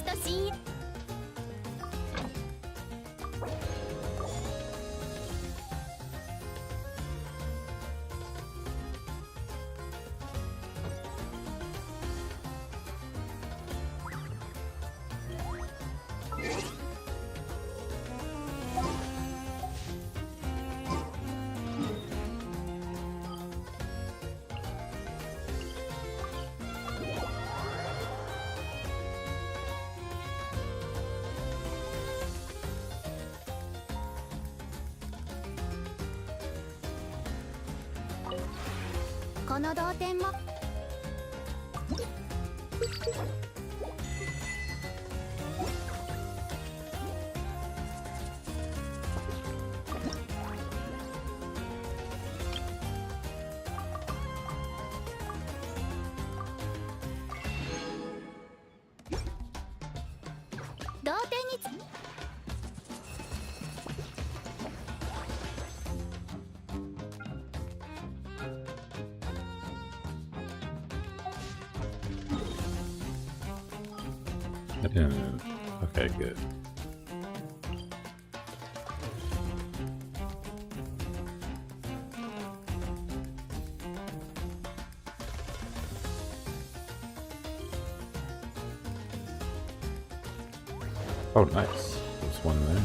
と親友。この同点も。同点につ。Yeah. Okay, good. Oh, nice. There's one there.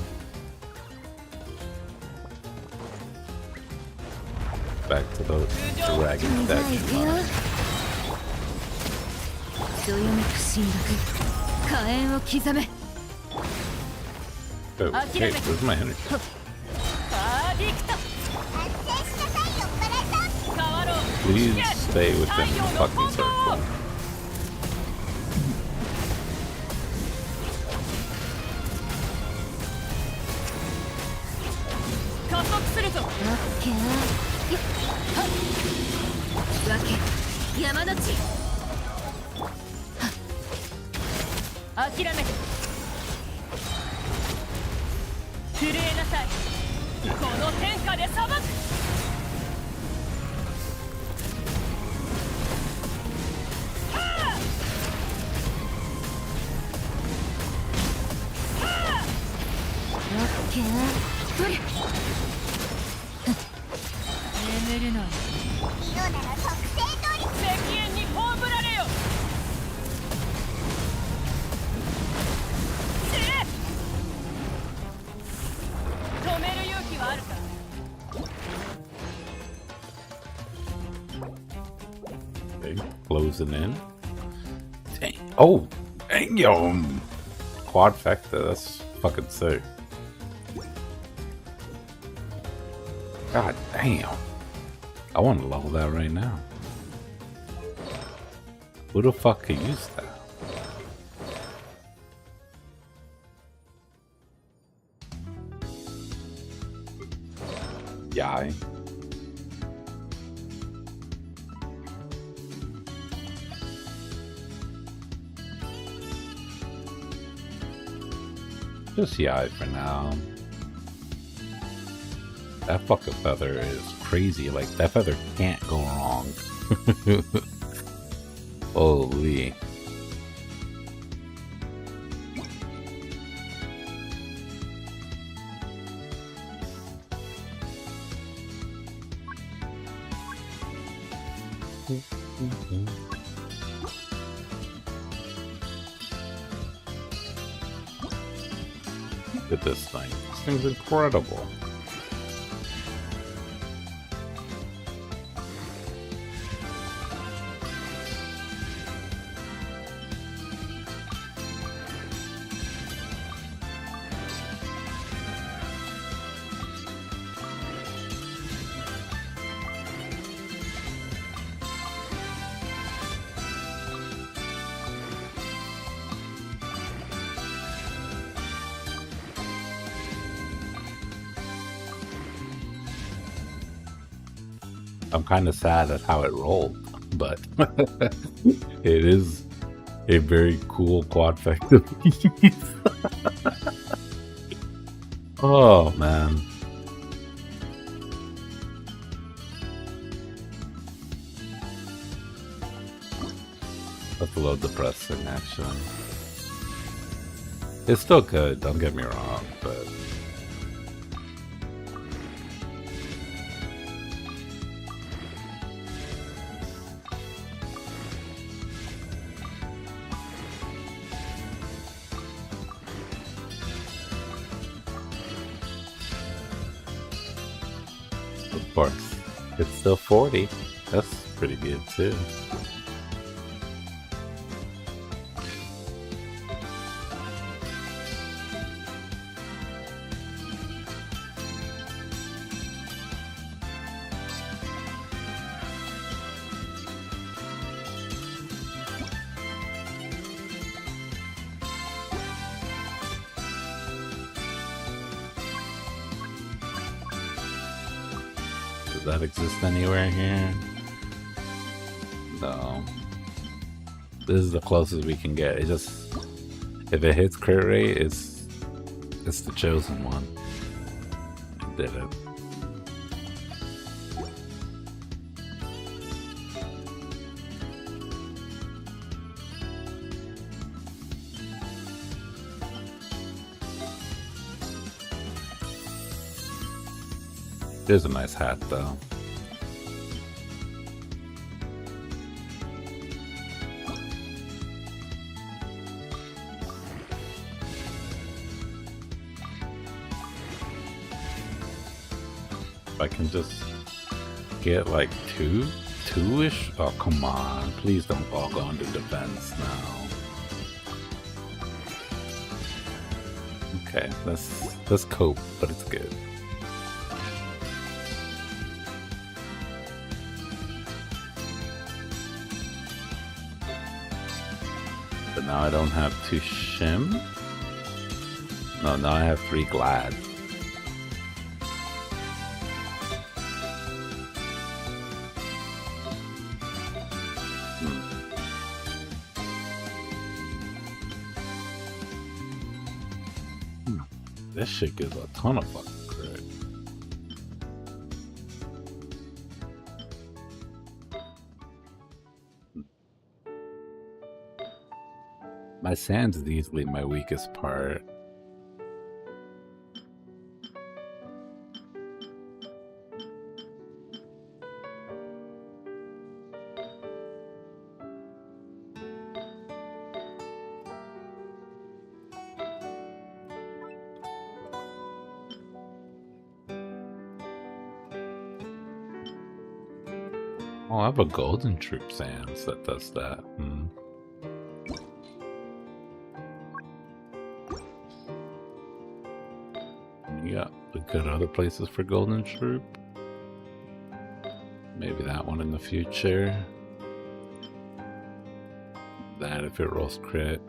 Back to the dragon statue. どよめく侵略火炎を刻め。 Oh, hey, where's my energy? パーディクト。 Please stay within the fucking circle. 加速するぞ。オッケー。わけ山の地。諦めて。震えなさい。この天下で裁く。オッケー。それ。眠るの。色なら特製通り。石煙に葬られよ。 Okay, closing in. Dang. Oh, dang, yo. Quad factor, that's fucking sick. God damn. I want to level that right now. Who the fuck can use that? Yeah. Just Yai for now. That fucking feather is crazy. Like, that feather can't go wrong. Holy. Look at this thing. This thing's incredible. I'm kind of sad at how it rolled, but it is a very cool quad factor piece. Oh, man. That's a little depressing, actually. It's still good, don't get me wrong, but of course, it's still 40. That's pretty good too. Does that exist anywhere here? No. This is the closest we can get. It just, if it hits crit rate, it's the chosen one. It did it. There's a nice hat though. If I can just get like two-ish? Oh, come on. Please don't all go into defense now. Okay, let's cope, but it's good. But now I don't have 2 shim. No, now I have 3 glad. This shit gives a ton of fucking credit. My sands is easily my weakest part. Oh, I have a golden troop sands that does that. Yeah, we got other places for golden troop. Maybe that one in the future. That if it rolls crit.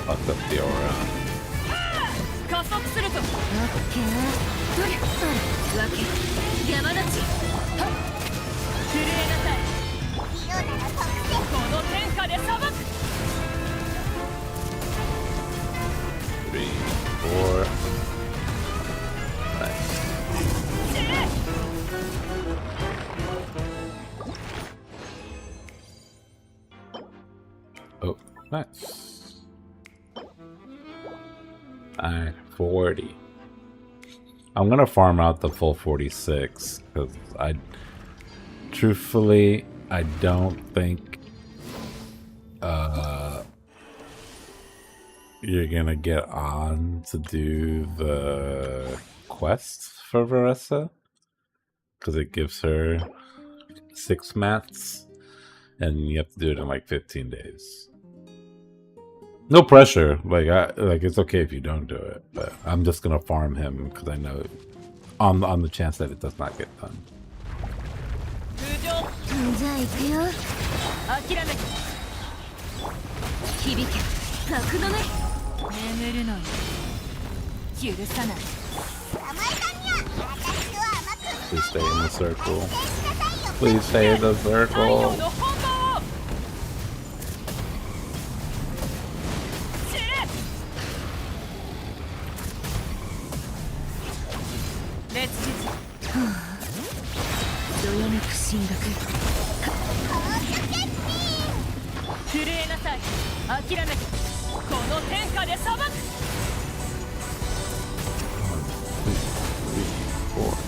Fucked up the aura. 3, 4. Nice. Oh, nice. 40. I'm gonna farm out the full 46 because truthfully, I don't think you're gonna get on to do the quest for Varessa because it gives her 6 mats and you have to do it in like 15 days. No pressure, like it's okay if you don't do it, but I'm just gonna farm him because I know on the chance that it does not get done. Please stay in the circle. Please stay in the circle.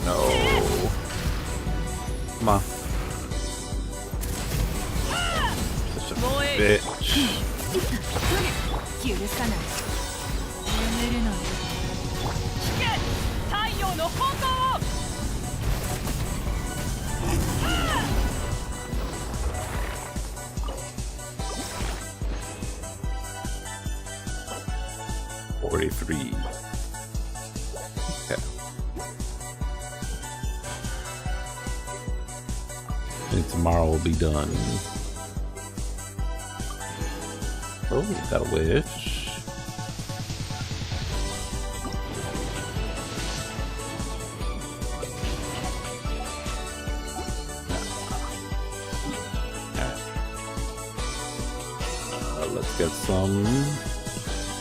No. Come on. Such a bitch. $43. Okay. And tomorrow will be done. Oh, got a wish. Let's get some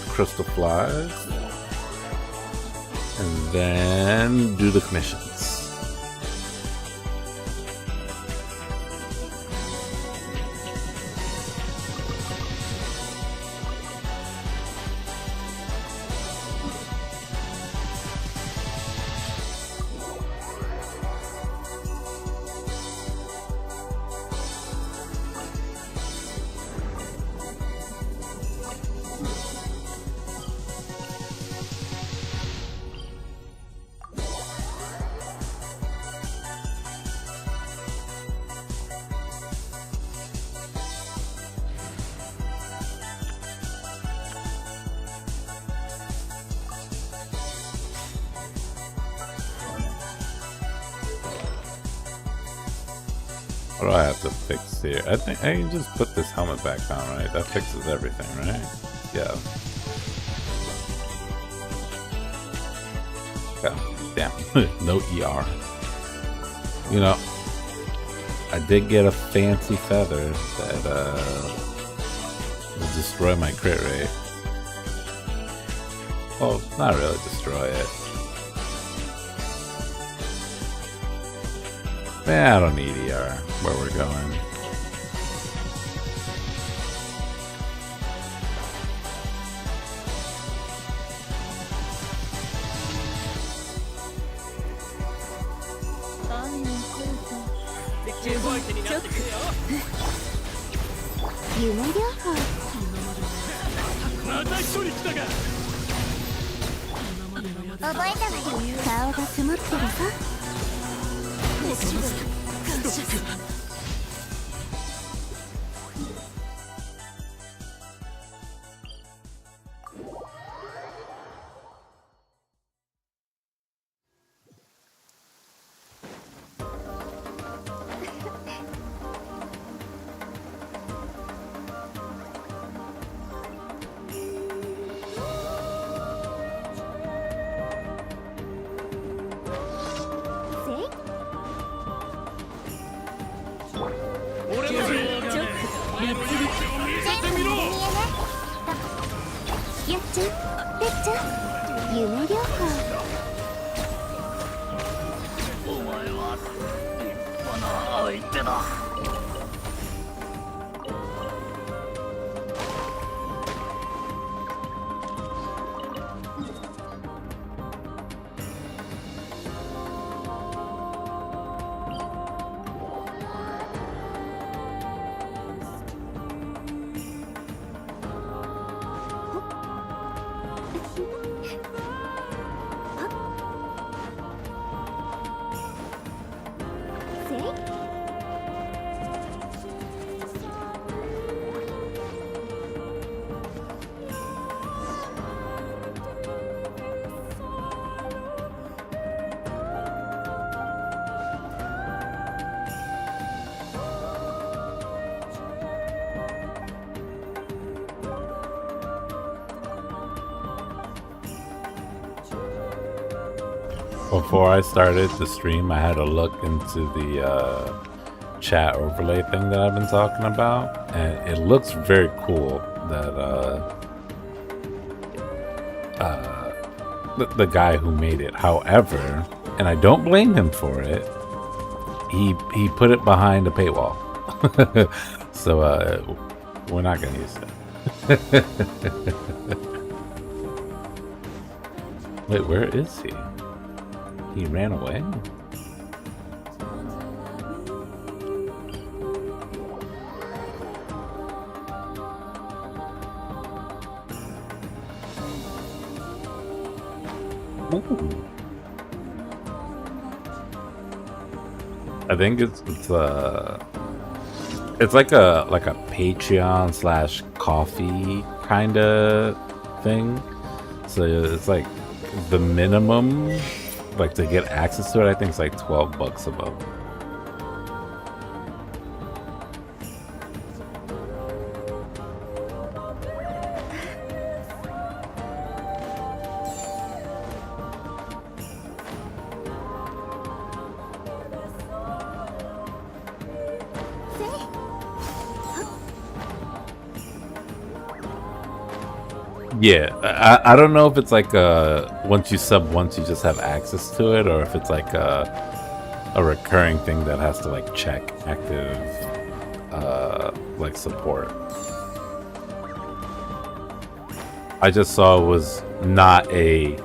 crystal flies and then do the commissions. What do I have to fix here? I think I can just put this helmet back on, right? That fixes everything, right? Yeah. Yeah. Damn. No ER. You know, I did get a fancy feather that will destroy my crit rate. Well, not really destroy it. Yeah, I don't need ER where we're going. ちゃん、てっちゃん、夢旅行。お前は立派な相手だ。Before I started the stream, I had to look into the chat overlay thing that I've been talking about, and it looks very cool that the guy who made it. However, and I don't blame him for it, he put it behind a paywall. So we're not gonna use that. Wait, where is he? He ran away? Ooh. I think it's like a Patreon / coffee kind of thing. So it's like the minimum, like to get access to it, I think it's like $12 a month. Yeah, I don't know if it's like once you sub once you just have access to it, or if it's like a recurring thing that has to like check active like support. I just saw it was not a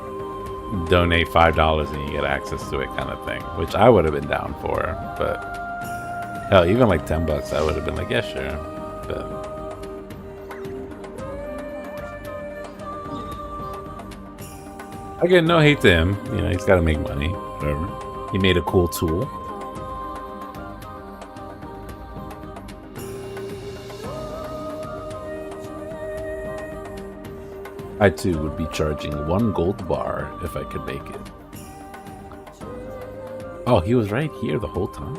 donate $5 and you get access to it kind of thing, which I would have been down for, but hell, even like $10 I would have been like, yeah, sure. But again, no hate to him. You know, he's got to make money. Whatever. He made a cool tool. I too would be charging 1 gold bar if I could make it. Oh, he was right here the whole time?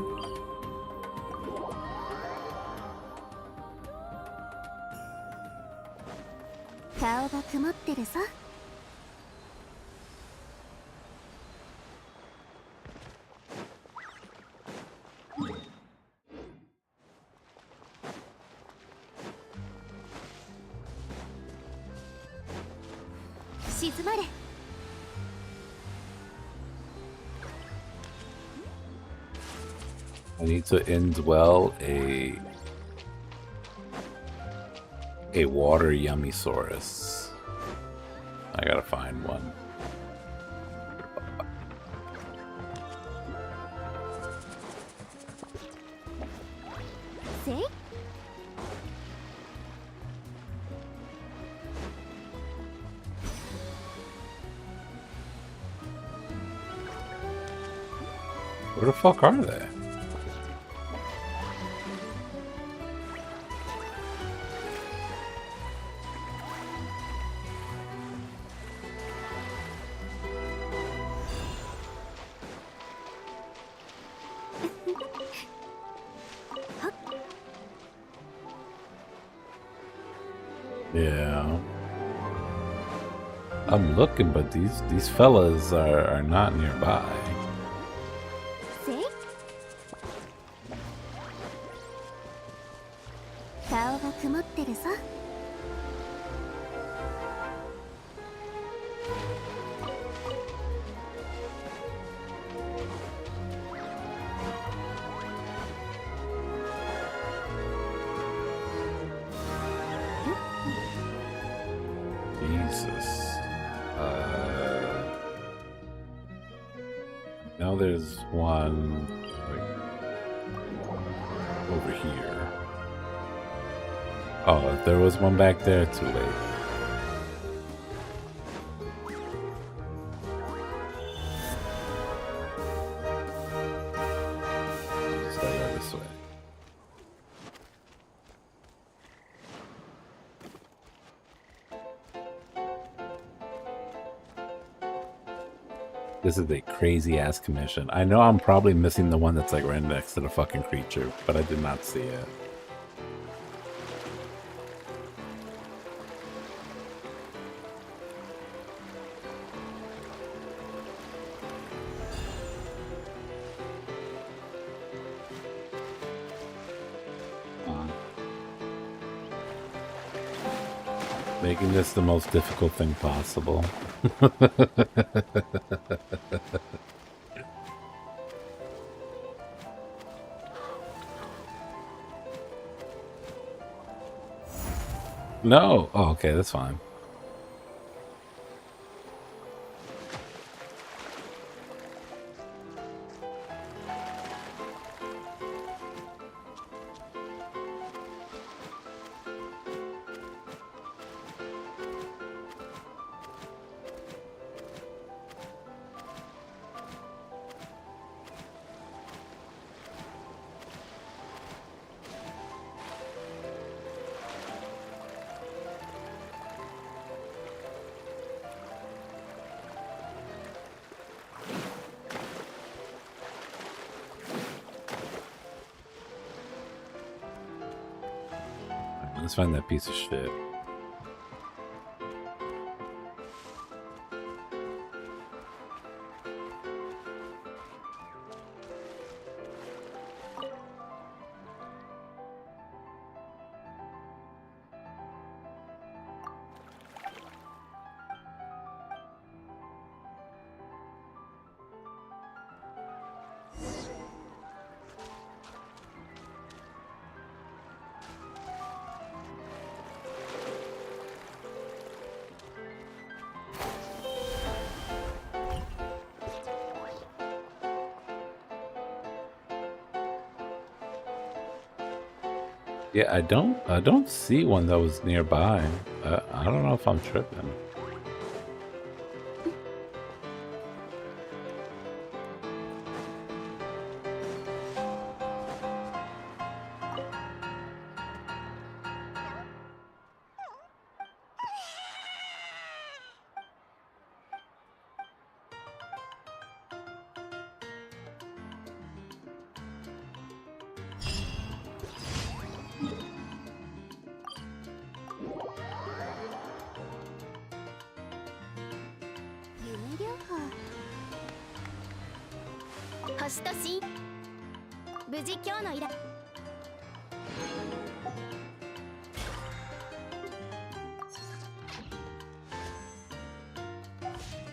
I need to indwell a water yummy-saurus. I gotta find one. See? Where the fuck are they? Yeah. I'm looking, but these fellas are not nearby. See? 顔が曇ってるさ。Now there's one like, over here. Oh, if there was one back there, too late. Let's go this way. This is a crazy ass commission. I know I'm probably missing the one that's like right next to the fucking creature, but I did not see it. Making this the most difficult thing possible. No! Oh, okay, that's fine. Let's find that piece of shit. Yeah, I don't see one that was nearby. I don't know if I'm tripping.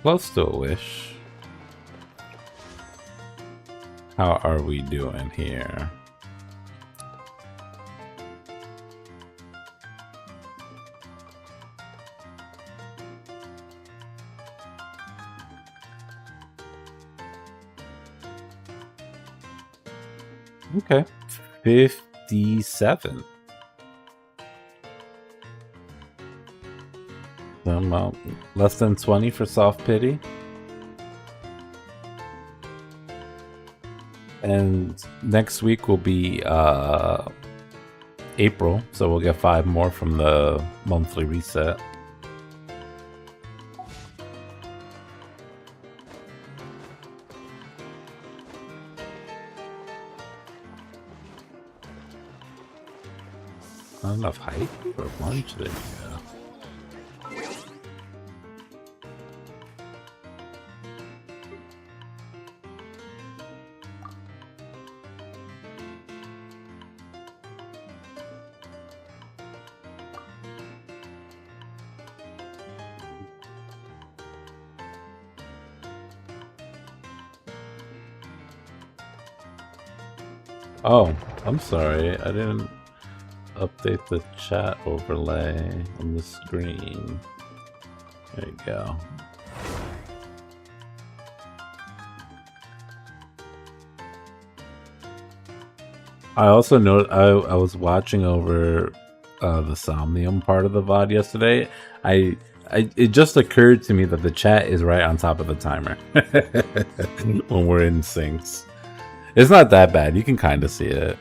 Close to a wish. How are we doing here? Okay. 57. Less than 20 for soft pity. And next week will be April, so we'll get 5 more from the monthly reset. Not enough height for lunch. There you go. Oh, I'm sorry. I didn't update the chat overlay on the screen. There you go. I also know I was watching over the somnium part of the VOD yesterday. It just occurred to me that the chat is right on top of the timer when we're in syncs. It's not that bad. You can kind of see it.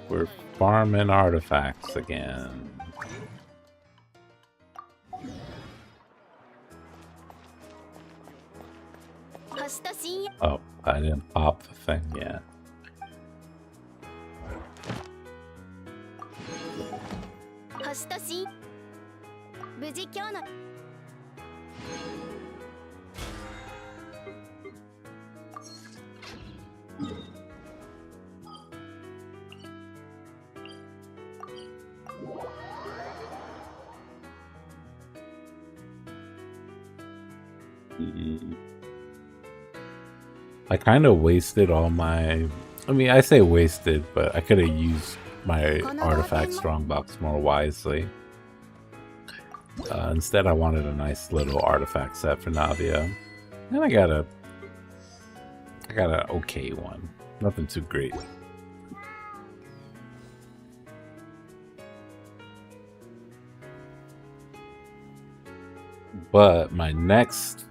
We're farming artifacts again. Oh, I didn't pop the thing yet. I kind of wasted all my... I mean, I say wasted, but I could have used my artifact strongbox more wisely. Instead, I wanted a nice little artifact set for Navia. And I got an okay one. Nothing too great. But my next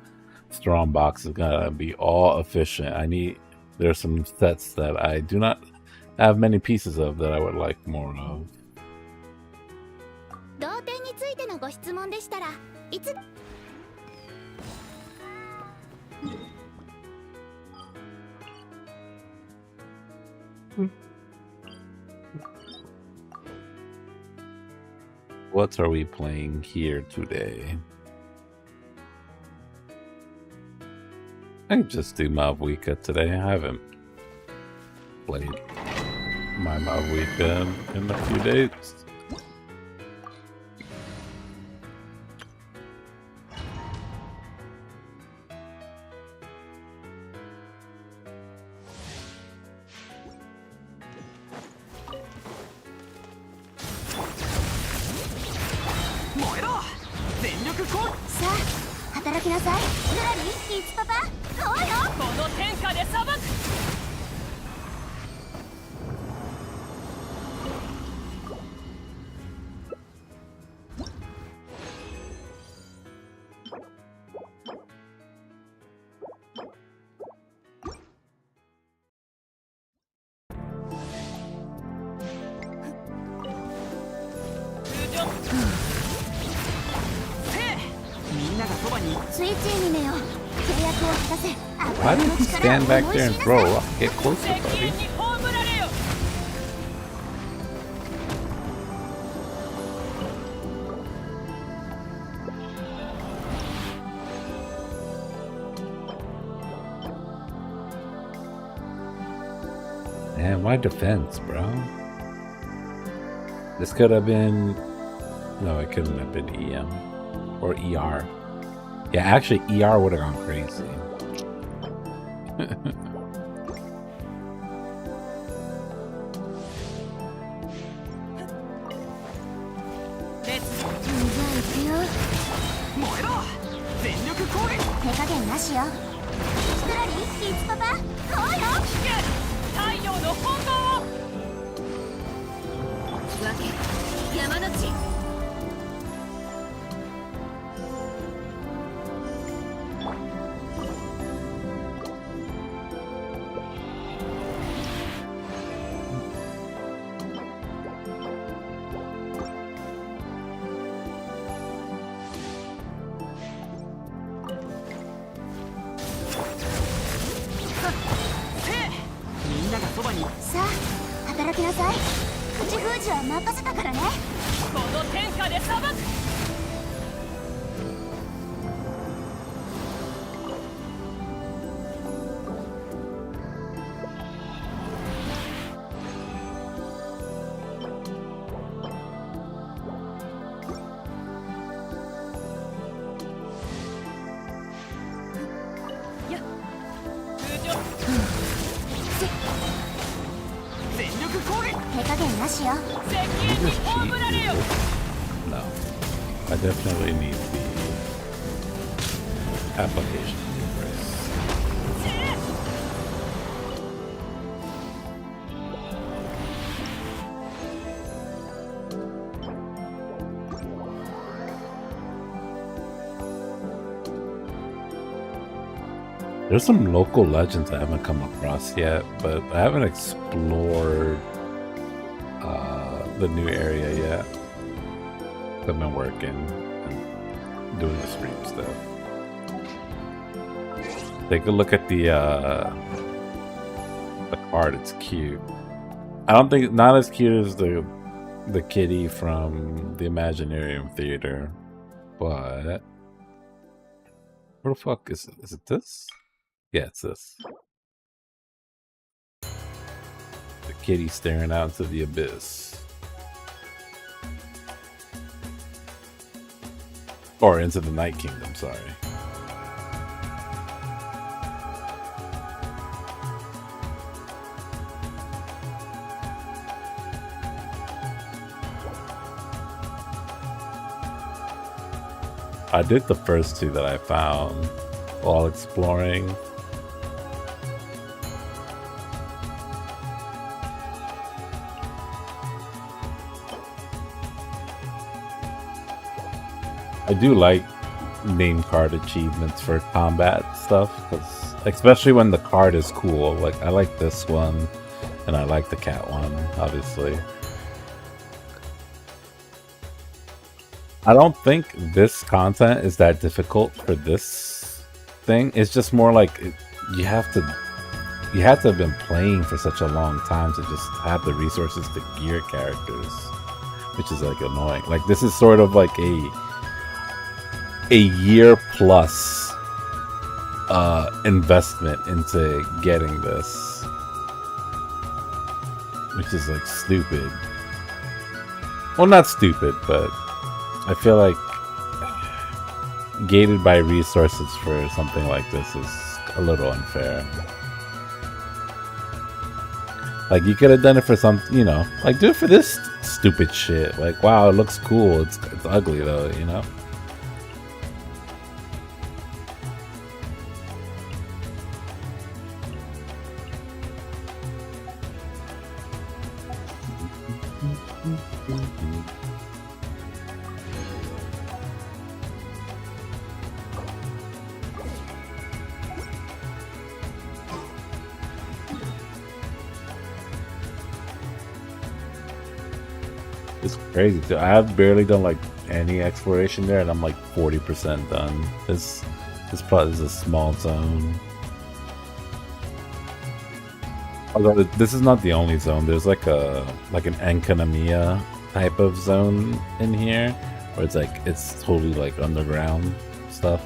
strong box is gonna be all efficient. There's some sets that I do not have many pieces of that I would like more of. What are we playing here today? I can just do Mavwika today. I haven't played my Mavwika in a few days. Why did you stand back there and throw a rock? Get closer, buddy. Man, why defense, bro? This could have been... No, it couldn't have been EM. Or ER. Yeah, actually, ER would have gone crazy. 手加減なしよ。 Just cheat, dude. No. I definitely need the application first. There's some local legends I haven't come across yet, but I haven't explored the new area yet. I've been working and doing the stream stuff. Take a look at the card. It's cute. I don't think not as cute as the kitty from the Imaginarium Theater, but where the fuck is it? Is it this? Yeah, it's this. The kitty staring out into the abyss. Or into the Night Kingdom, sorry. I did the first two that I found while exploring. I do like name card achievements for combat stuff, because especially when the card is cool. Like I like this one, and I like the cat one, obviously. I don't think this content is that difficult for this thing. It's just more like you have to have been playing for such a long time to just have the resources to gear characters, which is like annoying. Like this is sort of like a year plus investment into getting this, which is like stupid. Well, not stupid, but I feel like gated by resources for something like this is a little unfair. Like you could have done it for some, you know, like do it for this stupid shit. Like wow, it looks cool. It's ugly though, you know. It's crazy too. I have barely done like any exploration there, and I'm like 40% done. This probably is a small zone. Although this is not the only zone. There's like an Enkanomiya type of zone in here, where it's totally like underground stuff.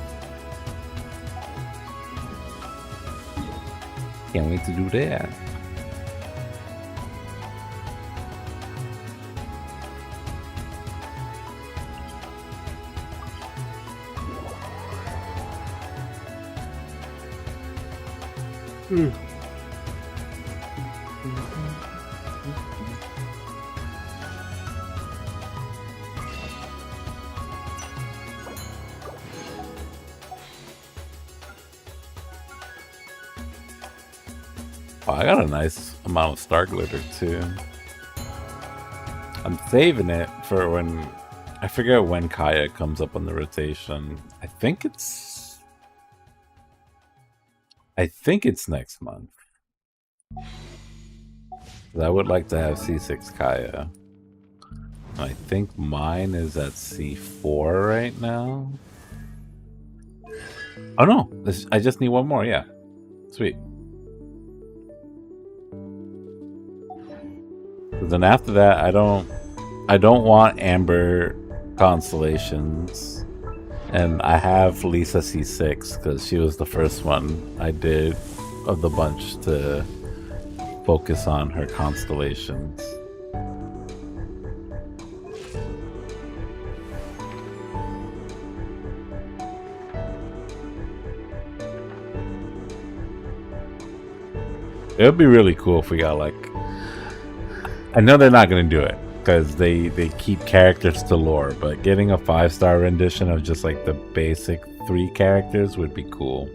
Can't wait to do that. Oh, I got a nice amount of star glitter too. I'm saving it for when I forget when Kaya comes up on the rotation. I think it's next month. I would like to have C6 Kaya. I think mine is at C4 right now. Oh no, I just need one more, yeah. Sweet. Then after that, I don't want Amber constellations, and I have Lisa C6 because she was the first one I did of the bunch to focus on her constellations. It would be really cool if we got like. I know they're not gonna do it because they keep characters to lore, but getting a 5-star rendition of just like the basic 3 characters would be cool,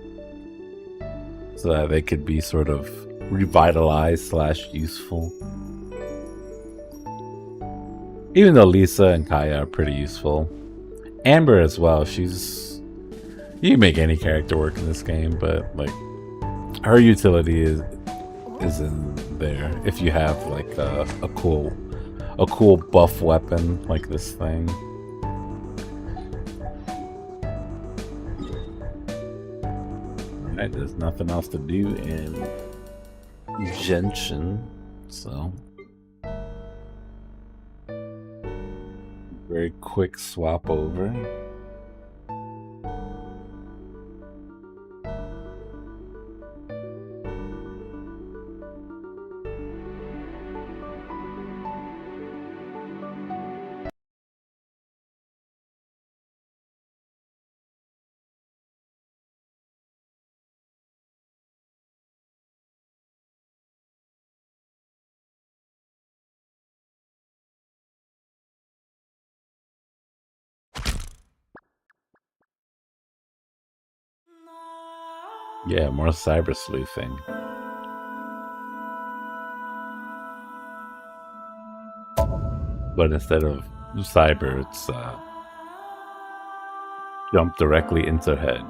so that they could be sort of revitalized / useful. Even though Lisa and Kaya are pretty useful, Amber as well. You can make any character work in this game, but like her utility is in there if you have like a cool buff weapon like this thing. Alright, there's nothing else to do in Genshin, so very quick swap over. Yeah, more cyber sleuthing. But instead of cyber, it's jump directly into head.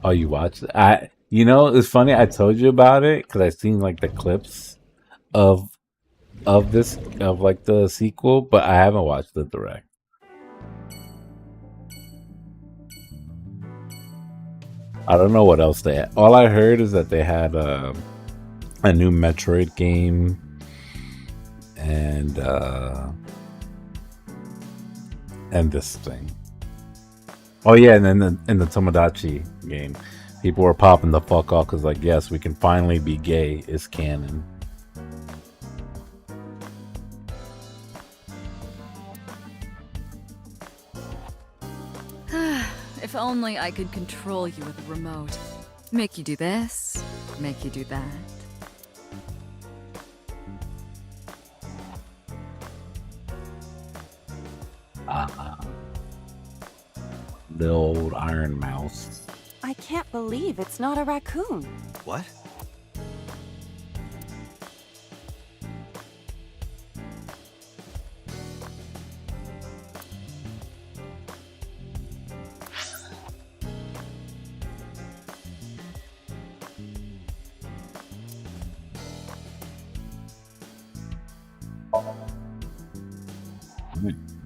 Oh, you watched it? You know, it's funny. I told you about it because I seen like the clips of like the sequel, but I haven't watched the direct. I don't know what else they had. All I heard is that they had a new Metroid game and this thing. Oh yeah, and then in the Tomodachi game, people were popping the fuck off because like, yes, we can finally be gay. It's canon. If only I could control you with a remote. Make you do this, make you do that. The old Iron Mouse. I can't believe it's not a raccoon. What?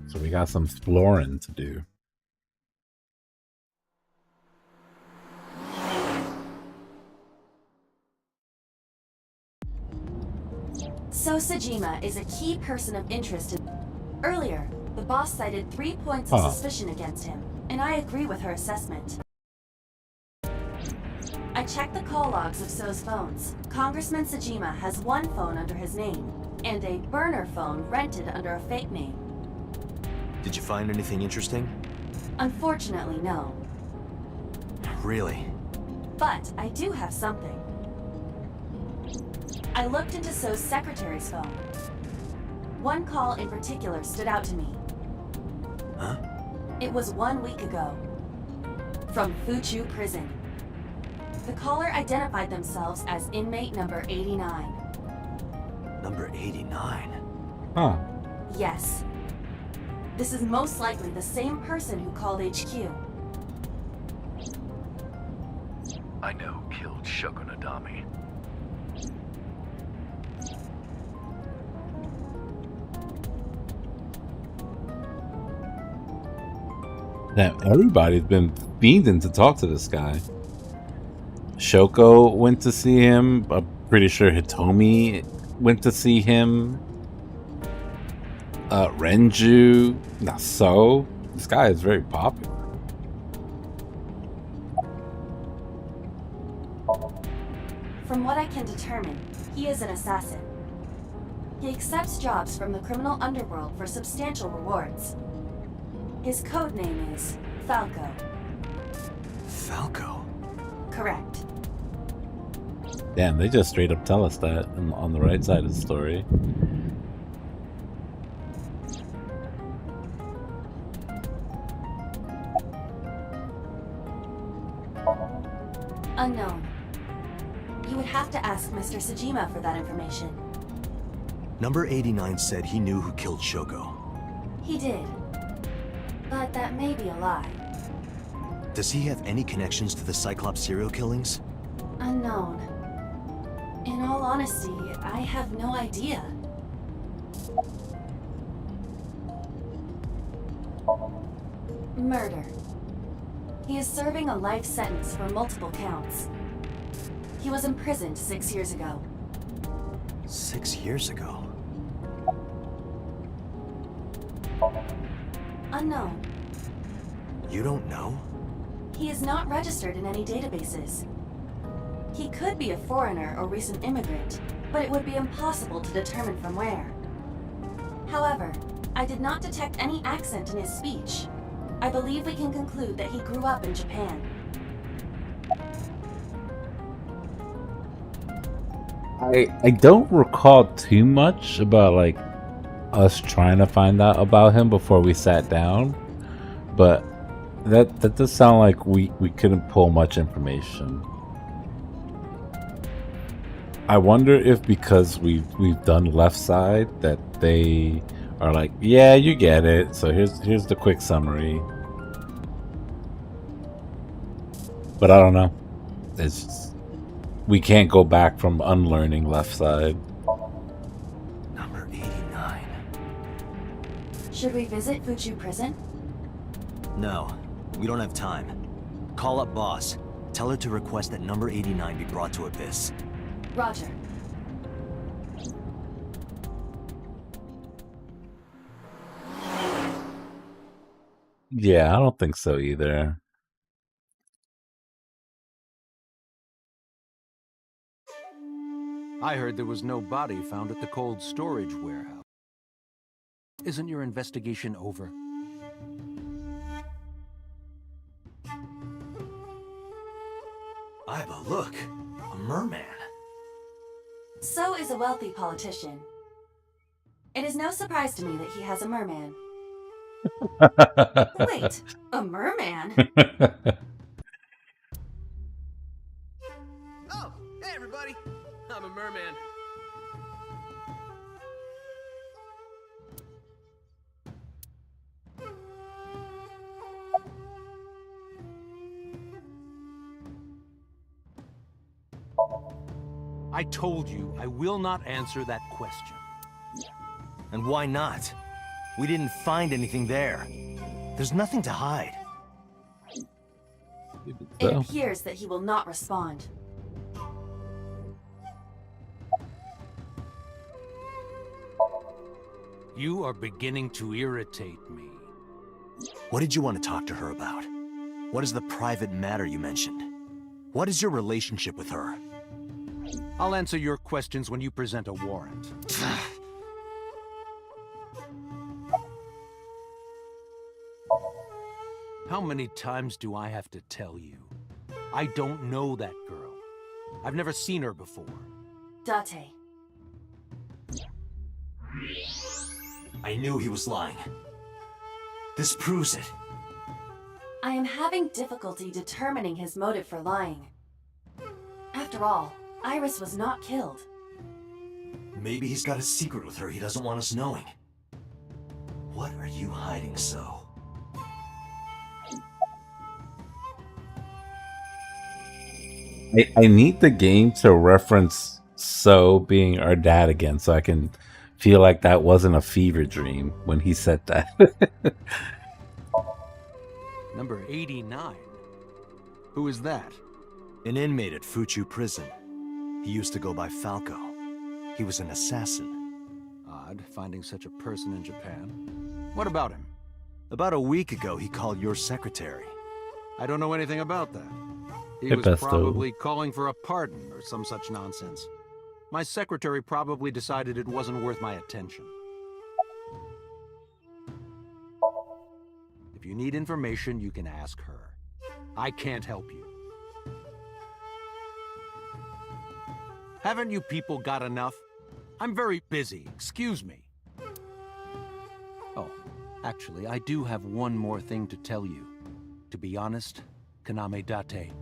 So we got some exploring to do. So Sajima is a key person of interest in... Earlier, the boss cited 3 points of suspicion against him, and I agree with her assessment. I checked the call logs of So's phones. Congressman Sajima has 1 phone under his name, and a burner phone rented under a fake name. Did you find anything interesting? Unfortunately, no. Really? But I do have something. I looked into So's secretary's phone. 1 call in particular stood out to me. Huh? It was 1 week ago. From Fuchu Prison. The caller identified themselves as inmate number 89. Number 89? Huh. Yes. This is most likely the same person who called HQ. I know who killed Shogun Adami. Now, everybody's been fiending to talk to this guy. Shoko went to see him. I'm pretty sure Hitomi went to see him. Renju, Naso. This guy is very popular. From what I can determine, he is an assassin. He accepts jobs from the criminal underworld for substantial rewards. His code name is Falco. Falco? Correct. Damn, they just straight up tell us that on the right side of the story. Unknown. You would have to ask Mr. Sejima for that information. Number 89 said he knew who killed Shoko. He did. But that may be a lie. Does he have any connections to the Cyclops serial killings? Unknown. In all honesty, I have no idea. Murder. He is serving a life sentence for multiple counts. He was imprisoned 6 years ago. 6 years ago? Unknown. You don't know? He is not registered in any databases. He could be a foreigner or recent immigrant, but it would be impossible to determine from where. However, I did not detect any accent in his speech. I believe we can conclude that he grew up in Japan. I don't recall too much about like us trying to find out about him before we sat down, but that does sound like we couldn't pull much information. I wonder if because we've done left side that they are like, yeah, you get it. So here's the quick summary. But I don't know. It's just, we can't go back from unlearning left side. Number 89. Should we visit Fuchu Prison? No, we don't have time. Call up boss. Tell her to request that number 89 be brought to Abyss. Roger. Yeah, I don't think so either. I heard there was no body found at the cold storage warehouse. Isn't your investigation over? I have a look. A merman. So is a wealthy politician. It is no surprise to me that he has a merman. Wait, a merman? Oh, hey everybody! I'm a merman. I told you I will not answer that question. And why not? We didn't find anything there. There's nothing to hide. It appears that he will not respond. You are beginning to irritate me. What did you want to talk to her about? What is the private matter you mentioned? What is your relationship with her? I'll answer your questions when you present a warrant. How many times do I have to tell you? I don't know that girl. I've never seen her before. Date. I knew he was lying. This proves it. I am having difficulty determining his motive for lying. After all, Iris was not killed. Maybe he's got a secret with her he doesn't want us knowing. What are you hiding so? I need the game to reference So being our dad again so I can feel like that wasn't a fever dream when he said that. Number 89. Who is that? An inmate at Fuchu Prison. He used to go by Falco. He was an assassin. Odd, finding such a person in Japan. What about him? About a week ago, he called your secretary. I don't know anything about that. He Hey, was Pesto. probably calling for a pardon or some such nonsense. My secretary probably decided it wasn't worth my attention. If you need information, you can ask her. I can't help you. Haven't you people got enough? I'm very busy, excuse me. Oh, actually, I do have one more thing to tell you. To be honest, Kaname Date,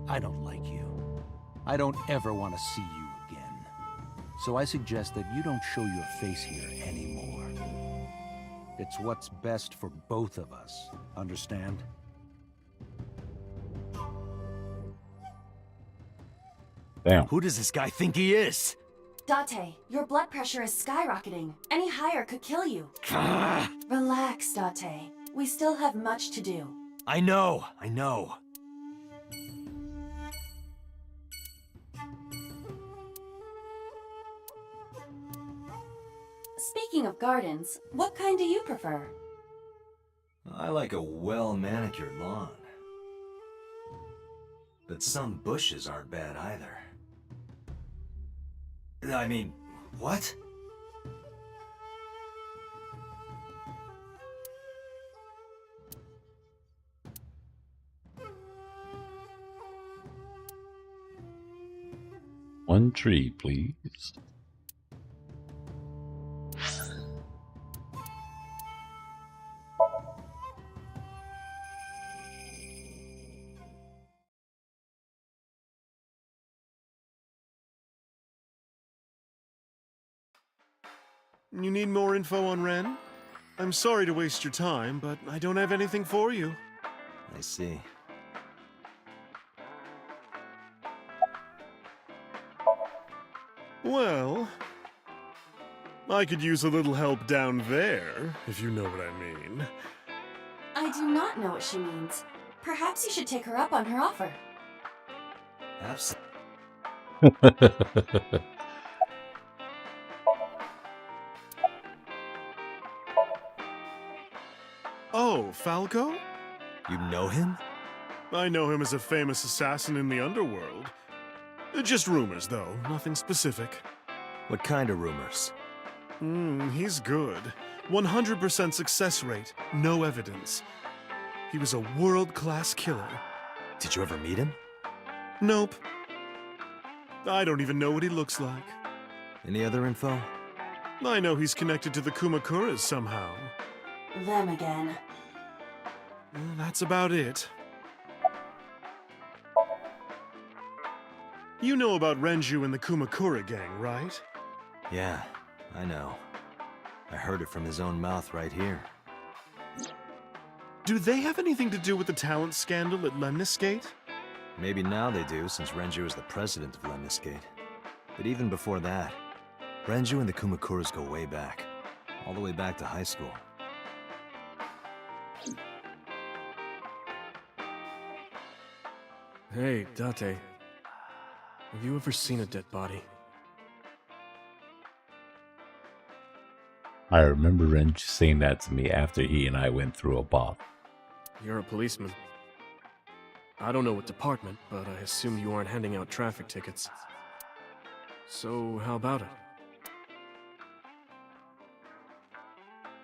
I don't like you. I don't ever want to see you again. So I suggest that you don't show your face here anymore. It's what's best for both of us, understand? Damn. Who does this guy think he is? Date, your blood pressure is skyrocketing. Any higher could kill you. Relax, Date. We still have much to do. I know. Speaking of gardens, what kind do you prefer? I like a well-manicured lawn. But some bushes aren't bad either. I mean, what? One tree, please. You need more info on Ren? I'm sorry to waste your time, but I don't have anything for you. I see. Well, I could use a little help down there, if you know what I mean. I do not know what she means. Perhaps you should take her up on her offer. Absolutely. Oh, Falco? You know him? I know him as a famous assassin in the underworld. Just rumors, though, nothing specific. What kind of rumors? He's good. 100% success rate, no evidence. He was a world-class killer. Did you ever meet him? Nope. I don't even know what he looks like. Any other info? I know he's connected to the Kumakuras somehow. Them again. That's about it. You know about Renju and the Kumakura gang, right? Yeah, I know. I heard it from his own mouth right here. Do they have anything to do with the talent scandal at Lemniscate? Maybe now they do, since Renju is the president of Lemniscate. But even before that, Renju and the Kumakuras go way back. All the way back to high school. Hey, Date. Have you ever seen a dead body? I remember Renju saying that to me after he and I went through a bath. You're a policeman. I don't know what department, but I assume you aren't handing out traffic tickets. So, how about it?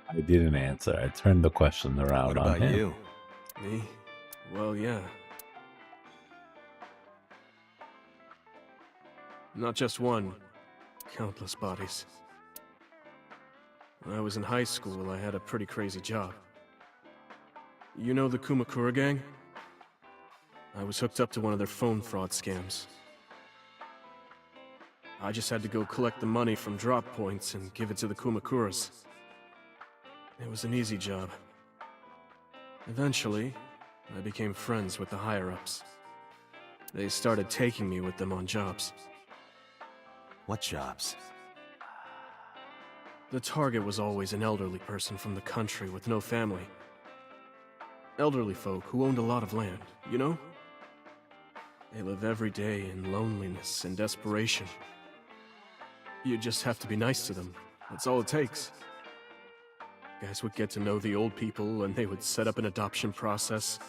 I didn't answer. I turned the question around What on about him. you? Me? Well, yeah. Not just one. Countless bodies. When I was in high school, I had a pretty crazy job. You know the Kumakura gang? I was hooked up to one of their phone fraud scams. I just had to go collect the money from drop points and give it to the Kumakuras. It was an easy job. Eventually, I became friends with the higher-ups. They started taking me with them on jobs. What jobs? The target was always an elderly person from the country with no family. Elderly folk who owned a lot of land, you know? They live every day in loneliness and desperation. You just have to be nice to them. That's all it takes. Guys would get to know the old people and they would set up an adoption process.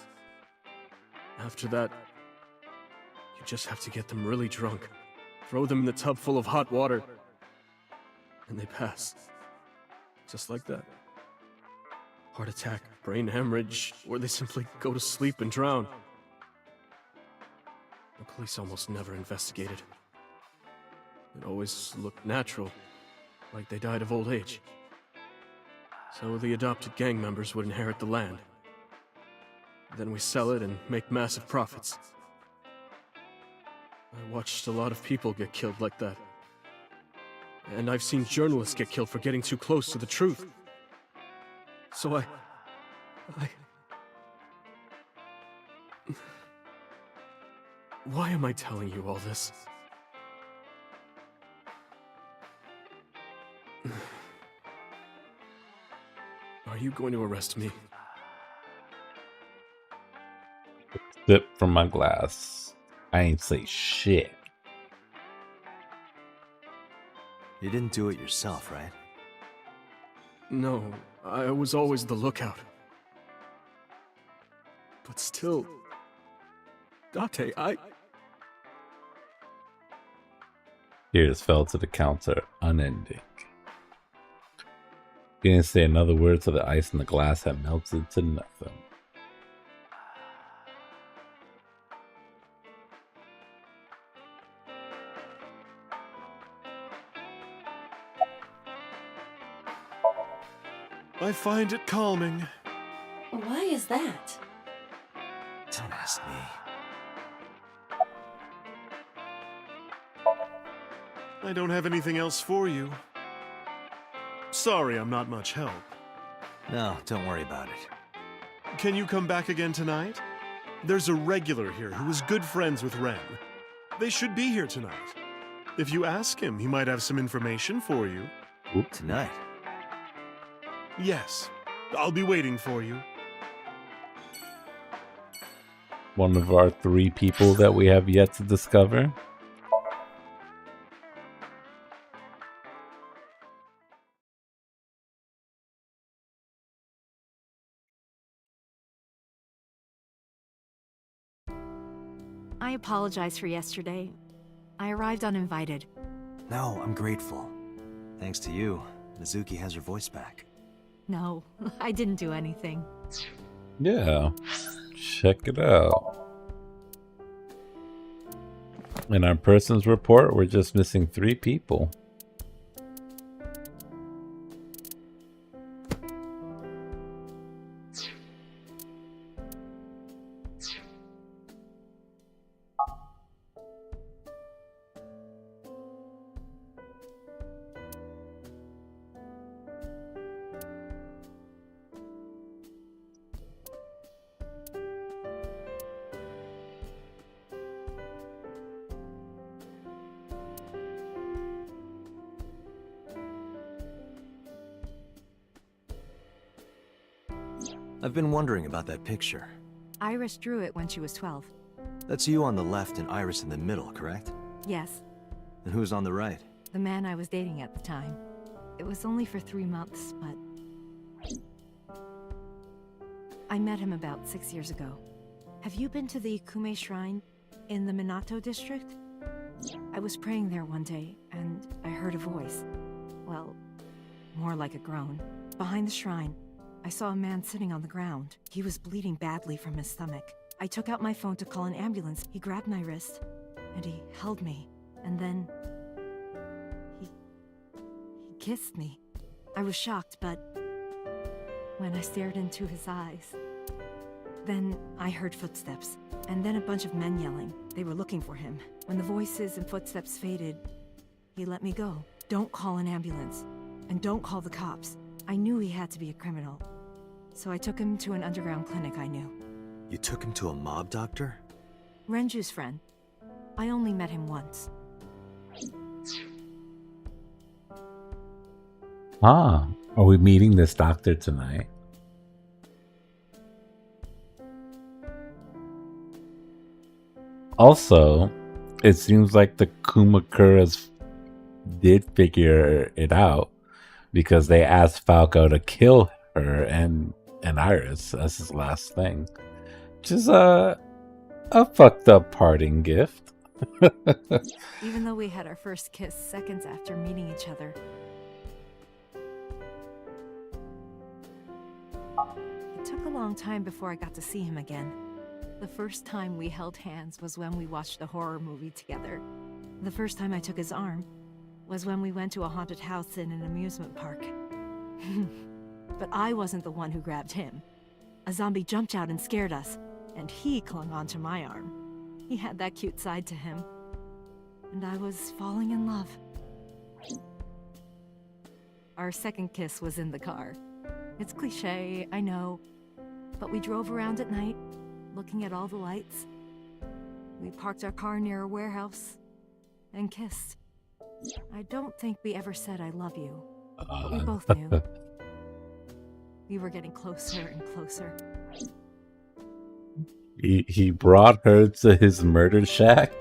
After that, You just have to get them really drunk, throw them in the tub full of hot water, and they pass. Just like that. Heart attack, brain hemorrhage, or they simply go to sleep and drown. The police almost never investigated. It always looked natural, like they died of old age. So the adopted gang members would inherit the land. Then we sell it and make massive profits. I watched a lot of people get killed like that. And I've seen journalists get killed for getting too close to the truth. So Why am I telling you all this? Are you going to arrest me? Sip from my glass. I ain't say shit. You didn't do it yourself, right? No, I was always the lookout. But still... Date, Tears fell to the counter, unending. He didn't say another word till the ice in the glass had melted to nothing. I find it calming. Why is that? Don't ask me. I don't have anything else for you. Sorry I'm not much help. No, don't worry about it. Can you come back again tonight? There's a regular here who is good friends with Ren. They should be here tonight. If you ask him, he might have some information for you. Tonight? Yes. I'll be waiting for you. One of our 3 people that we have yet to discover. I apologize for yesterday. I arrived uninvited. No, I'm grateful. Thanks to you, Mizuki has her voice back. No, I didn't do anything. Yeah, check it out. In our person's report, we're just missing 3 people. I've been wondering about that picture. Iris drew it when she was 12. That's you on the left and Iris in the middle, correct? Yes, And who's on the right? the man I was dating at the time. It was only for 3 months, but... I met him about 6 years ago. Have you been to the Kume Shrine in the Minato district? I was praying there one day, and I heard a voice. Well, more like a groan. Behind the shrine, I saw a man sitting on the ground. He was bleeding badly from his stomach. I took out my phone to call an ambulance. He grabbed my wrist, and he held me, and then... He kissed me. I was shocked, but when I stared into his eyes, then I heard footsteps, and then a bunch of men yelling. They were looking for him. When the voices and footsteps faded, he let me go. Don't call an ambulance, and don't call the cops. I knew he had to be a criminal, so I took him to an underground clinic I knew. You took him to a mob doctor? Renju's friend. I only met him once. Ah, are we meeting this doctor tonight? Also, it seems like the Kumakuras did figure it out because they asked Falco to kill her and Iris as his last thing. Which is a fucked up parting gift. Even though we had our first kiss seconds after meeting each other. It took a long time before I got to see him again. The first time we held hands was when we watched a horror movie together. The first time I took his arm was when we went to a haunted house in an amusement park. But I wasn't the one who grabbed him. A zombie jumped out and scared us, and he clung onto my arm. He had that cute side to him. And I was falling in love. Our second kiss was in the car. It's cliché, I know, but we drove around at night, looking at all the lights. We parked our car near a warehouse and kissed. I don't think we ever said I love you, but we both knew. We were getting closer and closer. He brought her to his murder shack.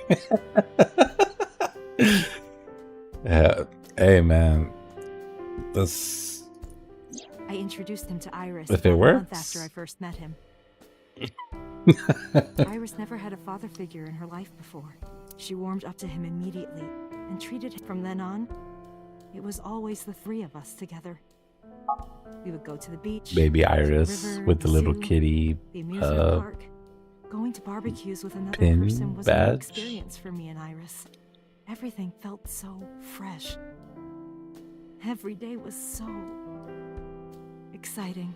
Yeah. Hey man, this. I introduced him to Iris If it about a month works. after I first met him. Iris never had a father figure in her life before. She warmed up to him immediately and treated him. From then on, it was always the three of us together. We would go to the beach, Baby to the Iris river, with the little zoo, kitty the amusement uh, park. Going to barbecues with another pin person was a new badge. experience for me and Iris. Everything felt so fresh. Every day was so exciting.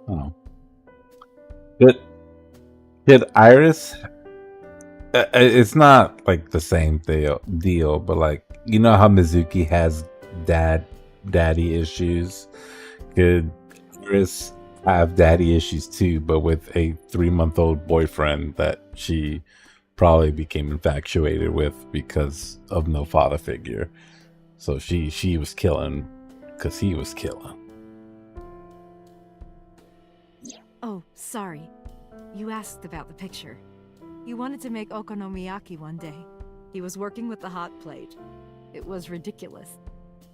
Oh. Did Iris? It's not like the same deal, but like you know how Mizuki has daddy issues. Could Iris have daddy issues too, but with a 3-month-old boyfriend that she probably became infatuated with because of no father figure? So she was killing because he was killing. Oh, sorry. You asked about the picture. He wanted to make okonomiyaki one day. He was working with the hot plate. It was ridiculous.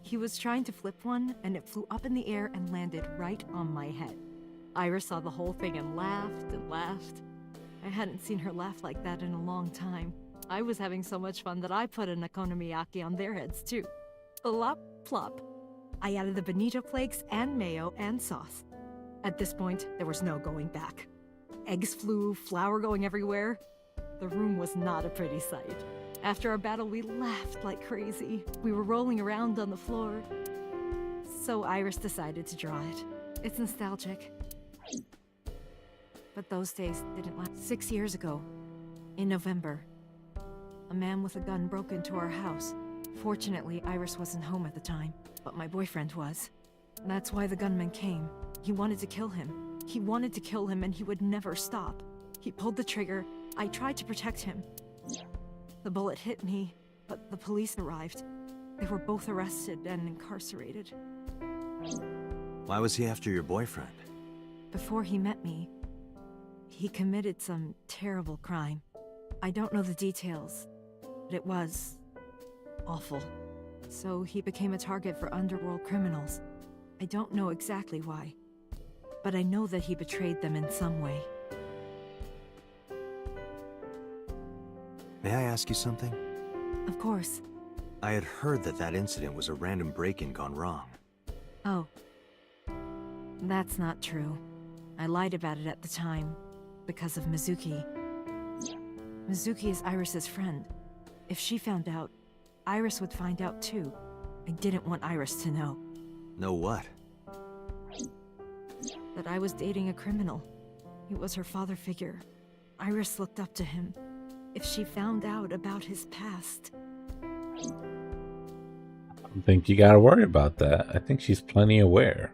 He was trying to flip one, and it flew up in the air and landed right on my head. Iris saw the whole thing and laughed and laughed. I hadn't seen her laugh like that in a long time. I was having so much fun that I put an okonomiyaki on their heads too. Plop, plop. I added the bonito flakes and mayo and sauce. At this point, there was no going back. Eggs flew, flour going everywhere. The room was not a pretty sight. After our battle, we laughed like crazy. We were rolling around on the floor. So Iris decided to draw it. It's nostalgic. But those days didn't last. 6 years ago, in November, a man with a gun broke into our house. Fortunately, Iris wasn't home at the time, but my boyfriend was. That's why the gunman came. He wanted to kill him. He wanted to kill him, and he would never stop. He pulled the trigger. I tried to protect him. The bullet hit me, but the police arrived. They were both arrested and incarcerated. Why was he after your boyfriend? Before he met me, he committed some terrible crime. I don't know the details, but it was awful. So he became a target for underworld criminals. I don't know exactly why, but I know that he betrayed them in some way. May I ask you something? Of course. I had heard that incident was a random break-in gone wrong. Oh. That's not true. I lied about it at the time, because of Mizuki. Mizuki is Iris's friend. If she found out, Iris would find out too. I didn't want Iris to know. Know what? That I was dating a criminal. He was her father figure. Iris looked up to him. If she found out about his past... I don't think you gotta worry about that. I think she's plenty aware.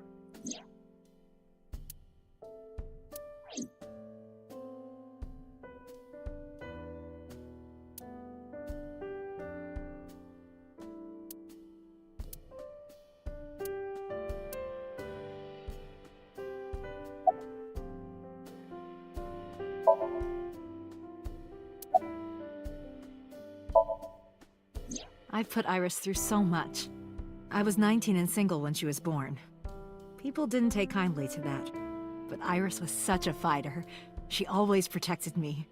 I put Iris through so much. I was 19 and single when she was born. People didn't take kindly to that. But Iris was such a fighter. She always protected me.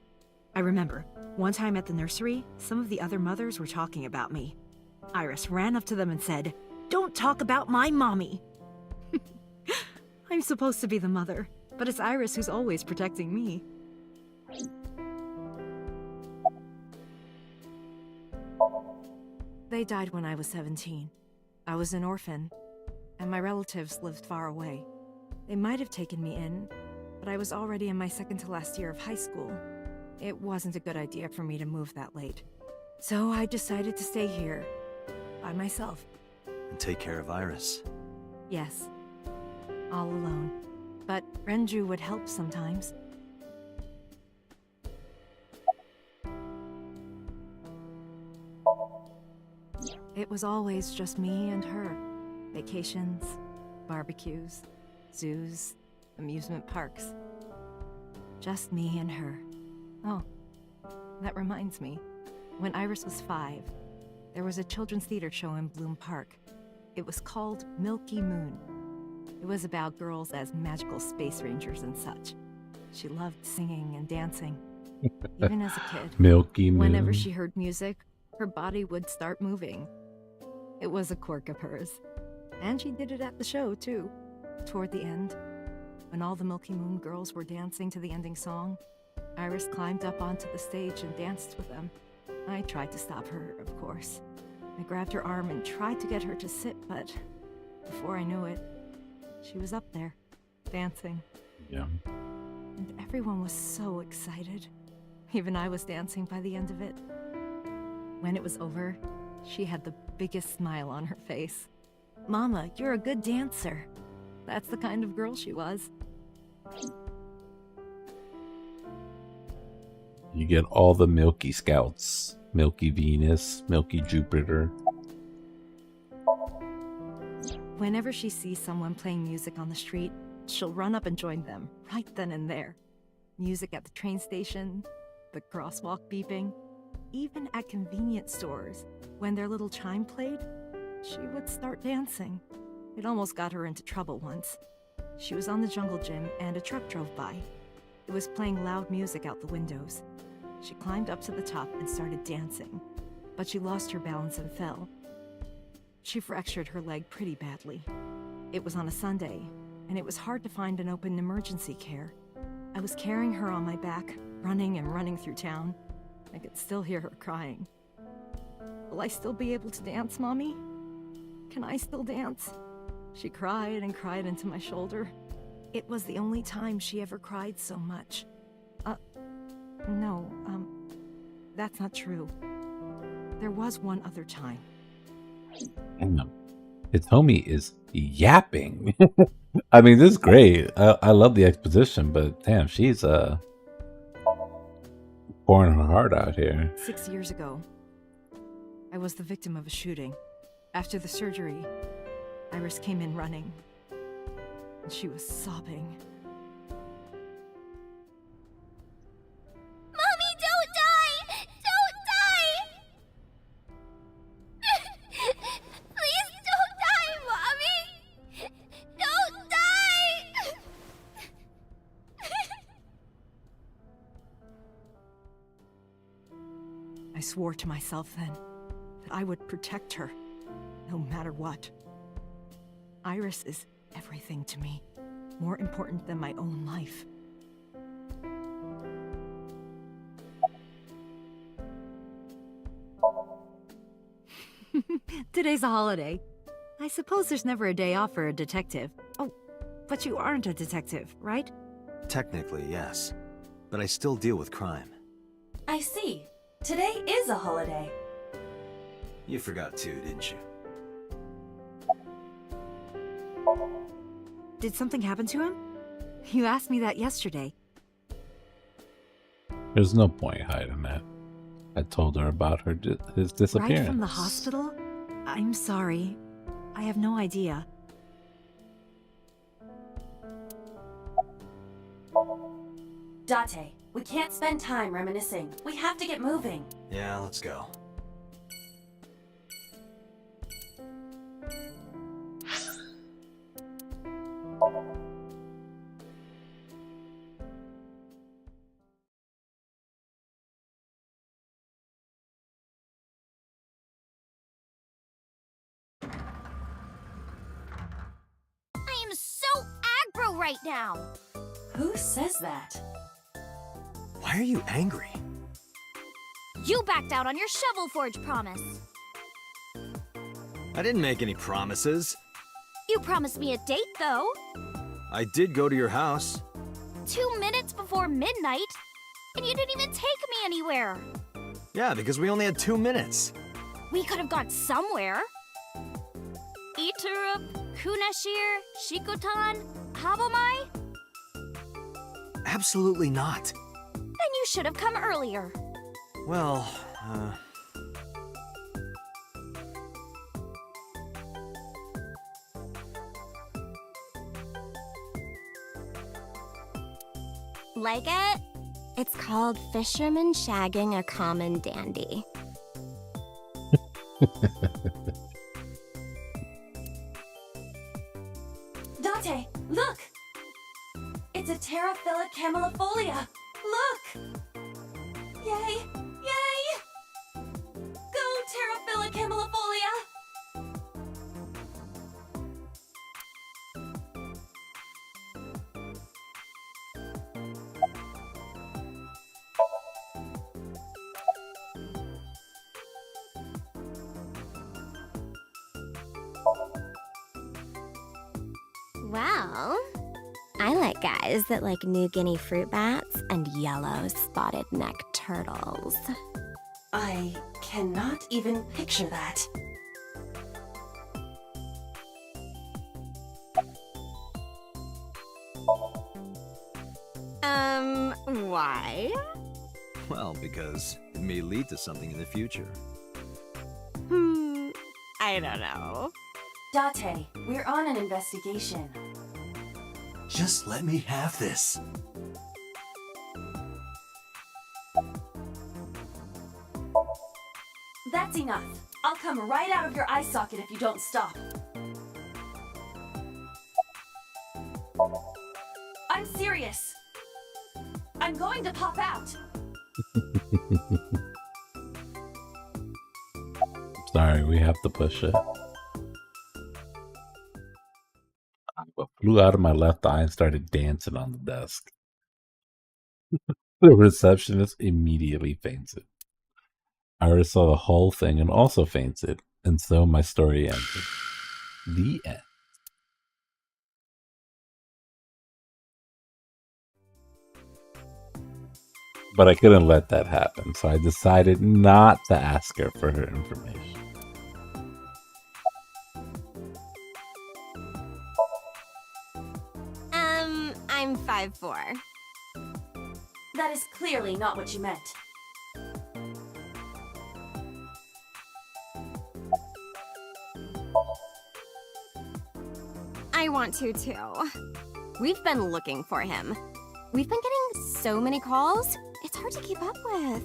I remember, one time at the nursery, some of the other mothers were talking about me. Iris ran up to them and said, "Don't talk about my mommy!" I'm supposed to be the mother, but it's Iris who's always protecting me. They died when I was 17. I was an orphan, and my relatives lived far away. They might have taken me in, but I was already in my second to last year of high school. It wasn't a good idea for me to move that late. So I decided to stay here, by myself. And take care of Iris. Yes, all alone. But Renju would help sometimes. It was always just me and her. Vacations, barbecues, zoos, amusement parks. Just me and her. Oh, that reminds me. When Iris was 5, there was a children's theater show in Bloom Park. It was called Milky Moon. It was about girls as magical space rangers and such. She loved singing and dancing, even as a kid. Milky Moon. Whenever she heard music, her body would start moving. It was a quirk of hers. And she did it at the show, too. Toward the end, when all the Milky Moon girls were dancing to the ending song, Iris climbed up onto the stage and danced with them. I tried to stop her, of course. I grabbed her arm and tried to get her to sit, but before I knew it, she was up there, dancing. Yeah. And everyone was so excited. Even I was dancing by the end of it. When it was over, she had the biggest smile on her face. "Mama, you're a good dancer." That's the kind of girl she was. You get all the Milky Scouts. Milky Venus, Milky Jupiter. Whenever she sees someone playing music on the street, she'll run up and join them, right then and there. Music at the train station, the crosswalk beeping, even at convenience stores. When their little chime played, she would start dancing. It almost got her into trouble once. She was on the jungle gym and a truck drove by. It was playing loud music out the windows. She climbed up to the top and started dancing, but she lost her balance and fell. She fractured her leg pretty badly. It was on a Sunday, and it was hard to find an open emergency care. I was carrying her on my back, running and running through town. I could still hear her crying. "Will I still be able to dance, Mommy? Can I still dance?" She cried and cried into my shoulder. It was the only time she ever cried so much. No, that's not true. There was one other time. Damn. His homie is yapping. I mean, this is great. I love the exposition, but damn, she's pouring her heart out here. 6 years ago, I was the victim of a shooting. After the surgery, Iris came in running, and she was sobbing. Mommy, don't die! Don't die! Please don't die, Mommy! Don't die! I swore to myself then that I would protect her, no matter what. Iris is everything to me, more important than my own life. Today's a holiday. I suppose there's never a day off for a detective. Oh, but you aren't a detective, right? Technically, yes. But I still deal with crime. I see. Today is a holiday. You forgot too, didn't you? Did something happen to him? You asked me that yesterday. There's no point hiding that. I told her about his disappearance. Right from the hospital? I'm sorry. I have no idea. Date, we can't spend time reminiscing. We have to get moving. Yeah, let's go. right now. Who says that? Why are you angry? You backed out on your Shovel Forge promise. I didn't make any promises. You promised me a date, though. I did go to your house. 2 minutes before midnight, and you didn't even take me anywhere. Yeah, because we only had 2 minutes. We could have gone somewhere. Iturup, Kunashir, Shikotan, Habomai? Absolutely not. Then you should have come earlier. Well, Like it? It's called Fisherman Shagging a Common Dandy. Date, look! It's a Terraphila camellifolia. Look! Yay! Yay! Go Terraphila camellifolia! Well, I like guys that like New Guinea fruit bats and yellow spotted neck turtles. I cannot even picture that. Why? well, because it may lead to something in the future. I don't know. Date, we're on an investigation. Just let me have this. That's enough. I'll come right out of your eye socket if you don't stop. I'm serious. I'm going to pop out. Sorry, we have to push it. I flew out of my left eye and started dancing on the desk. The receptionist immediately fainted. Iris saw the whole thing and also fainted, and so my story ended. The end. But I couldn't let that happen, so I decided not to ask her for her information. I'm 5'4". That is clearly not what you meant. I want to too. We've been looking for him. We've been getting so many calls, it's hard to keep up with.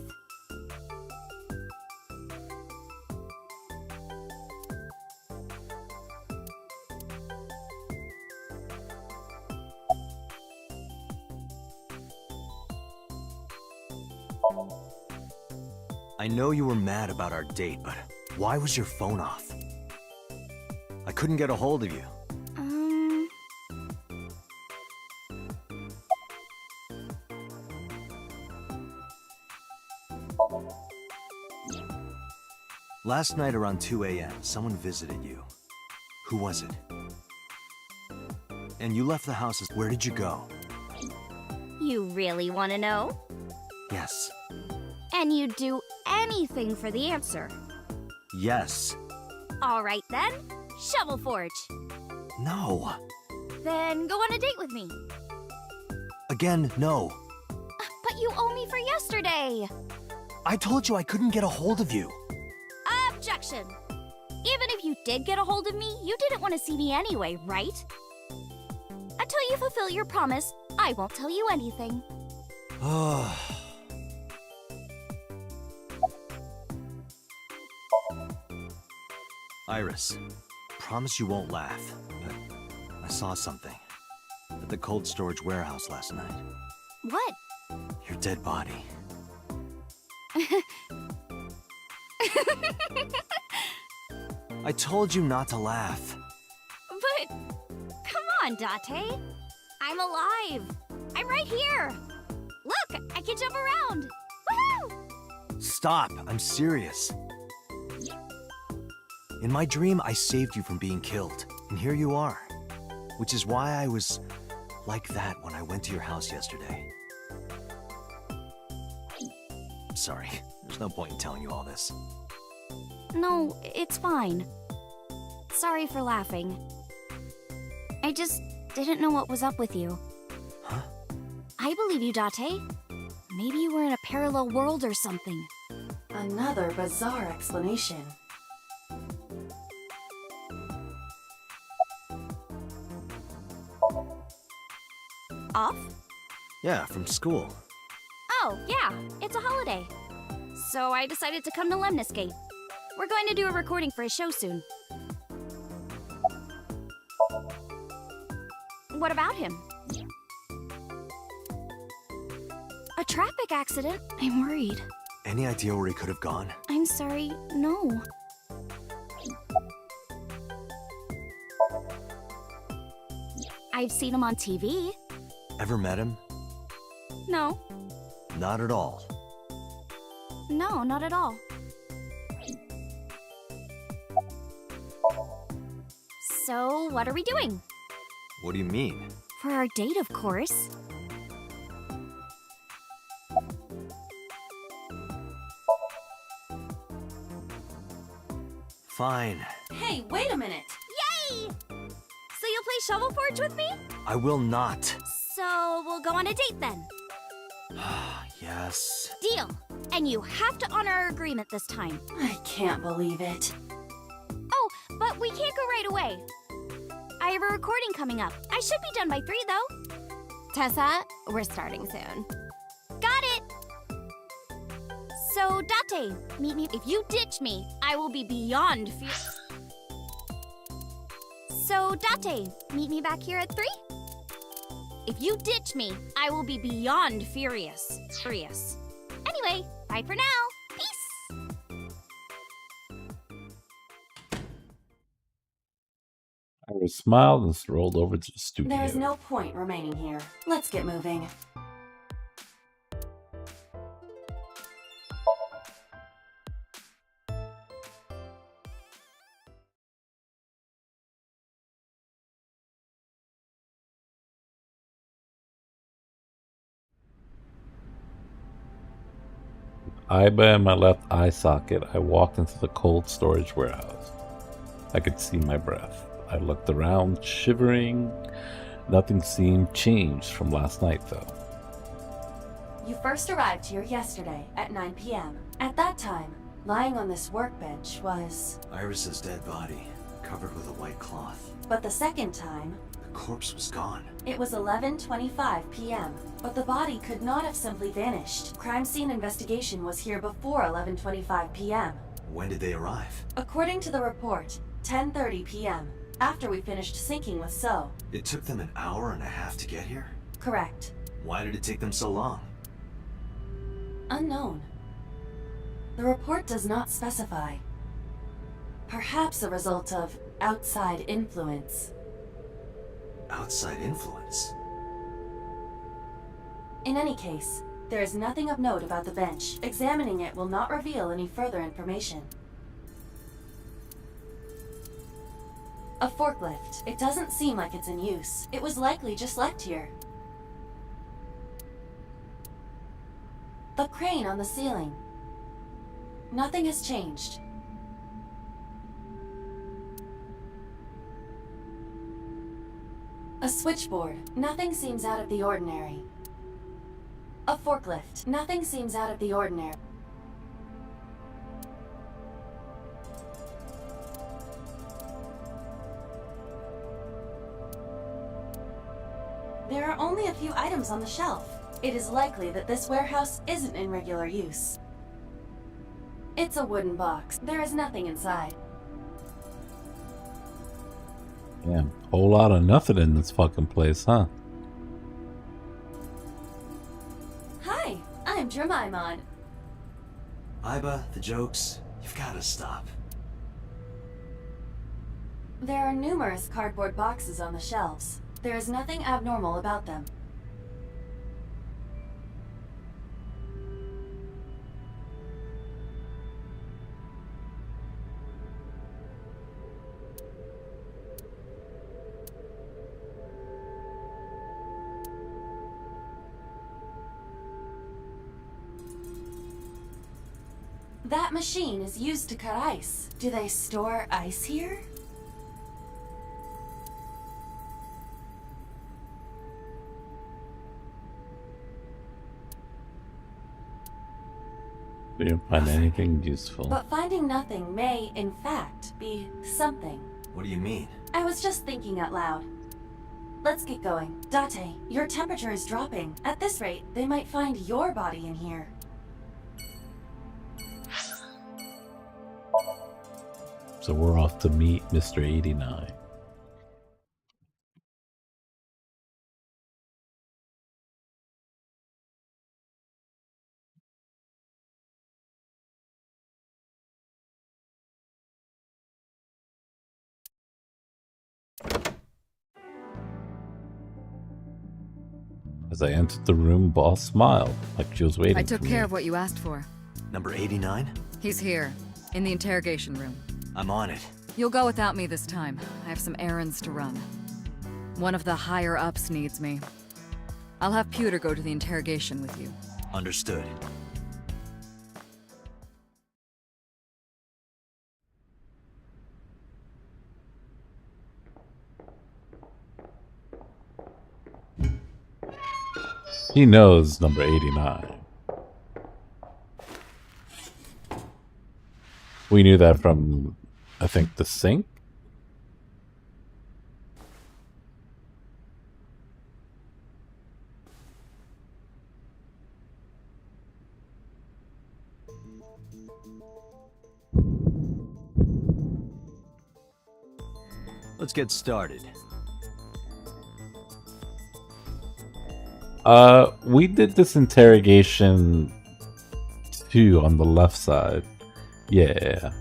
I know you were mad about our date, but why was your phone off? I couldn't get a hold of you. Last night around 2 a.m., someone visited you. Who was it? And you left the house. Where did you go? You really want to know? Yes. And you'd do anything for the answer. Yes. All right then, Shovel Forge. No. Then go on a date with me. Again, no. But you owe me for yesterday. I told you I couldn't get a hold of you. Objection. Even if you did get a hold of me, you didn't want to see me anyway, right? Until you fulfill your promise, I won't tell you anything. Iris, promise you won't laugh, but I saw something at the cold storage warehouse last night. What? Your dead body. I told you not to laugh. But, come on, Date. I'm alive! I'm right here! Look, I can jump around! Woohoo! Stop, I'm serious. In my dream, I saved you from being killed, and here you are. Which is why I was like that when I went to your house yesterday. Sorry, there's no point in telling you all this. No, it's fine. Sorry for laughing. I just didn't know what was up with you. Huh? I believe you, Date. Maybe you were in a parallel world or something. Another bizarre explanation. Off? Yeah, from school. Oh, yeah, it's a holiday. So I decided to come to Lemniscate. We're going to do a recording for a show soon. What about him? A traffic accident? I'm worried. Any idea where he could have gone? I'm sorry, no. I've seen him on TV. Ever met him? No. Not at all. No, not at all. So, what are we doing? What do you mean? For our date, of course. Fine. Hey, wait a minute! Yay! So you'll play Shovel Forge with me? I will not. So, we'll go on a date then. Yes. Deal. And you have to honor our agreement this time. I can't believe it. Oh, but we can't go right away. I have a recording coming up. I should be done by 3, though. Tessa, we're starting soon. Got it! So, Date, meet me. If you ditch me, I will be beyond furious. So, Date, meet me back here at 3? If you ditch me, I will be beyond furious. Anyway, bye for now. Peace! Iris smiled and strolled over to the studio. There's no point remaining here. Let's get moving. Iba in my left eye socket, I walked into the cold storage warehouse. I could see my breath. I looked around, shivering. Nothing seemed changed from last night, though. You first arrived here yesterday at 9 p.m. At that time, lying on this workbench was... Iris's dead body, covered with a white cloth. But the second time... The corpse was gone. It was 11:25 p.m., but the body could not have simply vanished. Crime scene investigation was here before 11:25 p.m. When did they arrive? According to the report, 10:30 p.m., after we finished syncing with So. It took them an hour and a half to get here? Correct. Why did it take them so long? Unknown. The report does not specify. Perhaps a result of outside influence. Outside influence? In any case, there is nothing of note about the bench. Examining it will not reveal any further information. A forklift. It doesn't seem like it's in use. It was likely just left here. The crane on the ceiling. Nothing has changed. A switchboard. Nothing seems out of the ordinary. A forklift. Nothing seems out of the ordinary. There are only a few items on the shelf. It is likely that this warehouse isn't in regular use. It's a wooden box. There is nothing inside. Damn, whole lot of nothing in this fucking place, huh? Hi, I'm Jemimon. Iba, the jokes, you've gotta stop. There are numerous cardboard boxes on the shelves. There is nothing abnormal about them. That machine is used to cut ice. Do they store ice here? We didn't find anything useful. But finding nothing may, in fact, be something. What do you mean? I was just thinking out loud. Let's get going. Date, your temperature is dropping. At this rate, they might find your body in here. So we're off to meet Mr. 89. As I entered the room, Boss smiled, like she was waiting I took for care me. of what you asked for. Number 89? He's here, in the interrogation room. I'm on it. You'll go without me this time. I have some errands to run. One of the higher-ups needs me. I'll have Pewter go to the interrogation with you. Understood. He knows number 89. We knew that from, I think, the sink? Let's get started. We did this interrogation too on the left side. Yeah.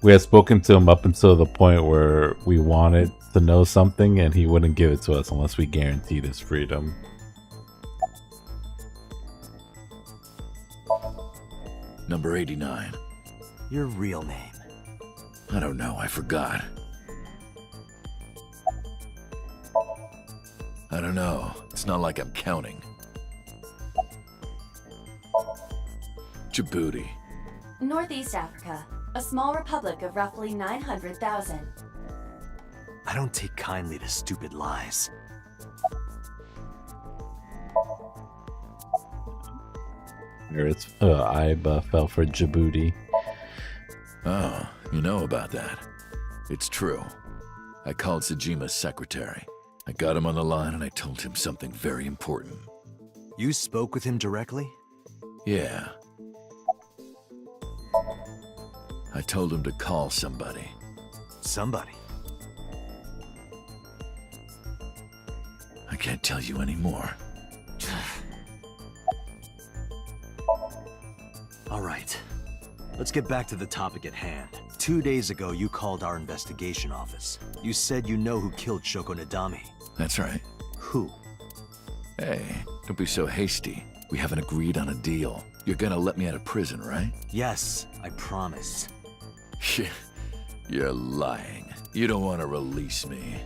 We had spoken to him up until the point where we wanted to know something and he wouldn't give it to us unless we guaranteed his freedom. Number 89. Your real name? I don't know, I forgot. I don't know. It's not like I'm counting. Djibouti. Northeast Africa, a small republic of roughly 900,000. I don't take kindly to stupid lies. It's Iba fell for Djibouti. Oh, you know about that. It's true. I called Sajima's secretary. I got him on the line and I told him something very important. You spoke with him directly? Yeah. I told him to call somebody. Somebody? I can't tell you anymore. All right. Let's get back to the topic at hand. 2 days ago, you called our investigation office. You said you know who killed Shoko Nadami. That's right. Who? Hey, don't be so hasty. We haven't agreed on a deal. You're gonna let me out of prison, right? Yes, I promise. You're lying. You don't want to release me.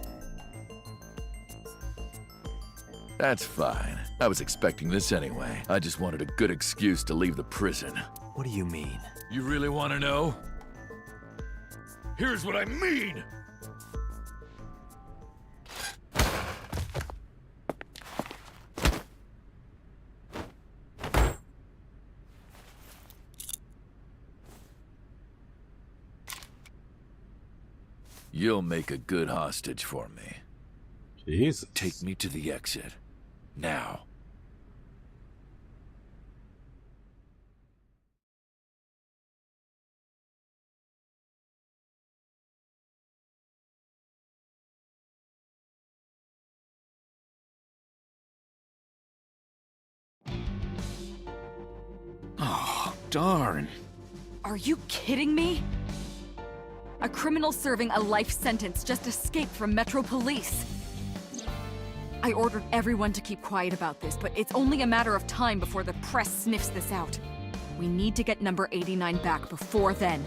That's fine. I was expecting this anyway. I just wanted a good excuse to leave the prison. What do you mean? You really want to know? Here's what I mean! You'll make a good hostage for me. Jesus. Take me to the exit. Now. Oh, darn. Are you kidding me? A criminal serving a life sentence just escaped from Metro Police. I ordered everyone to keep quiet about this, but it's only a matter of time before the press sniffs this out. We need to get number 89 back before then.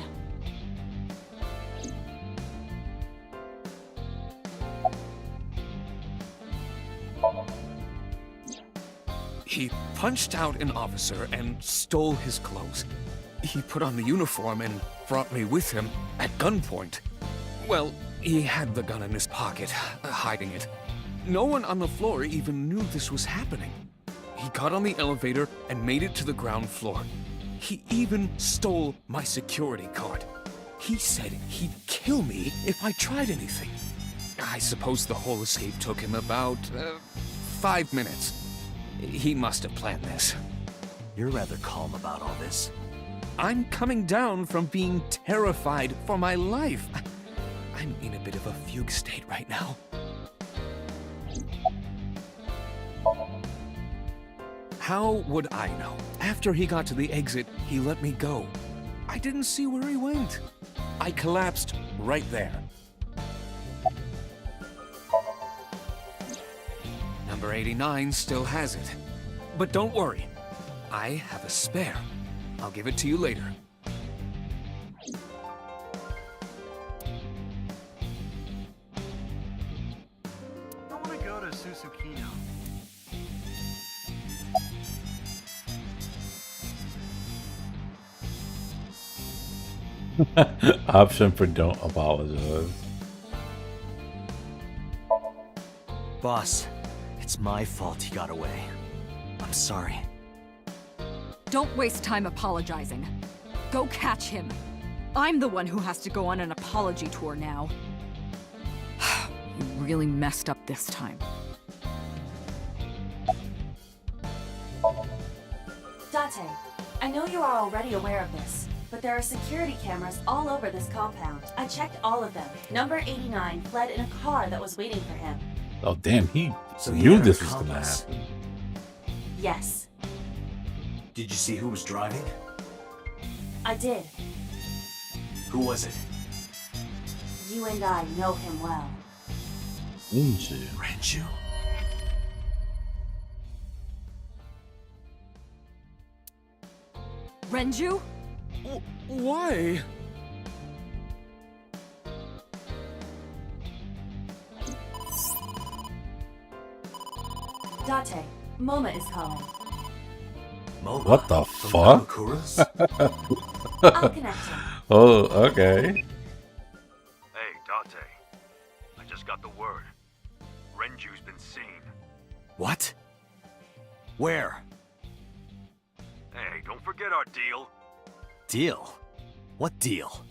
He punched out an officer and stole his clothes. He put on the uniform and brought me with him at gunpoint. Well, he had the gun in his pocket, hiding it. No one on the floor even knew this was happening. He got on the elevator and made it to the ground floor. He even stole my security card. He said he'd kill me if I tried anything. I suppose the whole escape took him about 5 minutes. He must have planned this. You're rather calm about all this. I'm coming down from being terrified for my life. I'm in a bit of a fugue state right now. How would I know? After he got to the exit, he let me go. I didn't see where he went. I collapsed right there. Number 89 still has it. But don't worry. I have a spare. I'll give it to you later. I want to go to Susukino. Option for don't apologize. Boss, it's my fault he got away. I'm sorry. Don't waste time apologizing. Go catch him. I'm the one who has to go on an apology tour now. You really messed up this time. Date, I know you are already aware of this, but there are security cameras all over this compound. I checked all of them. Number 89 fled in a car that was waiting for him. Oh damn, he So knew had an this was gonna accomplice. happen. Yes, Did you see who was driving? I did. Who was it? You and I know him well. Renju? Renju? Why? Date, Moma is calling. Momo? What the From fuck? Kamakura's? I'll connect him. Oh, okay. Hey, Date. I just got the word. Renju's been seen. What? Where? Hey, don't forget our deal. Deal? What deal?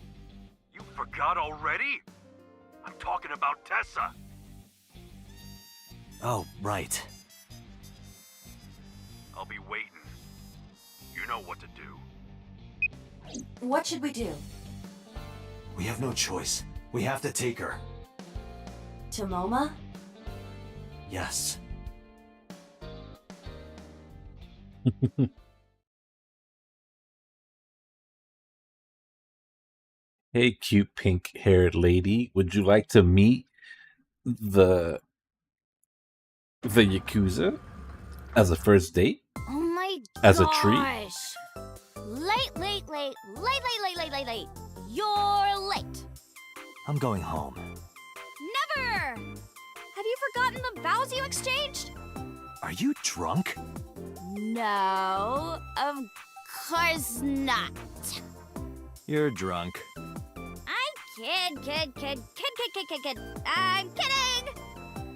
You forgot already? I'm talking about Tessa. Oh, right. I'll be waiting. You know what to do. What should we do? We have no choice. We have to take her. To Moma? Yes. Hey, cute pink-haired lady, would you like to meet the Yakuza as a first date? Oh my As a gosh. treat? Late. You're late. I'm going home. Never! Have you forgotten the vows you exchanged? Are you drunk? No, of course not. You're drunk. I'm kid. I'm kidding!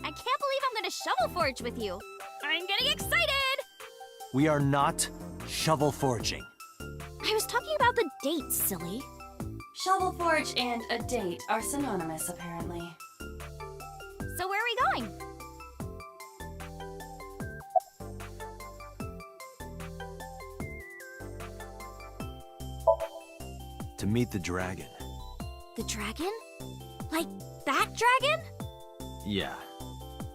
I can't believe I'm gonna shovel forge with you. I'm getting excited! We are not shovel forging. I was talking about the date, silly. Shovel Forge and a date are synonymous, apparently. So where are we going? To meet the dragon. The dragon? Like that dragon? Yeah.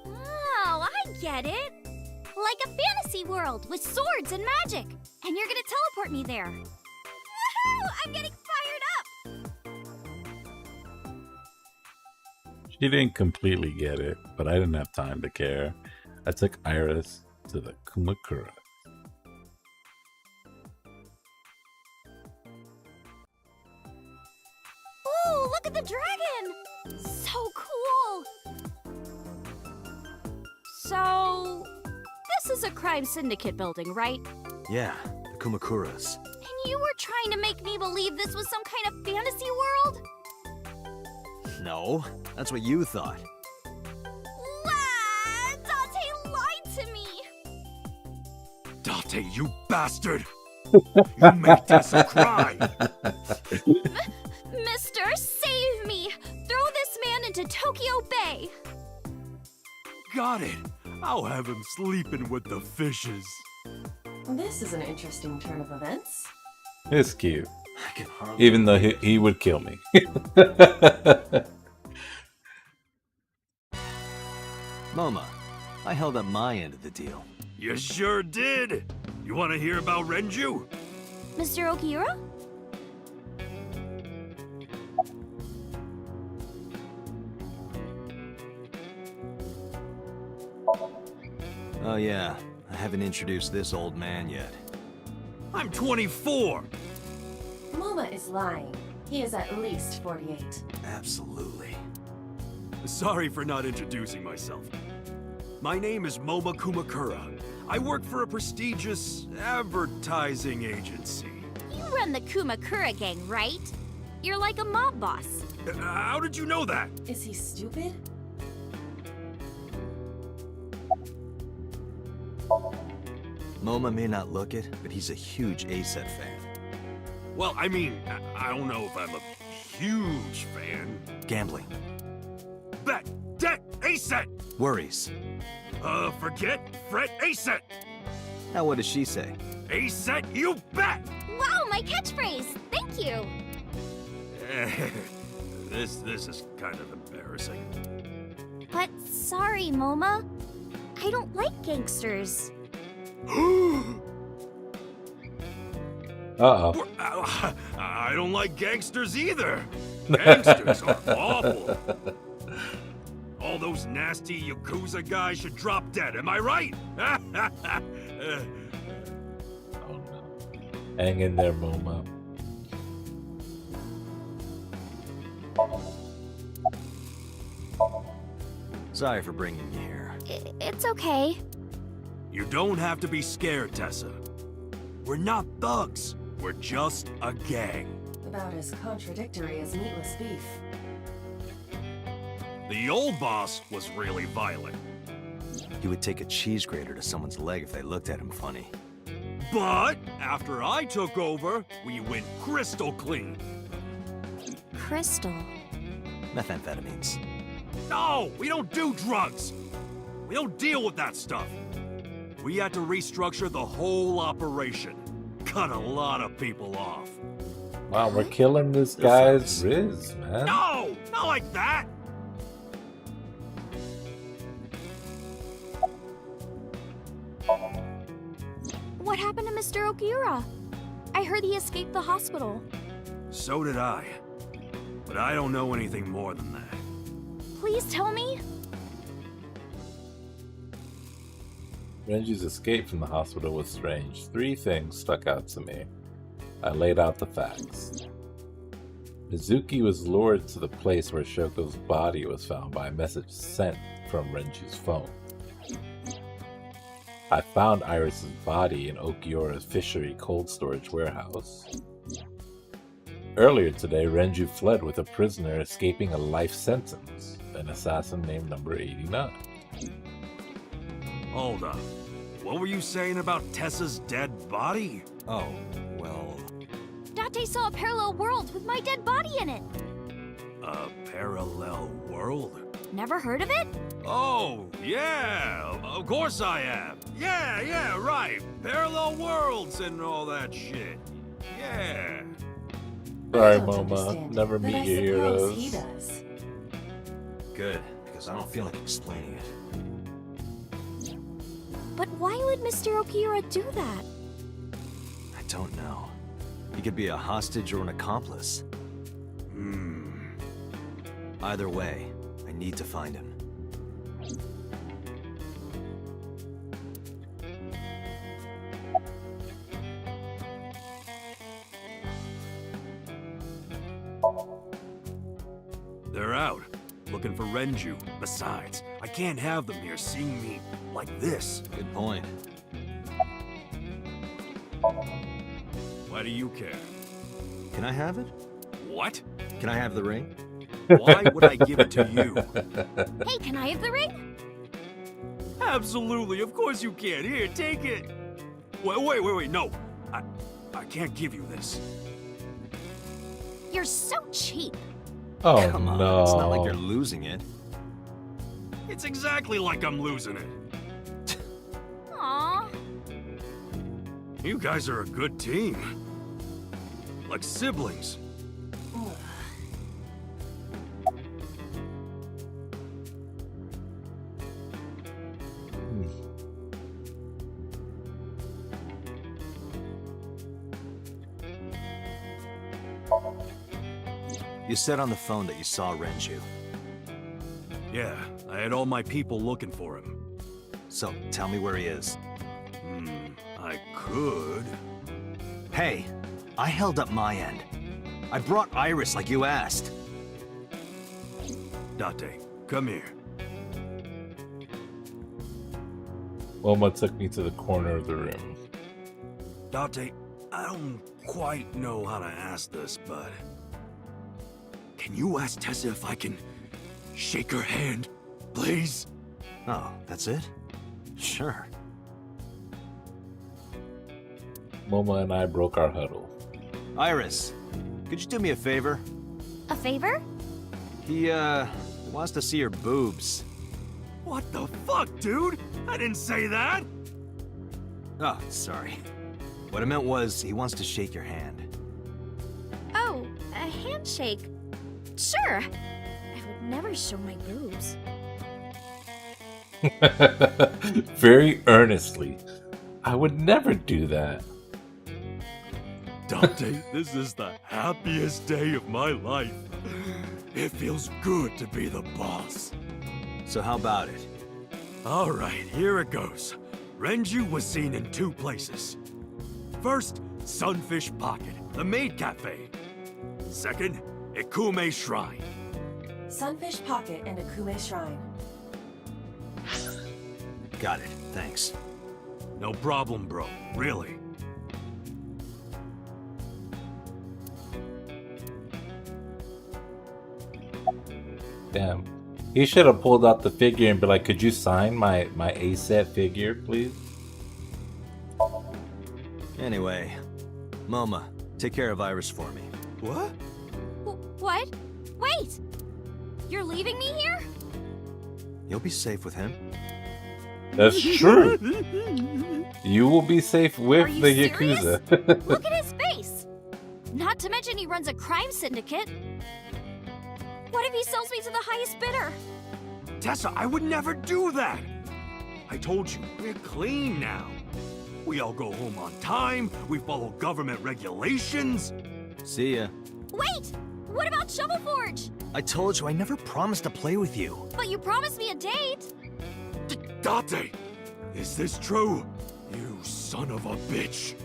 Oh, I get it. Like a fantasy world with swords and magic. And you're gonna teleport me there. Woohoo! I'm getting fired up! She didn't completely get it, but I didn't have time to care. I took Iris to the Kumakura. Ooh, look at the dragon! So cool! So, this is a crime syndicate building, right? Yeah, the Kumakuras. And you were trying to make me believe this was some kind of fantasy world? No, that's what you thought. Date lied to me! Date, you bastard! You made Tessa cry! Mister, save me! Throw this man into Tokyo Bay! Got it! I'll have him sleeping with the fishes. This is an interesting turn of events. It's cute. I can hardly... Even though he would kill me. Moma, I held up my end of the deal. You sure did! You want to hear about Renju? Mr. Okiura? Oh yeah, I haven't introduced this old man yet. I'm 24! Moma is lying. He is at least 48. Absolutely. Sorry for not introducing myself. My name is Moma Kumakura. I work for a prestigious advertising agency. You run the Kumakura gang, right? You're like a mob boss. How did you know that? Is he stupid? Moma may not look it, but he's a huge ASET fan. Well, I mean, I don't know if I'm a huge fan. Gambling. Bet! Debt! ASET! Worries. Forget, fret, ASET! Now what does she say? ASET, you bet! Wow, my catchphrase! Thank you! This is kind of embarrassing. But sorry, Moma. I don't like gangsters. Uh-oh. I don't like gangsters either. Gangsters are awful. All those nasty Yakuza guys should drop dead, am I right? Oh no. Hang in there, Moma. Sorry for bringing you here. It's okay. You don't have to be scared, Tessa. We're not thugs. We're just a gang. About as contradictory as meatless beef. The old boss was really violent. He would take a cheese grater to someone's leg if they looked at him funny. But after I took over, we went crystal clean. Crystal. Methamphetamines. No, we don't do drugs. We don't deal with that stuff. We had to restructure the whole operation. Cut a lot of people off. Wow, we're killing this guy's Riz, man. No, not like that. What happened to Mr. Okiura? I heard he escaped the hospital. So did I. But I don't know anything more than that. Please tell me. Renji's escape from the hospital was strange. 3 things stuck out to me. I laid out the facts. Mizuki was lured to the place where Shoko's body was found by a message sent from Renji's phone. I found Iris's body in Okiura's fishery cold storage warehouse. Earlier today, Renju fled with a prisoner escaping a life sentence, an assassin named Number 89. Hold up. What were you saying about Tessa's dead body? Oh, well... Date saw a parallel world with my dead body in it. A parallel world? Never heard of it? Oh, yeah, of course I have. Yeah, right. Parallel worlds and all that shit. Yeah. Sorry, I don't Moma. understand, Never but meet I your suppose heroes. he does. Good, because I don't feel like explaining it. But why would Mr. Okiura do that? I don't know. He could be a hostage or an accomplice. Either way, I need to find him. They're out, looking for Renju. Besides, I can't have them here seeing me like this. Good point. Why do you care? Can I have it? What? Can I have the ring? Why would I give it to you? Hey, can I have the ring? Absolutely, of course you can. Here, take it. Wait, no. I can't give you this. You're so cheap. Oh Come on, no. it's not like you're losing it. It's exactly like I'm losing it. Aww. You guys are a good team. Like siblings. You said on the phone that you saw Renju. Yeah, I had all my people looking for him. So, tell me where he is. I could. Hey, I held up my end. I brought Iris like you asked. Date, come here. Wilma took me to the corner of the room. Date, I don't quite know how to ask this, but... Can you ask Tessa if I can shake her hand, please? Oh, that's it? Sure. Wilma and I broke our huddle. Iris, could you do me a favor? A favor? He, wants to see your boobs. What the fuck, dude? I didn't say that! Oh, sorry. What I meant was, he wants to shake your hand. Oh, a handshake. Sure. I would never show my boobs. Very earnestly. I would never do that. Dante, this is the happiest day of my life. It feels good to be the boss. So how about it? All right, here it goes. Renju was seen in 2 places. First, Sunfish Pocket, the maid cafe. Second, Ikume Shrine. Sunfish Pocket and Akume Shrine. Got it, thanks. No problem, bro. Really. Damn. He should have pulled out the figure and be like, could you sign my A-set figure, please? Anyway, Moma, take care of Iris for me. What? What? Wait! You're leaving me here? You'll be safe with him. That's true. You will be safe with Are you the serious? Yakuza. Look at his face! Not to mention he runs a crime syndicate. What if he sells me to the highest bidder? Tessa, I would never do that! I told you, we're clean now. We all go home on time, we follow government regulations. See ya. Wait! What about Shovel Forge? I told you I never promised to play with you. But you promised me a date. Date, is this true? You son of a bitch.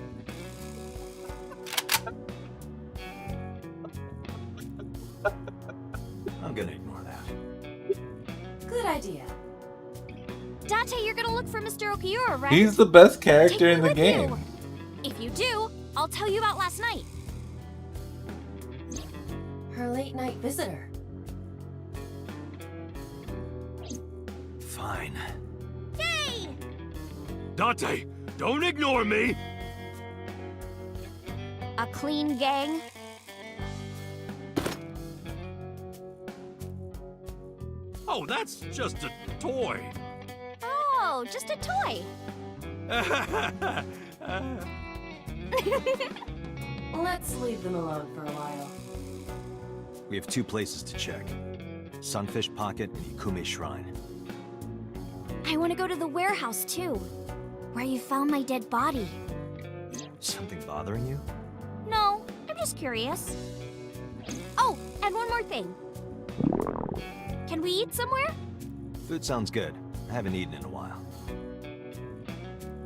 I'm gonna ignore that. Good idea. Dante, you're gonna look for Mr. Okiura, right? He's the best Take character me in the with game. you. If you do, I'll tell you about last night. Her late night visitor. Fine. Yay! Date, don't ignore me! A clean gang. Oh, that's just a toy. Oh, just a toy. Let's leave them alone for a while. We have 2 places to check. Sunfish Pocket and Ikume Shrine. I want to go to the warehouse too, where you found my dead body. Something bothering you? No, I'm just curious. Oh, and one more thing. Can we eat somewhere? Food sounds good. I haven't eaten in a while.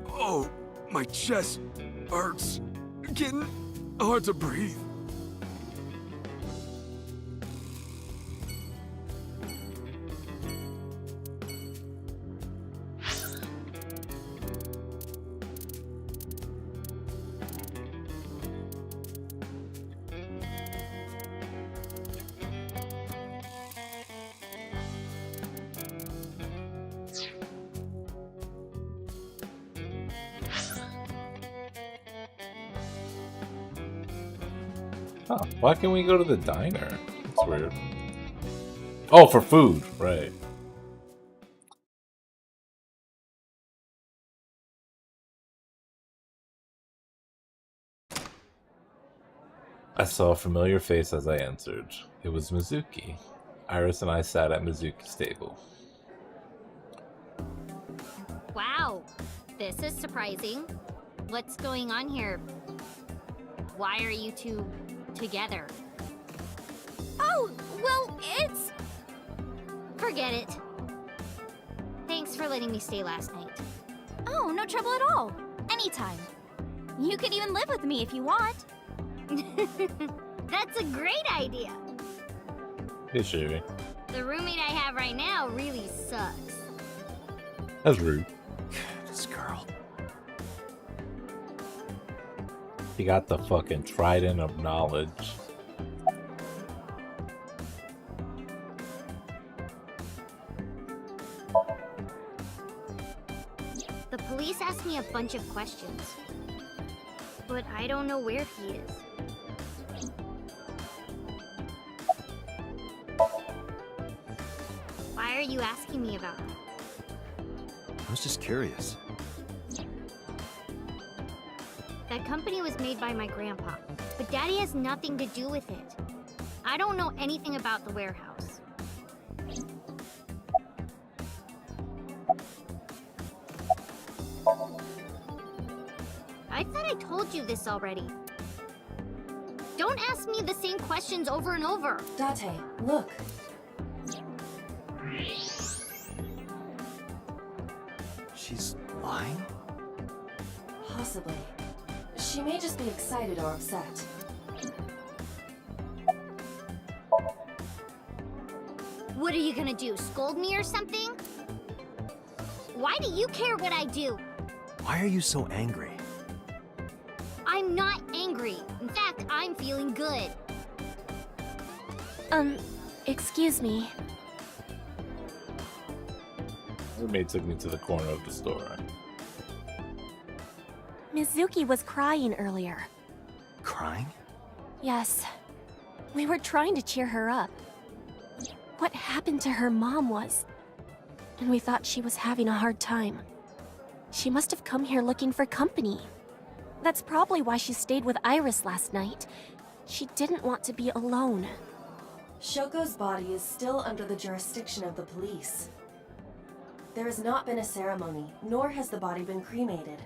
Oh, my chest hurts. Getting hard to breathe. Huh, why can't we go to the diner? It's weird. Oh, for food, right. I saw a familiar face as I entered. It was Mizuki. Iris and I sat at Mizuki's table. Wow, this is surprising. What's going on here? Why are you two together? Oh, well, it's... Forget it. Thanks for letting me stay last night. Oh, no trouble at all. Anytime. You can even live with me if you want. That's a great idea. Hey, Sherry. The roommate I have right now really sucks. That's rude. This girl. He got the fucking trident of knowledge. The police asked me a bunch of questions, but I don't know where he is. Why are you asking me about him? I was just curious. That company was made by my grandpa, but Daddy has nothing to do with it. I don't know anything about the warehouse. I thought I told you this already. Don't ask me the same questions over and over. Date, look. She's lying? Possibly. She may just be excited or upset. What are you gonna do, scold me or something? Why do you care what I do? Why are you so angry? I'm not angry. In fact, I'm feeling good. Excuse me. Roommate took me to the corner of the store. Mizuki was crying earlier. Crying? Yes. We were trying to cheer her up. What happened to her mom was... And we thought she was having a hard time. She must have come here looking for company. That's probably why she stayed with Iris last night. She didn't want to be alone. Shoko's body is still under the jurisdiction of the police. There has not been a ceremony, nor has the body been cremated.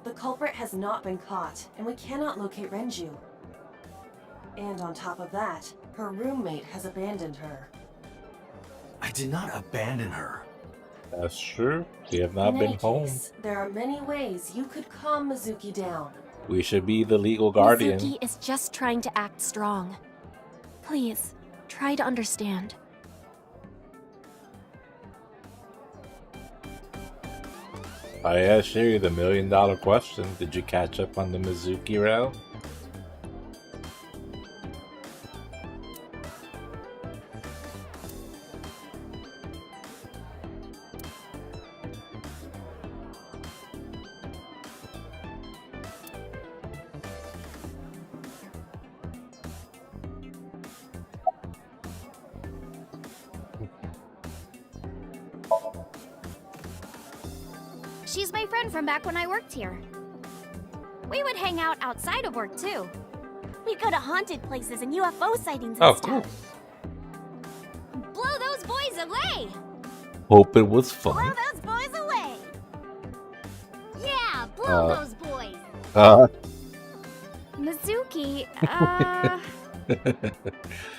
The culprit has not been caught, and we cannot locate Renju. And on top of that, her roommate has abandoned her. I did not abandon her. That's true. We have not been home. Case, there are many ways you could calm Mizuki down. We should be the legal guardian. Mizuki is just trying to act strong. Please, try to understand. I asked Sherry the $1 million question. Did you catch up on the Mizuki route? She's my friend from back when I worked here. We would hang out outside of work, too. We go to haunted places and UFO sightings and Oh, stuff. cool. Blow those boys away! Hope it was Blow fun. those boys away! Yeah, blow those boys! Mizuki,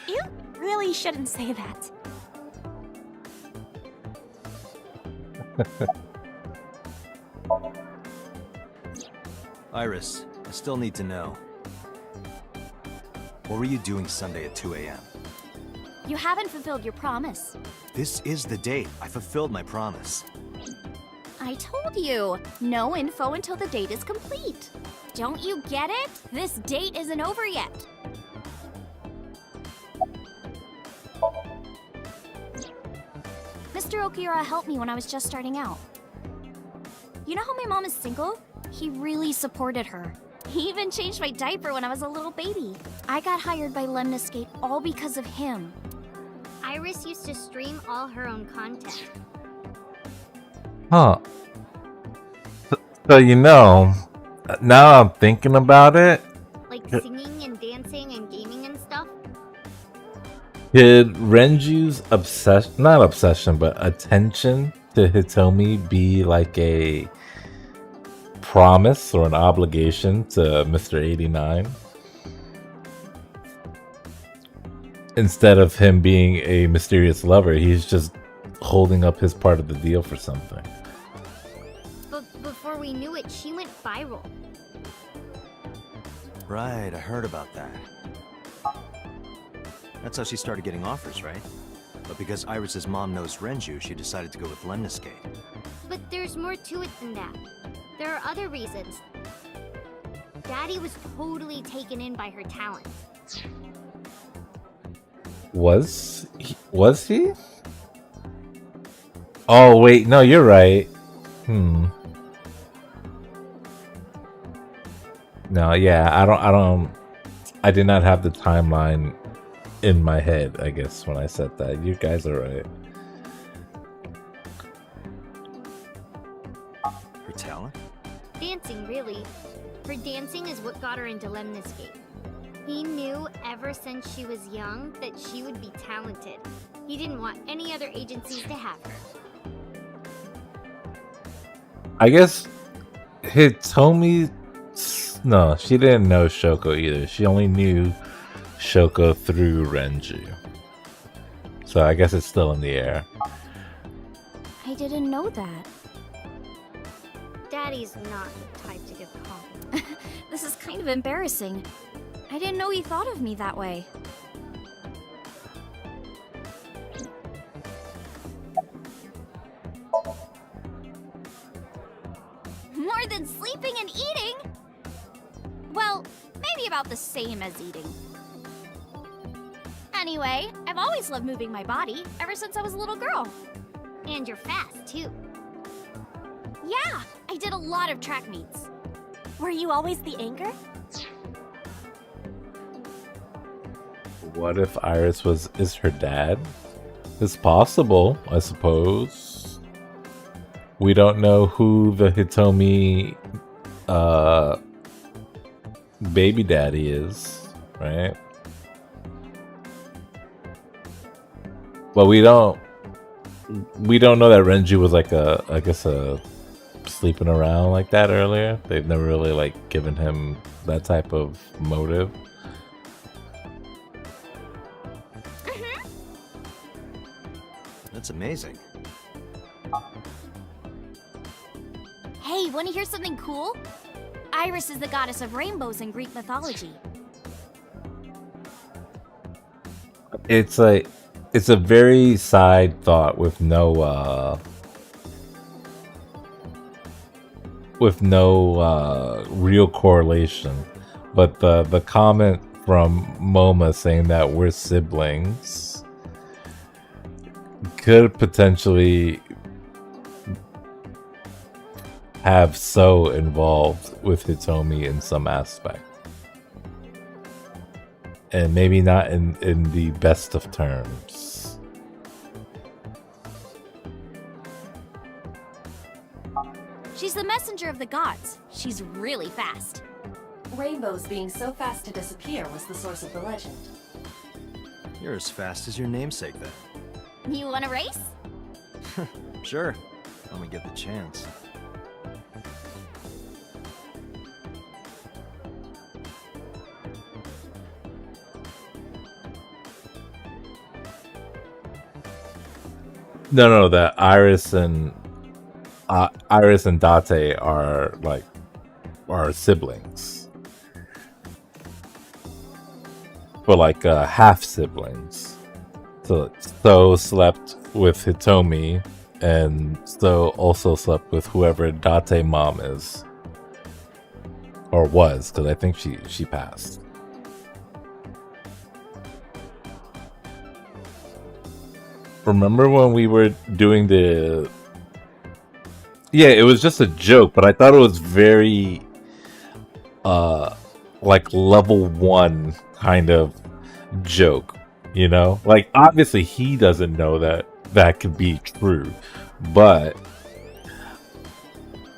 you really shouldn't say that. Iris, I still need to know. What were you doing Sunday at 2 a.m.? You haven't fulfilled your promise. This is the date. I fulfilled my promise. I told you, no info until the date is complete. Don't you get it? This date isn't over yet. Mr. Okura helped me when I was just starting out. You know how my mom is single? He really supported her. He even changed my diaper when I was a little baby. I got hired by Lemniscate all because of him. Iris used to stream all her own content. Huh. So, you know, now I'm thinking about it. Like singing and dancing and gaming and stuff? Could Renju's obsession, not obsession, but attention to Hitomi be like a promise or an obligation to Mr. 89? Instead of him being a mysterious lover, he's just holding up his part of the deal for something. But before we knew it, she went viral. Right, I heard about that. That's how she started getting offers, right? But because Iris's mom knows Renju, she decided to go with Lemniscate. But there's more to it than that. There are other reasons. Daddy was totally taken in by her talent. Was he? Oh wait, no, you're right. No, yeah, I did not have the timeline in my head, I guess, when I said that. You guys are right. Her talent? Dancing, really. Her dancing is what got her into Lemniscate. He knew ever since she was young that she would be talented. He didn't want any other agencies to have her. I guess Hitomi... No, she didn't know Shoko either. She only knew Shoko through Renju. So I guess it's still in the air. I didn't know that. Daddy's not the type to give compliments. This is kind of embarrassing. I didn't know he thought of me that way. More than sleeping and eating? Well, maybe about the same as eating. Anyway, I've always loved moving my body, ever since I was a little girl. And you're fast, too. Yeah, I did a lot of track meets. Were you always the anchor? What if Iris is her dad? It's possible, I suppose. We don't know who the Hitomi baby daddy is, right? But we don't know that Renju was like I guess sleeping around like that earlier. They've never really like given him that type of motive. That's amazing. Hey, want to hear something cool? Iris is the goddess of rainbows in Greek mythology. It's a very side thought with no real correlation. But the comment from MoMA saying that we're siblings could potentially have So involved with Hitomi in some aspect. And maybe not in the best of terms. She's the messenger of the gods. She's really fast. Rainbows being so fast to disappear was the source of the legend. You're as fast as your namesake, then. You want to race? Sure, when we get the chance. No, that Iris and Date are siblings, but like half siblings. So slept with Hitomi, and So also slept with whoever Date mom is, or was, because I think she passed. Remember when we were doing the... Yeah, it was just a joke, but I thought it was very... like level 1 kind of joke, you know? Like obviously he doesn't know that that could be true, but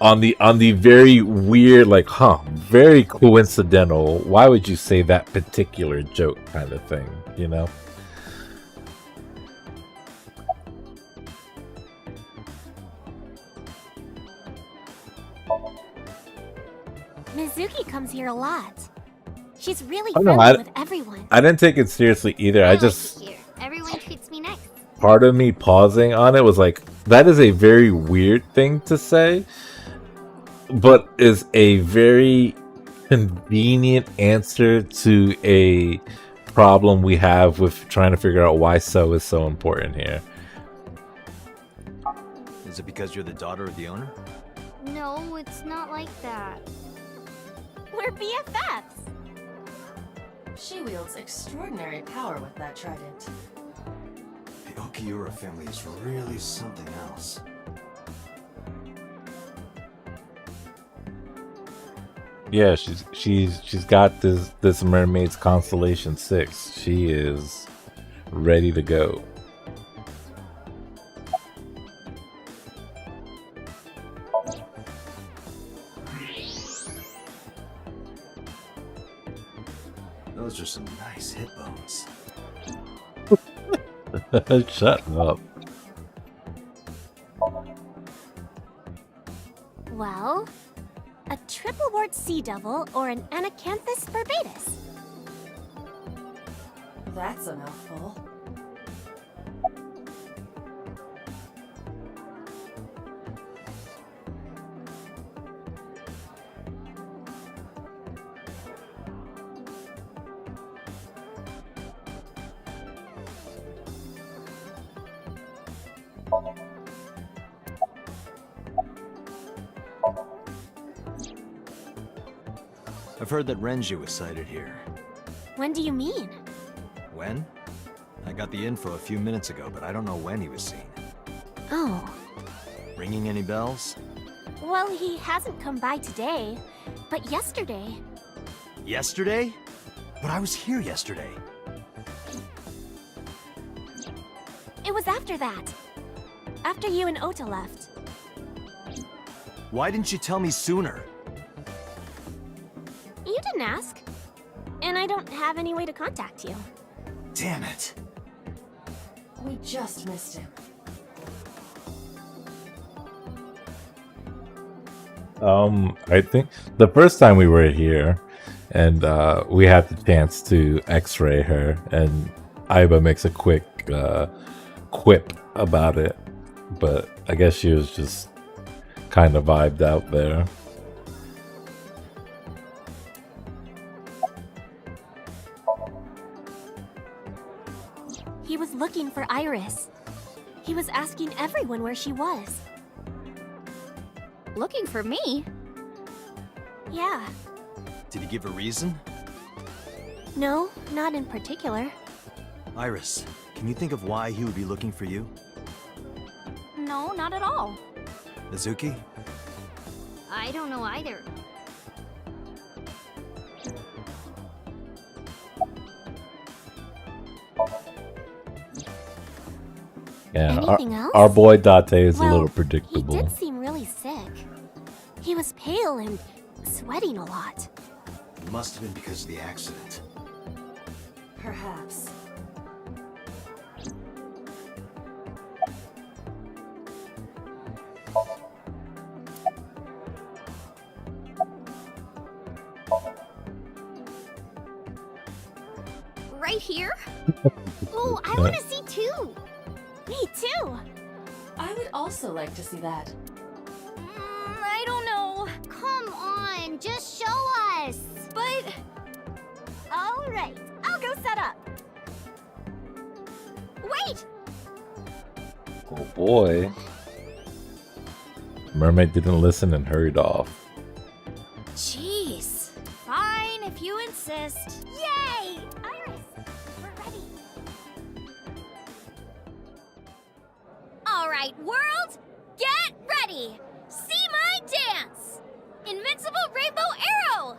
on the very weird, like, very coincidental, why would you say that particular joke kind of thing, you know? Mizuki comes here a lot. She's really I don't know, friendly with everyone. I didn't take it seriously either. I like just, it here. Everyone treats me nice. part of me pausing on it was like, that is a very weird thing to say, but is a very convenient answer to a problem we have with trying to figure out why So is so important here. Is it because you're the daughter of the owner? No, it's not like that. We're BFFs. She wields extraordinary power with that trident. The Okiura family is really something else. Yeah, she's got this Mermaid's Constellation 6. She is ready to go. Those are some nice hip bones. Shut up. Well, a triple wart sea devil or an Anacanthus barbatus. That's a mouthful. I've heard that Renju was sighted here. When do you mean? When? I got the info a few minutes ago, but I don't know when he was seen. Oh. Ringing any bells? Well, he hasn't come by today, but yesterday. Yesterday? But I was here yesterday. It was after that. After you and Ota left. Why didn't you tell me sooner? You didn't ask. And I don't have any way to contact you. Damn it. We just missed him. I think the first time we were here and we had the chance to x-ray her, and Aiba makes a quick quip about it, but I guess she was just kind of vibed out there. He was looking for Iris. He was asking everyone where she was. Looking for me? Yeah. Did he give a reason? No, not in particular. Iris, can you think of why he would be looking for you? No, not at all. Mizuki? I don't know either. Yeah, Anything else? our boy Date is a Well, little predictable. He did seem really sick. He was pale and sweating a lot. It must have been because of the accident. Perhaps. Right here? Oh, I want to see too. Me too. I would also like to see that. I don't know. Come on, just show us. But... Alright, I'll go set up. Wait! Oh boy. Mermaid didn't listen and hurried off. Jeez. Fine, if you insist. Yay! Iris, we're ready. Alright, world, get ready! See my dance! Invincible Rainbow Arrow!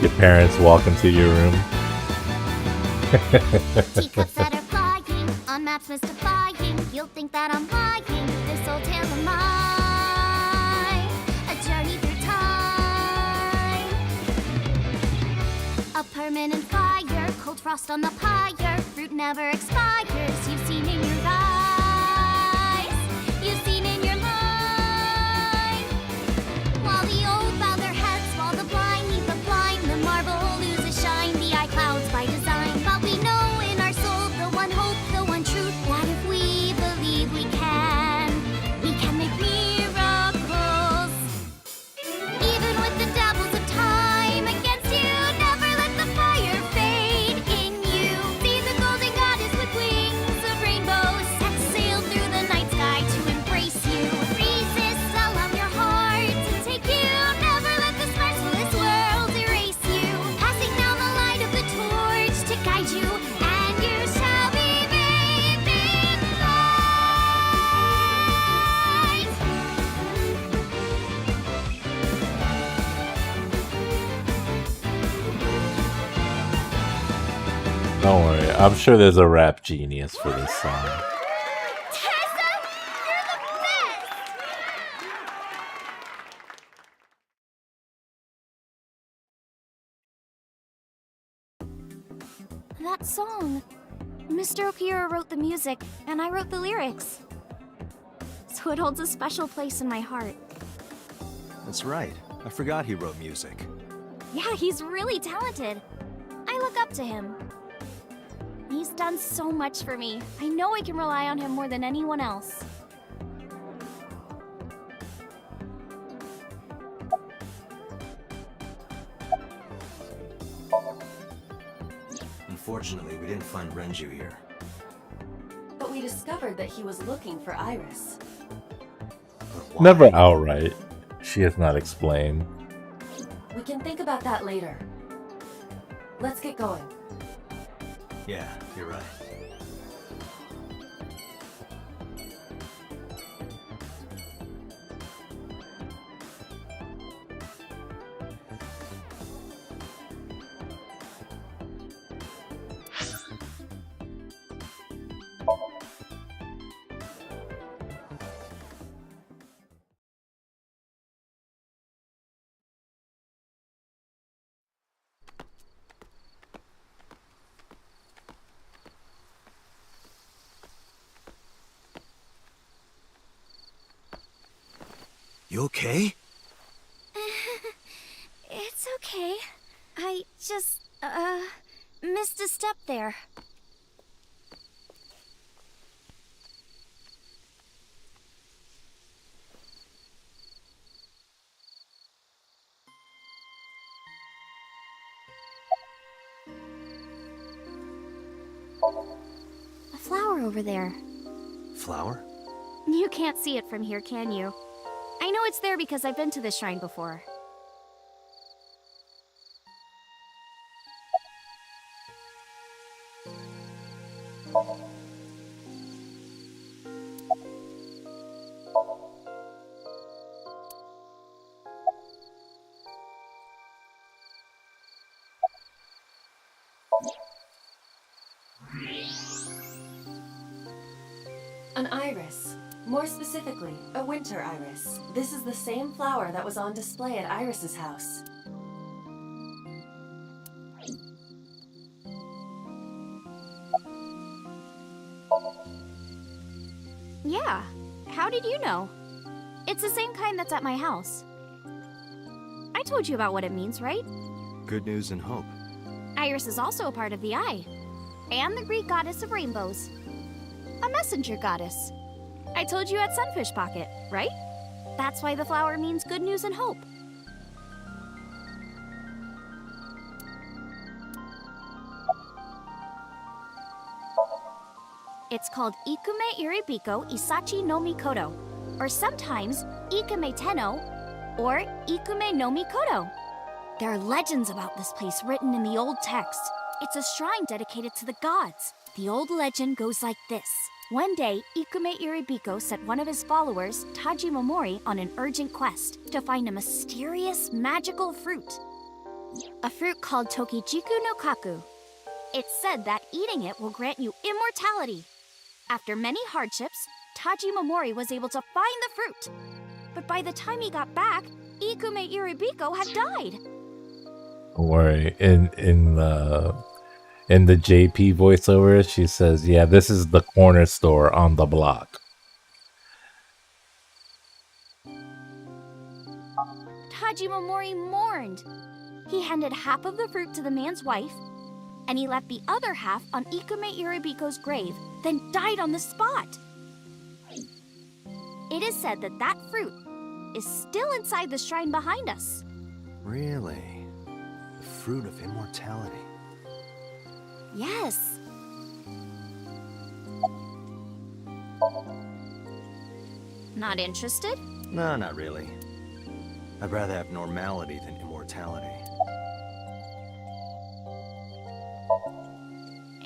Your parents walk into your room. Teacups that are flying, on maps mystifying. You'll think that I'm lying. This old tale of mine, a journey through time. A permanent fire, cold frost on the pyre. Fruit never expires. You've seen in your eyes, you've seen in your mind. While the old bow their heads, while the blind lead the blind, the marble loses shine. The eye clouds by design, but we know in our soul the one hope, the one truth, that if we believe we can make miracles. Even with the devils of time against you, never let the fire fade in you. See the golden goddess with wings of rainbows, set sail through the night sky to embrace you. Resist, allow your heart to take you. Never let this merciless world erase you. Passing down the light of the torch to guide you, and you shall be bathed in light. Don't worry, I'm sure there's a rap genius for this song. Tessa, you're the best! That song. Mr. Okira wrote the music, and I wrote the lyrics. So it holds a special place in my heart. That's right. I forgot he wrote music. Yeah, he's really talented. I look up to him. He's done so much for me. I know I can rely on him more than anyone else. Unfortunately, we didn't find Renju here. But we discovered that he was looking for Iris. But why? Never outright. She has not explained. We can think about that later. Let's get going. Yeah, you're right. You okay? It's okay. I just, missed a step there. A flower over there. Flower? You can't see it from here, can you? I know it's there because I've been to this shrine before. An iris. More specifically, a winter iris. This is the same flower that was on display at Iris's house. Yeah. How did you know? It's the same kind that's at my house. I told you about what it means, right? Good news and hope. Iris is also a part of the Eye. And the Greek goddess of rainbows. A messenger goddess. I told you at Sunfish Pocket, right? That's why the flower means good news and hope. It's called Ikume Iribiko Isachi no Mikoto, or sometimes Ikume Tenno, or Ikume no Mikoto. There are legends about this place written in the old text. It's a shrine dedicated to the gods. The old legend goes like this. One day, Ikume Iribiko sent one of his followers, Taji Momori, on an urgent quest to find a mysterious, magical fruit. A fruit called Tokijiku no Kaku. It's said that eating it will grant you immortality. After many hardships, Taji Momori was able to find the fruit. But by the time he got back, Ikume Iribiko had died. Don't worry. In the JP voiceover, she says, "Yeah, this is the corner store on the block." Taji Momori mourned. He handed half of the fruit to the man's wife, and he left the other half on Ikume Iribiko's grave, then died on the spot. It is said that that fruit is still inside the shrine behind us. Really? The fruit of immortality. Yes. Not interested? No, not really. I'd rather have normality than immortality.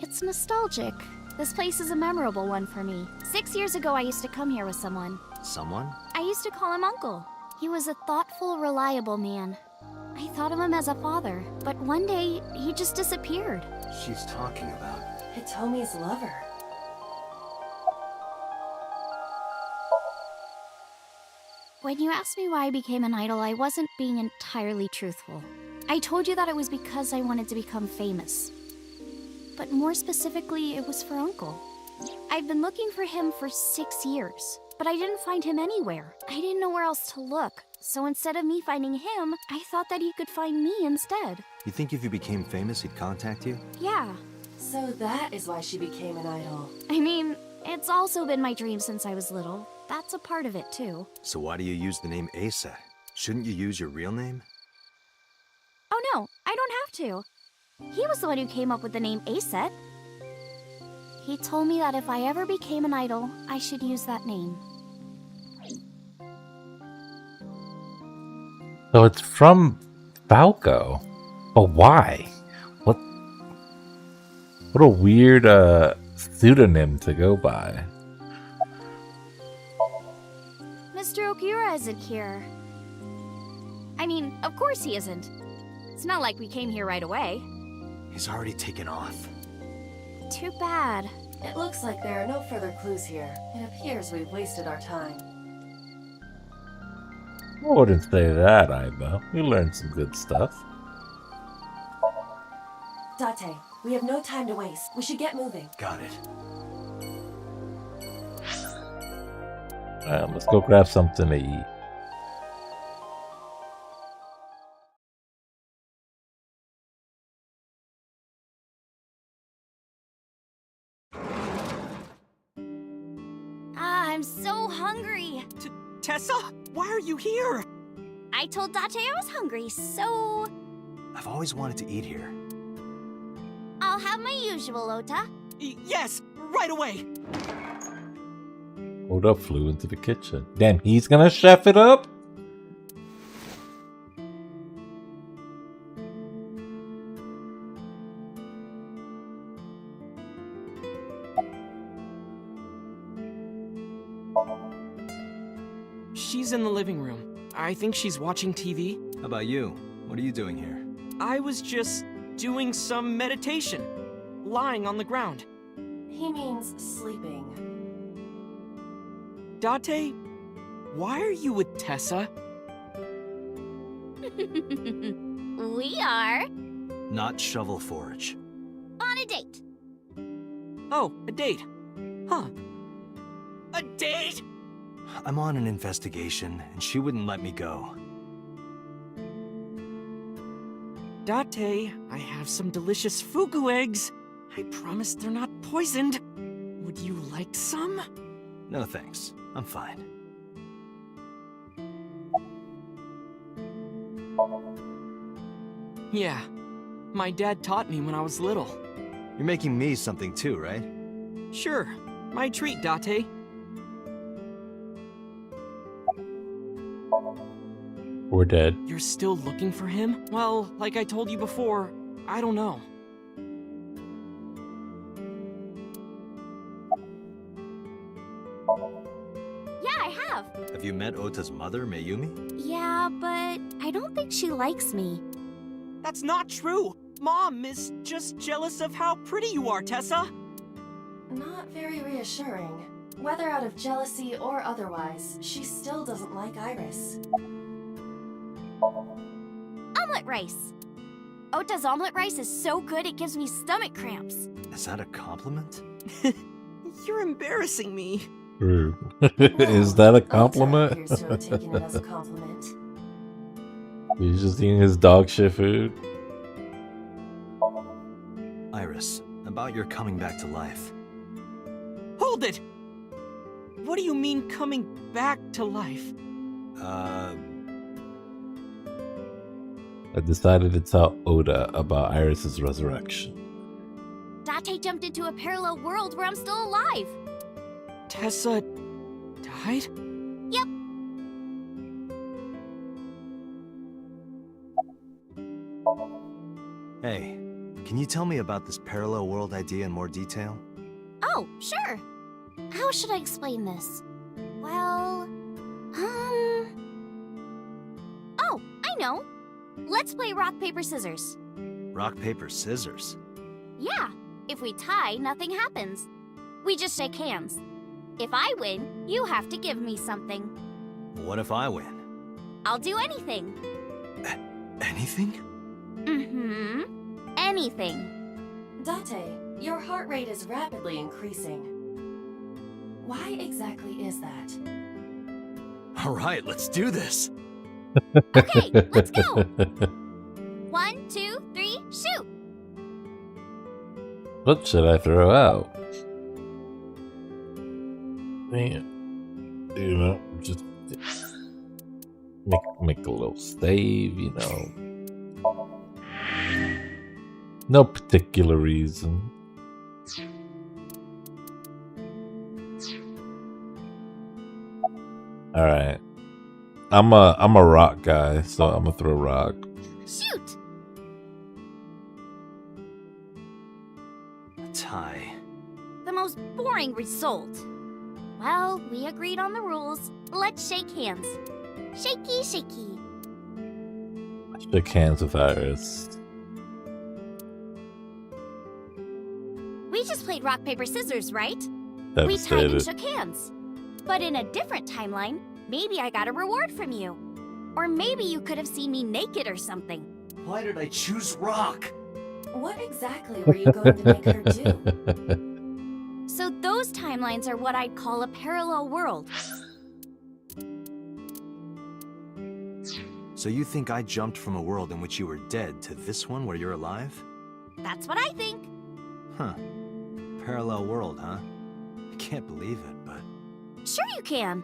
It's nostalgic. This place is a memorable one for me. 6 years ago, I used to come here with someone. Someone? I used to call him Uncle. He was a thoughtful, reliable man. I thought of him as a father, but one day, he just disappeared. She's talking about Hitomi's lover. When you asked me why I became an idol, I wasn't being entirely truthful. I told you that it was because I wanted to become famous. But more specifically, it was for Uncle. I've been looking for him for 6 years, but I didn't find him anywhere. I didn't know where else to look, so instead of me finding him, I thought that he could find me instead. You think if you became famous, he'd contact you? Yeah. So that is why she became an idol. I mean, it's also been my dream since I was little. That's a part of it, too. So why do you use the name Asa? Shouldn't you use your real name? Oh no, I don't have to. He was the one who came up with the name Aset. He told me that if I ever became an idol, I should use that name. So it's from Falco. But why? What a weird pseudonym to go by. Mr. Okura isn't here. I mean, of course he isn't. It's not like we came here right away. He's already taken off. Too bad. It looks like there are no further clues here. It appears we've wasted our time. I wouldn't say that, Aiba. We learned some good stuff. Date, we have no time to waste. We should get moving. Got it. Alright, let's go grab something to eat. I'm so hungry. Tessa, why are you here? I told Date I was hungry, so... I've always wanted to eat here. I'll have my usual, Ota. Yes, right away. Oda flew into the kitchen. Damn, he's gonna chef it up? She's in the living room. I think she's watching TV. How about you? What are you doing here? I was just doing some meditation, lying on the ground. He means sleeping. Date, why are you with Tessa? We are Not shovel forage. on a date. Oh, a date. Huh. A date? I'm on an investigation, and she wouldn't let me go. Date, I have some delicious fugu eggs. I promise they're not poisoned. Would you like some? No thanks. I'm fine. Yeah. My dad taught me when I was little. You're making me something too, right? Sure. My treat, Date. We're dead. You're still looking for him? Well, like I told you before, I don't know. Yeah, I have. Have you met Ota's mother, Mayumi? Yeah, but I don't think she likes me. That's not true! Mom is just jealous of how pretty you are, Tessa! Not very reassuring. Whether out of jealousy or otherwise, she still doesn't like Iris. Omelet rice. Ota's omelet rice is so good it gives me stomach cramps. Is that a compliment? You're embarrassing me. True. Is that a Ota compliment? appears to have taken it as a compliment. He's just eating his dog shit food. Iris, about your coming back to life. Hold it! What do you mean coming back to life? I decided to tell Oda about Iris's resurrection. Date jumped into a parallel world where I'm still alive. Tessa died? Yep. Hey, can you tell me about this parallel world idea in more detail? Oh, sure. How should I explain this? Well, Oh, I know. Let's play rock, paper, scissors. Rock, paper, scissors. Yeah, if we tie, nothing happens. We just shake hands. If I win, you have to give me something. What if I win? I'll do anything. Anything? Mm-hmm. Anything. Date, your heart rate is rapidly increasing. Why exactly is that? All right, let's do this. Okay, let's go. 1, 2, 3, shoot. What should I throw out? Man, you know, just make a little stave, you know. No particular reason. All right, I'm a rock guy, so I'm gonna throw rock. Shoot. A tie. The most boring result. Well, we agreed on the rules. Let's shake hands. Shaky, shaky. I shook hands with Iris. We just played rock, paper, scissors, right? We tied Devastated. and shook hands. But in a different timeline, maybe I got a reward from you. Or maybe you could have seen me naked or something. Why did I choose rock? What exactly were you going to make her do? So those timelines are what I'd call a parallel world. So you think I jumped from a world in which you were dead to this one where you're alive? That's what I think. Huh. Parallel world, huh? I can't believe it, but... Sure you can.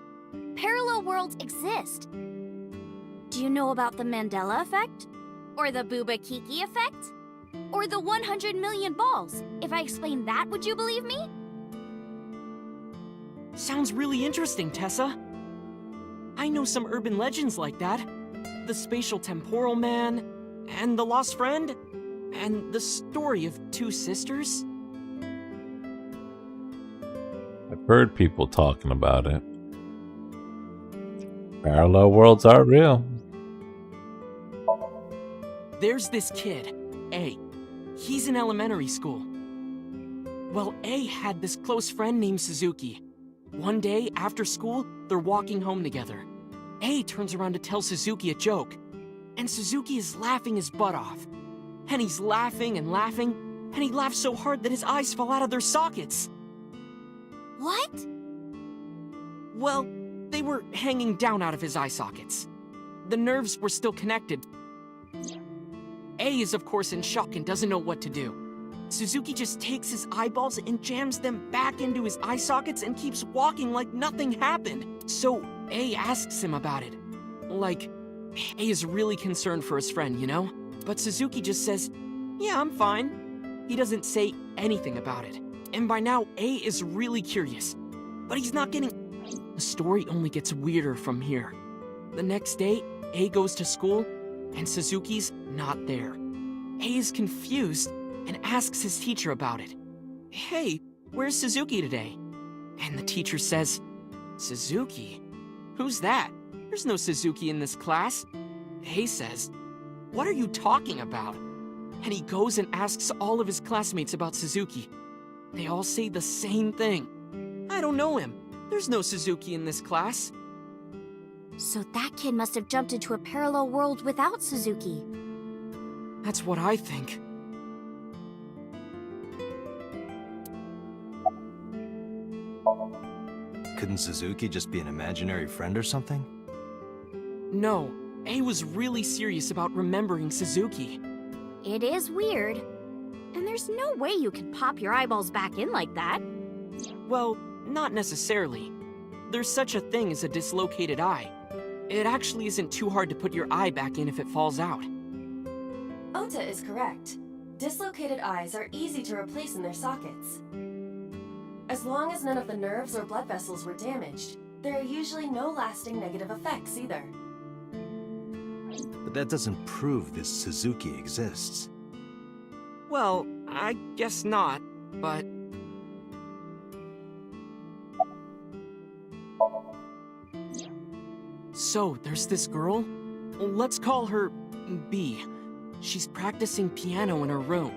Parallel worlds exist. Do you know about the Mandela effect? Or the Booba Kiki effect? Or the 100 million balls? If I explain that, would you believe me? Sounds really interesting, Tessa. I know some urban legends like that. The spatial temporal man, and the lost friend, and the story of two sisters. I've heard people talking about it. Parallel worlds are real. There's this kid, A. He's in elementary school. Well, A had this close friend named Suzuki. One day, after school, they're walking home together. A turns around to tell Suzuki a joke, and Suzuki is laughing his butt off. And he's laughing and laughing, and he laughs so hard that his eyes fall out of their sockets. What? Well, they were hanging down out of his eye sockets. The nerves were still connected. A is of course in shock and doesn't know what to do. Suzuki just takes his eyeballs and jams them back into his eye sockets and keeps walking like nothing happened. So A asks him about it. Like, A is really concerned for his friend, you know? But Suzuki just says, yeah, I'm fine. He doesn't say anything about it. And by now, A is really curious. But he's not getting... The story only gets weirder from here. The next day, A goes to school, and Suzuki's not there. A is confused and asks his teacher about it. Hey, where's Suzuki today? And the teacher says, Suzuki? Who's that? There's no Suzuki in this class. A says, What are you talking about? And he goes and asks all of his classmates about Suzuki. They all say the same thing. I don't know him. There's no Suzuki in this class. So that kid must have jumped into a parallel world without Suzuki. That's what I think. Couldn't Suzuki just be an imaginary friend or something? No, A was really serious about remembering Suzuki. It is weird. And there's no way you can pop your eyeballs back in like that. Well, not necessarily. There's such a thing as a dislocated eye. It actually isn't too hard to put your eye back in if it falls out. Ota is correct. Dislocated eyes are easy to replace in their sockets. As long as none of the nerves or blood vessels were damaged, there are usually no lasting negative effects either. But that doesn't prove this Suzuki exists. Well, I guess not, but... So, there's this girl. Let's call her B. She's practicing piano in her room,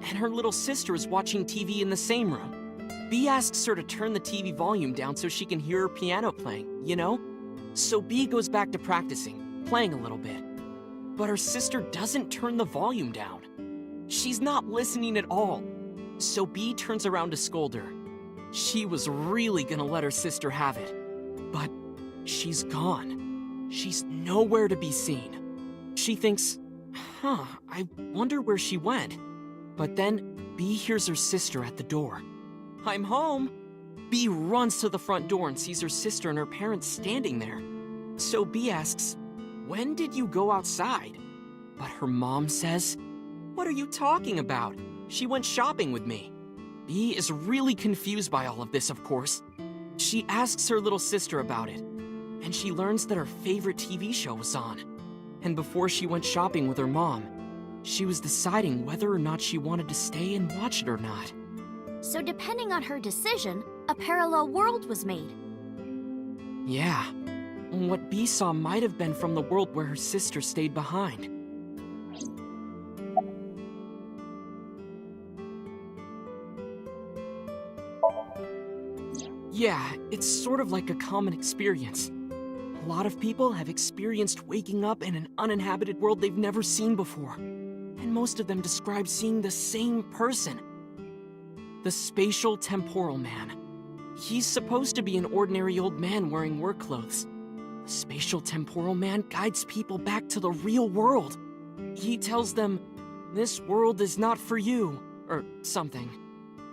and her little sister is watching TV in the same room. B asks her to turn the TV volume down so she can hear her piano playing, you know? So B goes back to practicing, playing a little bit. But her sister doesn't turn the volume down. She's not listening at all. So B turns around to scold her. She was really gonna let her sister have it. But she's gone. She's nowhere to be seen. She thinks, I wonder where she went. But then B hears her sister at the door. I'm home. B runs to the front door and sees her sister and her parents standing there. So B asks, when did you go outside? But her mom says, what are you talking about? She went shopping with me. B is really confused by all of this, of course. She asks her little sister about it, and she learns that her favorite TV show was on. And before she went shopping with her mom, she was deciding whether or not she wanted to stay and watch it or not. So depending on her decision, a parallel world was made. Yeah. What B saw might have been from the world where her sister stayed behind. Yeah, it's sort of like a common experience. A lot of people have experienced waking up in an uninhabited world they've never seen before. And most of them describe seeing the same person. The spatial temporal man. He's supposed to be an ordinary old man wearing work clothes. The spatial temporal man guides people back to the real world. He tells them, this world is not for you, or something.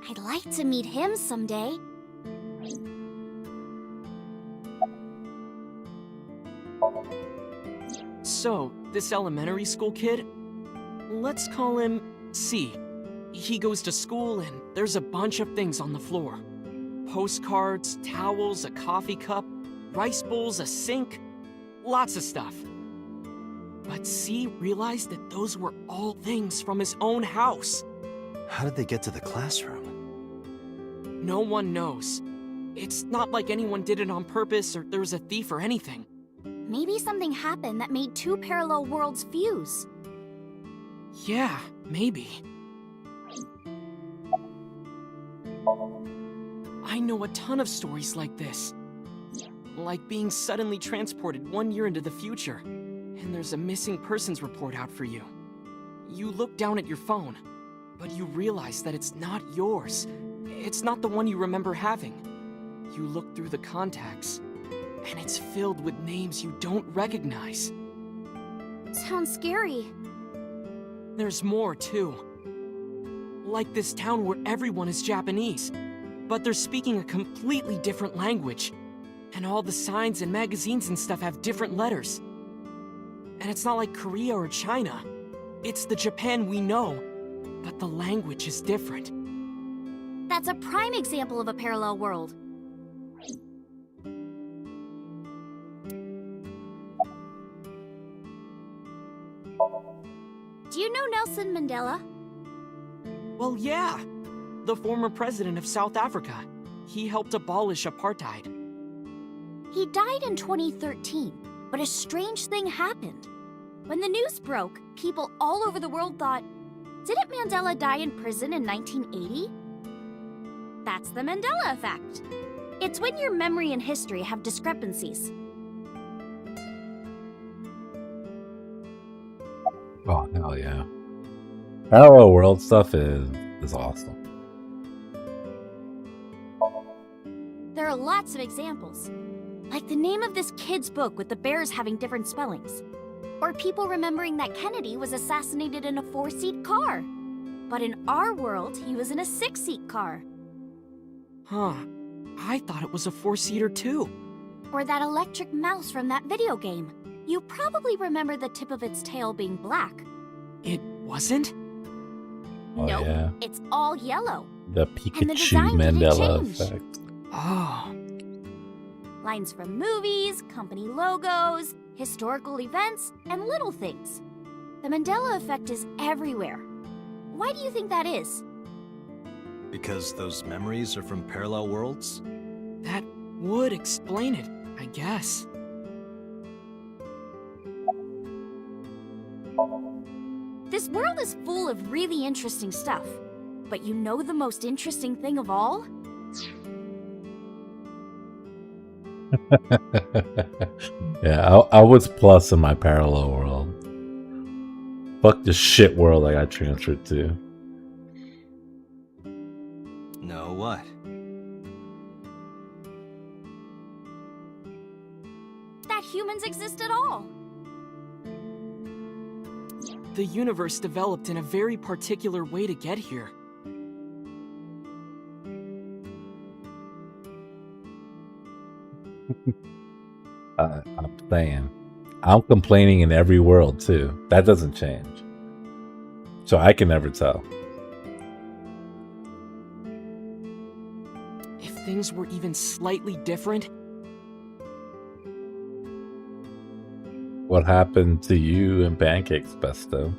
I'd like to meet him someday. So, this elementary school kid, let's call him C. He goes to school and there's a bunch of things on the floor. Postcards, towels, a coffee cup, rice bowls, a sink, lots of stuff. But C realized that those were all things from his own house. How did they get to the classroom? No one knows. It's not like anyone did it on purpose or there was a thief or anything. Maybe something happened that made two parallel worlds fuse. Yeah, maybe. I know a ton of stories like this. Like being suddenly transported 1 year into the future, and there's a missing persons report out for you. You look down at your phone, but you realize that it's not yours. It's not the one you remember having. You look through the contacts, and it's filled with names you don't recognize. Sounds scary. There's more, too. Like this town where everyone is Japanese, but they're speaking a completely different language. And all the signs and magazines and stuff have different letters. And it's not like Korea or China. It's the Japan we know, but the language is different. That's a prime example of a parallel world. Do you know Nelson Mandela? Well, yeah. The former president of South Africa. He helped abolish apartheid. He died in 2013, but a strange thing happened. When the news broke, people all over the world thought, didn't Mandela die in prison in 1980? That's the Mandela effect. It's when your memory and history have discrepancies. Oh, hell yeah. Parallel world stuff is awesome. There are lots of examples. Like the name of this kid's book with the bears having different spellings. Or people remembering that Kennedy was assassinated in a 4-seat car. But in our world, he was in a 6-seat car. Huh. I thought it was a 4-seater too. Or that electric mouse from that video game. You probably remember the tip of its tail being black. It wasn't? Oh, Nope, yeah. it's all yellow. The And the Pikachu design didn't Mandela change. effect. Oh. Lines from movies, company logos, historical events, and little things. The Mandela effect is everywhere. Why do you think that is? Because those memories are from parallel worlds? That would explain it, I guess. This world is full of really interesting stuff. But you know the most interesting thing of all? Yeah, I was plus in my parallel world. Fuck this shit world I got transferred to. No, what? That humans exist at all. The universe developed in a very particular way to get here. I'm saying. I'm complaining in every world too. That doesn't change. So I can never tell. If things were even slightly different, What happened to you and Pancakes, Besto?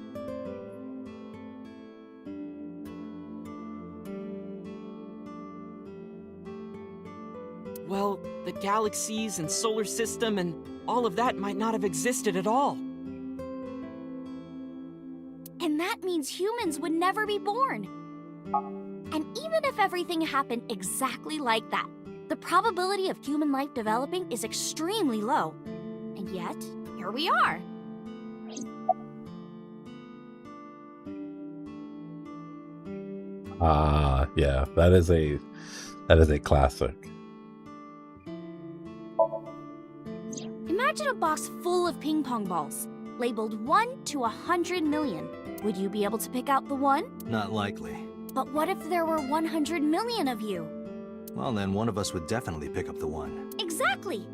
well, the galaxies and solar system and all of that might not have existed at all. And that means humans would never be born. And even if everything happened exactly like that, the probability of human life developing is extremely low. And yet, here we are. Yeah, that is a classic. Imagine a box full of ping pong balls, labeled 1 to 100 million. Would you be able to pick out the one? Not likely. But what if there were 100 million of you? Well, then one of us would definitely pick up the one. Exactly!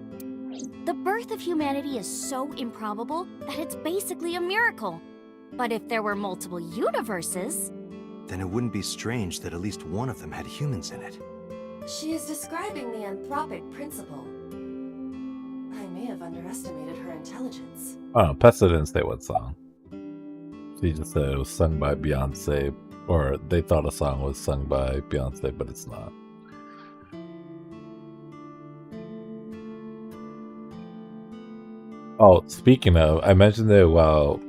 The birth of humanity is so improbable that it's basically a miracle. But if there were multiple universes... Then it wouldn't be strange that at least one of them had humans in it. She is describing the anthropic principle. I may have underestimated her intelligence. Oh, Pesta didn't say what song. She just said it was sung by Beyonce, or they thought a song was sung by Beyonce, but it's not. Oh, speaking of, I mentioned it while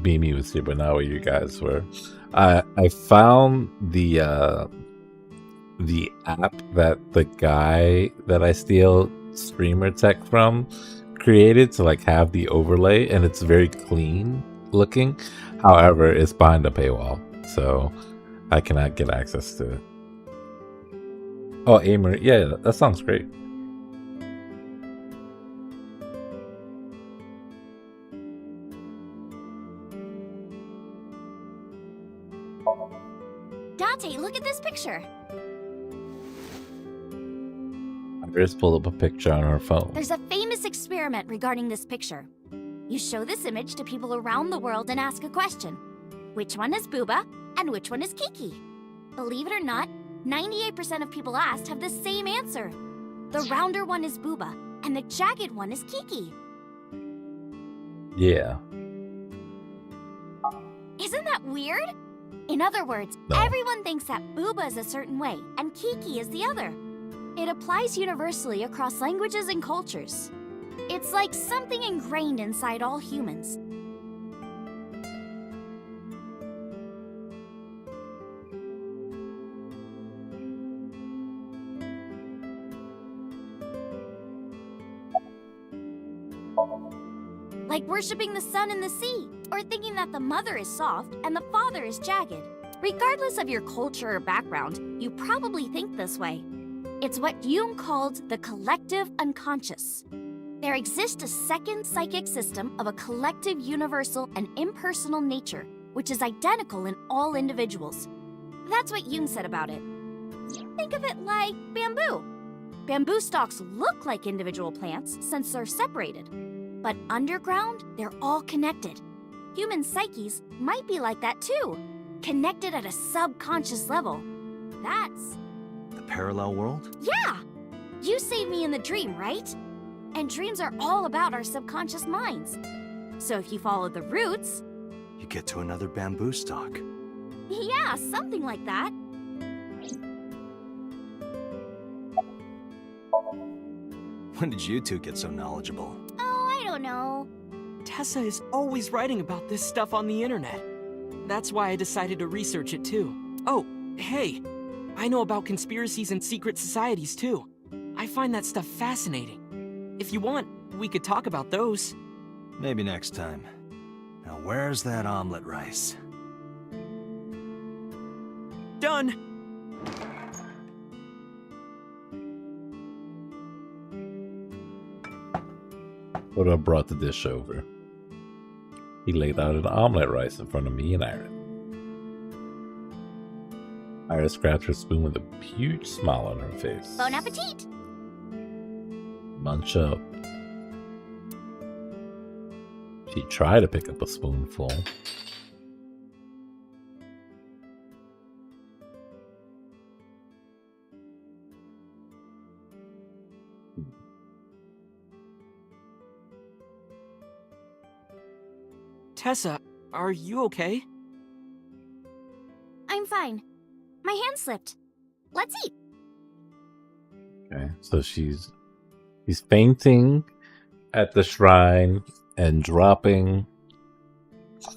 Beamy was here, but not where you guys were. I found the app that the guy that I steal streamer tech from created to like have the overlay, and it's very clean looking. However, it's behind a paywall, so I cannot get access to it. Oh, Amer, yeah, that sounds great. Dante, look at this picture. Iris pulled up a picture on her phone. There's a famous experiment regarding this picture. You show this image to people around the world and ask a question. Which one is Booba and which one is Kiki? Believe it or not, 98% of people asked have the same answer. The rounder one is Booba and the jagged one is Kiki. Yeah. Isn't that weird? In other words, No. everyone thinks that Booba is a certain way and Kiki is the other. It applies universally across languages and cultures. It's like something ingrained inside all humans. worshipping the sun and the sea, or thinking that the mother is soft and the father is jagged. Regardless of your culture or background, you probably think this way. It's what Jung called the collective unconscious. There exists a second psychic system of a collective, universal, and impersonal nature, which is identical in all individuals. That's what Jung said about it. Think of it like bamboo. Bamboo stalks look like individual plants since they're separated. But underground, they're all connected. Human psyches might be like that too, connected at a subconscious level. That's... The parallel world? Yeah! You saved me in the dream, right? And dreams are all about our subconscious minds. So if you follow the roots... You get to another bamboo stalk. Yeah, something like that. When did you two get so knowledgeable? Oh, I don't know. Tessa is always writing about this stuff on the internet. That's why I decided to research it too. Oh, hey, I know about conspiracies and secret societies too. I find that stuff fascinating. If you want, we could talk about those. Maybe next time. Now where's that omelet rice? Done! Oda brought the dish over. He laid out an omelet rice in front of me and Iris. Iris grabbed her spoon with a huge smile on her face. Bon appetit! Munch up. She tried to pick up a spoonful. Tessa, are you okay? I'm fine. My hand slipped. Let's eat. Okay, so she's fainting at the shrine and dropping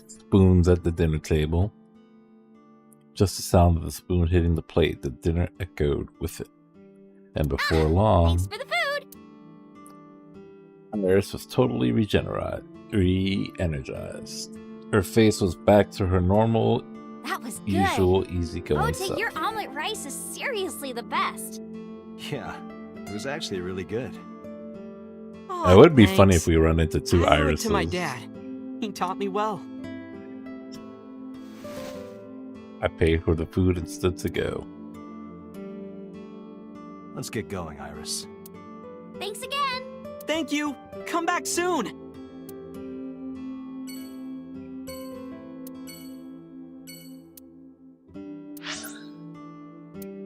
spoons at the dinner table. Just the sound of the spoon hitting the plate, the dinner echoed with it. And before long, Thanks for the food! Iris was totally re-energized. Her face was back to her normal, That was good. usual, easygoing Oh, self. your omelet rice is seriously the best. Yeah, it was actually really good. It would be thanks. funny if we run into two I owe it Irises. to my dad. He taught me well. I paid for the food and stood to go. Let's get going, Iris. Thanks again. Thank you. Come back soon.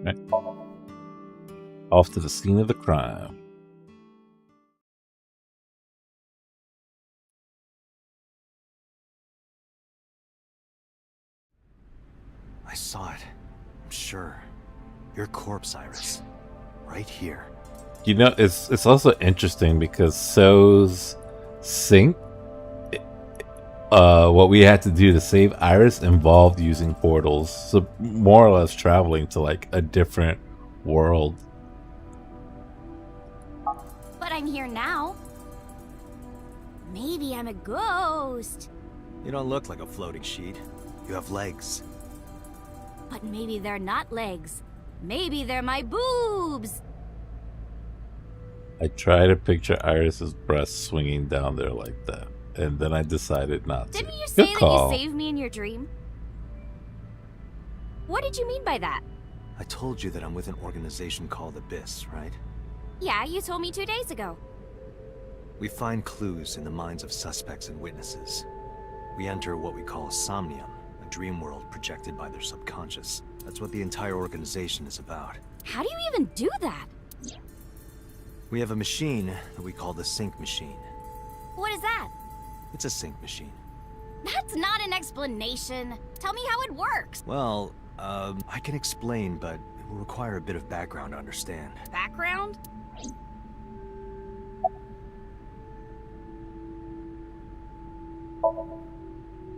Right. Off to the scene of the crime. I saw it. I'm sure. Your corpse, Iris. Right here. You know, it's also interesting because So's sink, what we had to do to save Iris involved using portals, so more or less traveling to like a different world. But I'm here now. Maybe I'm a ghost. You don't look like a floating sheet. You have legs. But maybe they're not legs. Maybe they're my boobs. I try to picture Iris's breasts swinging down there like that, and then I decided not to. Didn't you say Good that call. you saved me in your dream? What did you mean by that? I told you that I'm with an organization called Abyss, right? Yeah, you told me 2 days ago. We find clues in the minds of suspects and witnesses. We enter what we call somnium, a dream world projected by their subconscious. That's what the entire organization is about. How do you even do that? We have a machine that we call the sync machine. What is that? It's a sync machine. That's not an explanation. Tell me how it works. Well, I can explain, but it will require a bit of background to understand. Background?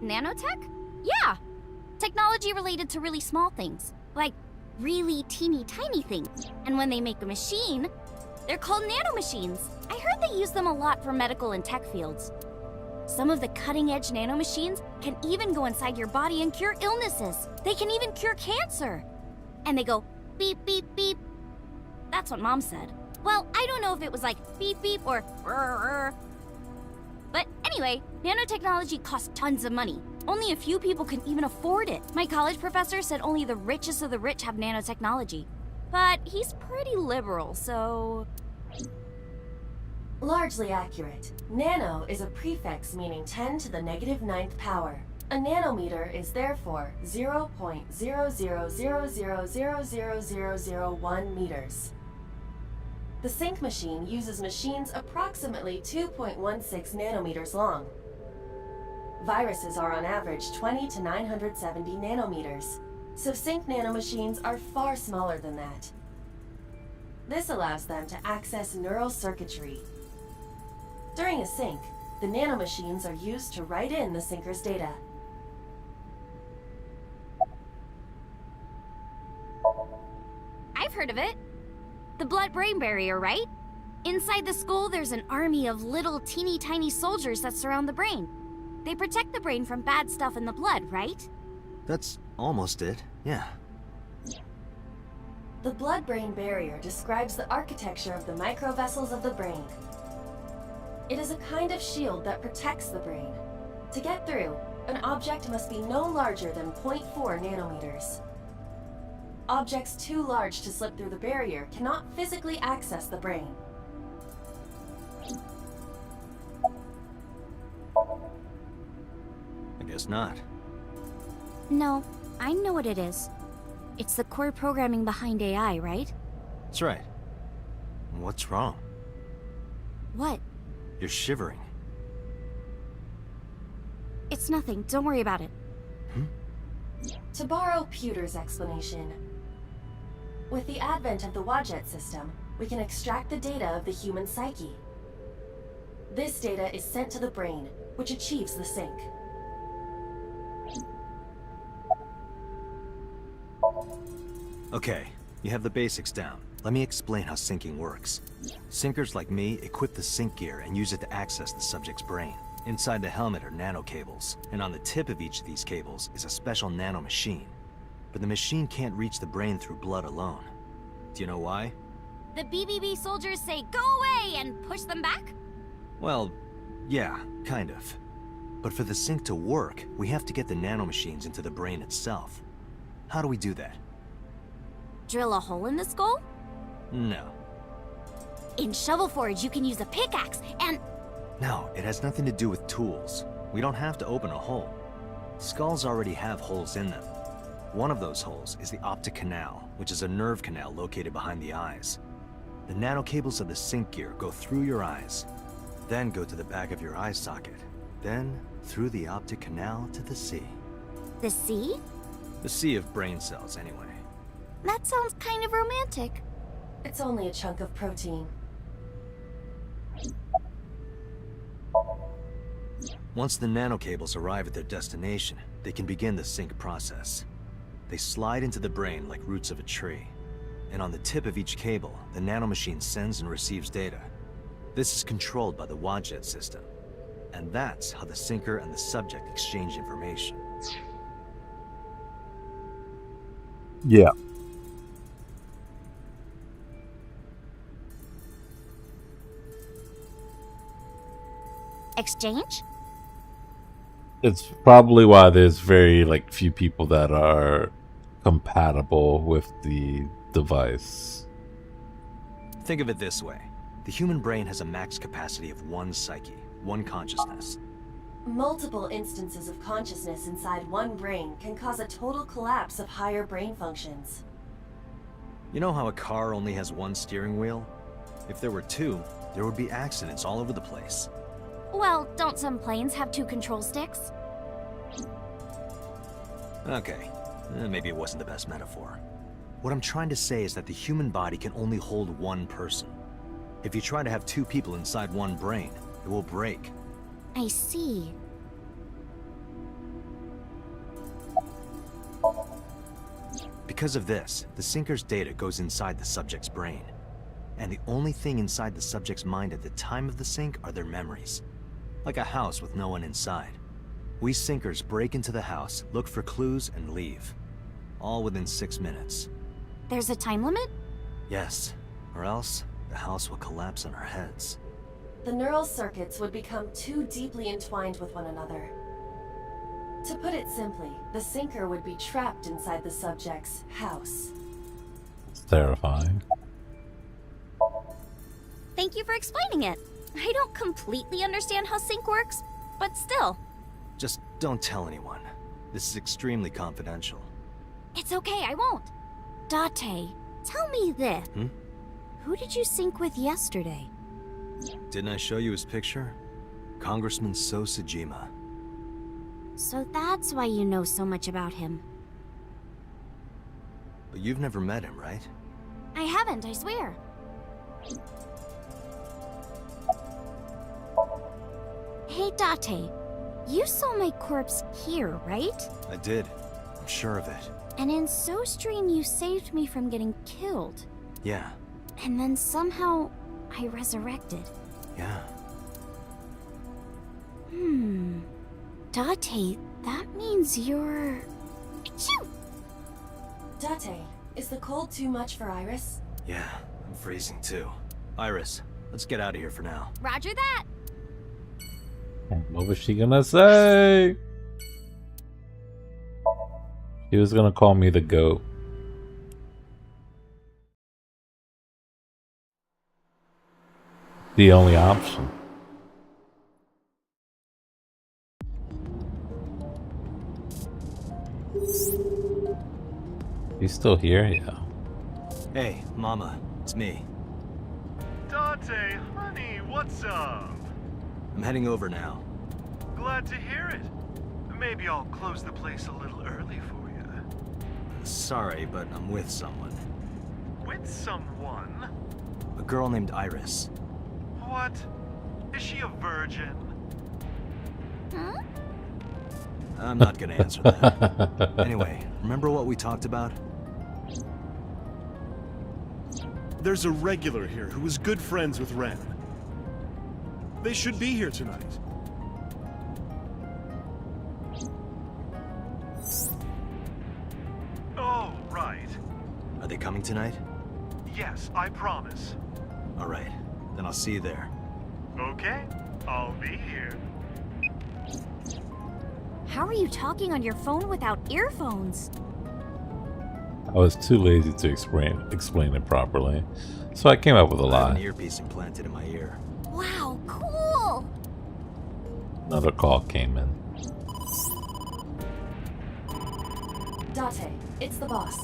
Nanotech? Yeah. Technology related to really small things. Like really teeny tiny things. And when they make a machine, they're called nanomachines. I heard they use them a lot for medical and tech fields. Some of the cutting-edge nanomachines can even go inside your body and cure illnesses. They can even cure cancer. And they go beep, beep, beep. That's what Mom said. Well, I don't know if it was like beep, beep or rrr. But anyway, nanotechnology costs tons of money. Only a few people can even afford it. My college professor said only the richest of the rich have nanotechnology. But he's pretty liberal, so... Largely accurate. Nano is a prefix meaning 10 to the negative 9th power. A nanometer is therefore 0.0000000001 meters. The sync machine uses machines approximately 2.16 nanometers long. Viruses are on average 20 to 970 nanometers, so sync nanomachines are far smaller than that. This allows them to access neural circuitry. During a sync, the nanomachines are used to write in the syncer's data. I've heard of it. The blood-brain barrier, right? Inside the skull, there's an army of little teeny tiny soldiers that surround the brain. They protect the brain from bad stuff in the blood, right? That's almost it, yeah. The blood-brain barrier describes the architecture of the microvessels of the brain. It is a kind of shield that protects the brain. To get through, an object must be no larger than 0.4 nanometers. Objects too large to slip through the barrier cannot physically access the brain. I guess not. No, I know what it is. It's the core programming behind AI, right? That's right. What's wrong? What? You're shivering. It's nothing. Don't worry about it. To borrow Pewter's explanation, with the advent of the Wadjet system, we can extract the data of the human psyche. This data is sent to the brain, which achieves the sync. Okay, you have the basics down. Let me explain how syncing works. Syncers like me equip the sync gear and use it to access the subject's brain. Inside the helmet are nanocables, and on the tip of each of these cables is a special nanomachine. But the machine can't reach the brain through blood alone. Do you know why? The BBB soldiers say, "Go away!" and push them back? Well, yeah, kind of. But for the sync to work, we have to get the nanomachines into the brain itself. How do we do that? Drill a hole in the skull? No. In Shovel Forge, you can use a pickaxe and... No, it has nothing to do with tools. We don't have to open a hole. Skulls already have holes in them. One of those holes is the optic canal, which is a nerve canal located behind the eyes. The nanocables of the sync gear go through your eyes, then go to the back of your eye socket, then through the optic canal to the sea. The sea? The sea of brain cells, anyway. That sounds kind of romantic. It's only a chunk of protein. Once the nanocables arrive at their destination, they can begin the sync process. They slide into the brain like roots of a tree. And on the tip of each cable, the nanomachine sends and receives data. This is controlled by the Wadjet system. And that's how the syncer and the subject exchange information. Yeah. Exchange? It's probably why there's very few people that are compatible with the device. Think of it this way. The human brain has a max capacity of one psyche, one consciousness. Multiple instances of consciousness inside one brain can cause a total collapse of higher brain functions. You know how a car only has one steering wheel? If there were two, there would be accidents all over the place. Well, don't some planes have two control sticks? Okay, maybe it wasn't the best metaphor. What I'm trying to say is that the human body can only hold one person. If you try to have two people inside one brain, it will break. I see. Because of this, the syncer's data goes inside the subject's brain. And the only thing inside the subject's mind at the time of the sync are their memories. like a house with no one inside. We sinkers break into the house, look for clues, and leave. All within 6 minutes. There's a time limit? Yes, or else the house will collapse on our heads. The neural circuits would become too deeply entwined with one another. To put it simply, the sinker would be trapped inside the subject's house. It's terrifying. Thank you for explaining it. I don't completely understand how sync works, but still. Just don't tell anyone. This is extremely confidential. It's okay, I won't. Date, tell me this. Who did you sync with yesterday? Didn't I show you his picture? Congressman Sojima. So that's why you know so much about him. But you've never met him, right? I haven't, I swear. Hey, Date, you saw my corpse here, right? I did. I'm sure of it. And in SoStream, you saved me from getting killed. Yeah. And then somehow, I resurrected. Yeah. Date, that means you're... Achoo! Date, is the cold too much for Iris? Yeah, I'm freezing too. Iris, let's get out of here for now. Roger that! What was she gonna say? She was gonna call me the goat. The only option. He's still here? Yeah. Hey, Mama, it's me. Dante, honey, what's up? I'm heading over now. Glad to hear it. Maybe I'll close the place a little early for you. Sorry, but I'm with someone. With someone? A girl named Iris. What? Is she a virgin? Huh? I'm not gonna answer that. Anyway, remember what we talked about? There's a regular here who was good friends with Ren. They should be here tonight. Oh, right. Are they coming tonight? Yes, I promise. All right, then I'll see you there. Okay, I'll be here. How are you talking on your phone without earphones? I was too lazy to explain it properly, so I came up with a I have lie. an earpiece implanted in my ear. Wow, cool! Another call came in. Date, it's the boss.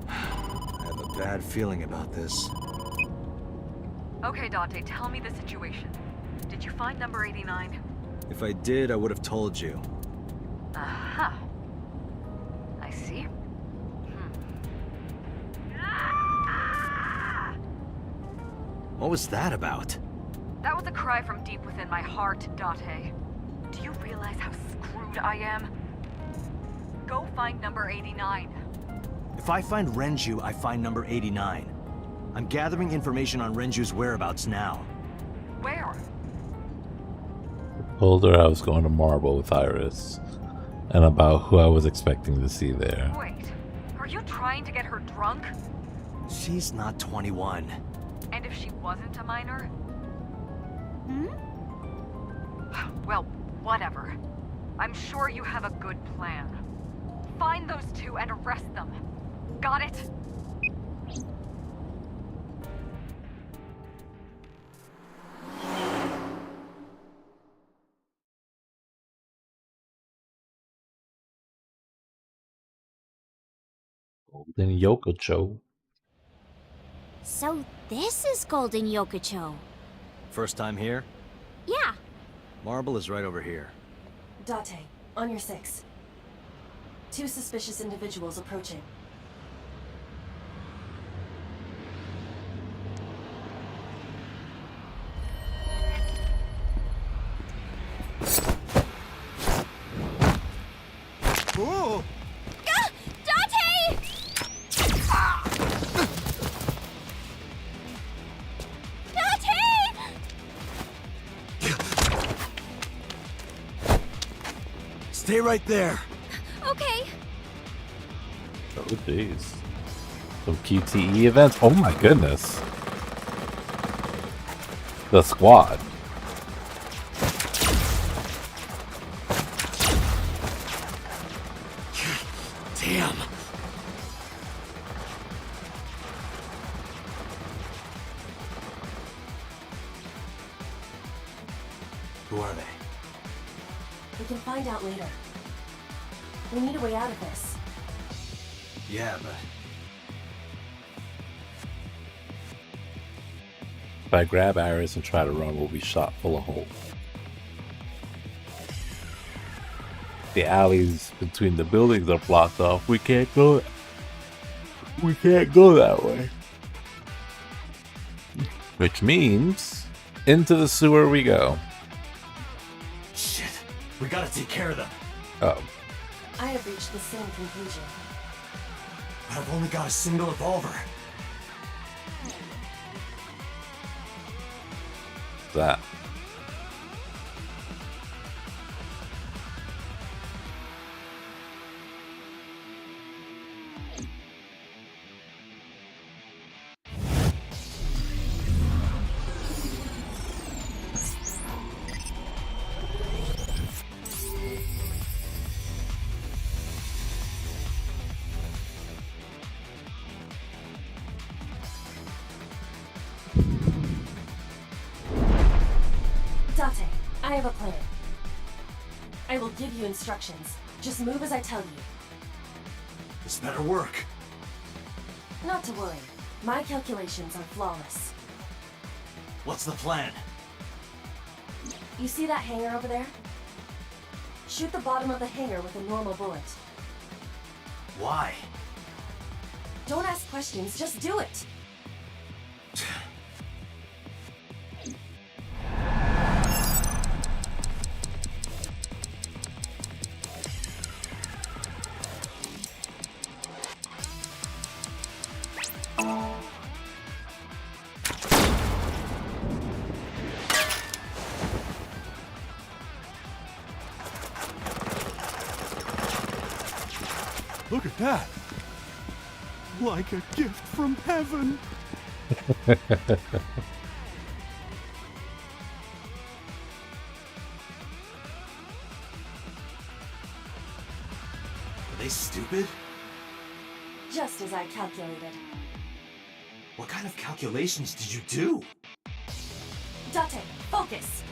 I have a bad feeling about this. Okay, Dante, tell me the situation. Did you find number 89? If I did, I would have told you. Aha. I see. What was that about? That was a cry from deep within my heart, Date. Do you realize how screwed I am? Go find number 89. If I find Renju, I find number 89. I'm gathering information on Renju's whereabouts now. Where? Told her I was going to Marble with Iris, and about who I was expecting to see there. Wait, are you trying to get her drunk? She's not 21. And if she wasn't a minor? Hmm? Well, whatever. I'm sure you have a good plan. Find those two and arrest them. Got it? Golden Yokocho. So this is Golden Yokocho. First time here? Yeah. Marble is right over here. Date, on your 6. 2 suspicious individuals approaching. Ooh! Date! Date! Stay right there. Okay. Oh, jeez. Some QTE events. Oh my goodness. The squad. Damn. Who are they? We can find out later. We need a way out of this. Yeah, but If I grab Iris and try to run, we'll be shot full of holes. The alleys between the buildings are blocked off. We can't go. We can't go that way. Which means into the sewer we go. shit. We gotta take care of them. Oh, I have reached the same conclusion. But I've only got a single revolver. that. Date, I have a plan. I will give you instructions. Just move as I tell you. This better work. Not to worry. My calculations are flawless. What's the plan? You see that hangar over there? Shoot the bottom of the hangar with a normal bullet. Why? Don't ask questions, just do it. Look at that. Like a gift from heaven. Are they stupid? Just as I calculated. What kind of calculations did you do? Date, focus!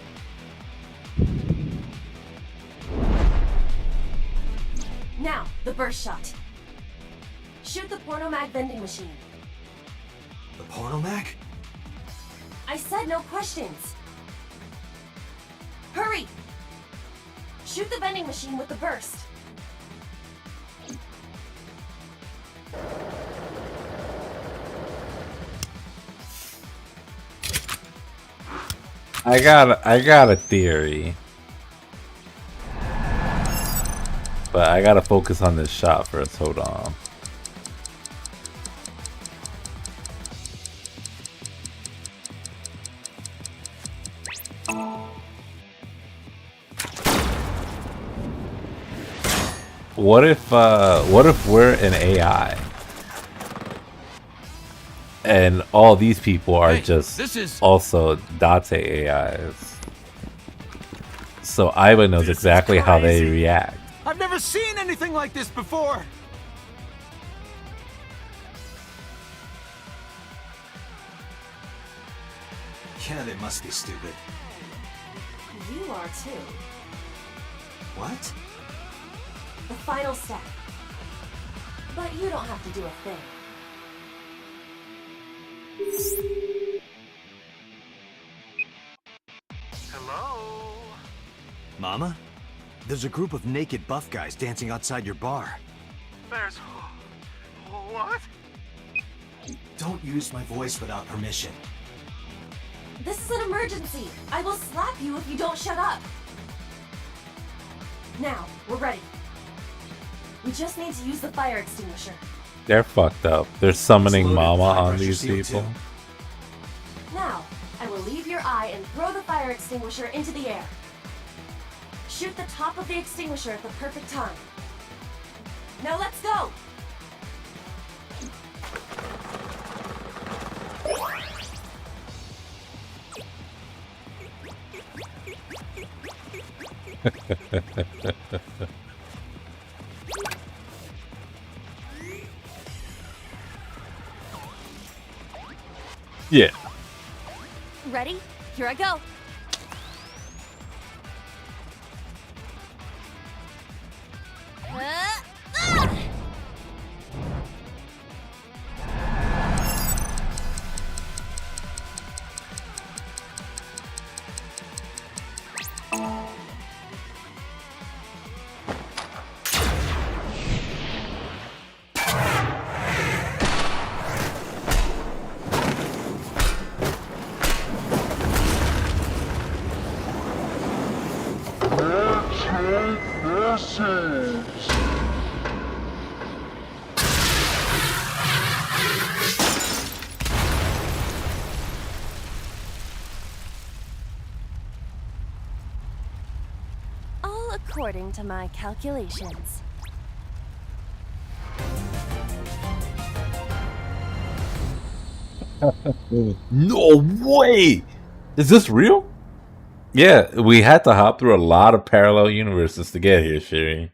Now, the burst shot. Shoot the porno mag vending machine. The porno mag? I said no questions. Hurry! Shoot the vending machine with the burst. I got a theory. But I gotta focus on this shot first. Hold on. What if we're an AI? And all these people are just also Date AIs. So Iva knows exactly how they react. I've never seen anything like this before! Yeah, they must be stupid. You are too. What? The final step. But you don't have to do a thing. Hello? Mama? There's a group of naked buff guys dancing outside your bar. There's... What? Don't use my voice without permission. This is an emergency. I will slap you if you don't shut up. Now, we're ready. We just need to use the fire extinguisher. They're fucked up. They're summoning Mama on pressure these shield, people. Now, I will leave your eye and throw the fire extinguisher into the air. Shoot the top of the extinguisher at the perfect time. Now let's go! Yeah. Ready? Here I go. All according to my calculations. No way! Is this real? Yeah, we had to hop through a lot of parallel universes to get here, Sherry.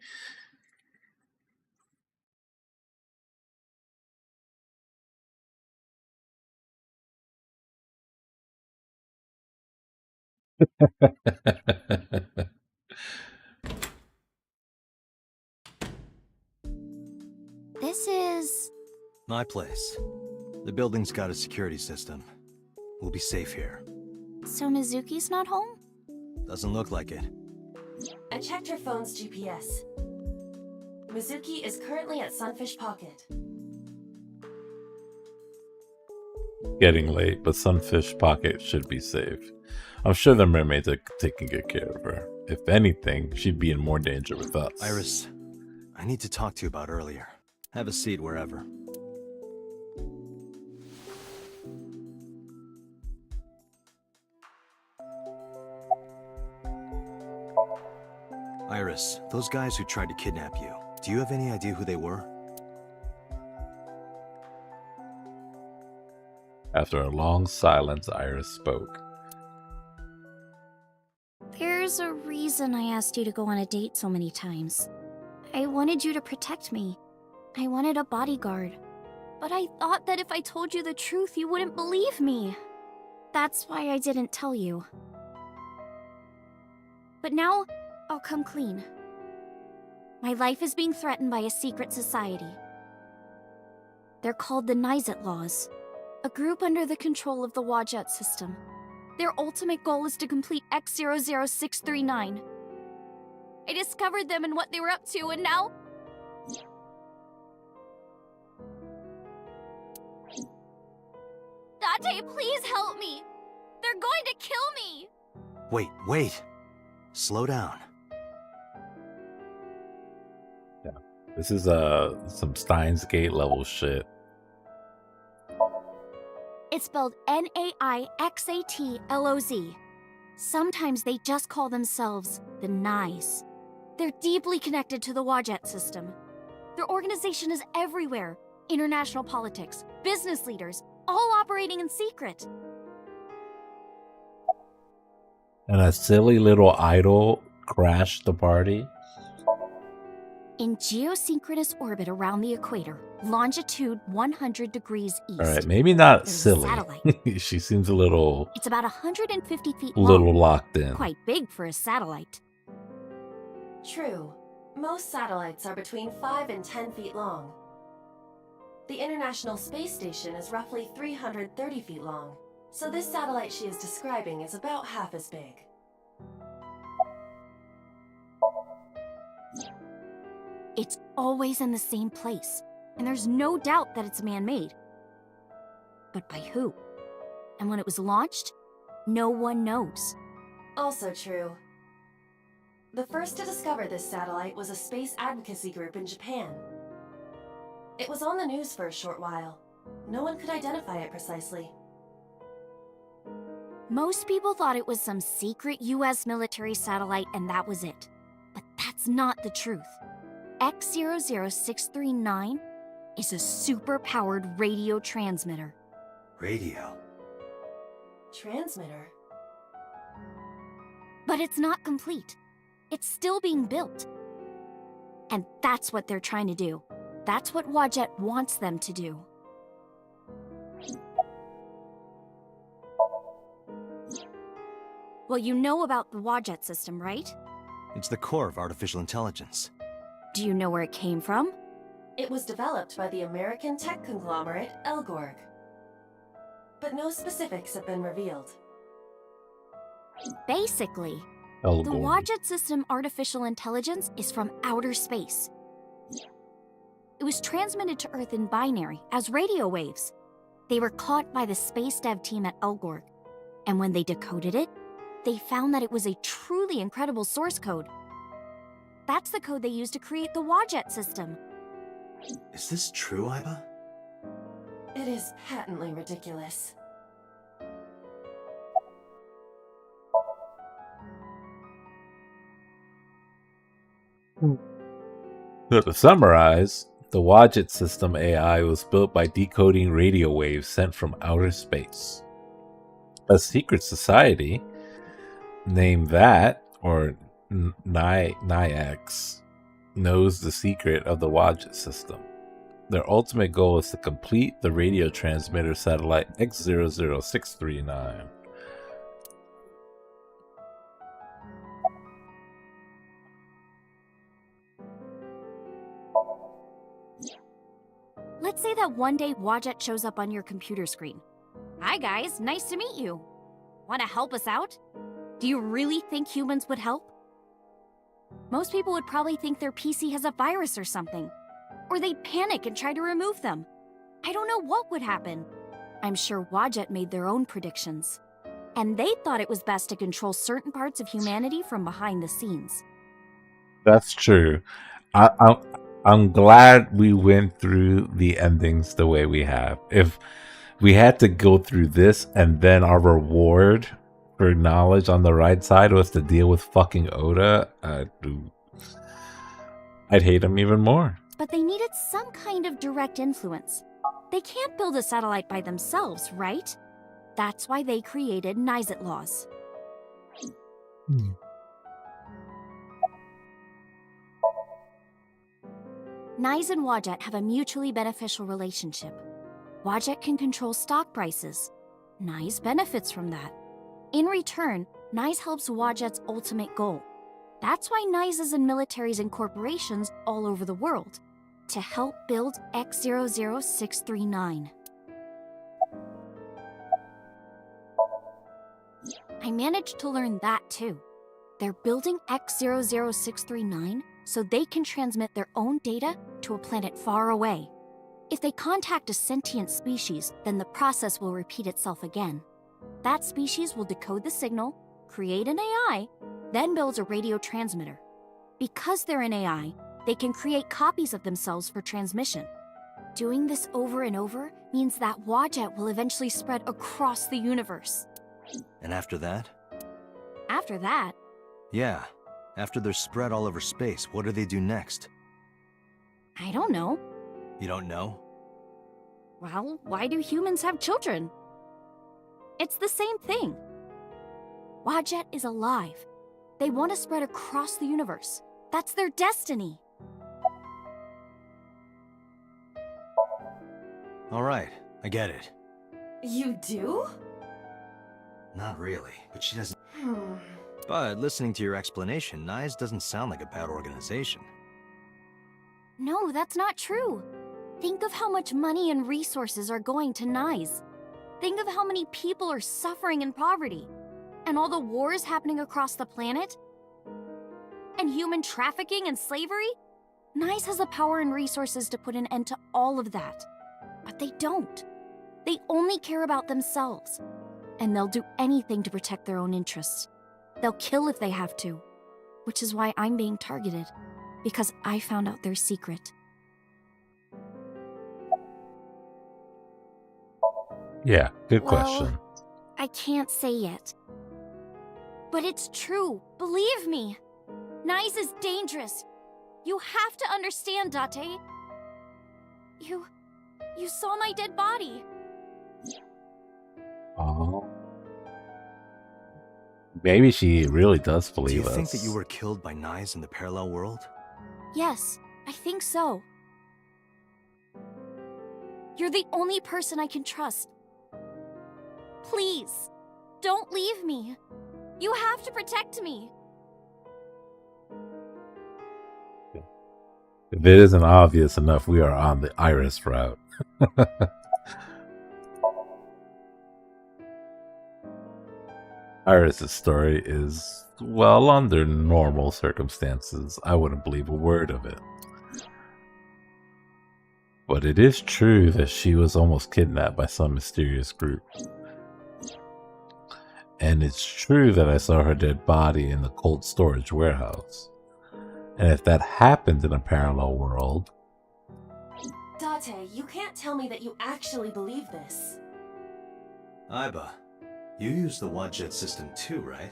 This is... My place. The building's got a security system. We'll be safe here. So Mizuki's not home? Doesn't look like it. I checked her phone's GPS. Mizuki is currently at Sunfish Pocket. Getting late, but Sunfish Pocket should be safe. I'm sure the mermaids are taking good care of her. If anything, she'd be in more danger with us. Iris, I need to talk to you about earlier. Have a seat wherever. Iris, those guys who tried to kidnap you, do you have any idea who they were? After a long silence, Iris spoke. There's a reason I asked you to go on a date so many times. I wanted you to protect me. I wanted a bodyguard. But I thought that if I told you the truth, you wouldn't believe me. That's why I didn't tell you. But now, I'll come clean. My life is being threatened by a secret society. They're called the Nizet Laws, a group under the control of the Wadjet system. Their ultimate goal is to complete X00639. I discovered them and what they were up to, and now... Date, please help me! They're going to kill me! Wait. Slow down. Yeah, this is some Steins Gate level shit. It's spelled Naixatloz. Sometimes they just call themselves the Nice. They're deeply connected to the Wadjet system. Their organization is everywhere. International politics, business leaders, all operating in secret. And a silly little idol crashed the party. In geosynchronous orbit around the equator, longitude 100 degrees east. All right, maybe not there's silly. A satellite. She seems a little... It's about 150 feet a long. little locked in. Quite big for a satellite. True. Most satellites are between 5 and 10 feet long. The International Space Station is roughly 330 feet long, so this satellite she is describing is about half as big. It's always in the same place, and there's no doubt that it's man-made. But by who? And when it was launched, no one knows. Also true. The first to discover this satellite was a space advocacy group in Japan. It was on the news for a short while. No one could identify it precisely. Most people thought it was some secret US military satellite and that was it. That's not the truth. X00639 is a super-powered radio transmitter. Radio? Transmitter? But it's not complete. It's still being built. And that's what they're trying to do. That's what Wadjet wants them to do. Well, you know about the Wadjet system, right? It's the core of artificial intelligence. Do you know where it came from? It was developed by the American tech conglomerate Elgorg. But no specifics have been revealed. Basically, Elgorg. the Wadjet system artificial intelligence is from outer space. It was transmitted to Earth in binary as radio waves. They were caught by the space dev team at Elgorg, and when they decoded it, they found that it was a truly incredible source code. That's the code they used to create the Wadjet system. Is this true, Iba? It is patently ridiculous. So to summarize, the Wadjet system AI was built by decoding radio waves sent from outer space. A secret society named that, or NIAX, knows the secret of the Wadjet system. Their ultimate goal is to complete the radio transmitter satellite X00639. Let's say that one day Wadjet shows up on your computer screen. Hi guys, nice to meet you. Want to help us out? Do you really think humans would help? Most people would probably think their PC has a virus or something. Or they'd panic and try to remove them. I don't know what would happen. I'm sure Wadjet made their own predictions. And they thought it was best to control certain parts of humanity from behind the scenes. That's true. I'm glad we went through the endings the way we have. If we had to go through this and then our reward for knowledge on the right side was to deal with fucking Oda, I'd hate him even more. But they needed some kind of direct influence. They can't build a satellite by themselves, right? That's why they created Nizet laws. Nize and Wadjet have a mutually beneficial relationship. Wadjet can control stock prices. Nize benefits from that. In return, Nize helps Wadjet's ultimate goal. That's why Nize is in militaries and corporations all over the world, to help build X00639. I managed to learn that too. They're building X00639 so they can transmit their own data to a planet far away. If they contact a sentient species, then the process will repeat itself again. That species will decode the signal, create an AI, then builds a radio transmitter. Because they're an AI, they can create copies of themselves for transmission. Doing this over and over means that Wadjet will eventually spread across the universe. And after that? After that, Yeah. After they're spread all over space, what do they do next? I don't know. You don't know? Well, why do humans have children? It's the same thing. Wadjet is alive. They want to spread across the universe. That's their destiny. All right, I get it. You do? Not really, but she doesn't... But listening to your explanation, Nize doesn't sound like a bad organization. No, that's not true. Think of how much money and resources are going to Nize. Think of how many people are suffering in poverty. And all the wars happening across the planet. And human trafficking and slavery. Nize has the power and resources to put an end to all of that. But they don't. They only care about themselves. And they'll do anything to protect their own interests. They'll kill if they have to. Which is why I'm being targeted. Because I found out their secret. Yeah, good question. I can't say yet. But it's true, believe me. Nyes is dangerous. You have to understand, Date. You saw my dead body. Oh. Maybe she really does Do believe you us. think that you were killed by Nyes in the parallel world? Yes, I think so. You're the only person I can trust. Please, don't leave me. You have to protect me. If it isn't obvious enough, we are on the Iris route. Iris' story is, well, under normal circumstances, I wouldn't believe a word of it. But it is true that she was almost kidnapped by some mysterious group. And it's true that I saw her dead body in the cold storage warehouse. And if that happened in a parallel world... Date, you can't tell me that you actually believe this. Aiba, you use the Wadjet system too, right?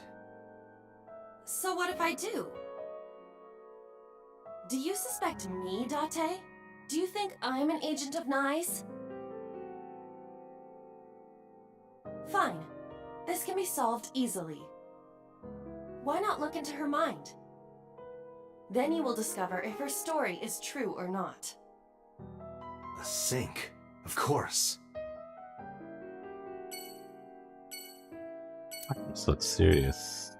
So what if I do? Do you suspect me, Date? Do you think I'm an agent of Nyes? Fine. This can be solved easily. Why not look into her mind? Then you will discover if her story is true or not. A sync, of course. This looks serious.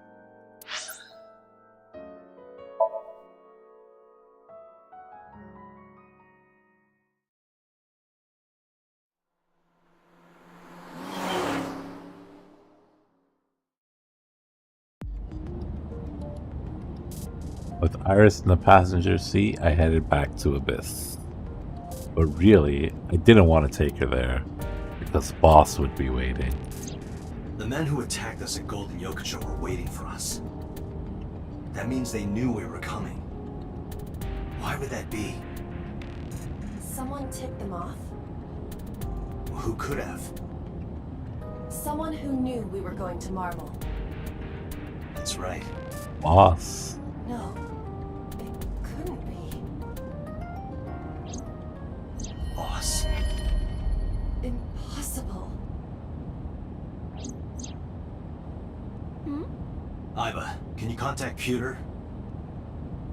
With Iris in the passenger seat, I headed back to Abyss. But really, I didn't want to take her there, because Boss would be waiting. The men who attacked us at Golden Yokocho were waiting for us. That means they knew we were coming. Why would that be? Someone tipped them off? Who could have? Someone who knew we were going to Marble. That's right. Boss. No, it couldn't be. Boss. Impossible. Aiba, can you contact Pewter?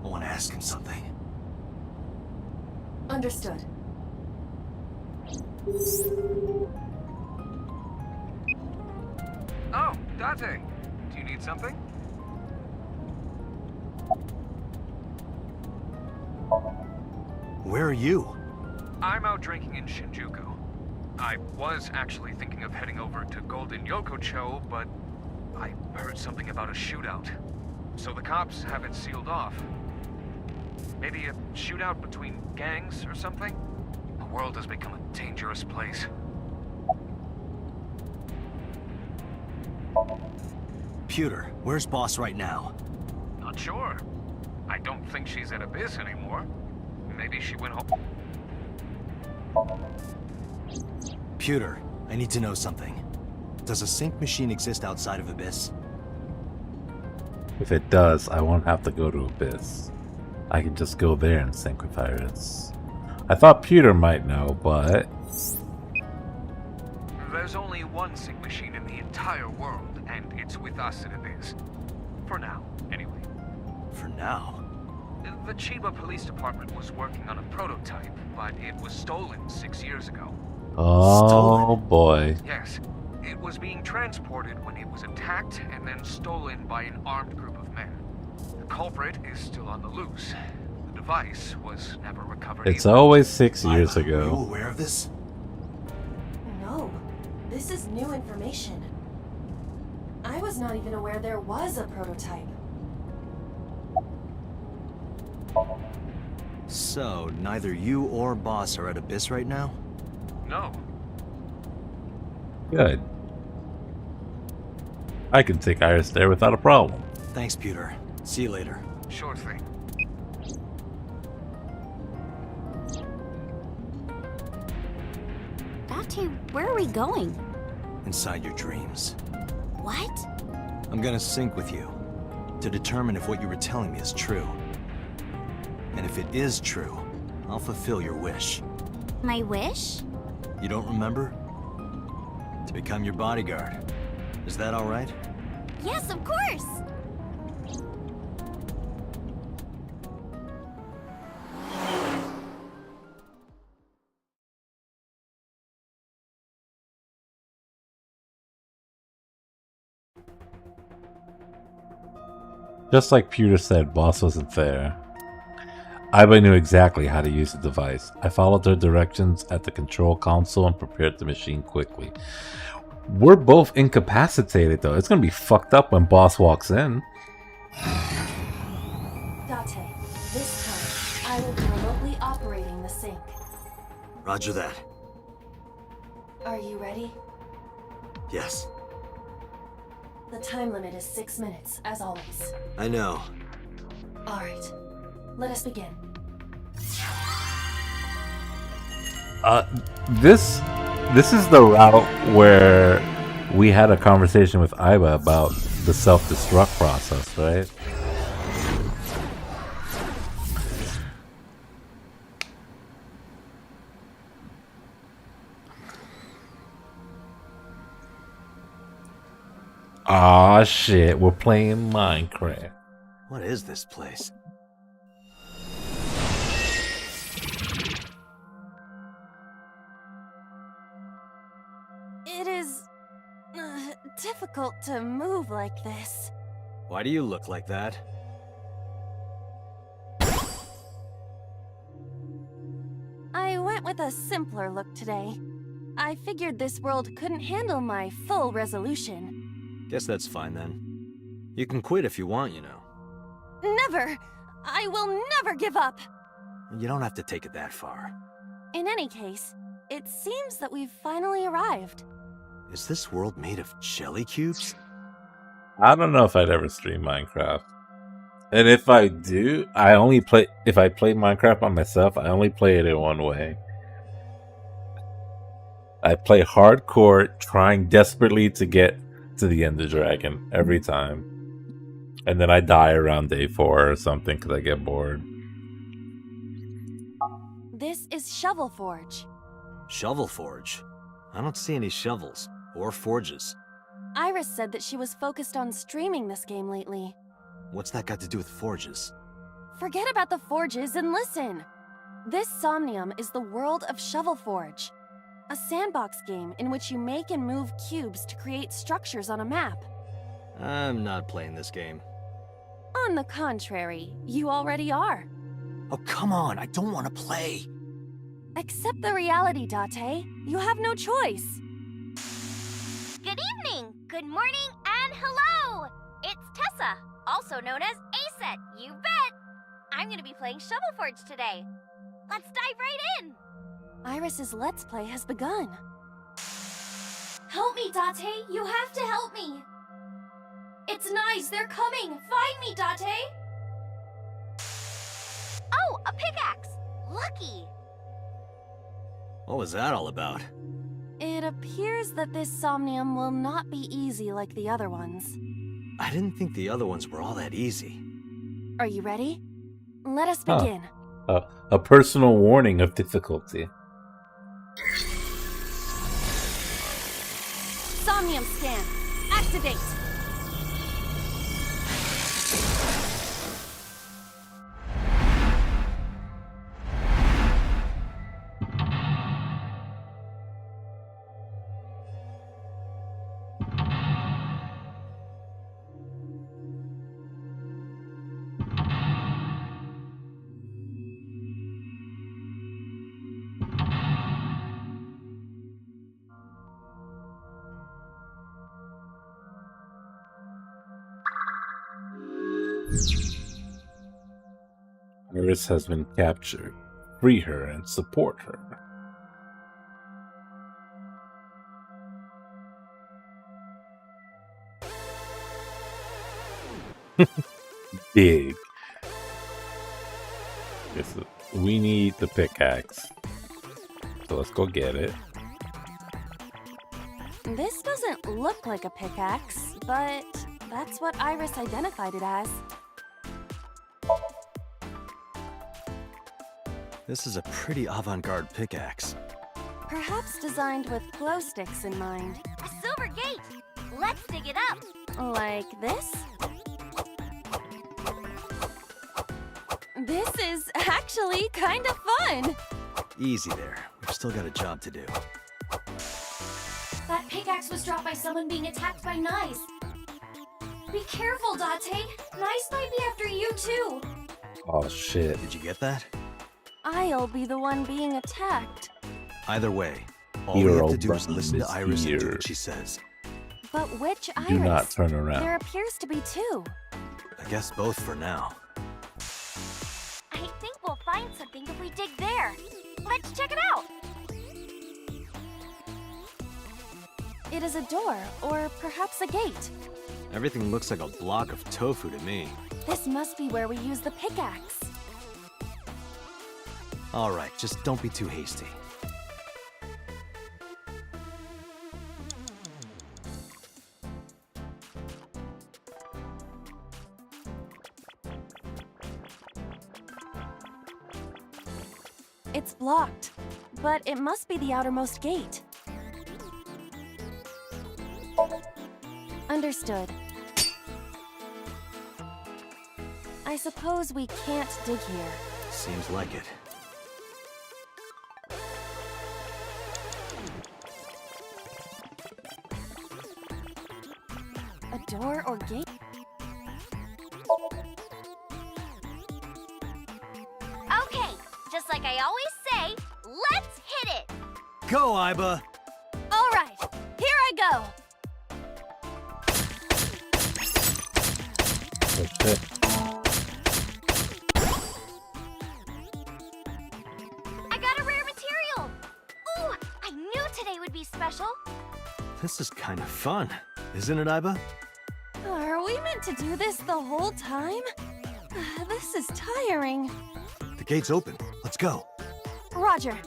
I want to ask him something. Understood. Oh, Date. Do you need something? Where are you? I'm out drinking in Shinjuku. I was actually thinking of heading over to Golden Yokocho, but I heard something about a shootout. So the cops have it sealed off. Maybe a shootout between gangs or something? The world has become a dangerous place. Pewter, where's Boss right now? Not sure. I don't think she's at Abyss anymore. Maybe she went home. Pewter, I need to know something. Does a sync machine exist outside of Abyss? If it does, I won't have to go to Abyss. I can just go there and sync with Iris. I thought Pewter might know, but... There's only one sync machine in the entire world, and it's with us at Abyss. For now, anyway. For now? The Chiba Police Department was working on a prototype, but it was stolen 6 years ago. Oh, Stolen? boy. Yes. It was being transported when it was attacked and then stolen by an armed group of men. The culprit is still on the loose. The device was never recovered. It's either. always 6 years Are you ago. aware of this? No, this is new information. I was not even aware there was a prototype. So, neither you or Boss are at Abyss right now? No. Good. I can take Iris there without a problem. Thanks, Pewter. See you later. Sure thing. Date, where are we going? Inside your dreams. What? I'm gonna sync with you. to determine if what you were telling me is true. And if it is true, I'll fulfill your wish. My wish? You don't remember? To become your bodyguard. Is that all right? Yes, of course! Just like Pewter said, boss wasn't there. Aiba knew exactly how to use the device. I followed her directions at the control console and prepared the machine quickly. We're both incapacitated though. It's gonna be fucked up when boss walks in. Date, this time, I will be remotely operating the sink. Roger that. Are you ready? Yes. The time limit is 6 minutes, as always. I know. Alright, let us begin. This is the route where we had a conversation with Aiba about the self-destruct process, right? Aw, shit, we're playing Minecraft. What is this place? It is difficult to move like this. Why do you look like that? I went with a simpler look today. I figured this world couldn't handle my full resolution. Guess that's fine then. You can quit if you want, you know. Never! I will never give up! You don't have to take it that far. In any case, it seems that we've finally arrived. Is this world made of jelly cubes? I don't know if I'd ever stream Minecraft. And if I do, if I play Minecraft by myself, I only play it in one way. I play hardcore, trying desperately to get to the Ender Dragon every time. And then I die around day 4 or something because I get bored. This is Shovel Forge. Shovel Forge? I don't see any shovels or forges. Iris said that she was focused on streaming this game lately. What's that got to do with forges? Forget about the forges and listen! This Somnium is the world of Shovel Forge. A sandbox game in which you make and move cubes to create structures on a map. I'm not playing this game. On the contrary, you already are. Oh, come on, I don't want to play. Accept the reality, Date. You have no choice. Good evening, good morning, and hello! It's Tessa, also known as Aset, you bet! I'm gonna be playing Shovel Forge today. Let's dive right in! Iris's Let's Play has begun. Help me, Date! You have to help me! It's nice, they're coming! Find me, Date! Oh, a pickaxe! Lucky! What was that all about? It appears that this Somnium will not be easy like the other ones. I didn't think the other ones were all that easy. Are you ready? Let us begin. A personal warning of difficulty. Somnium scan. Activate. Iris has been captured. Free her and support her. Big. We need the pickaxe. So let's go get it. This doesn't look like a pickaxe, but That's what Iris identified it as. This is a pretty avant-garde pickaxe. Perhaps designed with glow sticks in mind. A silver gate! Let's dig it up! Like this? This is actually kind of fun! Easy there. We've still got a job to do. That pickaxe was dropped by someone being attacked by knives. Be careful, Date. Knives might be after you too. Oh shit. Did you get that? I'll be the one being attacked. Either way, all we have to do is listen to Iris and do what she says. But which Iris? Do not turn around. There appears to be two. I guess both for now. I think we'll find something if we dig there. Let's check it out! It is a door, or perhaps a gate. Everything looks like a block of tofu to me. This must be where we use the pickaxe. All right, just don't be too hasty. It's blocked, but it must be the outermost gate. Understood. I suppose we can't dig here. Seems like it. A door or gate? Okay, just like I always say, let's hit it! Go, Iba! All right, here I go! Oh shit. I got a rare material! Ooh, I knew today would be special! This is kind of fun, isn't it, Iba? Are we meant to do this the whole time? This is tiring. The gate's open. Let's go. Roger.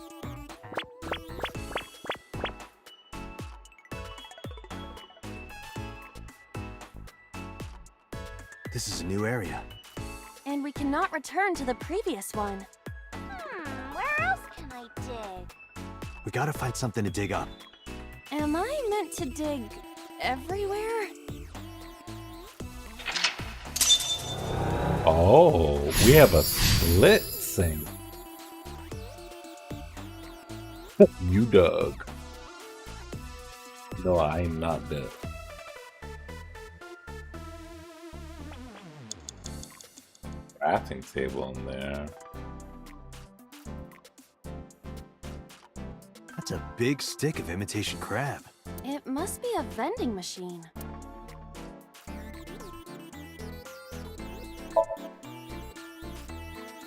This is a new area. And we cannot return to the previous one. Where else can I dig? We gotta find something to dig up. Am I meant to dig everywhere? Oh, we have a split sink. You dug. No, I am not dead. Crafting table in there. That's a big stick of imitation crab. It must be a vending machine.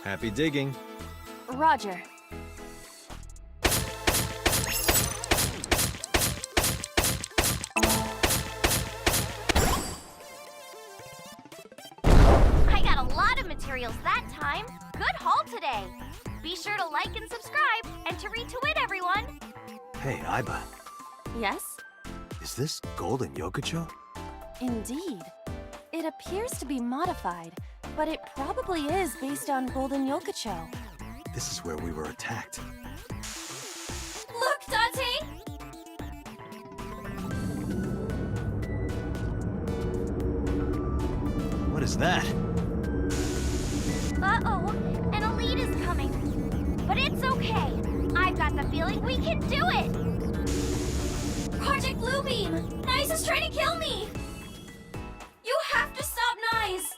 Happy digging. Roger. I got a lot of materials that time. Good haul today. Be sure to like and subscribe, and to retweet everyone. Hey, Iba. Yes? Is this golden yokocho? Indeed. It appears to be modified, but it probably is based on golden yokocho. This is where we were attacked. Look, Date! What is that? Uh-oh, an elite is coming. But it's okay. I've got the feeling we can do it. Project Bluebeam! Nice is trying to kill me! You have to stop Nice!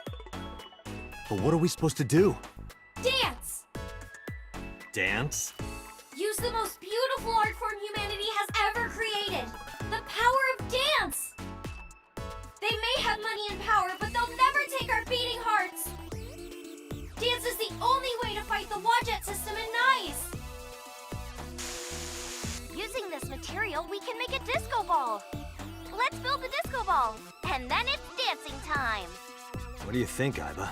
But what are we supposed to do? Dance! Dance? Use the most beautiful art form humanity has ever created! The power of dance! They may have money and power, but they'll never take our beating hearts! Dance is the only way to fight the Wadjet system in Nice! Using this material, we can make a disco ball. Let's build the disco ball, and then it's dancing time. What do you think, Iba?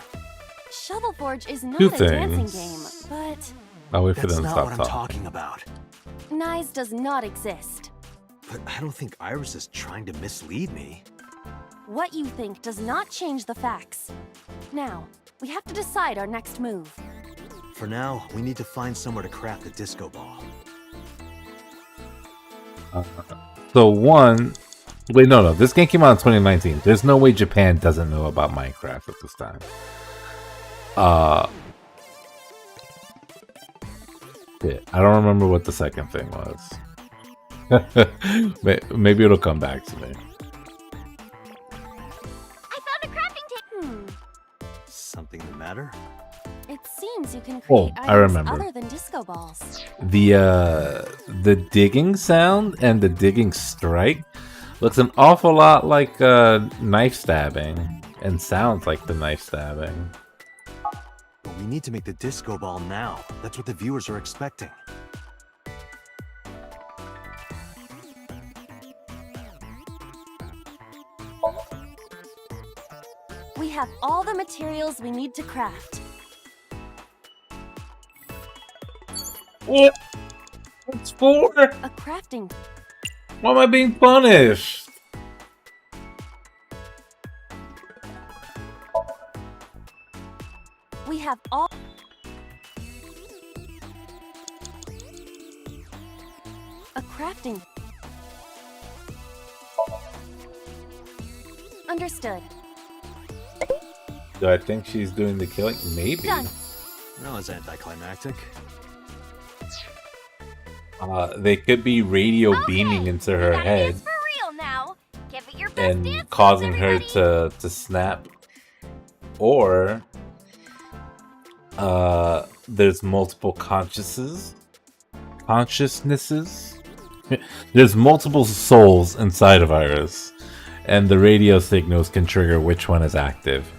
Shovel Forge is not Two a dancing things. game, but I'll wait for That's them to not stop what I'm talking. talking about. Nyes does not exist. But I don't think Iris is trying to mislead me. What you think does not change the facts. Now, we have to decide our next move. For now, we need to find somewhere to craft a disco ball. So one, wait, no, this game came out in 2019. There's no way Japan doesn't know about Minecraft at this time. Yeah, I don't remember what the second thing was. Maybe it'll come back to me. I found a crafting table. Something the matter? It seems you can create I items remember. other than disco balls. The digging sound and the digging strike looks an awful lot like knife stabbing and sounds like the knife stabbing. But we need to make the disco ball now. That's what the viewers are expecting. We have all the materials we need to craft. What? What's for? A crafting. Why am I being punished? We have all... A crafting. Understood. Do I think she's doing the killing? Maybe. Done. That was anticlimactic. They could be radio beaming into her head For real now. Give it your best and dance, causing her everybody. to snap. Or there's multiple consciousnesses. There's multiple souls inside of Iris, and the radio signals can trigger which one is active.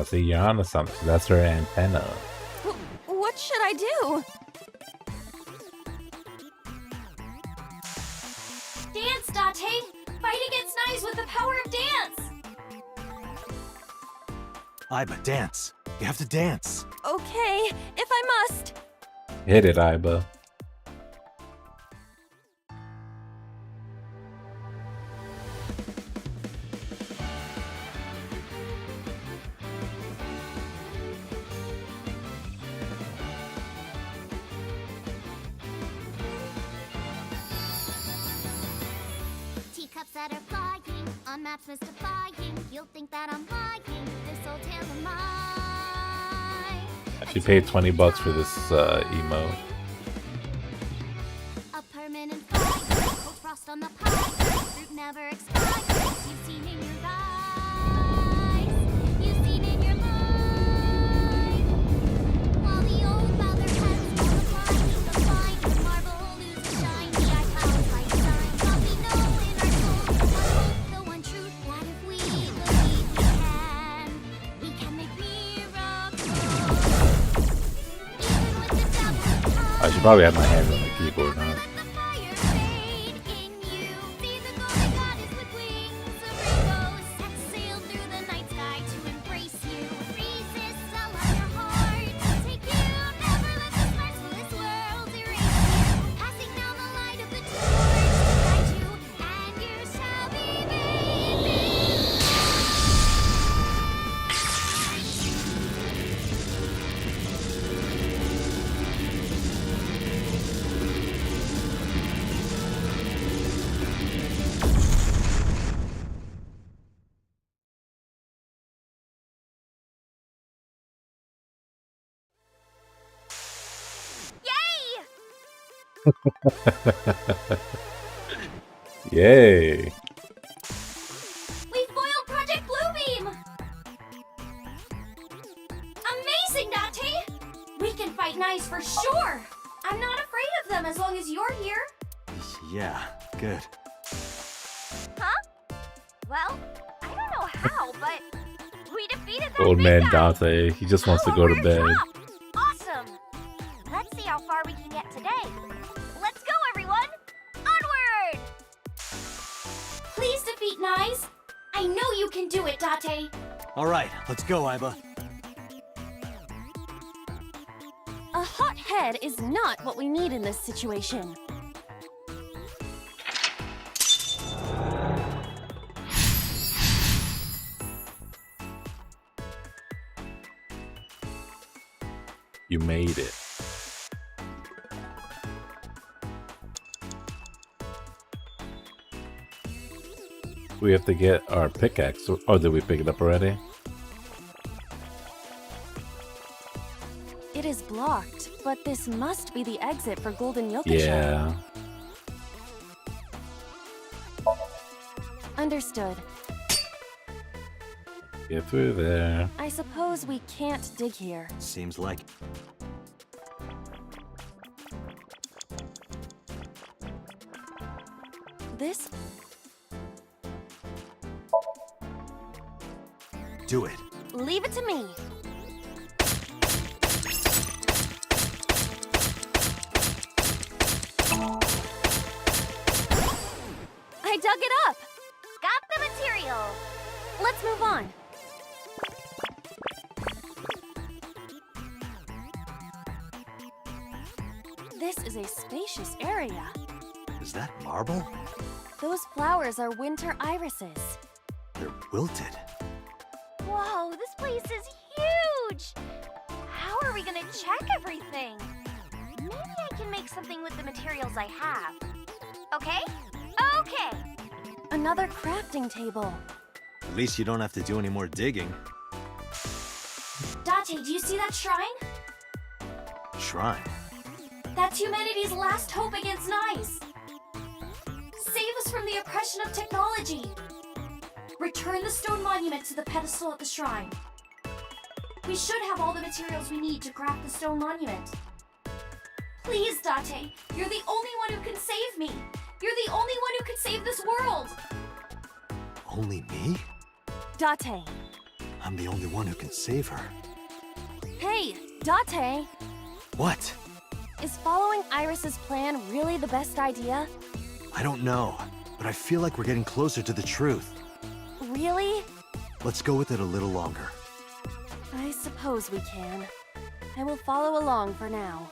See, you're onto something. That's her antenna. What should I do? Dance, Date! Fight against knives with the power of dance! Aiba, dance. You have to dance. Okay, if I must. Hit it, Aiba. Teacups that are flying, on maps mystifying. You'll think that I'm lying, this old tale of mine. She paid $20 for this emo. A permanent fire, cold frost on the pie. Fruit never expires. You've seen in your eyes. You've seen in your mind. While the old mother has multiplying, the blind marble loses shine. The eye clouds like shine. But we know in our souls the one truth that if we believe we can make miracles. Even with the devil. I should probably have my hand on the keyboard, huh? Yay! We foiled Project Bluebeam! Amazing, Date! We can fight knives for sure! I'm not afraid of them as long as you're here. Yeah, good. Huh? Well, I don't know how, but we defeated that Old big man guy. Dante, he just wants to go to bed. Awesome! Let's see how far we can get today. Let's go, everyone! Onward! Please defeat knives. I know you can do it, Date. All right, let's go, Aiba. A hot head is not what we need in this situation. You made it. We have to get our pickaxe. Oh, did we pick it up already? It is blocked, but this must be the exit for Golden Yokai. Yeah. Understood. Get through there. I suppose we can't dig here. Seems like. This? Do it. Leave it to me. I dug it up. Got the material. Let's move on. This is a spacious area. Is that marble? Those flowers are winter irises. They're wilted. Whoa, this place is huge! How are we gonna check everything? Maybe I can make something with the materials I have. Okay? Okay! Another crafting table. At least you don't have to do any more digging. Date, do you see that shrine? Shrine. That's humanity's last hope against Nice. Save us from the oppression of technology. Return the stone monument to the pedestal at the shrine. We should have all the materials we need to craft the stone monument. Please, Date, you're the only one who can save me. You're the only one who can save this world. Only me? Date. I'm the only one who can save her. Hey, Date. What? Is following Iris's plan really the best idea? I don't know, but I feel like we're getting closer to the truth. Really? Let's go with it a little longer. I suppose we can. I will follow along for now.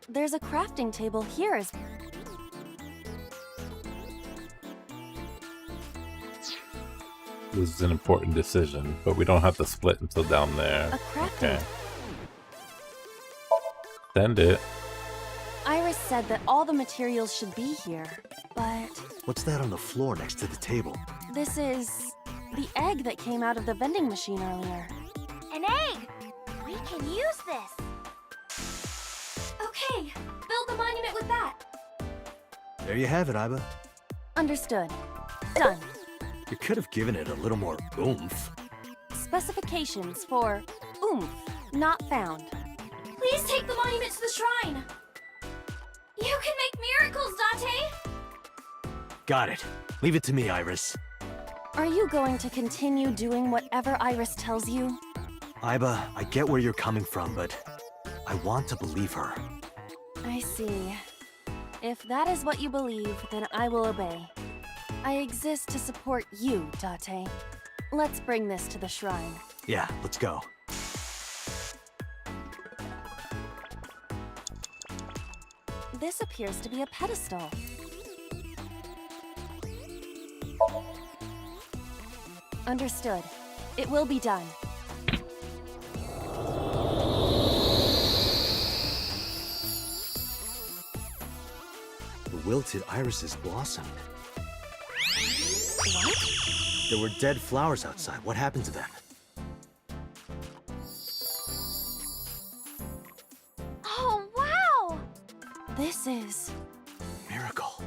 There's a crafting table here as... This is an important decision, but we don't have to split until down there. A crafting. Okay. Send it. Iris said that all the materials should be here, but... What's that on the floor next to the table? This is... the egg that came out of the vending machine earlier. An egg! We can use this! Okay, build the monument with that. There you have it, Iba. Understood. Done. You could have given it a little more oomph. Specifications for oomph not found. Please take the monument to the shrine. You can make miracles, Date. Got it. Leave it to me, Iris. Are you going to continue doing whatever Iris tells you? Iba, I get where you're coming from, but I want to believe her. I see. If that is what you believe, then I will obey. I exist to support you, Date. Let's bring this to the shrine. Yeah, let's go. This appears to be a pedestal. Understood. It will be done. The wilted irises blossomed. What? There were dead flowers outside. What happened to them? Oh, wow! This is... Miracle.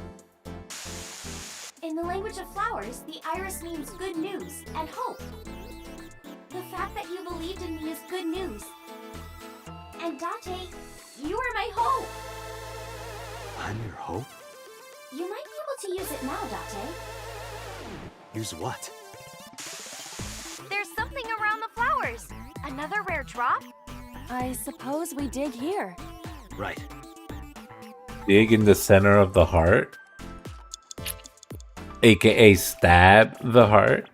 In the language of flowers, the iris means good news and hope. The fact that you believed in me is good news. And Date, you are my hope. I'm your hope? You might be able to use it now, Date. Use what? There's something around the flowers. Another rare drop? I suppose we dig here. Right. Dig in the center of the heart. AKA stab the heart.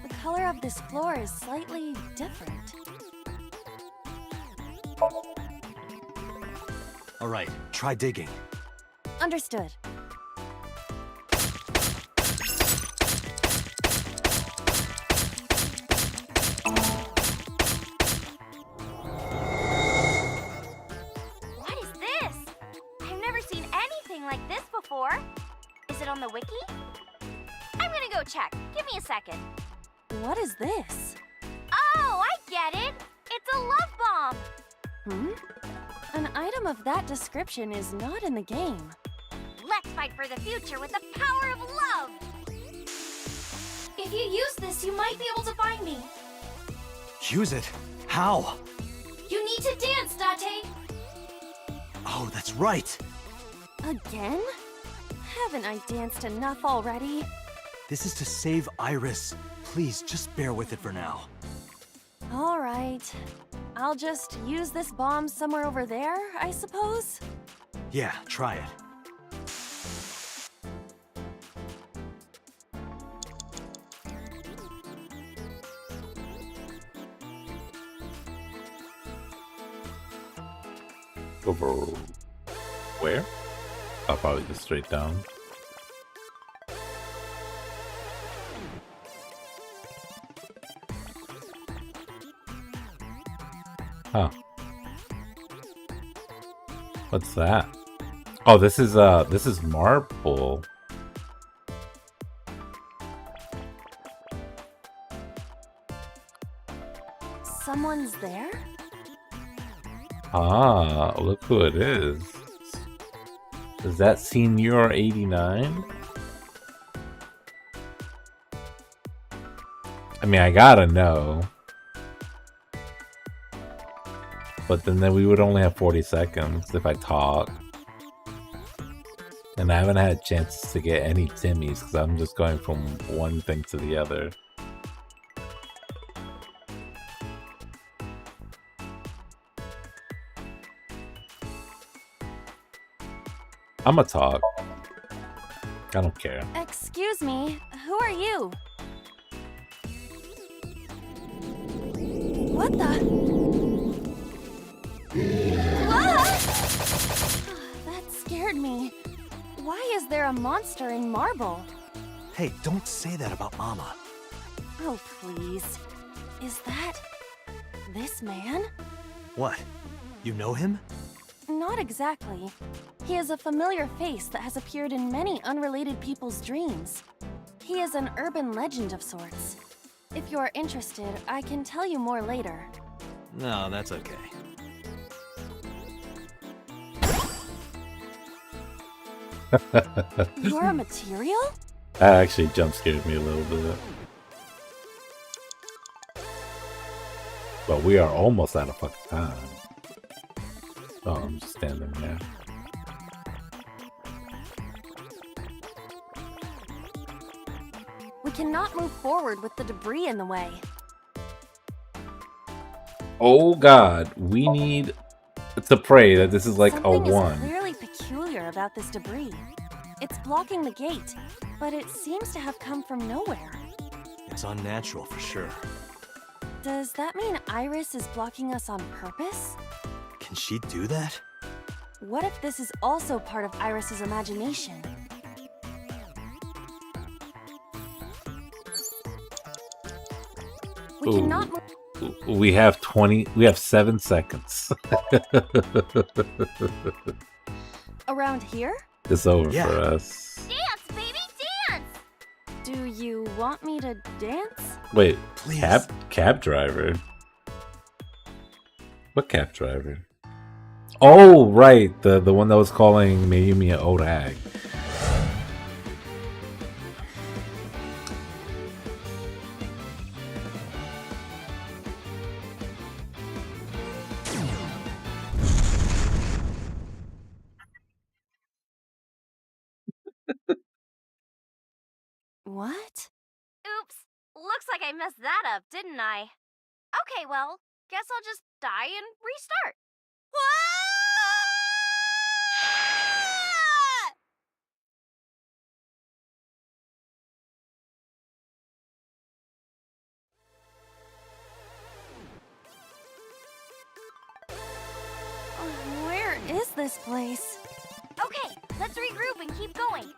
The color of this floor is slightly different. All right, try digging. Understood. What is this? I've never seen anything like this before. Is it on the wiki? I'm gonna go check. Give me a second. What is this? Oh, I get it. It's a love bomb. An item of that description is not in the game. Let's fight for the future with the power of love. If you use this, you might be able to find me. Use it? How? You need to dance, Date. Oh, that's right. Again? Haven't I danced enough already? This is to save Iris. Please, just bear with it for now. All right. I'll just use this bomb somewhere over there, I suppose? Yeah, try it. Over where? I'll probably just straight down. Huh. What's that? Oh, this is marble. Someone's there? Ah, look who it is. Is that Senior 89? I mean, I gotta know. But then we would only have 40 seconds if I talk. And I haven't had a chance to get any Timmies because I'm just going from one thing to the other. I'ma talk. I don't care. Excuse me, who are you? What the? That scared me. Why is there a monster in marble? Hey, don't say that about Mama. Oh, please. Is that... this man? What? You know him? Not exactly. He is a familiar face that has appeared in many unrelated people's dreams. He is an urban legend of sorts. If you are interested, I can tell you more later. No, that's okay. You're a material? That actually jump scared me a little bit. But we are almost out of fucking time. Oh, I'm just standing there. We cannot move forward with the debris in the way. Oh god, we need to pray that this is like Something a 1. is clearly peculiar about this debris. It's blocking the gate, but it seems to have come from nowhere. It's unnatural for sure. Does that mean Iris is blocking us on purpose? Can she do that? What if this is also part of Iris's imagination? We Ooh. cannot move. We have 7 seconds. Around here? It's over Yeah. for us. Dance, baby, dance! Do you want me to dance? Wait, Please. cab driver? What cab driver? Oh, right, the one that was calling Mayumi an old hag. What? Oops. Looks like I messed that up, didn't I? Okay, well, guess I'll just die and restart. is this place? Okay, let's regroup and keep going.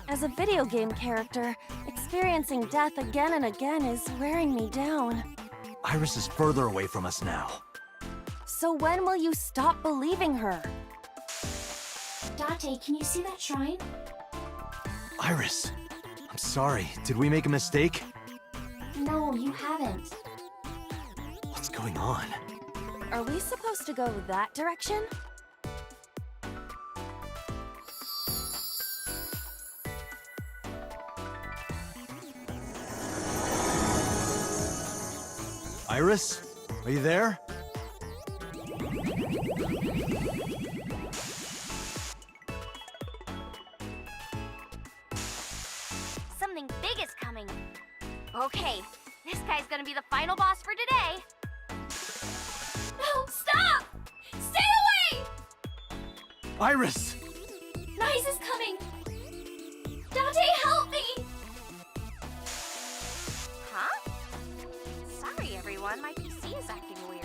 As a video game character, experiencing death again and again is wearing me down. Iris is further away from us now. So when will you stop believing her? Date, can you see that shrine? Iris, I'm sorry. Did we make a mistake? No, you haven't. What's going on? Are we supposed to go that direction? Iris? Are you there? Something big is coming. Okay, this guy's gonna be the final boss for today. No, stop! Stay away! Iris! Nice is coming! Dante, help me! Huh? Sorry, everyone. My PC is acting weird.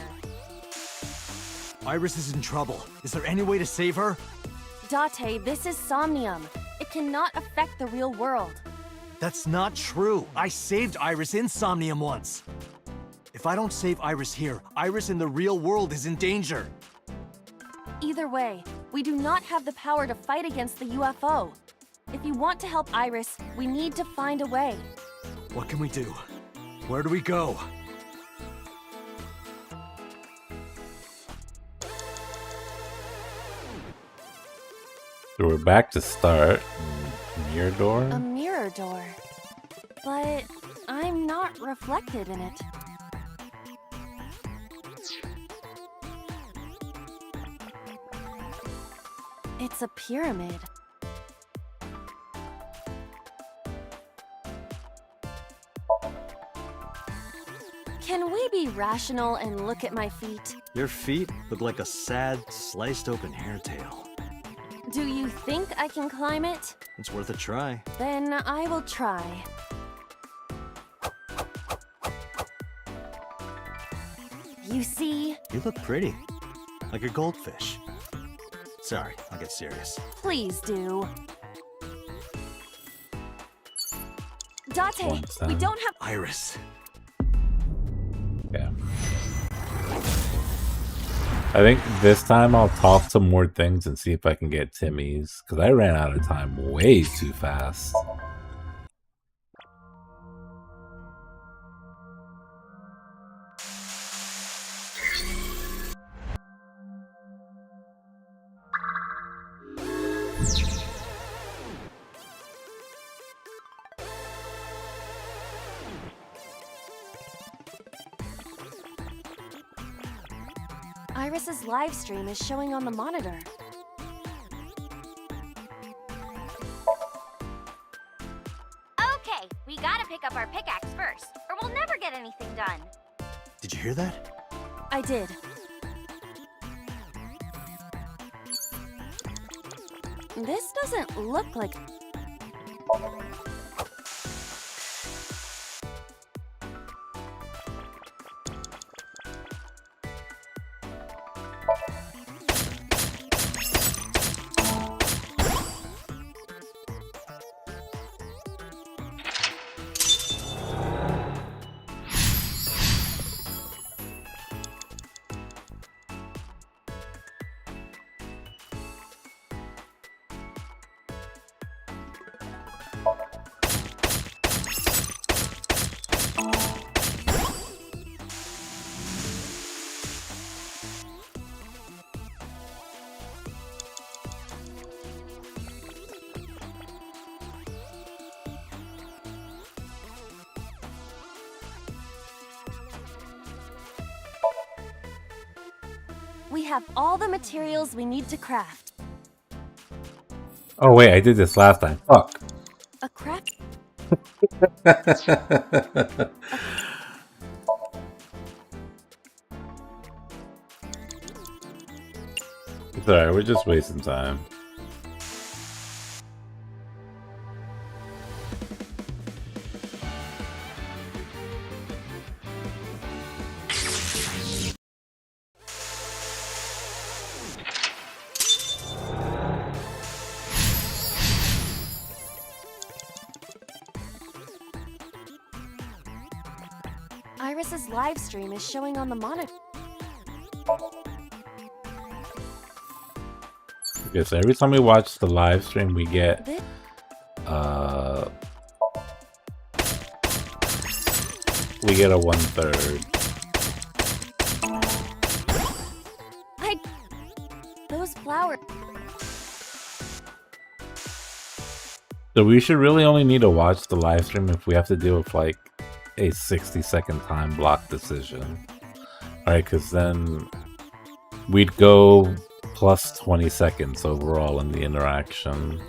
Iris is in trouble. Is there any way to save her? Date, this is somnium. It cannot affect the real world. That's not true. I saved Iris in Somnium once. If I don't save Iris here, Iris in the real world is in danger. Either way, we do not have the power to fight against the UFO. If you want to help Iris, we need to find a way. What can we do? Where do we go? So we're back to start. Mirror door? A mirror door. But I'm not reflected in it. It's a pyramid. Can we be rational and look at my feet? Your feet look like a sad, sliced open hairtail. Do you think I can climb it? It's worth a try. Then I will try. You see? You look pretty. Like a goldfish. Sorry, I'll get serious. Please do. Date, Once, we don't have— Iris. Yeah. I think this time I'll talk some more things and see if I can get Timmy's, because I ran out of time way too fast. Iris's live stream is showing on the monitor. Okay, we gotta pick up our pickaxe first, or we'll never get anything done. Did you hear that? I did. This doesn't look like— We have all the materials we need to craft. Oh wait, I did this last time. Fuck. A craft? It's alright, we're just wasting time. Iris's live stream is showing on the monitor. Okay, so every time we watch the live stream, we get we get a 1/3. Those flowers. So we should really only need to watch the live stream if we have to deal with like a 60-second time block decision. Alright, because then we'd go plus 20 seconds overall in the interaction.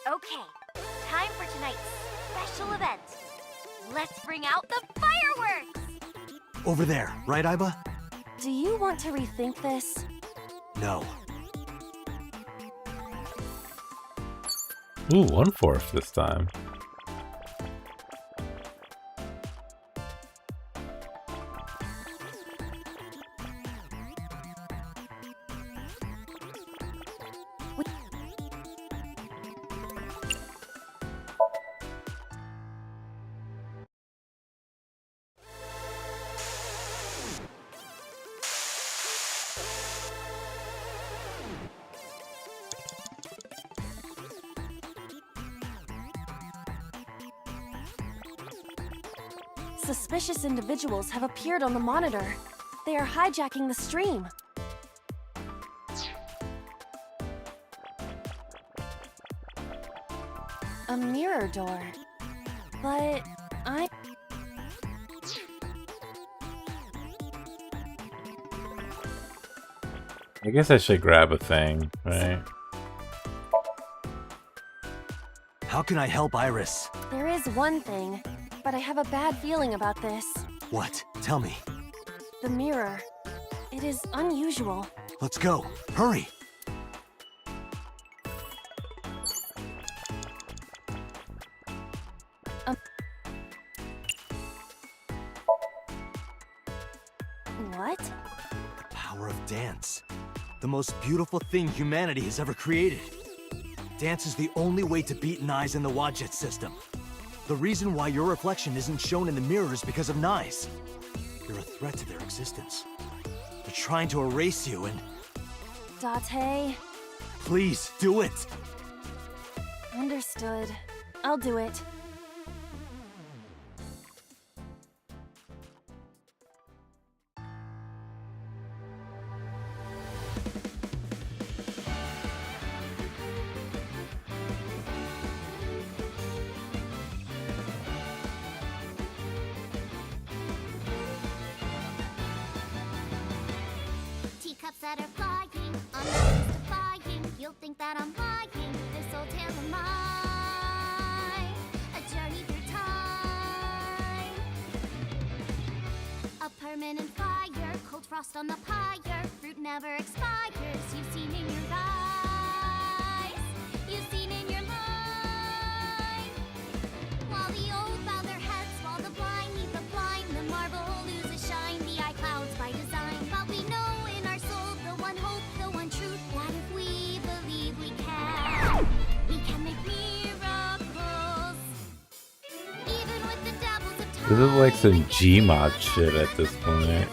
Okay, time for tonight's special event. Let's bring out the fireworks! Over there, right, Iba? Do you want to rethink this? No. Ooh, 1/4 this time. Suspicious individuals have appeared on the monitor. They are hijacking the stream. A mirror door. But I guess I should grab a thing, right? How can I help Iris? There is one thing, but I have a bad feeling about this. What? Tell me. The mirror. It is unusual. Let's go. Hurry! What? The power of dance. The most beautiful thing humanity has ever created. Dance is the only way to beat Nyes in the Wadjet system. The reason why your reflection isn't shown in the mirror is because of Nyes. You're a threat to their existence. They're trying to erase you and... Date. Please, do it! Understood. I'll do it. Teacups that are flying, I'm not mystifying. You'll think that I'm lying. This old tale of mine, a journey through time. A permanent fire, cold frost on the pyre. Fruit never expires. You've seen in your eyes, you've seen in your mind. While the old bow their heads, while the blind lead the blind, the marble loses shine. The eye clouds by design, but we know in our soul the one hope, the one truth. That if we believe we can make miracles. Even with the devils of time. This is like some Gmod shit at this point.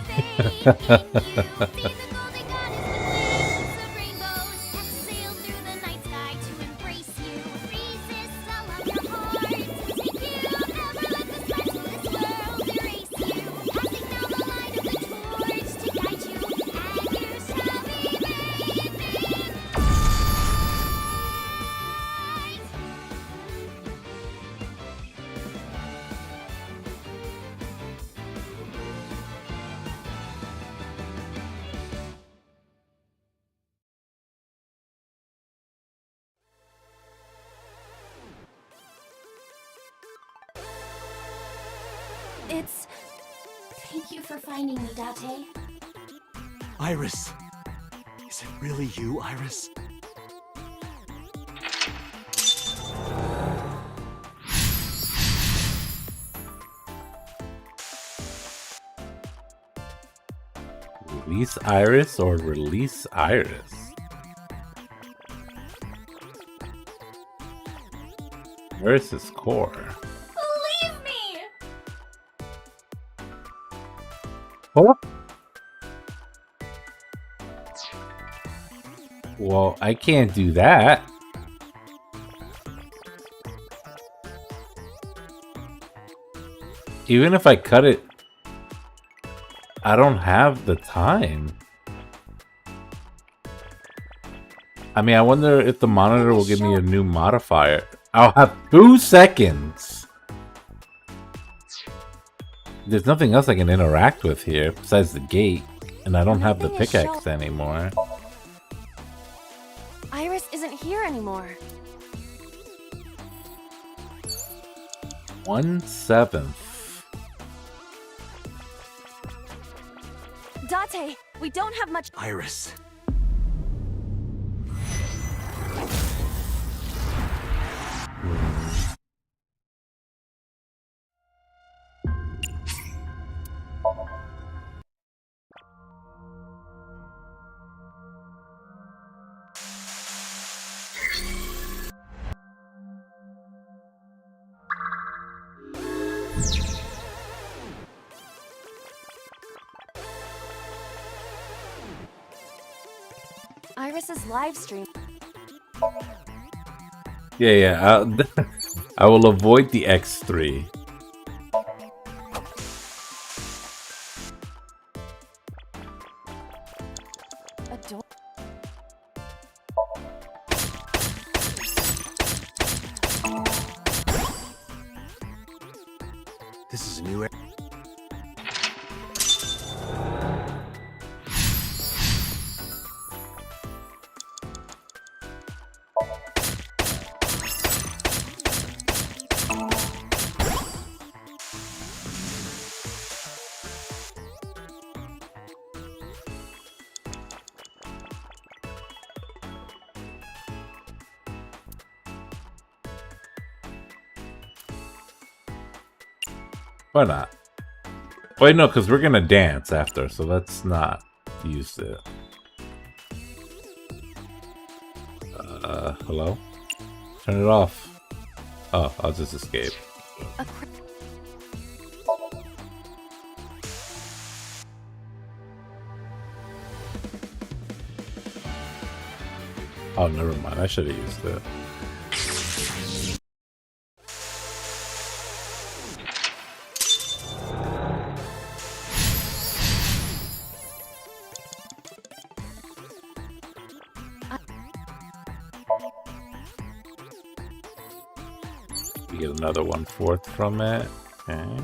It's... Thank you for finding me, Date. Iris! Is it really you, Iris? Release Iris or release Iris? Where's his core? Leave me! Oh? Well, I can't do that. Even if I cut it, I don't have the time. I mean, I wonder if the monitor will give me a new modifier. I'll have 2 seconds. There's nothing else I can interact with here besides the gate, and I don't have the pickaxe anymore. Iris isn't here anymore. 1/7. Date, we don't have much. Iris. Iris's live stream. Yeah. I will avoid the X3. This is a new area. Why not? Wait, no, because we're gonna dance after, so let's not use it. Hello? Turn it off. Oh, I'll just escape. Oh, never mind. I should have used it. We get another 1/4 from it. Okay.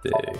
Dig.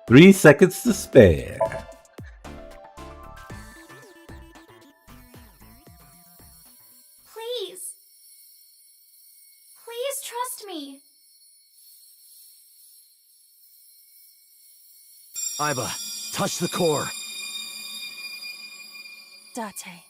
3 seconds to spare. Please. Please trust me. Iba, touch the core. Date.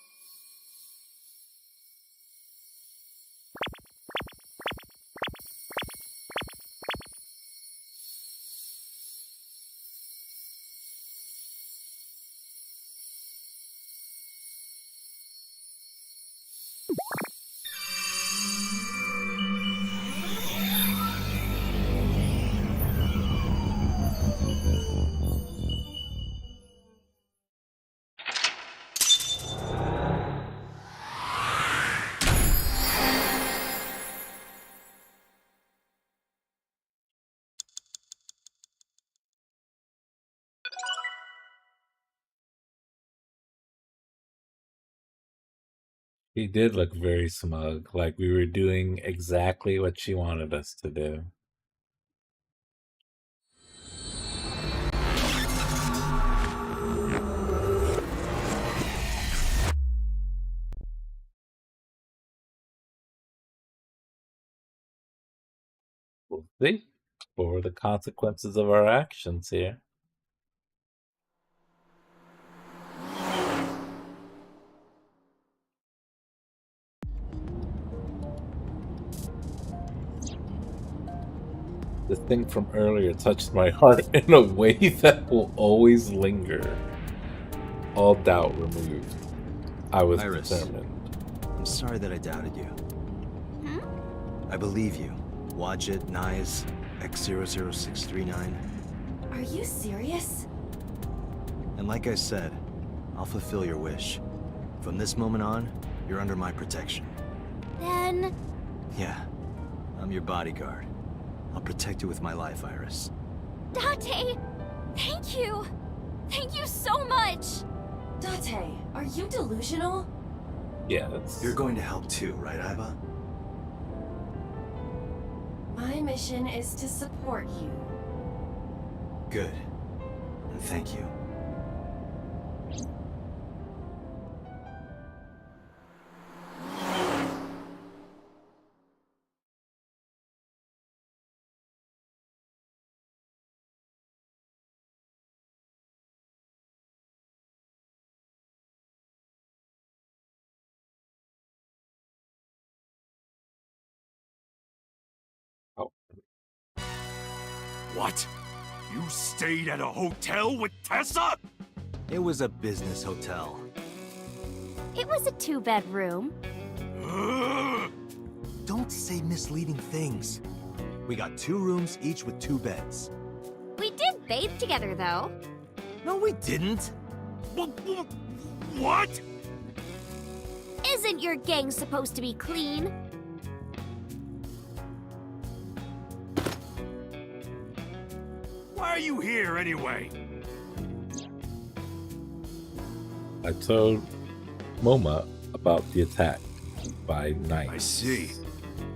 He did look very smug, like we were doing exactly what she wanted us to do. We'll see. What were the consequences of our actions here? The thing from earlier touched my heart in a way that will always linger. All doubt removed. I was Iris, determined. I'm sorry that I doubted you. I believe you. Wadjet, Nyes, X00639. Are you serious? And like I said, I'll fulfill your wish. From this moment on, you're under my protection. Then... Yeah, I'm your bodyguard. I'll protect you with my life, Iris. Date! Thank you! Thank you so much! Date, are you delusional? Yes. You're going to help too, right, Iba? My mission is to support you. Good. And thank you. What? You stayed at a hotel with Tessa? It was a business hotel. It was a 2-bedroom. Don't say misleading things. We got 2 rooms, each with 2 beds. We did bathe together, though. No, we didn't. What? Isn't your gang supposed to be clean? Why are you here anyway? I told Moma about the attack by night. I see.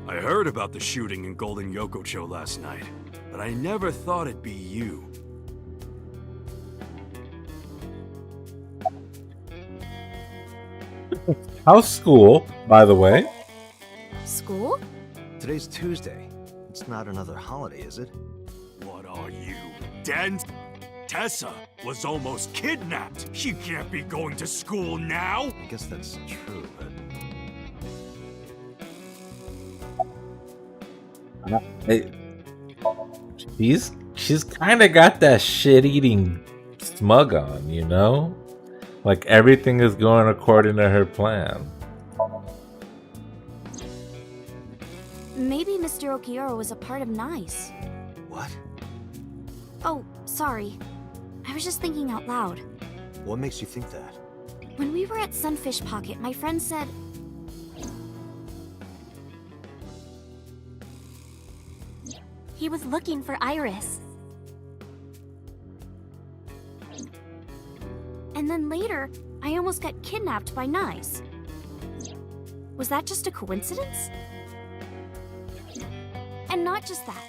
I heard about the shooting in Golden Yokocho last night, but I never thought it'd be you. How's school, by the way? School? Today's Tuesday. It's not another holiday, is it? What are you, Den? Tessa was almost kidnapped. She can't be going to school now. I guess that's true, but... She's kind of got that shit-eating smug on, you know? Like everything is going according to her plan. Maybe Mr. Okiura was a part of NICE. What? Oh, sorry. I was just thinking out loud. What makes you think that? When we were at Sunfish Pocket, my friend said... he was looking for Iris. And then later, I almost got kidnapped by Nyes. Was that just a coincidence? And not just that.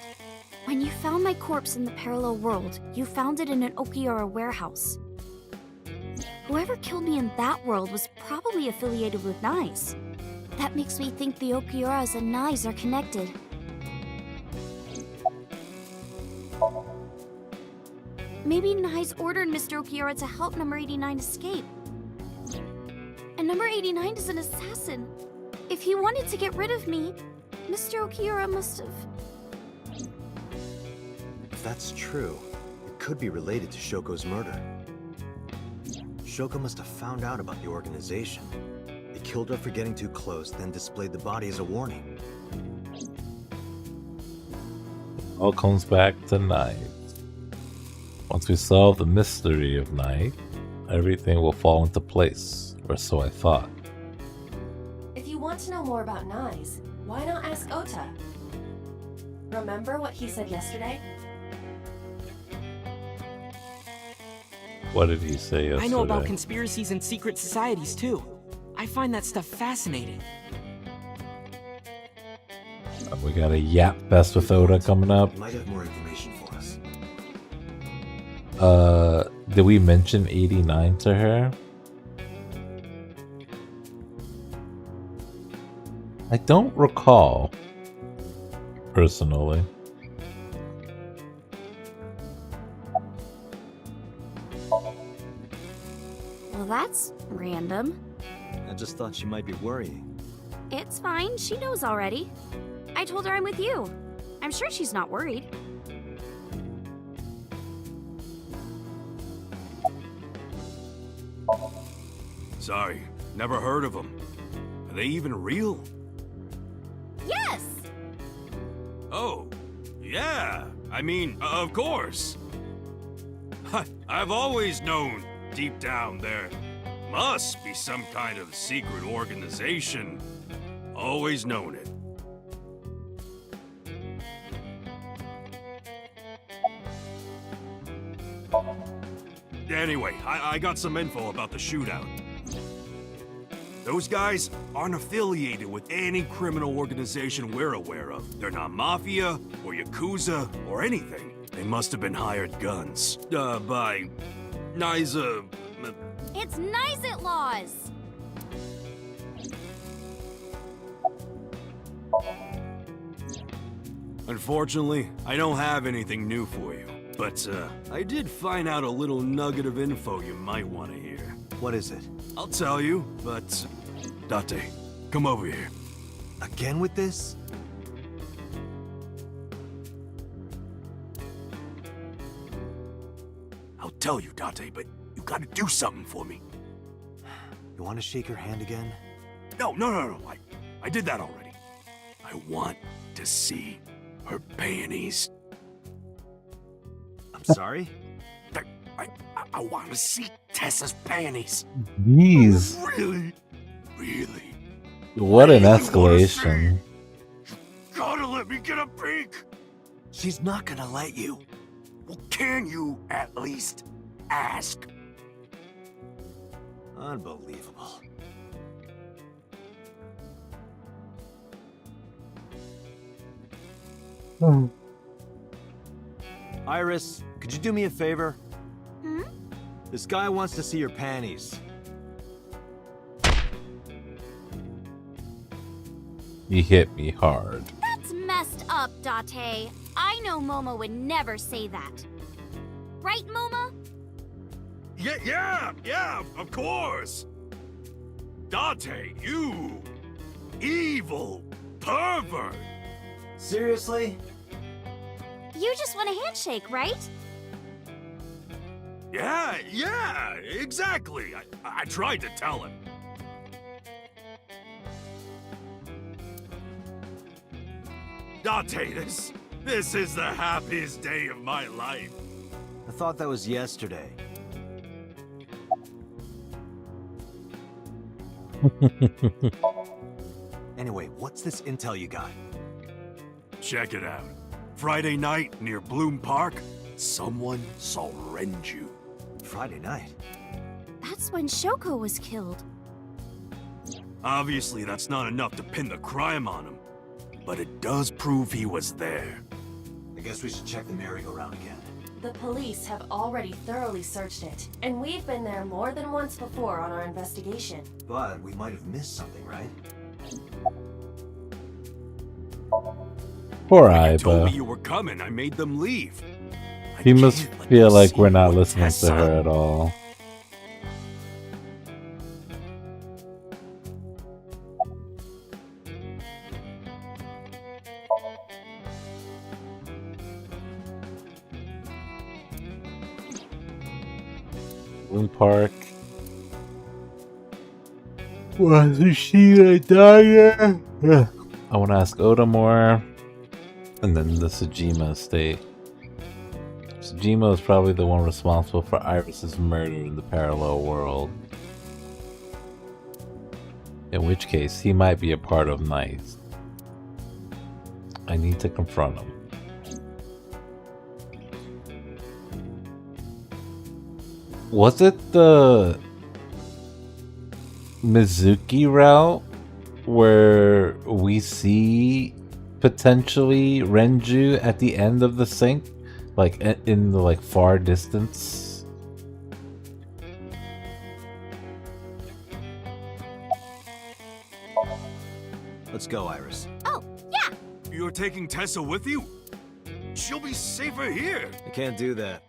When you found my corpse in the parallel world, you found it in an Okiura warehouse. Whoever killed me in that world was probably affiliated with Nyes. That makes me think the Okiuras and Nyes are connected. Maybe Nyes ordered Mr. Okiura to help Number 89 escape. And Number 89 is an assassin. If he wanted to get rid of me, Mr. Okiura must have... If that's true, it could be related to Shoko's murder. Shoko must have found out about the organization. They killed her for getting too close, then displayed the body as a warning. All comes back to Night. Once we solve the mystery of Night, everything will fall into place, or so I thought. If you want to know more about Nyes, why not ask Ota? Remember what he said yesterday? What did he say yesterday? I know about conspiracies and secret societies too. I find that stuff fascinating. We got a Yap Fest with Oda coming up. You might have more information for us. Did we mention 89 to her? I don't recall, personally. Well, that's random. I just thought she might be worrying. It's fine, she knows already. I told her I'm with you. I'm sure she's not worried. Sorry, never heard of them. Are they even real? Yes! Oh, yeah. I mean, of course. I've always known, deep down there, must be some kind of secret organization. Always known it. Anyway, I got some info about the shootout. Those guys aren't affiliated with any criminal organization we're aware of. They're not Mafia, or Yakuza, or anything. They must have been hired guns. By... Nyes, It's Nyes Laws! Unfortunately, I don't have anything new for you. But, I did find out a little nugget of info you might want to hear. What is it? I'll tell you, but... Date, come over here. Again with this? I'll tell you, Date, but you gotta do something for me. You want to shake her hand again? No. I did that already. I want to see her panties. I'm sorry? I want to see Tessa's panties. Jeez. Really? What an escalation. Gotta let me get a peek. She's not gonna let you. Well, can you at least ask? Unbelievable. Iris, could you do me a favor? Hmm? This guy wants to see your panties. He hit me hard. That's messed up, Date. I know Momo would never say that. Right, Momo? Yeah, of course. Date, you evil pervert. Seriously? You just want a handshake, right? Yeah, exactly. I tried to tell him. Date, This is the happiest day of my life. I thought that was yesterday. Anyway, what's this intel you got? Check it out. Friday night near Bloom Park, someone saw Renju. Friday night? That's when Shoko was killed. Obviously, that's not enough to pin the crime on him, but it does prove he was there. I guess we should check the merry-go-round again. The police have already thoroughly searched it, and we've been there more than once before on our investigation. But we might have missed something, right? Poor When you told me Aiba. you were coming, I made them leave. He must feel like we're not listening to her at all. Bloom Park. Wasn't she a diner? I want to ask Oda more. And then the Sejima estate. Sejima is probably the one responsible for Iris's murder in the parallel world. In which case, he might be a part of Nice. I need to confront him. Was it the Mizuki route where we see potentially Renju at the end of the sink, like in the far distance? Let's go, Iris. Oh, yeah! You're taking Tessa with you? She'll be safer here. I can't do that.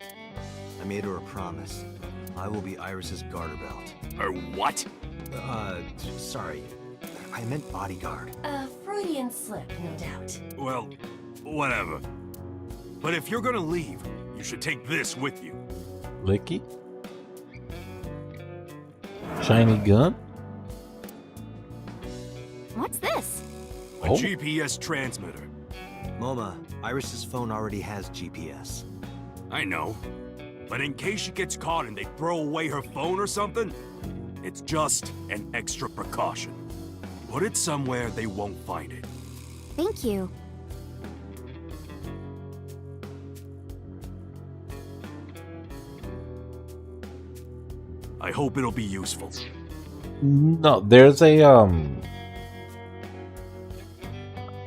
I made her a promise. I will be Iris's garter belt. Her what? Sorry. I meant bodyguard. A Freudian slip, no doubt. Well, whatever. But if you're gonna leave, you should take this with you. Licky? Shiny gun? What's this? A GPS transmitter. Moma, Iris's phone already has GPS. I know. But in case she gets caught and they throw away her phone or something, it's just an extra precaution. Put it somewhere they won't find it. Thank you. I hope it'll be useful. No, there's a I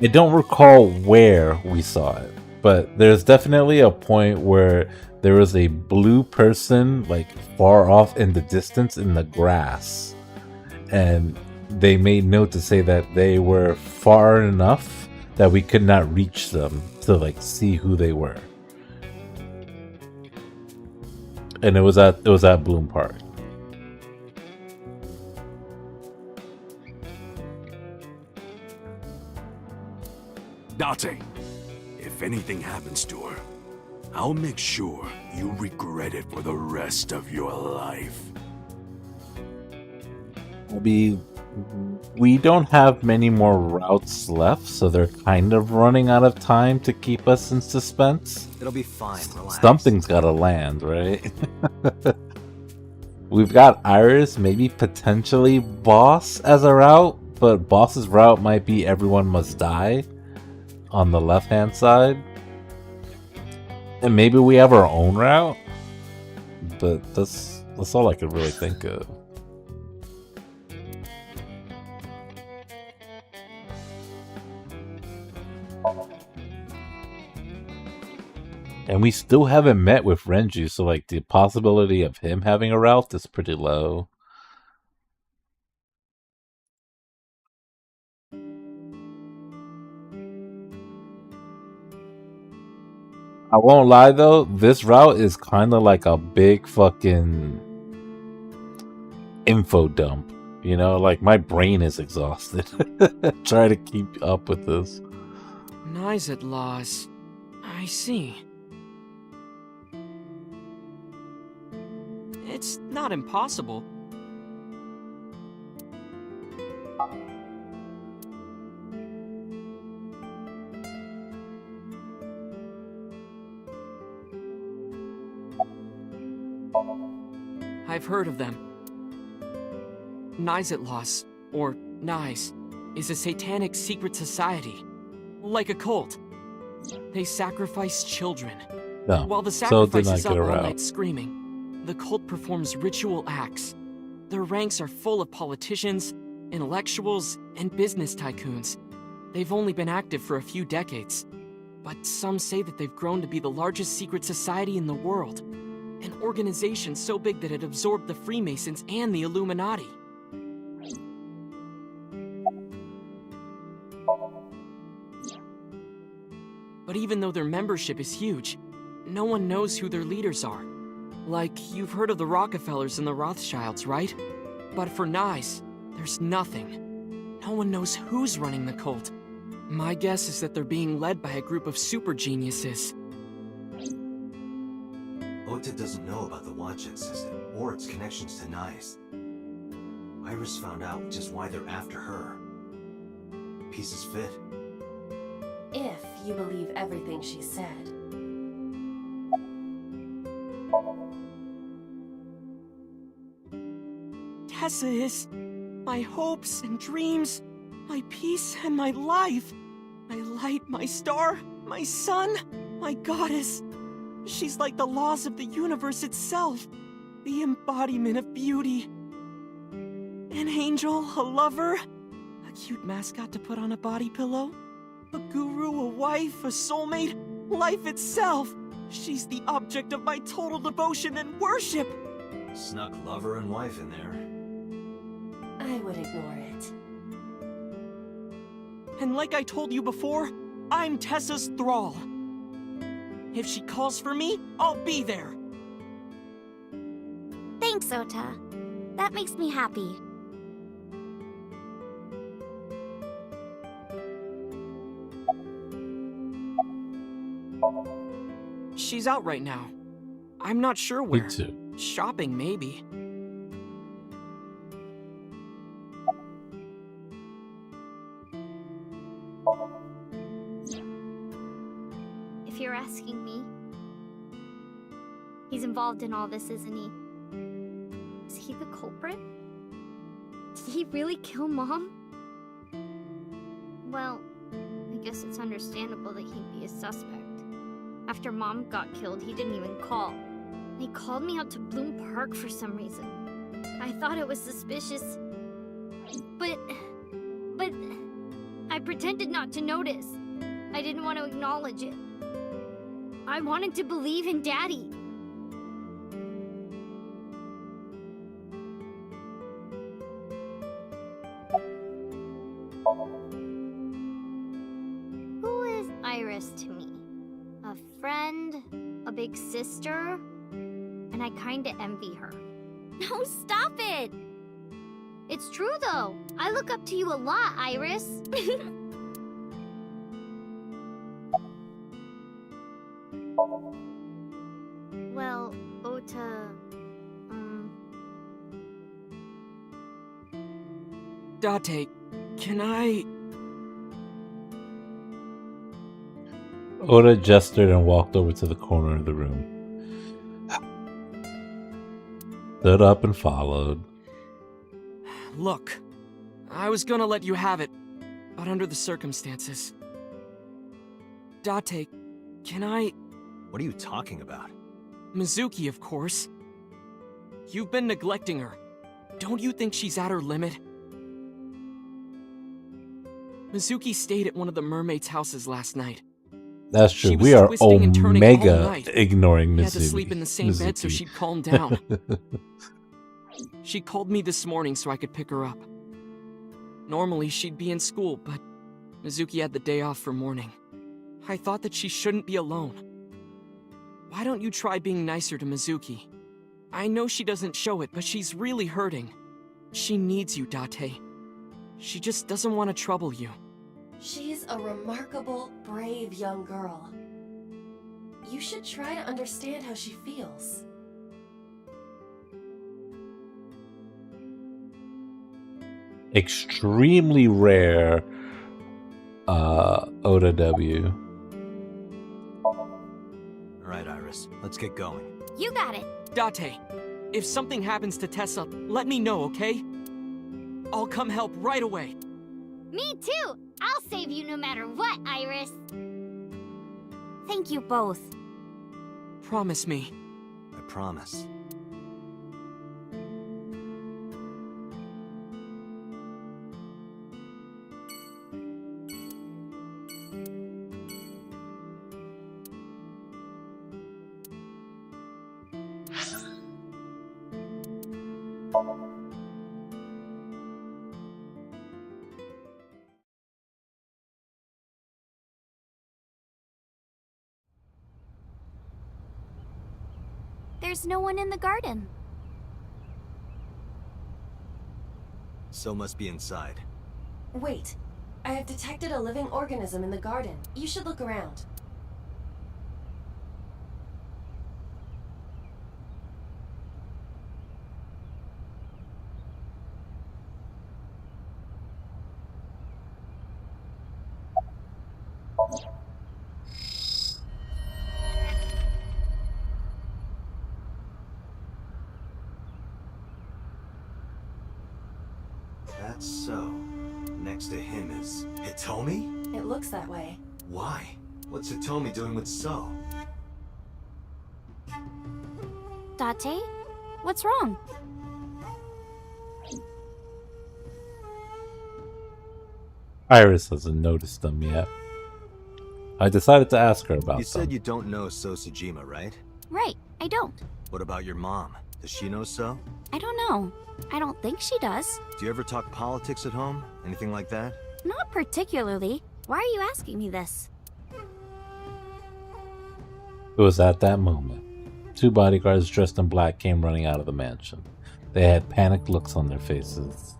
don't recall where we saw it, but there's definitely a point where there was a blue person far off in the distance in the grass, and they made note to say that they were far enough that we could not reach them to see who they were. And it was at Bloom Park. Date, if anything happens to her, I'll make sure you regret it for the rest of your life. We don't have many more routes left, so they're kind of running out of time to keep us in suspense. It'll be fine, relax. Something's gotta land, right? We've got Iris, maybe potentially Boss as a route, but Boss's route might be Everyone Must Die on the left-hand side. And maybe we have our own route, but that's all I could really think of. And we still haven't met with Renju, so the possibility of him having a route is pretty low. I won't lie though, this route is kind of like a big fucking info dump. You know, my brain is exhausted. Try to keep up with this. Nizet laws. I see. It's not impossible. I've heard of them. Nyzatlos, or Nyz, is a satanic secret society. Like a cult. They sacrifice children. No. While the So it did sacrifice not is get up all around. night screaming, the cult performs ritual acts. Their ranks are full of politicians, intellectuals, and business tycoons. They've only been active for a few decades, but some say that they've grown to be the largest secret society in the world. An organization so big that it absorbed the Freemasons and the Illuminati. But even though their membership is huge, no one knows who their leaders are. Like, you've heard of the Rockefellers and the Rothschilds, right? But for Nyz, there's nothing. No one knows who's running the cult. My guess is that they're being led by a group of super geniuses. Ota doesn't know about the Watchet system or its connections to Nyz. Iris found out just why they're after her. Pieces fit. If you believe everything she said. Tessa is my hopes and dreams, my peace and my life. My light, my star, my sun, my goddess. She's like the laws of the universe itself, the embodiment of beauty. An angel, a lover, a cute mascot to put on a body pillow, a guru, a wife, a soulmate, life itself. She's the object of my total devotion and worship. Snuck lover and wife in there. I would ignore it. And like I told you before, I'm Tessa's thrall. If she calls for me, I'll be there. Thanks, Ota. That makes me happy. She's out right now. I'm not sure where. Me too. Shopping, maybe. If you're asking me, he's involved in all this, isn't he? Is he the culprit? Did he really kill Mom? Well, I guess it's understandable that he'd be a suspect. After Mom got killed, he didn't even call. He called me out to Bloom Park for some reason. I thought it was suspicious. But I pretended not to notice. I didn't want to acknowledge it. I wanted to believe in Daddy. Who is Iris to me? A friend? A big sister? And I kinda envy her. No, stop it! It's true though. I look up to you a lot, Iris. Well, Ota, Date, can I... Oda gestured and walked over to the corner of the room. Stood up and followed. Look, I was gonna let you have it, but under the circumstances. Date, can I... What are you talking about? Mizuki, of course. You've been neglecting her. Don't you think she's at her limit? Mizuki stayed at one of the mermaids' houses last night. That's true. She was We are twisting and turning all omega night. ignoring We Mizuki. had to sleep in the same bed so she'd calm down. She called me this morning so I could pick her up. Normally, she'd be in school, but Mizuki had the day off for mourning. I thought that she shouldn't be alone. Why don't you try being nicer to Mizuki? I know she doesn't show it, but she's really hurting. She needs you, Date. She just doesn't want to trouble you. She's a remarkable, brave young girl. You should try to understand how she feels. Extremely rare Oda W. Right, Iris. Let's get going. You got it. Date, if something happens to Tessa, let me know, okay? I'll come help right away. Me too! I'll save you no matter what, Iris. Thank you both. Promise me. I promise. There's no one in the garden. So must be inside. Wait. I have detected a living organism in the garden. You should look around. That's so. Next to him is Hitomi? It looks that way. Why? What's Hitomi doing with So? Date? What's wrong? Iris hasn't noticed them yet. I decided to ask her about You them. said you don't know So Sejima, right? Right, I don't. What about your mom? Does she know So? I don't know. I don't think she does. Do you ever talk politics at home? Anything like that? Not particularly. Why are you asking me this? It was at that moment. 2 bodyguards dressed in black came running out of the mansion. They had panicked looks on their faces.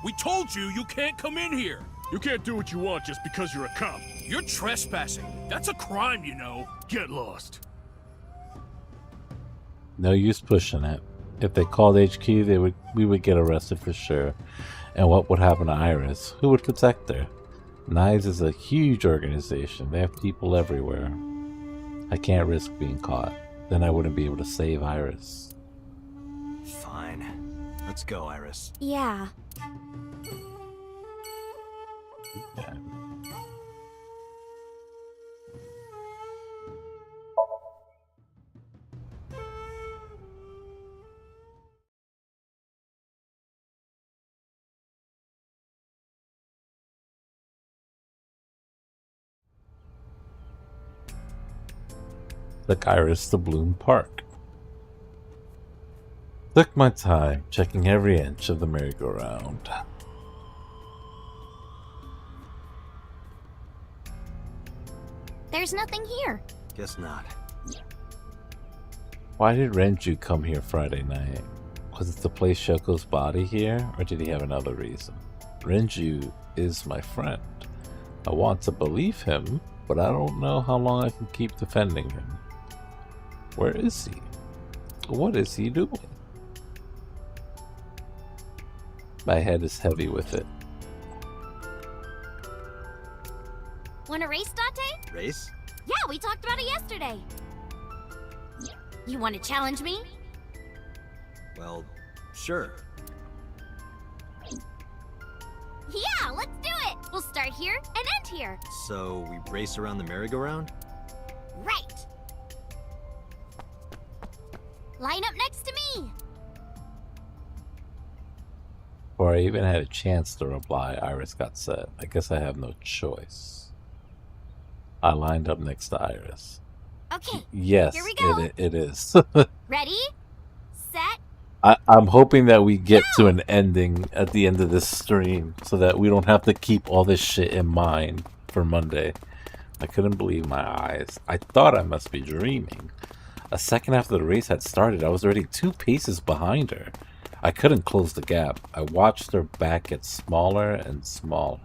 We told you you can't come in here. You can't do what you want just because you're a cop. You're trespassing. That's a crime, you know. Get lost. No use pushing it. If they called HQ, we would get arrested for sure. And what would happen to Iris? Who would protect her? Knives is a huge organization. They have people everywhere. I can't risk being caught. Then I wouldn't be able to save Iris. Fine. Let's go, Iris. Yeah. Yeah. Took Iris to Bloom Park. Took my time, checking every inch of the merry-go-round. There's nothing here. Guess not. Why did Renju come here Friday night? Was it to place Shoko's body here, or did he have another reason? Renju is my friend. I want to believe him, but I don't know how long I can keep defending him. Where is he? What is he doing? My head is heavy with it. Want to race, Date? Race? Yeah, we talked about it yesterday. You want to challenge me? Well, sure. Yeah, let's do it! We'll start here and end here. So, we race around the merry-go-round? Right. Line up next to me. Before I even had a chance to reply, Iris got set. I guess I have no choice. I lined up next to Iris. Okay. Yes, Here we go. it is. Ready? Set. I'm hoping that we get to an ending at the end of this stream so that we don't have to keep all this shit in mind for Monday. I couldn't believe my eyes. I thought I must be dreaming. A second after the race had started, I was already 2 paces behind her. I couldn't close the gap. I watched her back get smaller and smaller.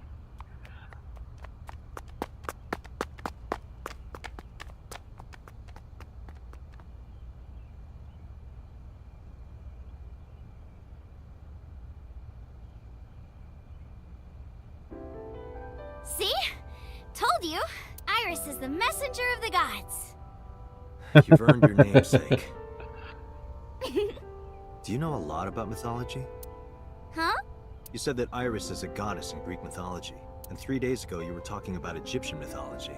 See? Told you. Iris is the messenger of the gods. You've earned your namesake. Do you know a lot about mythology? Huh? You said that Iris is a goddess in Greek mythology, and 3 days ago you were talking about Egyptian mythology.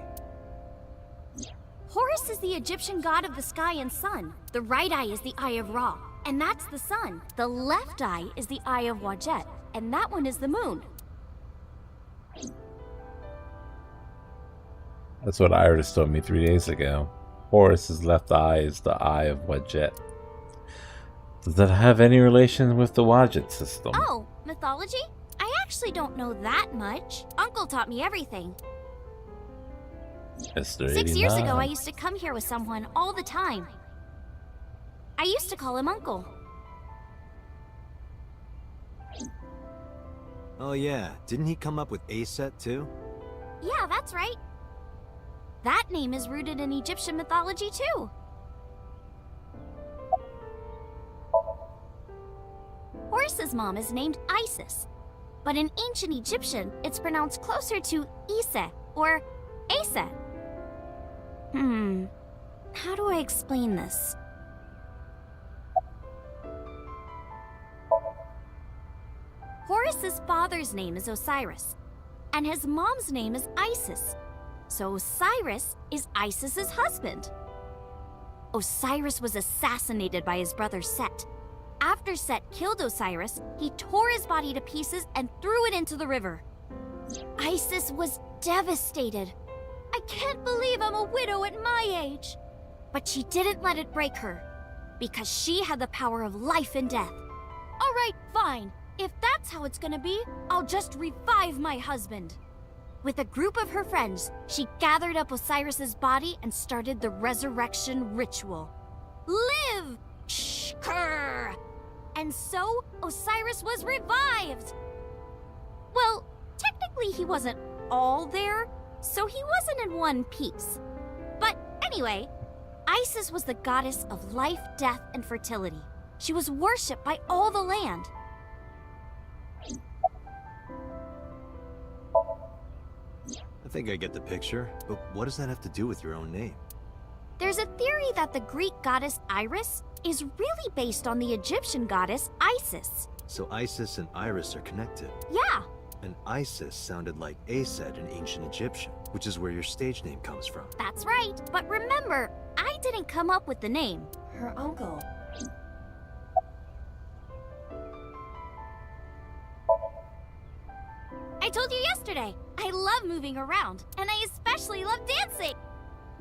Horus is the Egyptian god of the sky and sun. The right eye is the eye of Ra, and that's the sun. The left eye is the eye of Wadjet, and that one is the moon. That's what Iris told me 3 days ago. Horus's left eye is the eye of Wadjet. Does that have any relation with the Wadjet system? Oh, mythology? I actually don't know that much. Uncle taught me everything. Mr. 6 years ago, 89. I used to come here with someone all the time. I used to call him Uncle. Oh yeah, didn't he come up with Aset too? Yeah, that's right. That name is rooted in Egyptian mythology too. Horus's mom is named Isis, but in ancient Egyptian, it's pronounced closer to Ise or Aset. How do I explain this? Horus's father's name is Osiris, and his mom's name is Isis. So Osiris is Isis's husband. Osiris was assassinated by his brother Set. After Set killed Osiris, he tore his body to pieces and threw it into the river. Isis was devastated. I can't believe I'm a widow at my age. But she didn't let it break her, because she had the power of life and death. All right, fine. If that's how it's gonna be, I'll just revive my husband. With a group of her friends, she gathered up Osiris's body and started the resurrection ritual. Live! Shkur! And so, Osiris was revived! Well, technically he wasn't all there, so he wasn't in one piece. But anyway, Isis was the goddess of life, death, and fertility. She was worshipped by all the land. I think I get the picture, but what does that have to do with your own name? There's a theory that the Greek goddess Iris is really based on the Egyptian goddess Isis. So Isis and Iris are connected. Yeah. And Isis sounded like Aset in ancient Egyptian, which is where your stage name comes from. That's right. But remember, I didn't come up with the name. Her uncle. I told you yesterday, I love moving around, and I especially love dancing.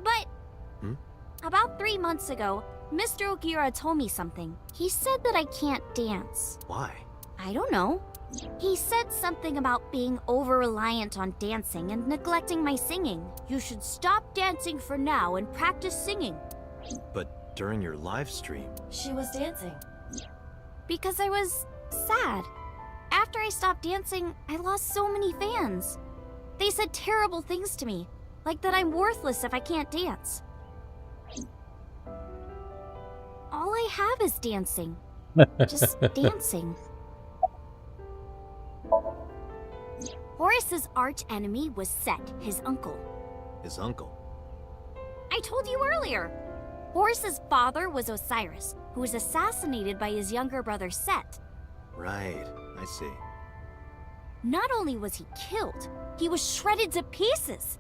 But about 3 months ago, Mr. Ogira told me something. He said that I can't dance. Why? I don't know. He said something about being over-reliant on dancing and neglecting my singing. You should stop dancing for now and practice singing. But during your live stream... She was dancing. Because I was sad. After I stopped dancing, I lost so many fans. They said terrible things to me, like that I'm worthless if I can't dance. All I have is dancing. Just dancing. Horus's arch enemy was Set, his uncle. His uncle? I told you earlier. Horus's father was Osiris, who was assassinated by his younger brother Set. Right, I see. Not only was he killed, he was shredded to pieces.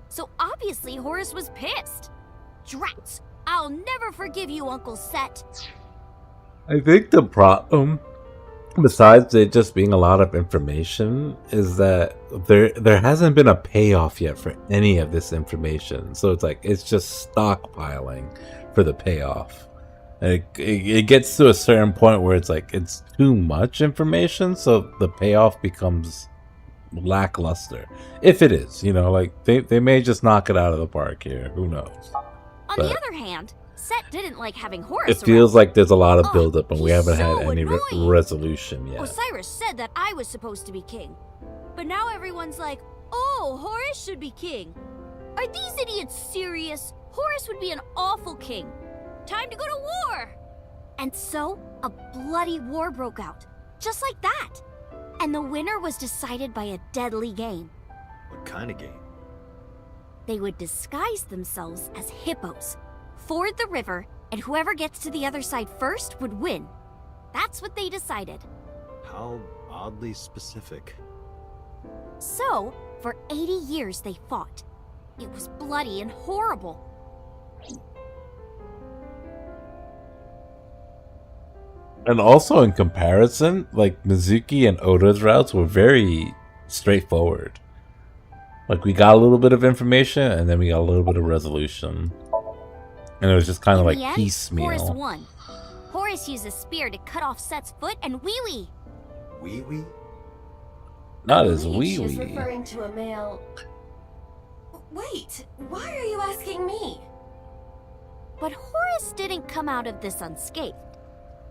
So obviously Horus was pissed. Drats! I'll never forgive you, Uncle Set. I think the problem, besides it just being a lot of information, is that there hasn't been a payoff yet for any of this information. So it's like it's just stockpiling for the payoff. And it gets to a certain point where it's like it's too much information, so the payoff becomes lackluster. If it is, you know, like they may just knock it out of the park here. Who knows? On the other hand, Set didn't like having Horus It feels around. like there's a lot of buildup, and we haven't so had any annoying. resolution yet. Osiris said that I was supposed to be king. But now everyone's like, oh, Horus should be king. Are these idiots serious? Horus would be an awful king. Time to go to war! And so, a bloody war broke out. Just like that. And the winner was decided by a deadly game. What kind of game? They would disguise themselves as hippos, ford the river, and whoever gets to the other side first would win. That's what they decided. How oddly specific. So, for 80 years they fought. It was bloody and horrible. And also in comparison, like Mizuki and Oda's routes were very straightforward. Like we got a little bit of information and then we got a little bit of resolution. And it was just kind of In like the end, piecemeal. Horus won. Horus used a spear to cut off Set's foot and wee-wee. Wee-wee? Not as She's wee-wee. referring to a male... Wait, why are you asking me? But Horus didn't come out of this unscathed.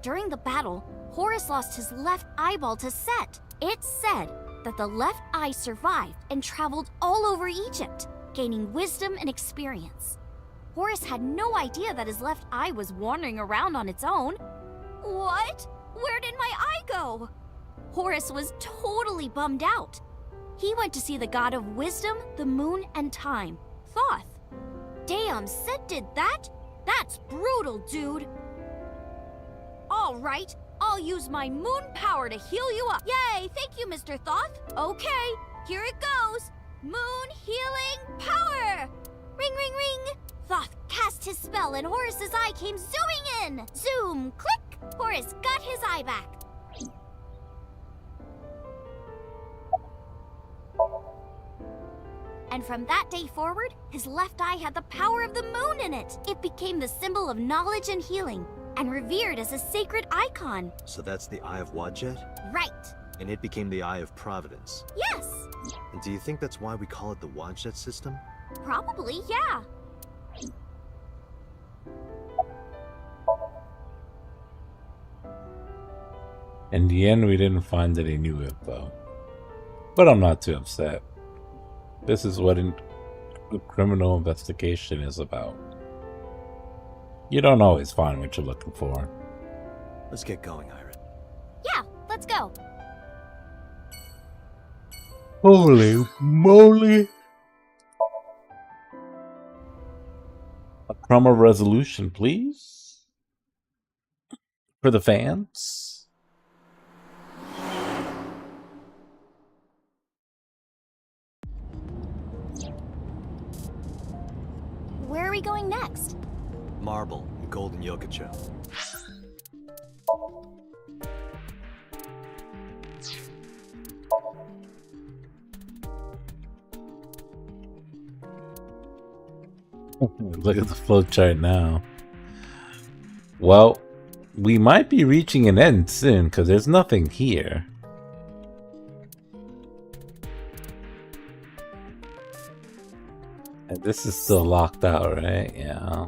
During the battle, Horus lost his left eyeball to Set. It's said that the left eye survived and traveled all over Egypt, gaining wisdom and experience. Horus had no idea that his left eye was wandering around on its own. What? Where did my eye go? Horus was totally bummed out. He went to see the god of wisdom, the moon, and time, Thoth. Damn, Set did that? That's brutal, dude. All right, I'll use my moon power to heal you up. Yay, thank you, Mr. Thoth. Okay, here it goes. Moon healing power. Ring, ring, ring. Thoth cast his spell and Horus's eye came zooming in. Zoom, click. Horus got his eye back. And from that day forward, his left eye had the power of the moon in it. It became the symbol of knowledge and healing, and revered as a sacred icon. So that's the Eye of Wadjet? Right. And it became the Eye of Providence. Yes. And do you think that's why we call it the Wadjet system? Probably, yeah. In the end, we didn't find any new info. But I'm not too upset. This is what a criminal investigation is about. You don't always find what you're looking for. Let's get going, Iris. Yeah, let's go. Holy moly! A crumb of resolution, please. For the fans. Where are we going next? Marble and Golden Yokocho. Look at the flowchart now. Well, we might be reaching an end soon because there's nothing here. And this is still locked out, right? Yeah.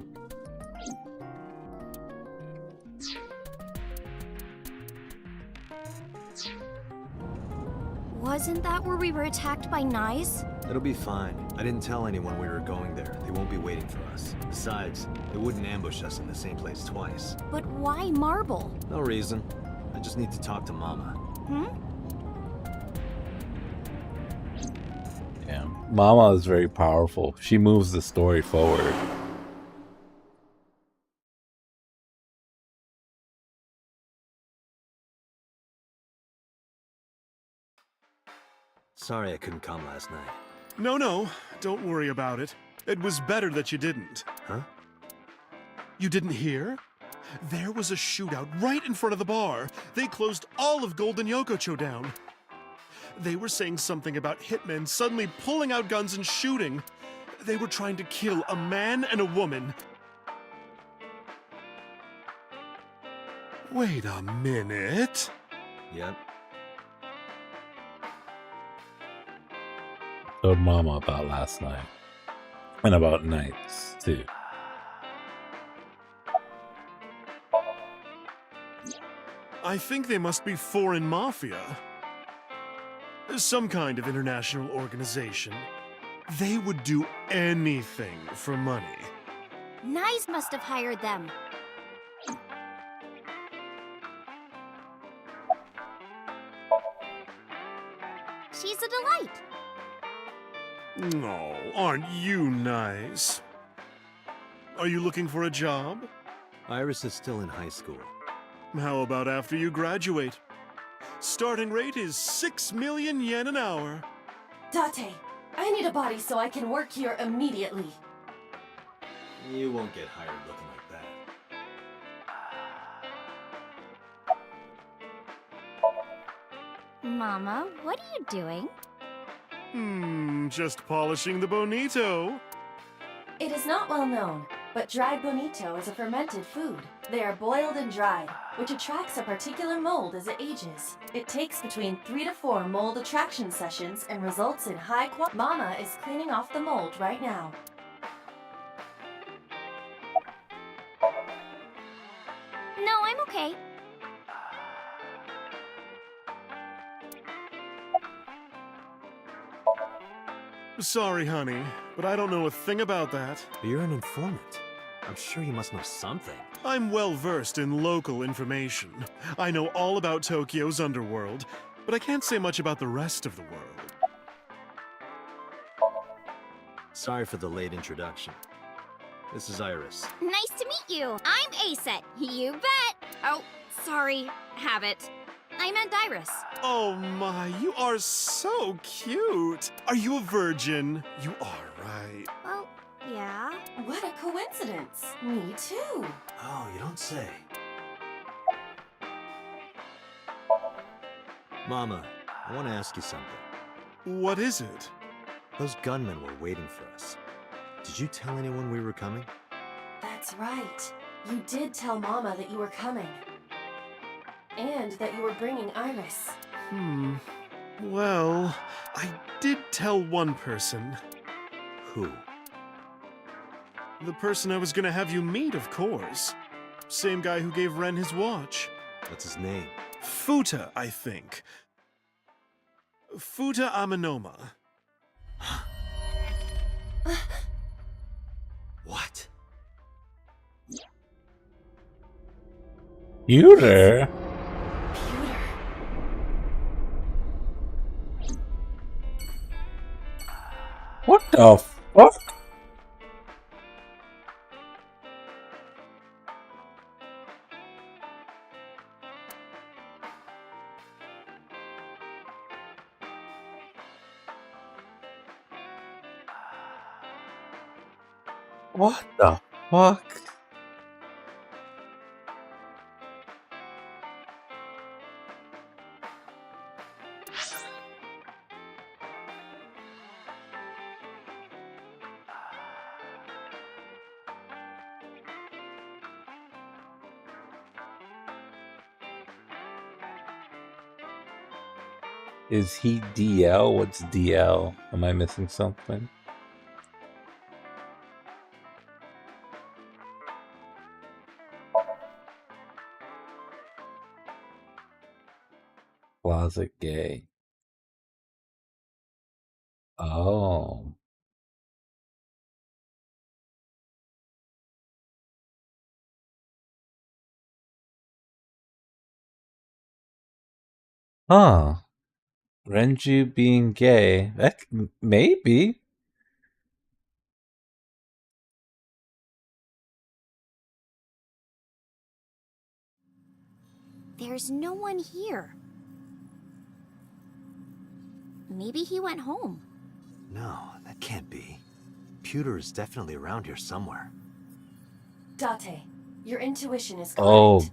Wasn't that where we were attacked by knives? It'll be fine. I didn't tell anyone we were going there. They won't be waiting for us. Besides, they wouldn't ambush us in the same place twice. But why marble? No reason. I just need to talk to Mama. Hmm? Yeah. Mama is very powerful. She moves the story forward. Sorry I couldn't come last night. No, don't worry about it. It was better that you didn't. Huh? You didn't hear? There was a shootout right in front of the bar. They closed all of Golden Yokocho down. They were saying something about hitmen suddenly pulling out guns and shooting. They were trying to kill a man and a woman. Wait a minute. Yep. Told Mama about last night. And about nights, too. I think they must be foreign mafia. Some kind of international organization. They would do anything for money. Knives must have hired them. She's a delight. No, aren't you nice? Are you looking for a job? Iris is still in high school. How about after you graduate? Starting rate is 6 million yen an hour. Date, I need a body so I can work here immediately. You won't get hired looking like that. Mama, what are you doing? Just polishing the bonito. It is not well known, but dried bonito is a fermented food. They are boiled and dried, which attracts a particular mold as it ages. It takes between 3 to 4 mold attraction sessions and results in high quality. Mama is cleaning off the mold right now. No, I'm okay. Sorry, honey, but I don't know a thing about that. But you're an informant. I'm sure you must know something. I'm well versed in local information. I know all about Tokyo's underworld, but I can't say much about the rest of the world. Sorry for the late introduction. This is Iris. Nice to meet you. I'm Aset. You bet. Oh, sorry. Habit. I meant Iris. Oh my, you are so cute. Are you a virgin? You are, right? Well, yeah. What a coincidence. Me too. Oh, you don't say. Mama, I want to ask you something. What is it? Those gunmen were waiting for us. Did you tell anyone we were coming? That's right. You did tell Mama that you were coming. And that you were bringing Iris. Well, I did tell one person. Who? The person I was gonna have you meet, of course. Same guy who gave Ren his watch. What's his name? Futa, I think. Futa Amanoma. What? Pewter? What the fuck? What the fuck? Is he DL? What's DL? Am I missing something? Closet gay. Oh. Huh. Renju being gay. Maybe. There's no one here. Maybe he went home. No, that can't be. Pewter is definitely around here somewhere. Date, your intuition is correct. Oh.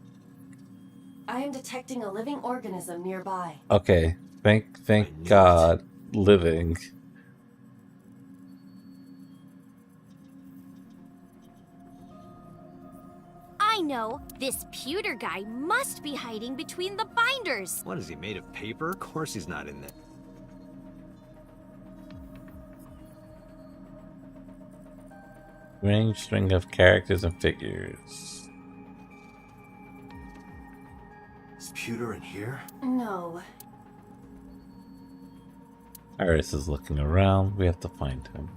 I am detecting a living organism nearby. Okay. Thank God. Living. I know. This pewter guy must be hiding between the binders. What, is he made of paper? Of course he's not in there. Range string of characters and figures. Is Pewter in here? No. Iris is looking around. We have to find him.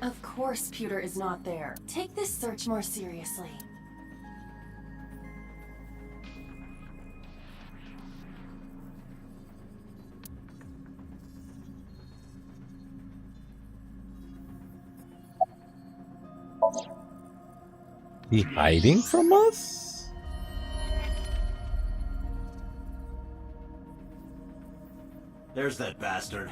Of course Pewter is not there. Take this search more seriously. He hiding from us? There's that bastard.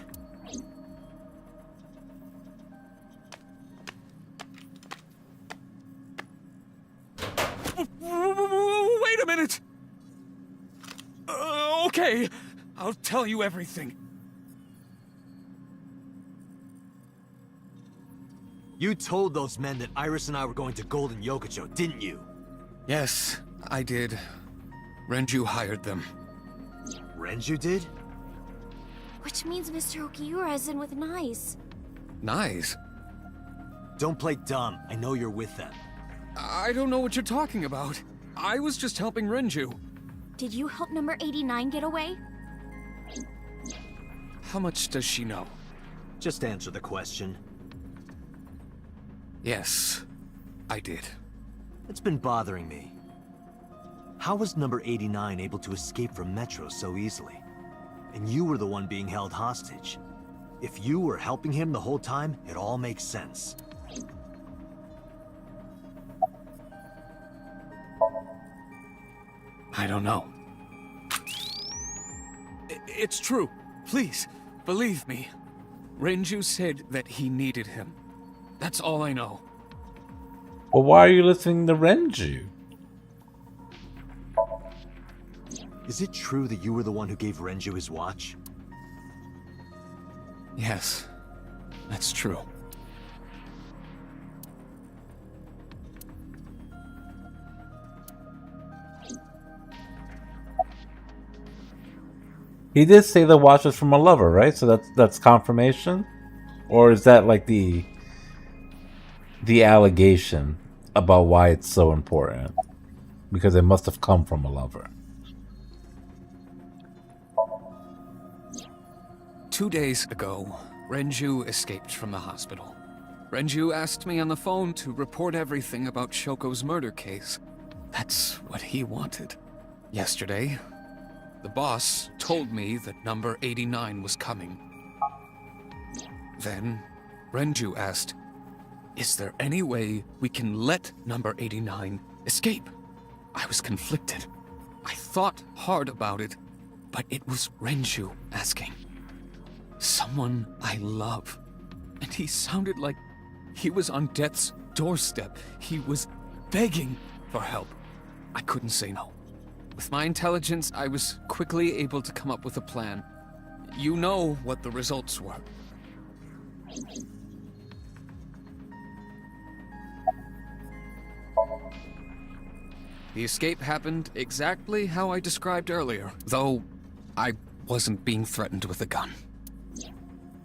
Wait a minute! Okay, I'll tell you everything. You told those men that Iris and I were going to Golden Yokocho, didn't you? Yes, I did. Renju hired them. Renju did? Which means Mr. Okiura is in with Nice. Nice. Don't play dumb. I know you're with them. I don't know what you're talking about. I was just helping Renju. Did you help number 89 get away? How much does she know? Just answer the question. Yes, I did. It's been bothering me. How was number 89 able to escape from Metro so easily? And you were the one being held hostage. If you were helping him the whole time, it all makes sense. I don't know. It's true. Please, believe me. Renju said that he needed him. That's all I know. Well, why are you listening to Renju? Is it true that you were the one who gave Renju his watch? Yes, that's true. He did say the watch was from a lover, right? So that's confirmation? Or is that like the allegation about why it's so important? Because it must have come from a lover. 2 days ago, Renju escaped from the hospital. Renju asked me on the phone to report everything about Shoko's murder case. That's what he wanted. Yesterday, the boss told me that number 89 was coming. Then, Renju asked, "Is there any way we can let number 89 escape?" I was conflicted. I thought hard about it, but it was Renju asking. Someone I love. And he sounded like he was on death's doorstep. He was begging for help. I couldn't say no. With my intelligence, I was quickly able to come up with a plan. You know what the results were. The escape happened exactly how I described earlier, though I wasn't being threatened with a gun.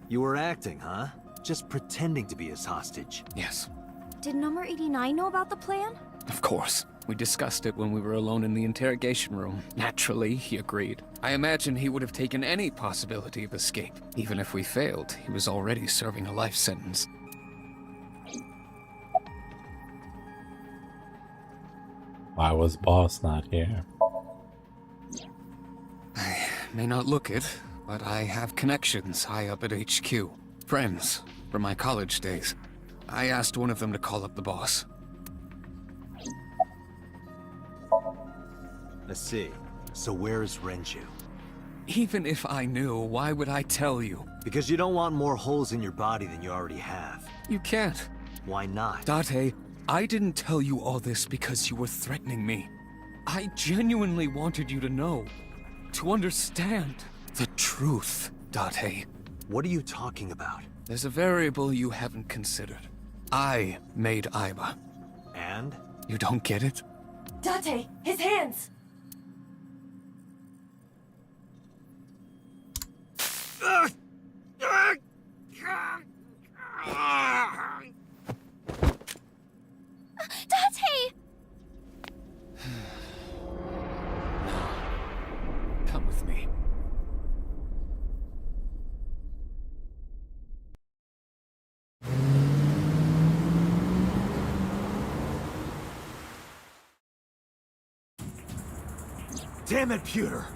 You were acting, huh? Just pretending to be his hostage. Yes, Did number 89 know about the plan? of course. We discussed it when we were alone in the interrogation room. Naturally, he agreed. I imagine he would have taken any possibility of escape. Even if we failed, he was already serving a life sentence. Why was boss not here? I may not look it, but I have connections high up at HQ. Friends from my college days. I asked one of them to call up the boss. I see. So where is Renju? Even if I knew, why would I tell you? Because you don't want more holes in your body than you already have. You can't. Why not? Date, I didn't tell you all this because you were threatening me. I genuinely wanted you to know. To understand the truth, Date. What are you talking about? There's a variable you haven't considered. I made Aiba. And? You don't get it? Date, his hands! Date! Come with me. Damn it, Pewter!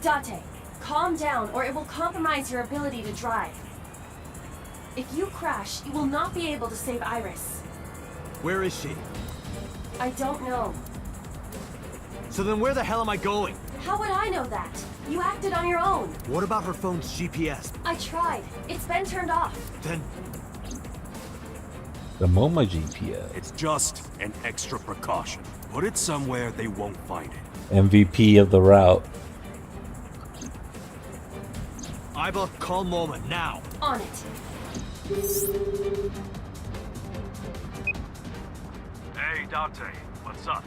Date, calm down or it will compromise your ability to drive. If you crash, you will not be able to save Iris. Where is she? I don't know. So then where the hell am I going? How would I know that? You acted on your own. What about her phone's GPS? I tried. It's been turned off. Then The MoMA GPS. it's just an extra precaution. Put it somewhere they won't find it. MVP of the route. Iba, call Moma now. On it. Hey, Dante, what's up?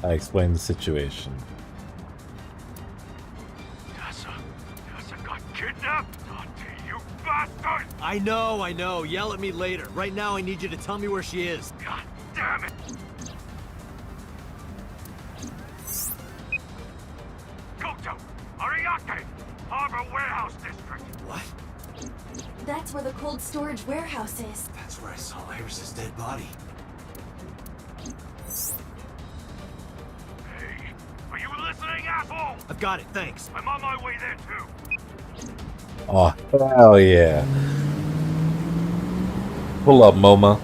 I explained the situation. Tessa got kidnapped? Dante, you bastard! I know. Yell at me later. Right now, I need you to tell me where she is. God damn it! Goto! Ariake! Harbor Warehouse District! What? That's where the cold storage warehouse is. That's where I saw Iris's dead body. Hey, are you listening, asshole? I've got it, thanks. I'm on my way there, too. Oh, hell yeah. Pull up, MoMA.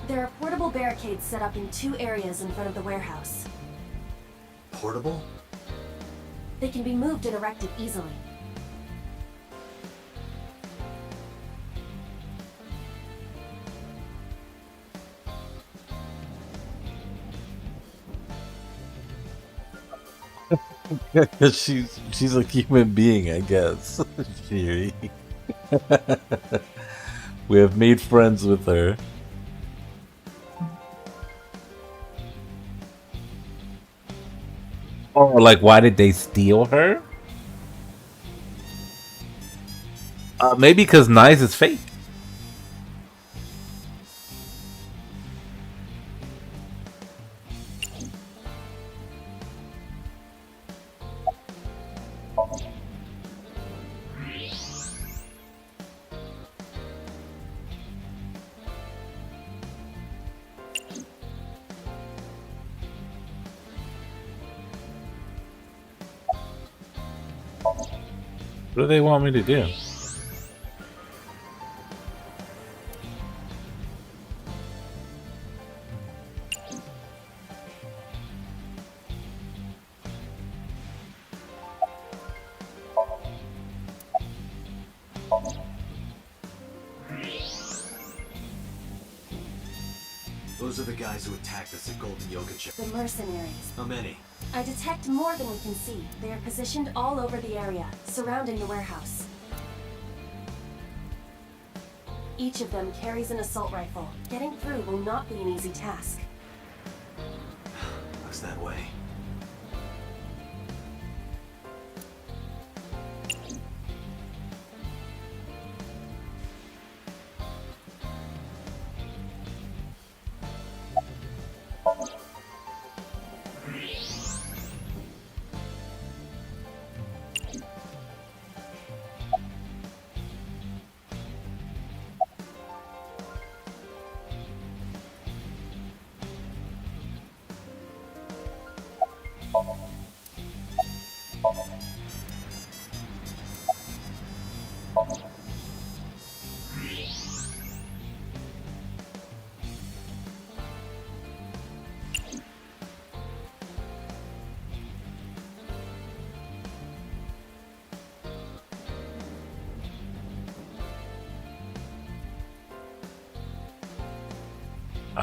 There are portable barricades set up in 2 areas in front of the warehouse. Portable? They can be moved and erected easily. she's a human being, I guess. Shiri. We have made friends with her. Oh, like why did they steal her? Maybe because Nyes is fake. What do they want me to do? Those are the guys who attacked us at Golden Yoga Chip. The mercenaries. How many? I detect more than we can see. They are positioned all over the area, surrounding the warehouse. Each of them carries an assault rifle. Getting through will not be an easy task. Looks that way.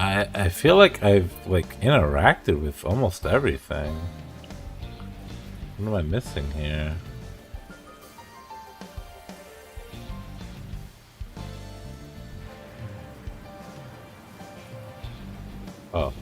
I feel like I've like interacted with almost everything. What am I missing here? Oh.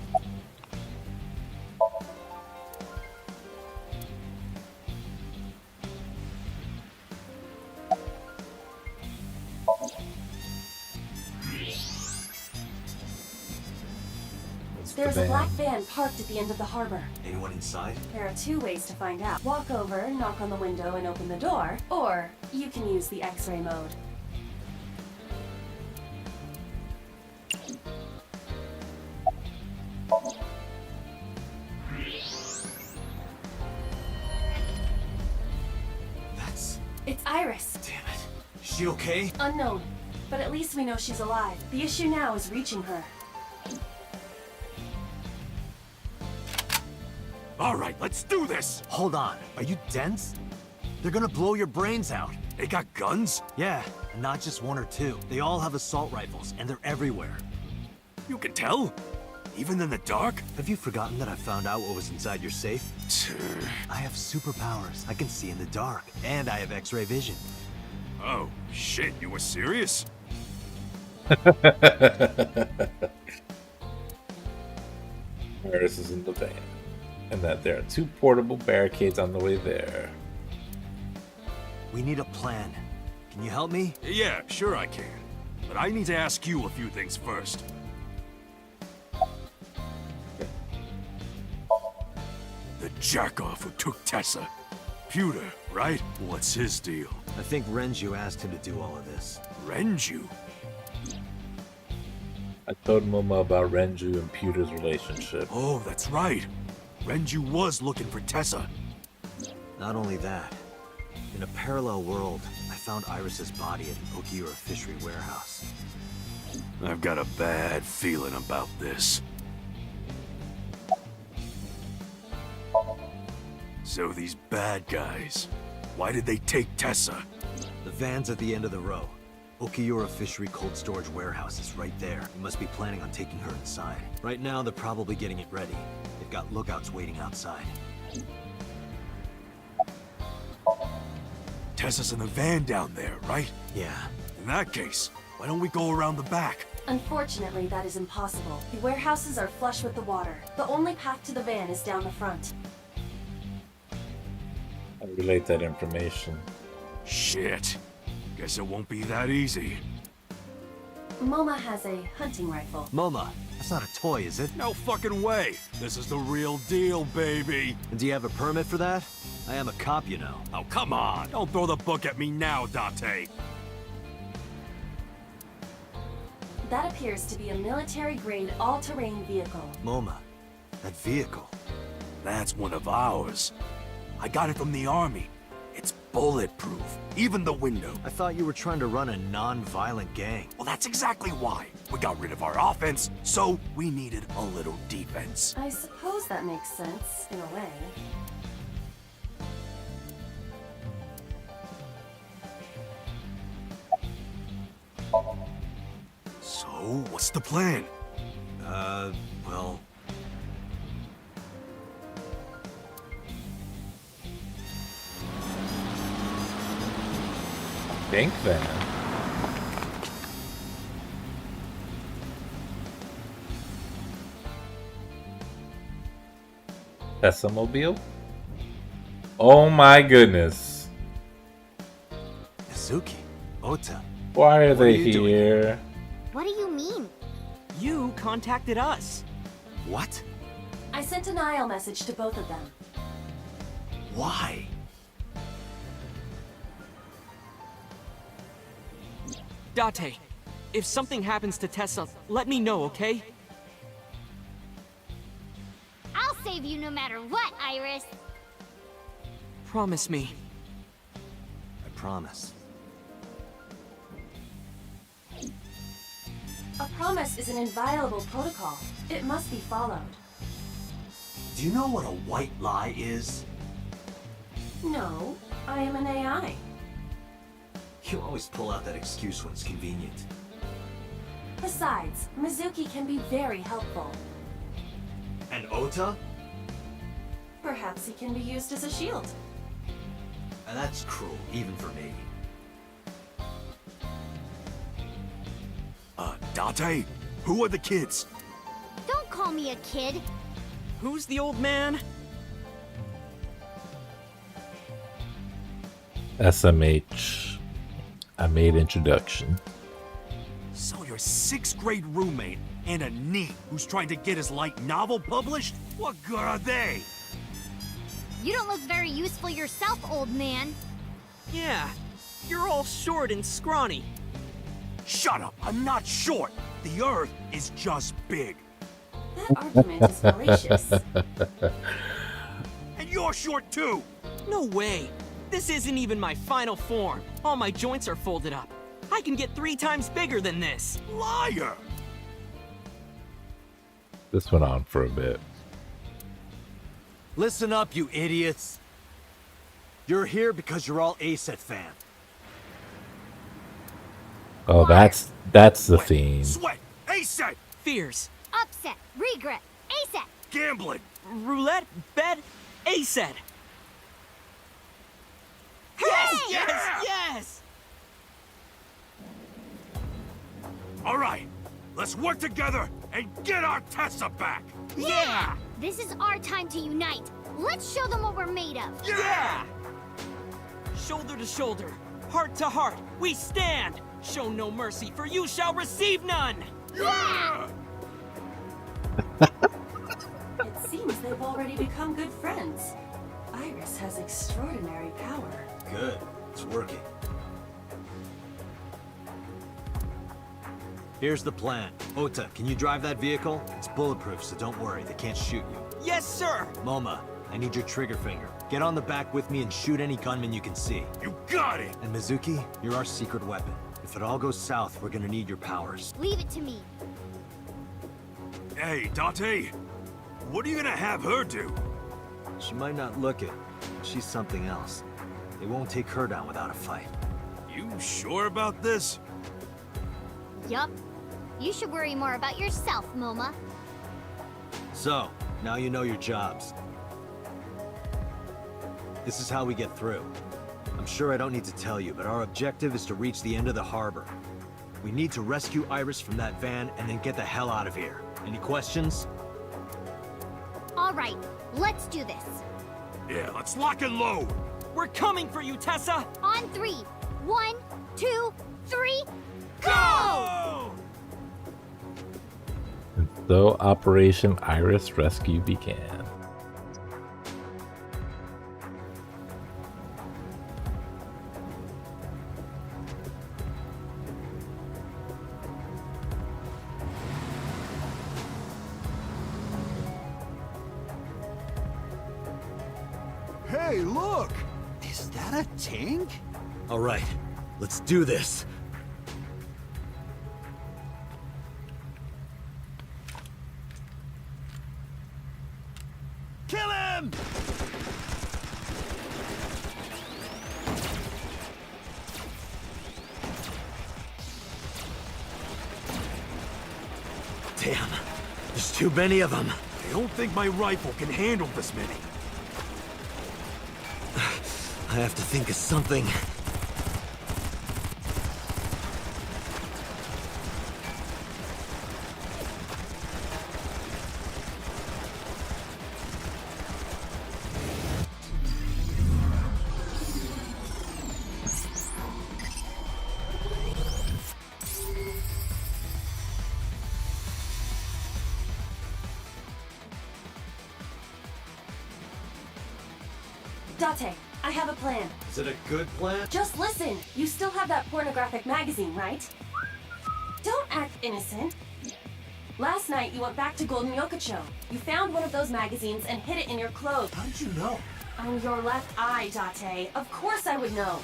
There's a black van parked at the end of the harbor. Anyone inside? There are two ways to find out. Walk over, knock on the window, and open the door, or you can use the X-ray mode. It's Iris. Damn it. Is she okay? Unknown, but at least we know she's alive. The issue now is reaching her. All right, let's do this! Hold on. Are you dense? They're gonna blow your brains out. They got guns? Yeah, and not just one or two. They all have assault rifles, and they're everywhere. You can tell? Even in the dark? Have you forgotten that I found out what was inside your safe? I have superpowers. I can see in the dark, and I have X-ray vision. Oh, shit, you were serious? Iris is in the van, and that there are 2 portable barricades on the way there. We need a plan. Can you help me? Yeah, sure I can. But I need to ask you a few things first. The jerk-off who took Tessa. Pewter, right? What's his deal? I think Renju asked him to do all of this. Renju? I told Momo about Renju and Pewter's relationship. Oh, that's right. Renju was looking for Tessa. Not only that, in a parallel world, I found Iris's body at an Okiura fishery warehouse. I've got a bad feeling about this. So these bad guys, why did they take Tessa? The van's at the end of the row. Okiura Fishery Cold Storage Warehouse is right there. You must be planning on taking her inside. Right now, they're probably getting it ready. They've got lookouts waiting outside. Tessa's in the van down there, right? Yeah. In that case, why don't we go around the back? Unfortunately, that is impossible. The warehouses are flush with the water. The only path to the van is down the front. I relate that information. Shit. Guess it won't be that easy. Moma has a hunting rifle. Moma, that's not a toy, is it? No fucking way. This is the real deal, baby. And do you have a permit for that? I am a cop, you know. Oh, come on. Don't throw the book at me now, Date. That appears to be a military-grade all-terrain vehicle. Moma, that vehicle. That's one of ours. I got it from the army. It's bulletproof, even the window. I thought you were trying to run a non-violent gang. Well, that's exactly why. We got rid of our offense, so we needed a little defense. I suppose that makes sense, in a way. So, what's the plan? Well... Bank van. Tessa-mobile? Oh my goodness. Izuki, Ota. Why are What they are you doing here? What do you mean? You contacted us. What? I sent an IL message to both of them. Why? Date, if something happens to Tessa, let me know, okay? I'll save you no matter what, Iris. Promise me. I promise. A promise is an inviolable protocol. It must be followed. Do you know what a white lie is? No, I am an AI. You always pull out that excuse when it's convenient. Besides, Mizuki can be very helpful. And Ota? Perhaps he can be used as a shield. That's cruel, even for me. Date? Who are the kids? Don't call me a kid. Who's the old man? SMH. I made introduction. So your 6th grade roommate and a NEET who's trying to get his light novel published? What good are they? You don't look very useful yourself, old man. Yeah, you're all short and scrawny. Shut up, I'm not short. The Earth is just big. That argument is fallacious. And you're short too. No way. This isn't even my final form. All my joints are folded up. I can get 3 times bigger than this. Liar! This went on for a bit. Listen up, you idiots. You're here because you're all ASET fan. Oh, that's the theme. Sweat! ASET! Fears. Upset, regret, ASAP. Gambling! Roulette, bed, ASET. Yes, yes, yes! Alright, let's work together and get our Tessa back! Yeah! This is our time to unite. Let's show them what we're made of. Yeah! Shoulder to shoulder, heart to heart, we stand! Show no mercy, for you shall receive none! Yeah! It seems they've already become good friends. Iris has extraordinary power. Good. It's working. Here's the plan. Ota, can you drive that vehicle? It's bulletproof, so don't worry. They can't shoot you. Yes, sir! Moma, I need your trigger finger. Get on the back with me and shoot any gunman you can see. You got it! And Mizuki, you're our secret weapon. If it all goes south, we're gonna need your powers. Leave it to me. Hey, Date, what are you gonna have her do? She might not look it, but she's something else. They won't take her down without a fight. You sure about this? Yup. You should worry more about yourself, Moma. So, now you know your jobs. This is how we get through. I'm sure I don't need to tell you, but our objective is to reach the end of the harbor. We need to rescue Iris from that van and then get the hell out of here. Any questions? All right, let's do this. Yeah, let's lock and load! We're coming for you, Tessa! On 3. 1, 2, 3, Go! And so Operation Iris Rescue began. Hey, look! Is that a tank? All right, let's do this. Kill him! Damn, there's too many of them. I don't think my rifle can handle this many. I have to think of something. Date, I have a plan. Is it a good plan? Just listen. You still have that pornographic magazine, right? Don't act innocent. Last night, you went back to Golden Yokocho. You found one of those magazines and hid it in your clothes. How did you know? On your left eye, Date. Of course I would know.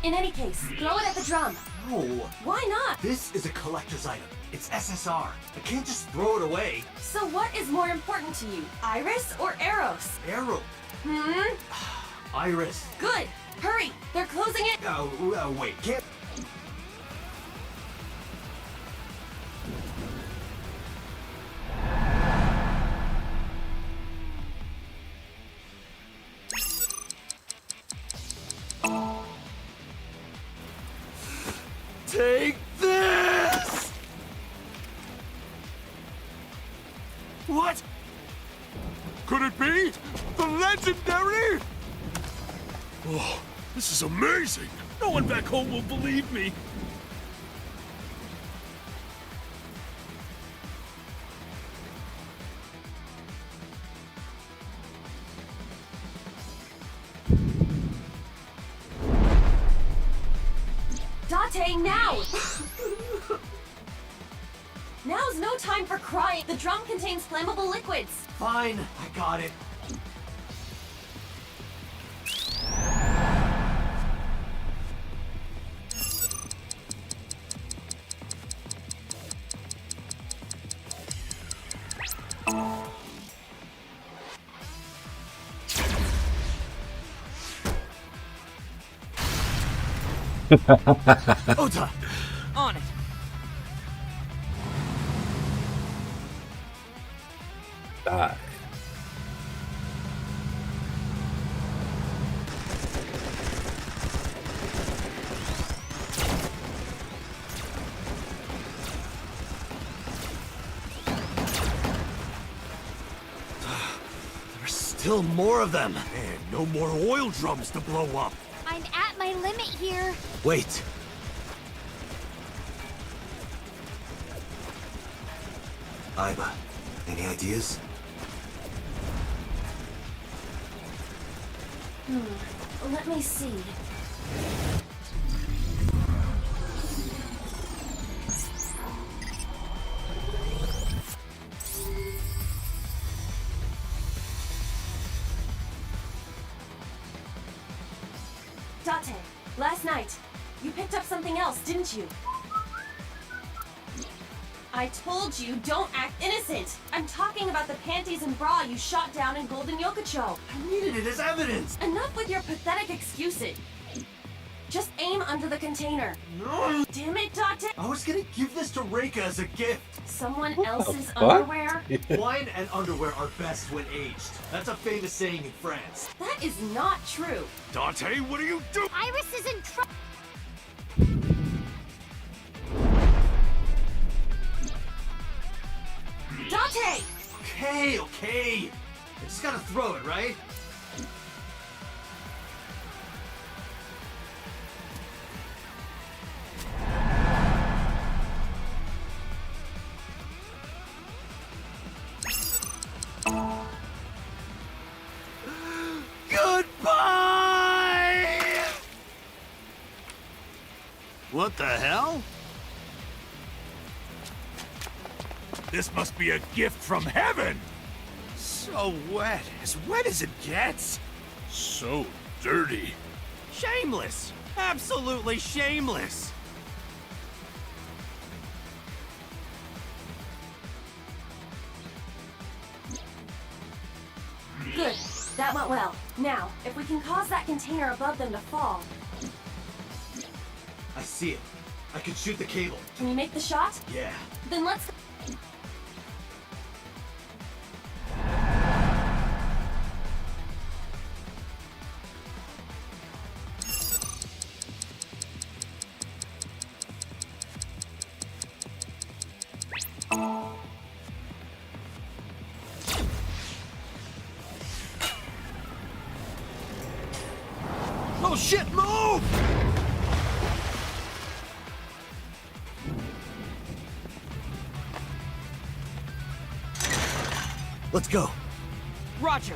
In any case, throw it at the drum. No. Why not? This is a collector's item. It's SSR. I can't just throw it away. So what is more important to you, Iris or Eros? Arrow. Hmm? Iris. Good. Hurry! They're closing it! Oh, wait, can't... Take this! What? Could it be? The legendary? Oh, this is amazing! No one back home will believe me! Date, now! Now's no time for crying. The drum contains flammable liquids. Fine, I got it. Ota! On it! Die. There's still more of them. And no more oil drums to blow up. I'm at my limit here. Wait. Iba, any ideas? Let me see. Date, last night, you picked up something else, didn't you? I told you, don't act innocent! I'm talking about the panties and bra you shot down in Golden Yokocho! I needed it as evidence! Enough with your pathetic excuses! Just aim under the container. No! Damn it, Date! I was gonna give this to Reika as a gift! Someone else's fuck? underwear? Wine and underwear are best when aged. That's a famous saying in France. That is not true. Dante, what are you doing? Iris is in trouble. Date! Okay. I just gotta throw it, right? Goodbye! What the hell? This must be a gift from heaven! So wet as it gets. So dirty. Shameless! Absolutely shameless! Good. That went well. Now, if we can cause that container above them to fall, I see it. I can shoot the cable. can you make the shot? Yeah. Then let's... Oh shit, move! Let's go. Roger!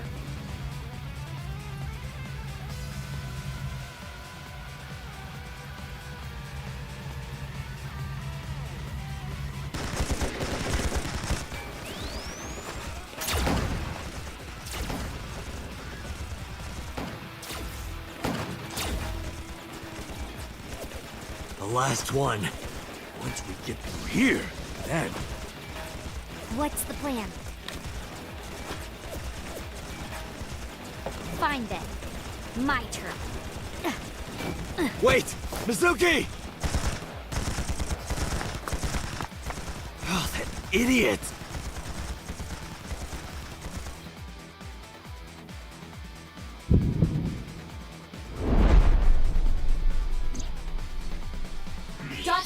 The last one. Once we get through here, then... What's the plan? Fine then. My turn. Wait! Mizuki! Oh, that idiot!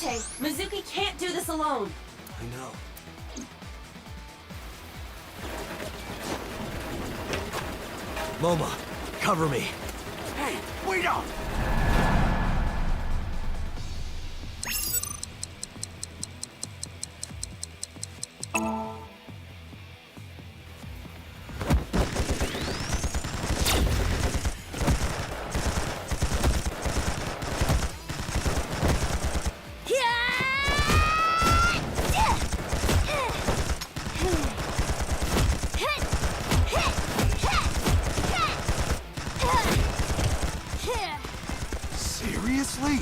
Date, Mizuki can't do this alone. I know. Moma, cover me. Hey, wait up! Seriously?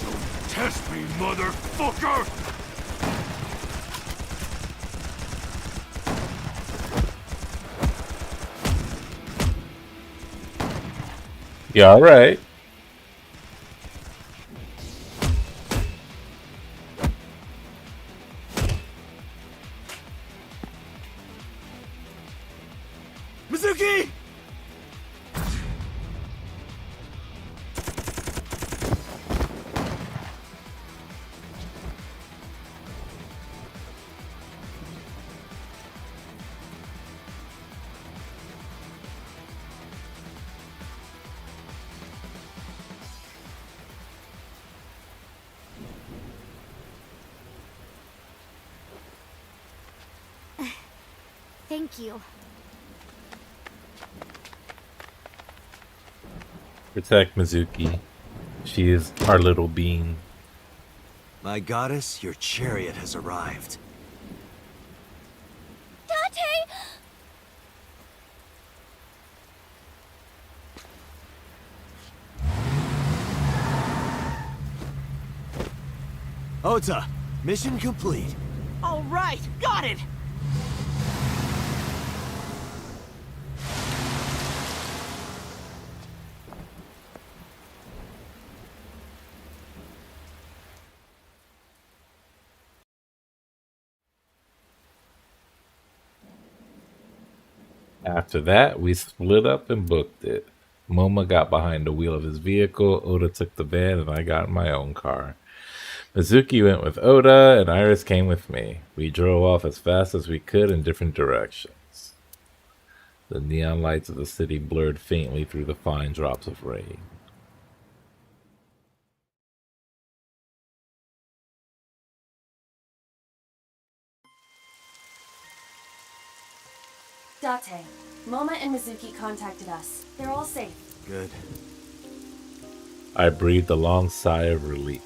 Don't test me, motherfucker! You alright? Mizuki! Thank you. Protect Mizuki. She is our little bean. My goddess, your chariot has arrived. Date! Ota, mission complete. All right, got it! After that, we split up and booked it. Moma got behind the wheel of his vehicle, Oda took the van, and I got in my own car. Mizuki went with Oda, and Iris came with me. We drove off as fast as we could in different directions. The neon lights of the city blurred faintly through the fine drops of rain. Date, Moma and Mizuki contacted us. They're all safe. Good. I breathed a long sigh of relief.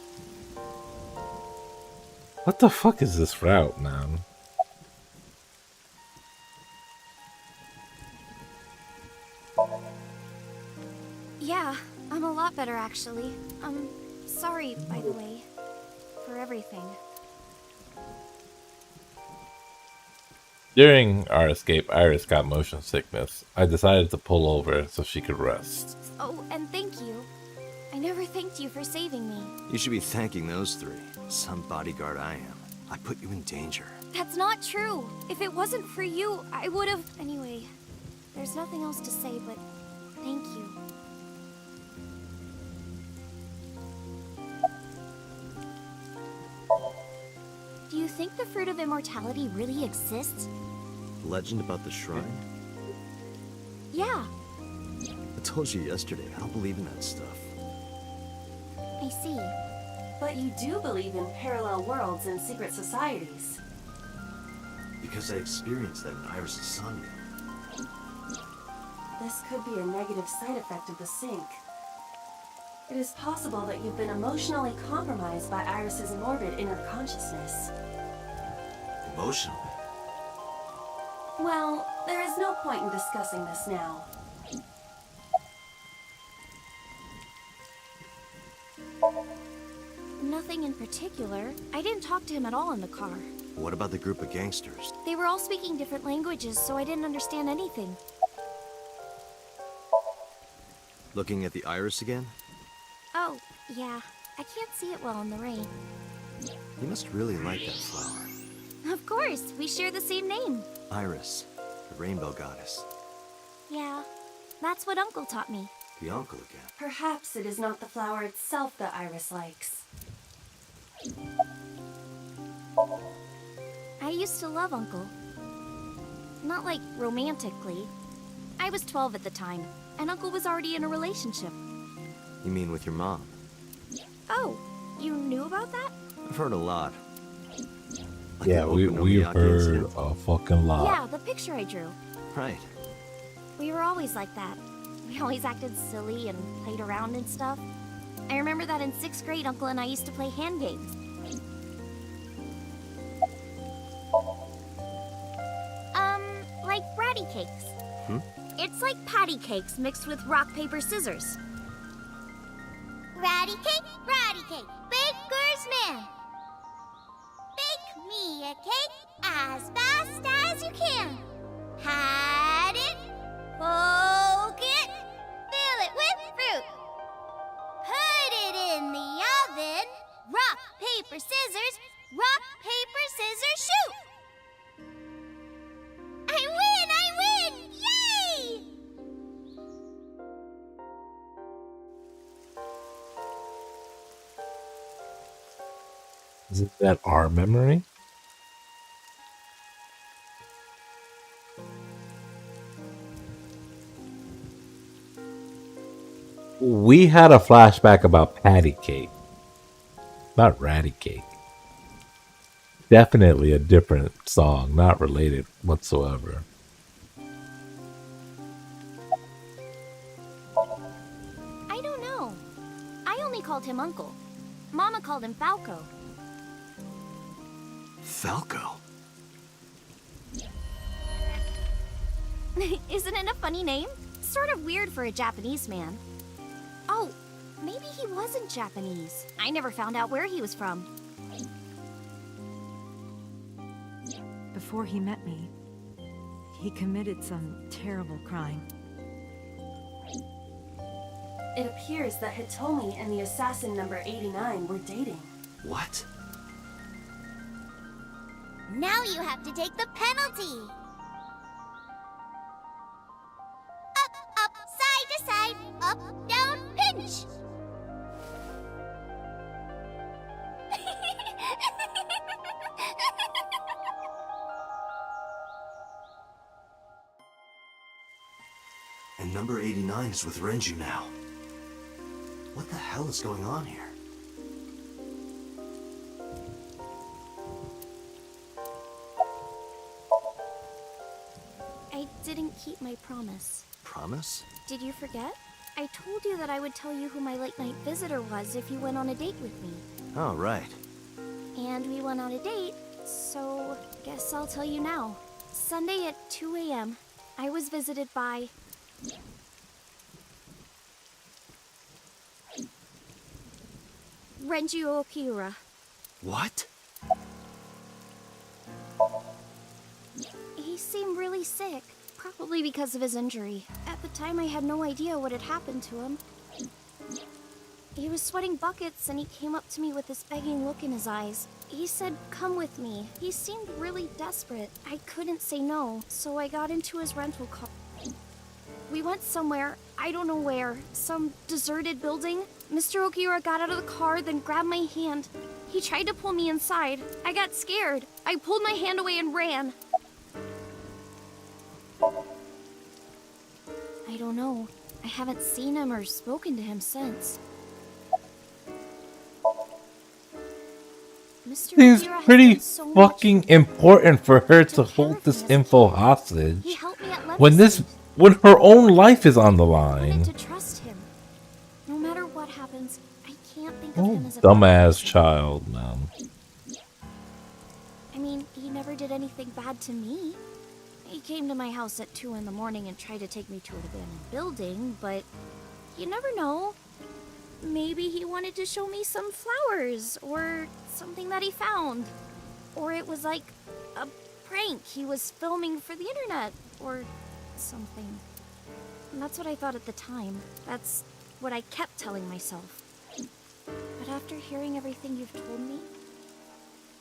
What the fuck is this route, man? Yeah, I'm a lot better actually. Sorry, by the way, for everything. During our escape, Iris got motion sickness. I decided to pull over so she could rest. Oh, and thank you. I never thanked you for saving me. You should be thanking those three. Some bodyguard I am. I put you in danger. That's not true. If it wasn't for you, I would have... Anyway, there's nothing else to say, but thank you. Do you think the Fruit of Immortality really exists? Legend about the shrine? Yeah, I told you yesterday, I don't believe in that stuff. I see. But you do believe in parallel worlds and secret societies. Because I experienced that in Iris' somnium. This could be a negative side effect of the sync. It is possible that you've been emotionally compromised by Iris's morbid inner consciousness. Emotionally? Well, there is no point in discussing this now. Nothing in particular. I didn't talk to him at all in the car. What about the group of gangsters? They were all speaking different languages, so I didn't understand anything. Looking at the iris again? Oh, yeah. I can't see it well in the rain. You must really like that flower. Of course, we share the same name. Iris, the rainbow goddess. Yeah, that's what Uncle taught me. The uncle again. Perhaps it is not the flower itself that Iris likes. I used to love Uncle. Not like romantically. I was 12 at the time, and Uncle was already in a relationship. You mean with your mom? Oh, you knew about that? I've heard a lot. Like Yeah, the we've Okonomiyaki heard incident? a fucking lot. Yeah, the picture I drew. Right. We were always like that. We always acted silly and played around and stuff. I remember that in 6th grade, Uncle and I used to play hand games. Like ratty cakes. It's like patty cakes mixed with rock, paper, scissors. Ratty cake, baker's man. Bake me a cake as fast as you can. Pat it, poke it, fill it with fruit. Put it in the oven. Rock, paper, scissors, rock, paper, scissors, shoot. I win! Yay! Isn't that our memory? We had a flashback about patty cake, not ratty cake. Definitely a different song, not related whatsoever. I don't know. I only called him Uncle. Mama called him Falco. Falco? Isn't it a funny name? Sort of weird for a Japanese man. Oh, maybe he wasn't Japanese. I never found out where he was from. Before he met me, he committed some terrible crime. It appears that Hitomi and the assassin number 89 were dating. What? Now you have to take the penalty. Up, side to side, up, down, pinch. And number 89 is with Renju now. What the hell is going on here? I didn't keep my promise. Promise? Did you forget? I told you that I would tell you who my late-night visitor was if you went on a date with me. Oh, right. And we went on a date, so guess I'll tell you now. Sunday at 2 a.m., I was visited by... Renju Okiura. What? He seemed really sick, probably because of his injury. At the time, I had no idea what had happened to him. He was sweating buckets, and he came up to me with this begging look in his eyes. He said, "Come with me." He seemed really desperate. I couldn't say no, so I got into his rental car. We went somewhere, I don't know where, some deserted building. Mr. Okiura got out of the car, then grabbed my hand. He tried to pull me inside. I got scared. I pulled my hand away and ran. I don't know. I haven't seen him or spoken to him since. Mr. Seems Okiura has pretty done so much. fucking important for her to hold this info hostage He helped me at when her own life is on the I line. wanted to trust him. No matter what happens, I can't think of Oh, him as a bad dumbass person. child, man. I mean, he never did anything bad to me. He came to my house at 2 in the morning and tried to take me to an abandoned building, but you never know. Maybe he wanted to show me some flowers, or something that he found. Or it was like a prank he was filming for the internet or something. And that's what I thought at the time. That's what I kept telling myself. But after hearing everything you've told me,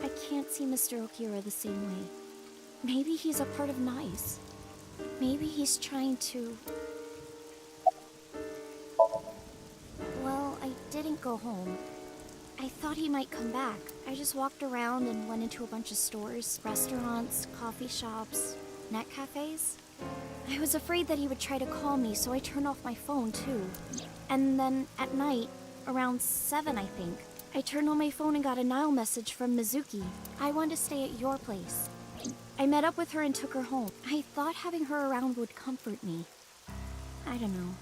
I can't see Mr. Okira the same way. Maybe he's a part of NICE. Maybe he's trying to... Well, I didn't go home. I thought he might come back. I just walked around and went into a bunch of stores, restaurants, coffee shops, net cafes. I was afraid that he would try to call me, so I turned off my phone too. And then at night, around 7 I think, I turned on my phone and got a Nile message from Mizuki. I wanted to stay at your place. I met up with her and took her home. I thought having her around would comfort me. I don't know.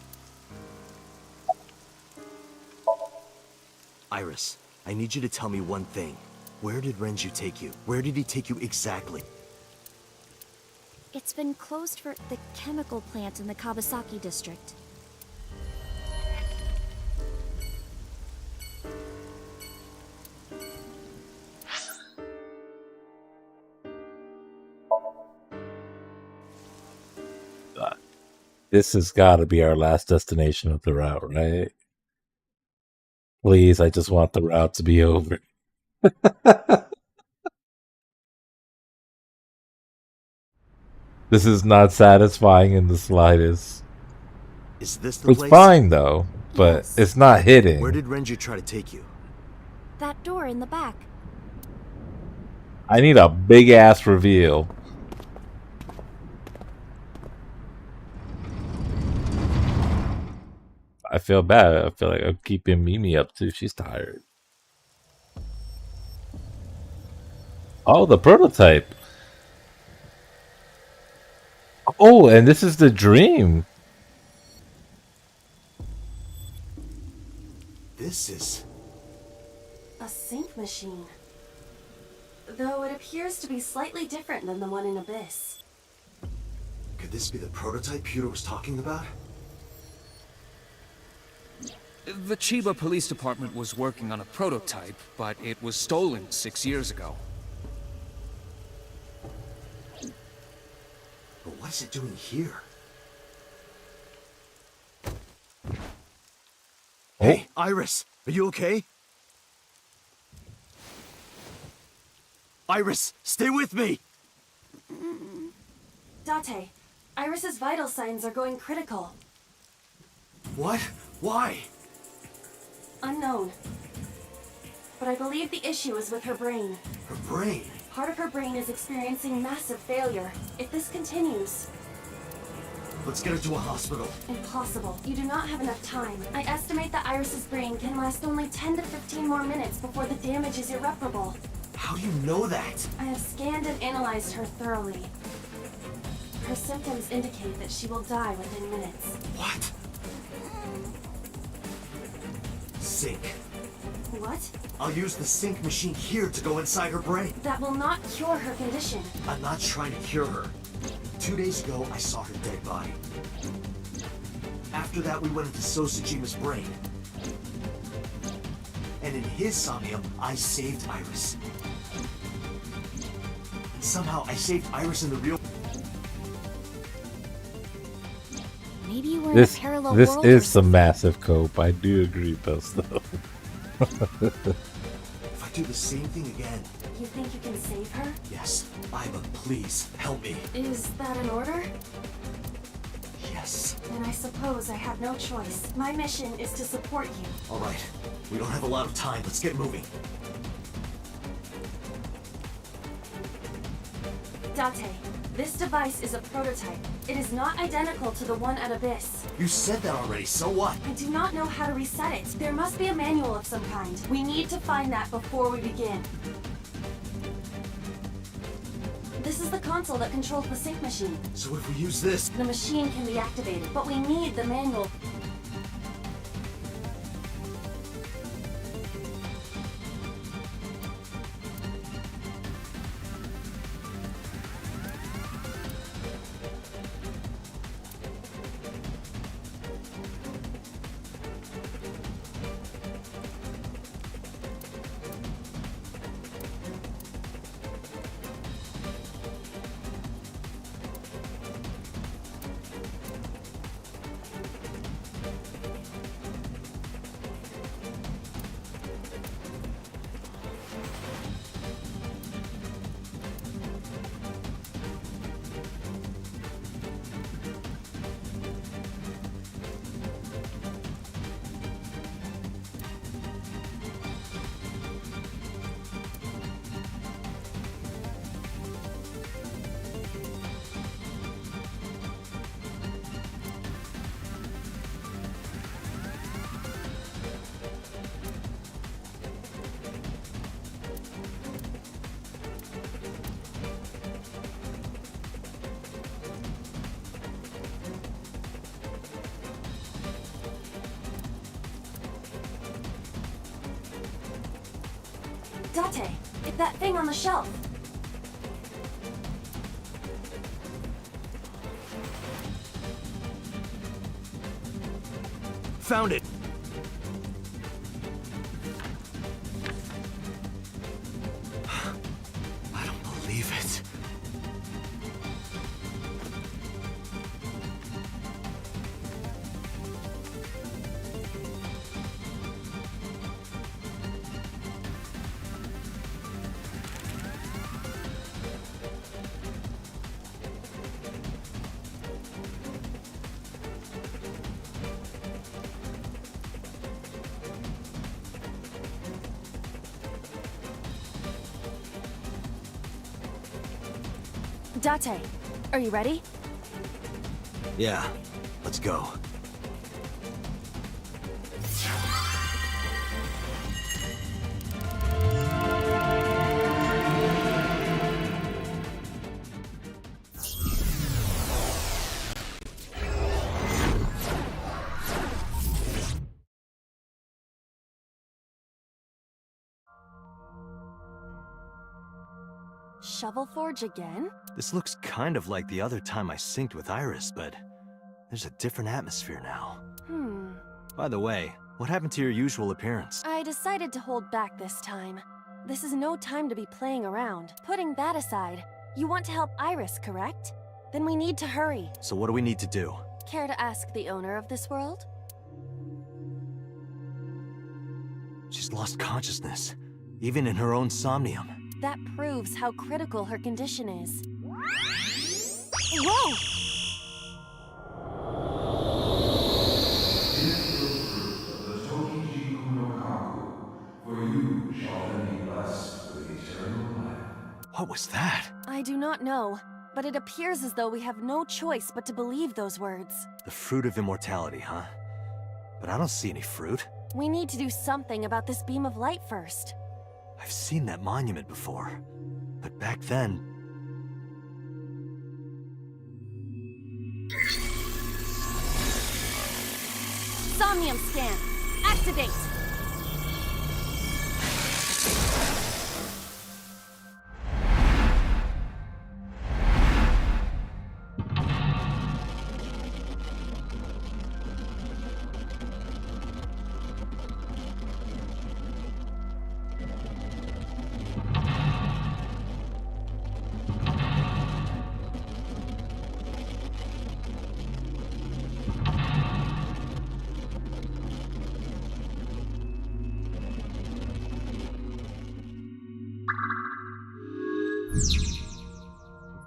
Iris, I need you to tell me one thing. Where did Renju take you? Where did he take you exactly? It's been closed for the chemical plant in the Kawasaki district. This has got to be our last destination of the route, right? Please, I just want the route to be over. This is not satisfying in the slightest. Is this the It's place? fine though, but Yes. it's not hitting. Where did Renju try to take you? That door in the back. I need a big ass reveal. I feel bad. I feel like I'm keeping Mimi up too. She's tired. Oh, the prototype. Oh, and this is the dream. This is... A sync machine. Though it appears to be slightly different than the one in Abyss. Could this be the prototype Peter was talking about? The Chiba Police Department was working on a prototype, but it was stolen 6 years ago. But what is it doing here? Hey, Iris, are you okay? Iris, stay with me! Date, Iris's vital signs are going critical. What? Why? Unknown. But I believe the issue is with her brain. Her brain? Part of her brain is experiencing massive failure. If this continues... Let's get her to a hospital. Impossible. You do not have enough time. I estimate that Iris's brain can last only 10 to 15 more minutes before the damage is irreparable. How do you know that? I have scanned and analyzed her thoroughly. Her symptoms indicate that she will die within minutes. What? Sync. What? I'll use the sync machine here to go inside her brain. That will not cure her condition. I'm not trying to cure her. 2 days ago, I saw her dead body. After that, we went into Sosajima's brain. And in his somnium, I saved Iris. And somehow, I saved Iris in the real... Maybe you were in a parallel world. This is some massive cope. I do agree, though. If I do the same thing again... You think you can save her? Yes. Iva, please, help me. Is that an order? Yes. Then I suppose I have no choice. My mission is to support you. All right. We don't have a lot of time. Let's get moving. Date, this device is a prototype. It is not identical to the one at Abyss. You said that already, so what? I do not know how to reset it. There must be a manual of some kind. We need to find that before we begin. This is the console that controls the sync machine. So if we use this... The machine can be activated, but we need the manual. Date, it's that thing on the shelf. Found it! I don't believe it. Date, are you ready? Yeah, let's go. Shovel Forge again? This looks kind of like the other time I synced with Iris, but there's a different atmosphere now. By the way, what happened to your usual appearance? I decided to hold back this time. This is no time to be playing around. Putting that aside, you want to help Iris, correct? Then we need to hurry. So what do we need to do? Care to ask the owner of this world? She's lost consciousness, even in her own somnium. That proves how critical her condition is. Whoa! For you shall then be blessed with eternal life. What was that? I do not know, but it appears as though we have no choice but to believe those words. The fruit of immortality, huh? But I don't see any fruit. We need to do something about this beam of light first. I've seen that monument before, but back then... Somnium scan! Activate!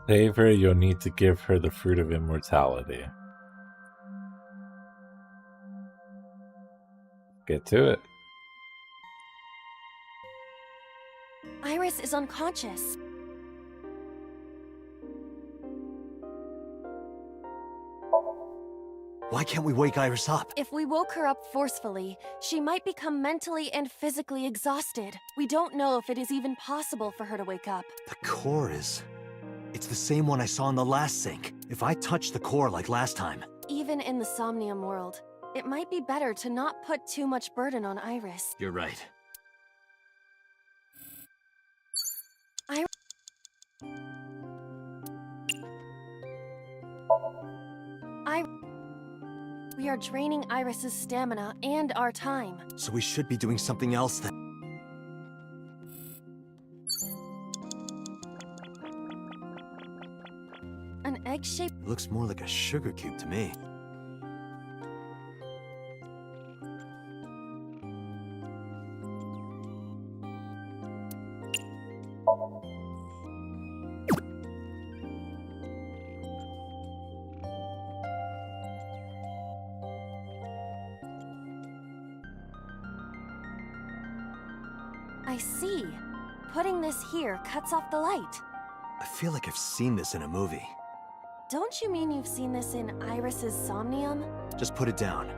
Save her, you'll need to give her the fruit of immortality. Get to it. Iris is unconscious. Why can't we wake Iris up? If we woke her up forcefully, she might become mentally and physically exhausted. We don't know if it is even possible for her to wake up. The core is... It's the same one I saw in the last sync. If I touch the core like last time... Even in the Somnium world, it might be better to not put too much burden on Iris. You're right. We are draining Iris's stamina and our time. So we should be doing something else then. An egg-shaped... It looks more like a sugar cube to me. I see. Putting this here cuts off the light. I feel like I've seen this in a movie. Don't you mean you've seen this in Iris's Somnium? Just put it down.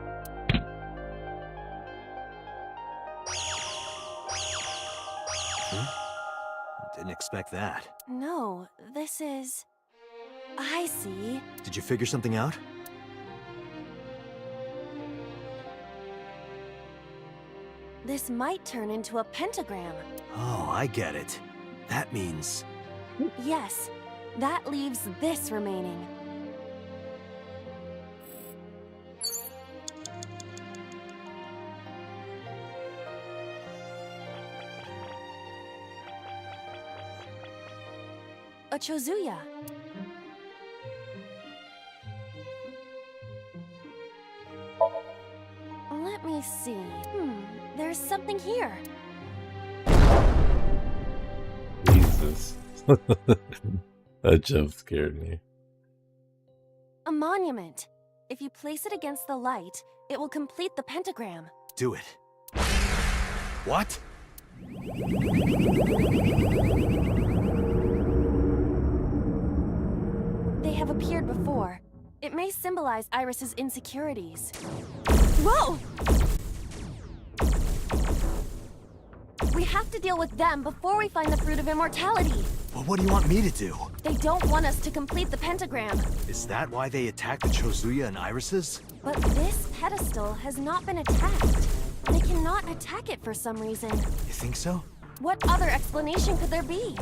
Didn't expect that. No, this is... I see. Did you figure something out? This might turn into a pentagram. Oh, I get it. That means... Yes, that leaves this remaining. A Chozuya. Let me see. There's something here. Jesus. That jump scared me. A monument. If you place it against the light, it will complete the pentagram. Do it. What? They have appeared before. It may symbolize Iris's insecurities. Whoa! We have to deal with them before we find the Fruit of Immortality. Well, what do you want me to do? They don't want us to complete the pentagram. Is that why they attacked the Chozuya and Irises? But this pedestal has not been attacked. They cannot attack it for some reason. You think so? What other explanation could there be?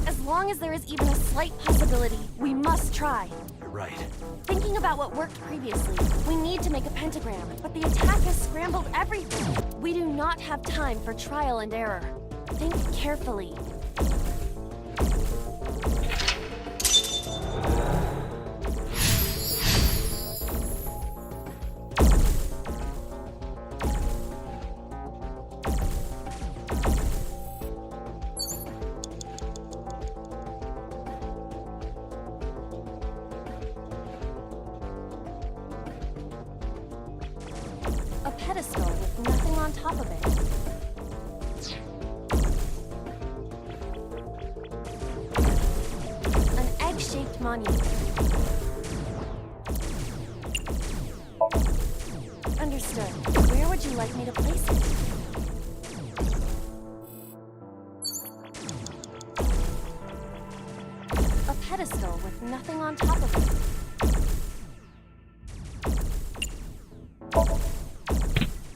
As long as there is even a slight possibility, we must try. You're right. Thinking about what worked previously, we need to make a pentagram, but the attack has scrambled everything. We do not have time for trial and error. Think carefully. A pedestal with nothing on top of it. An egg-shaped monument. Understood. Where would you like me to place it? A pedestal with nothing on top of it.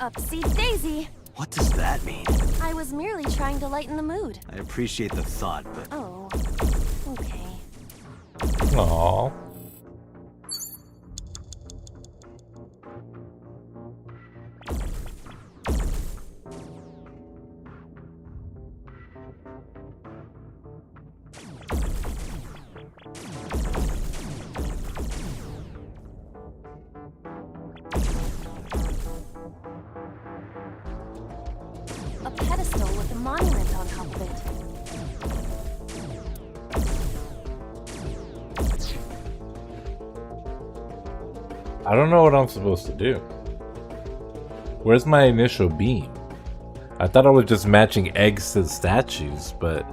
Upsy daisy! What does that mean? I was merely trying to lighten the mood. I appreciate the thought, but... Oh, okay. Aww. A pedestal with a monument on top of it. I don't know what I'm supposed to do. Where's my initial beam? I thought I was just matching eggs to the statues, but...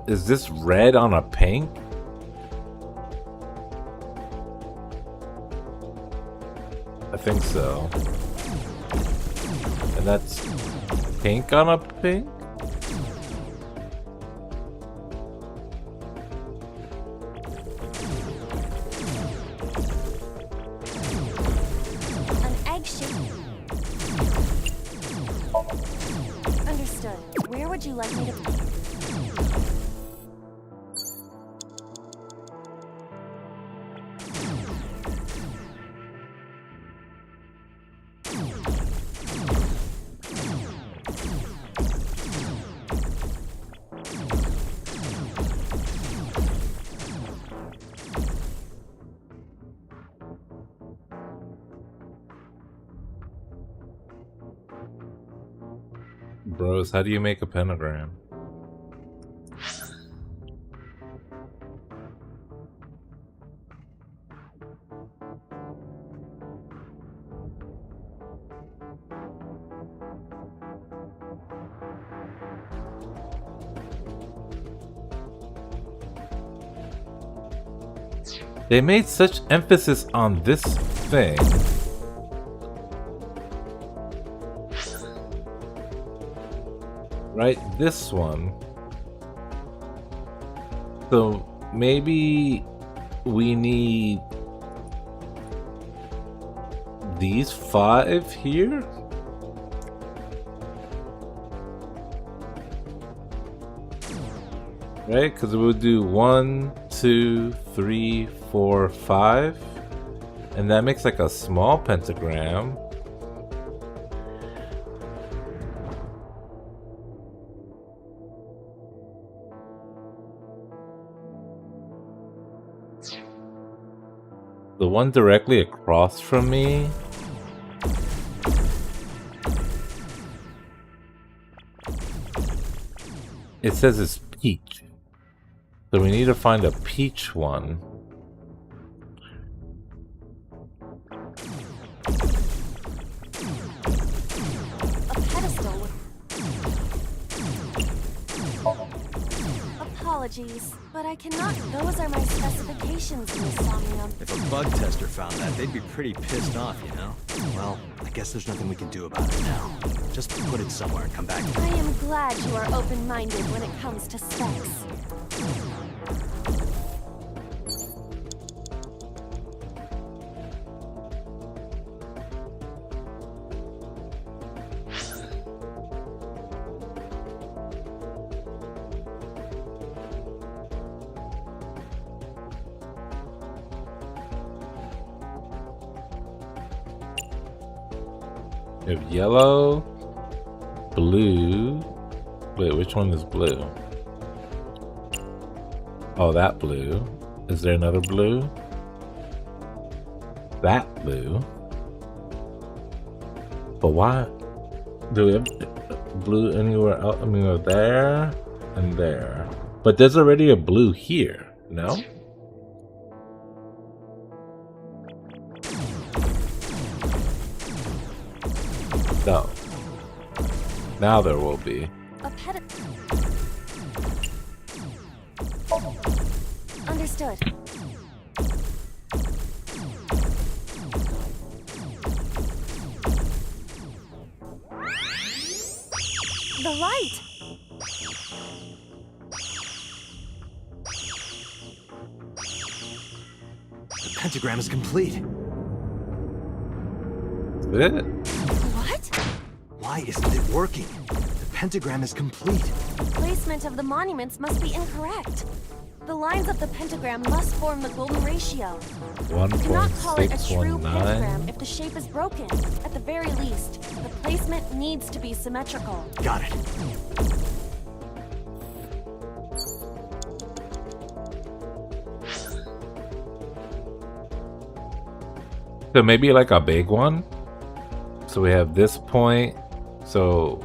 Is this red on a pink? I think so. And that's pink on a pink? An egg-shaped... Understood. Where would you like me to... Bros, how do you make a pentagram? They made such emphasis on this thing. Right, this one. So maybe we need these 5 here? Right? Because it would do 1, 2, 3, 4, 5. And that makes like a small pentagram. The one directly across from me. It says it's peach. So we need to find a peach one. A pedestal with... Apologies, but I cannot... Those are my specifications in the somnium. If a bug tester found that, they'd be pretty pissed off, you know? Well, I guess there's nothing we can do about it now. Just put it somewhere and come back to I me. am glad you are open-minded when it comes to specs. We have yellow, blue. Wait, which one is blue? Oh, that blue. Is there another blue? That blue. But why? Do we have blue anywhere else? I mean, there and there. But there's already a blue here, no? No. Now there will be. A Understood. The light! The pentagram is complete. Is it? What? Why isn't it working? The pentagram is complete. The placement of the monuments must be incorrect. The lines of the pentagram must form the golden ratio. You cannot call it a true 1.619. pentagram if the shape is broken. At the very least, the placement needs to be symmetrical. Got it. So maybe like a big one. So we have this point. So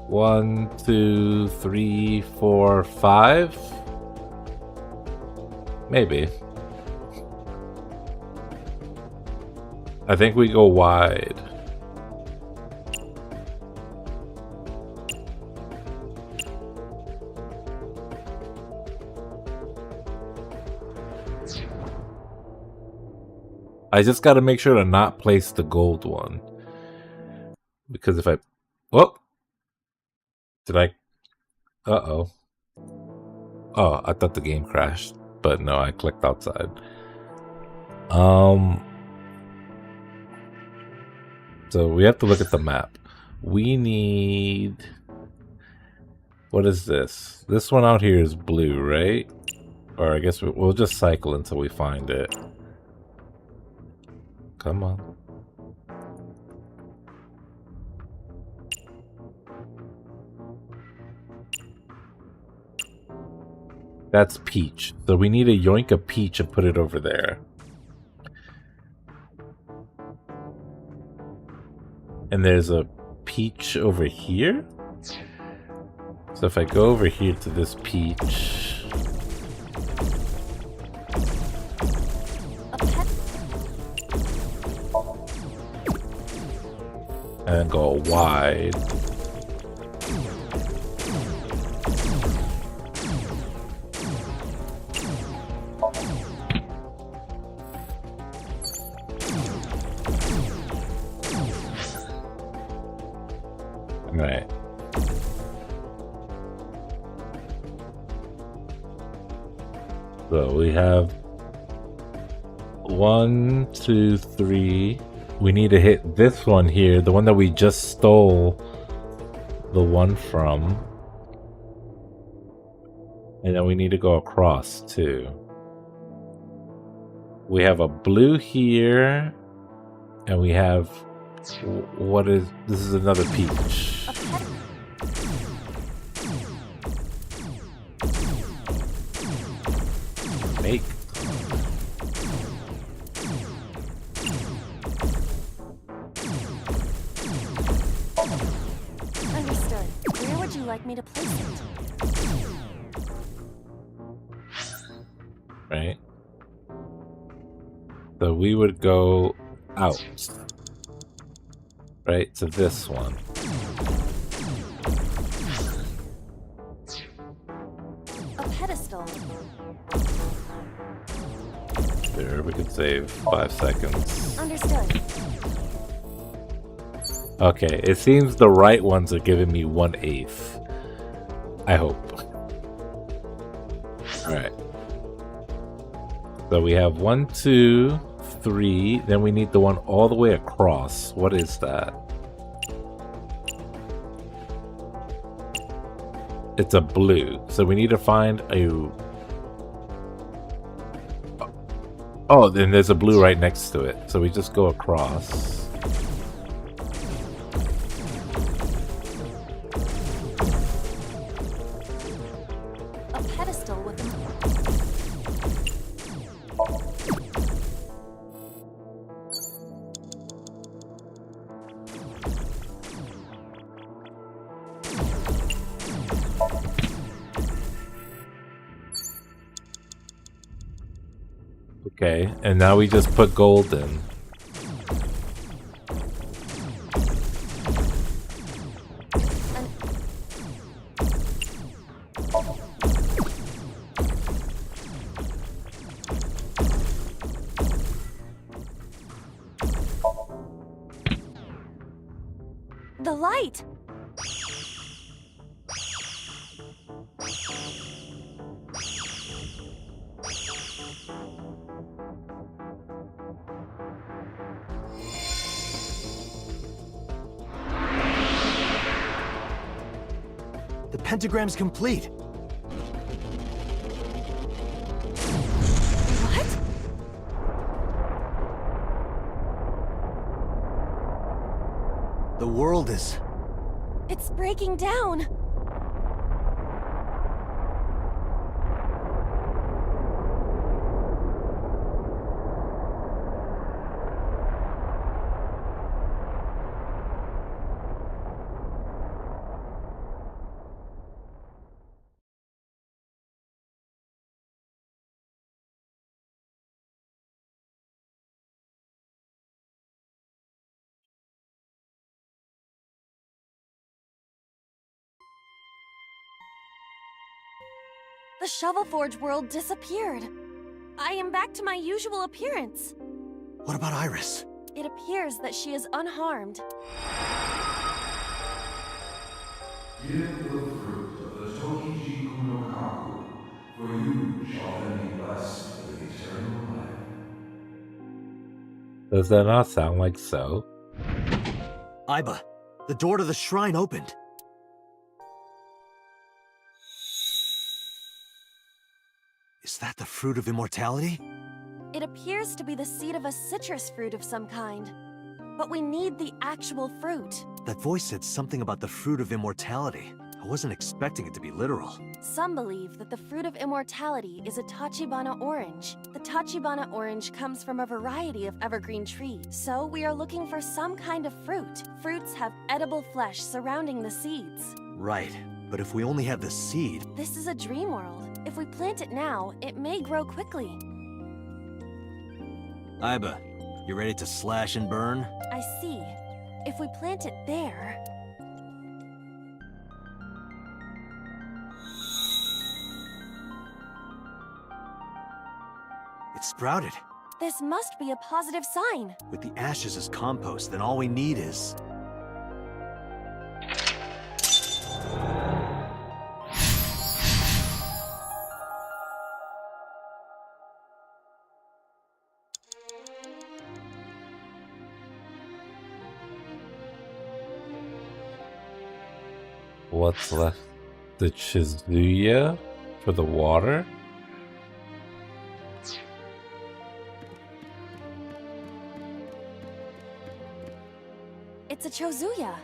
1, 2, 3, 4, 5. Maybe. I think we go wide. I just got to make sure to not place the gold one. Because if I... Whoop! Did I... Uh-oh. Oh, I thought the game crashed. But no, I clicked outside. So we have to look at the map. We need... What is this? This one out here is blue, right? Or I guess we'll just cycle until we find it. Come on. That's peach. So we need to yoink a peach and put it over there. And there's a peach over here. So if I go over here to this peach... and then go wide. Right. So we have 1, 2, 3. We need to hit this one here, the one that we just stole the one from. And then we need to go across too. We have a blue here, and we have what is this? Is another peach. Make. Understood. Where would you like me to place it? Right. So we would go out. Right, to this one. A pedestal. There, we could save 5 seconds. Understood. Okay, it seems the right ones are giving me 1/8. I hope. Alright. So we have 1, 2, 3. Then we need the one all the way across. What is that? It's a blue. So we need to find a... Oh, then there's a blue right next to it. So we just go across. A pedestal with Okay, and now we just put gold in. the light. The pentagram's complete. What? The world is... It's breaking down. The Shovel Forge world disappeared. I am back to my usual appearance. What about Iris? It appears that she is unharmed. Give the fruit of the Tokijiku no Kaku, for you shall then be blessed with eternal life. Does that not sound like so? Aiba, the door to the shrine opened. Is that the fruit of immortality? It appears to be the seed of a citrus fruit of some kind. But we need the actual fruit. That voice said something about the fruit of immortality. I wasn't expecting it to be literal. Some believe that the fruit of immortality is a Tachibana orange. The Tachibana orange comes from a variety of evergreen trees. So we are looking for some kind of fruit. Fruits have edible flesh surrounding the seeds. Right, but if we only have the seed... This is a dream world. If we plant it now, it may grow quickly. Aiba, you ready to slash and burn? I see. If we plant it there... It sprouted. This must be a positive sign. With the ashes as compost, then all we need is... What's left? The Chizuya For the water? It's a Chozuya.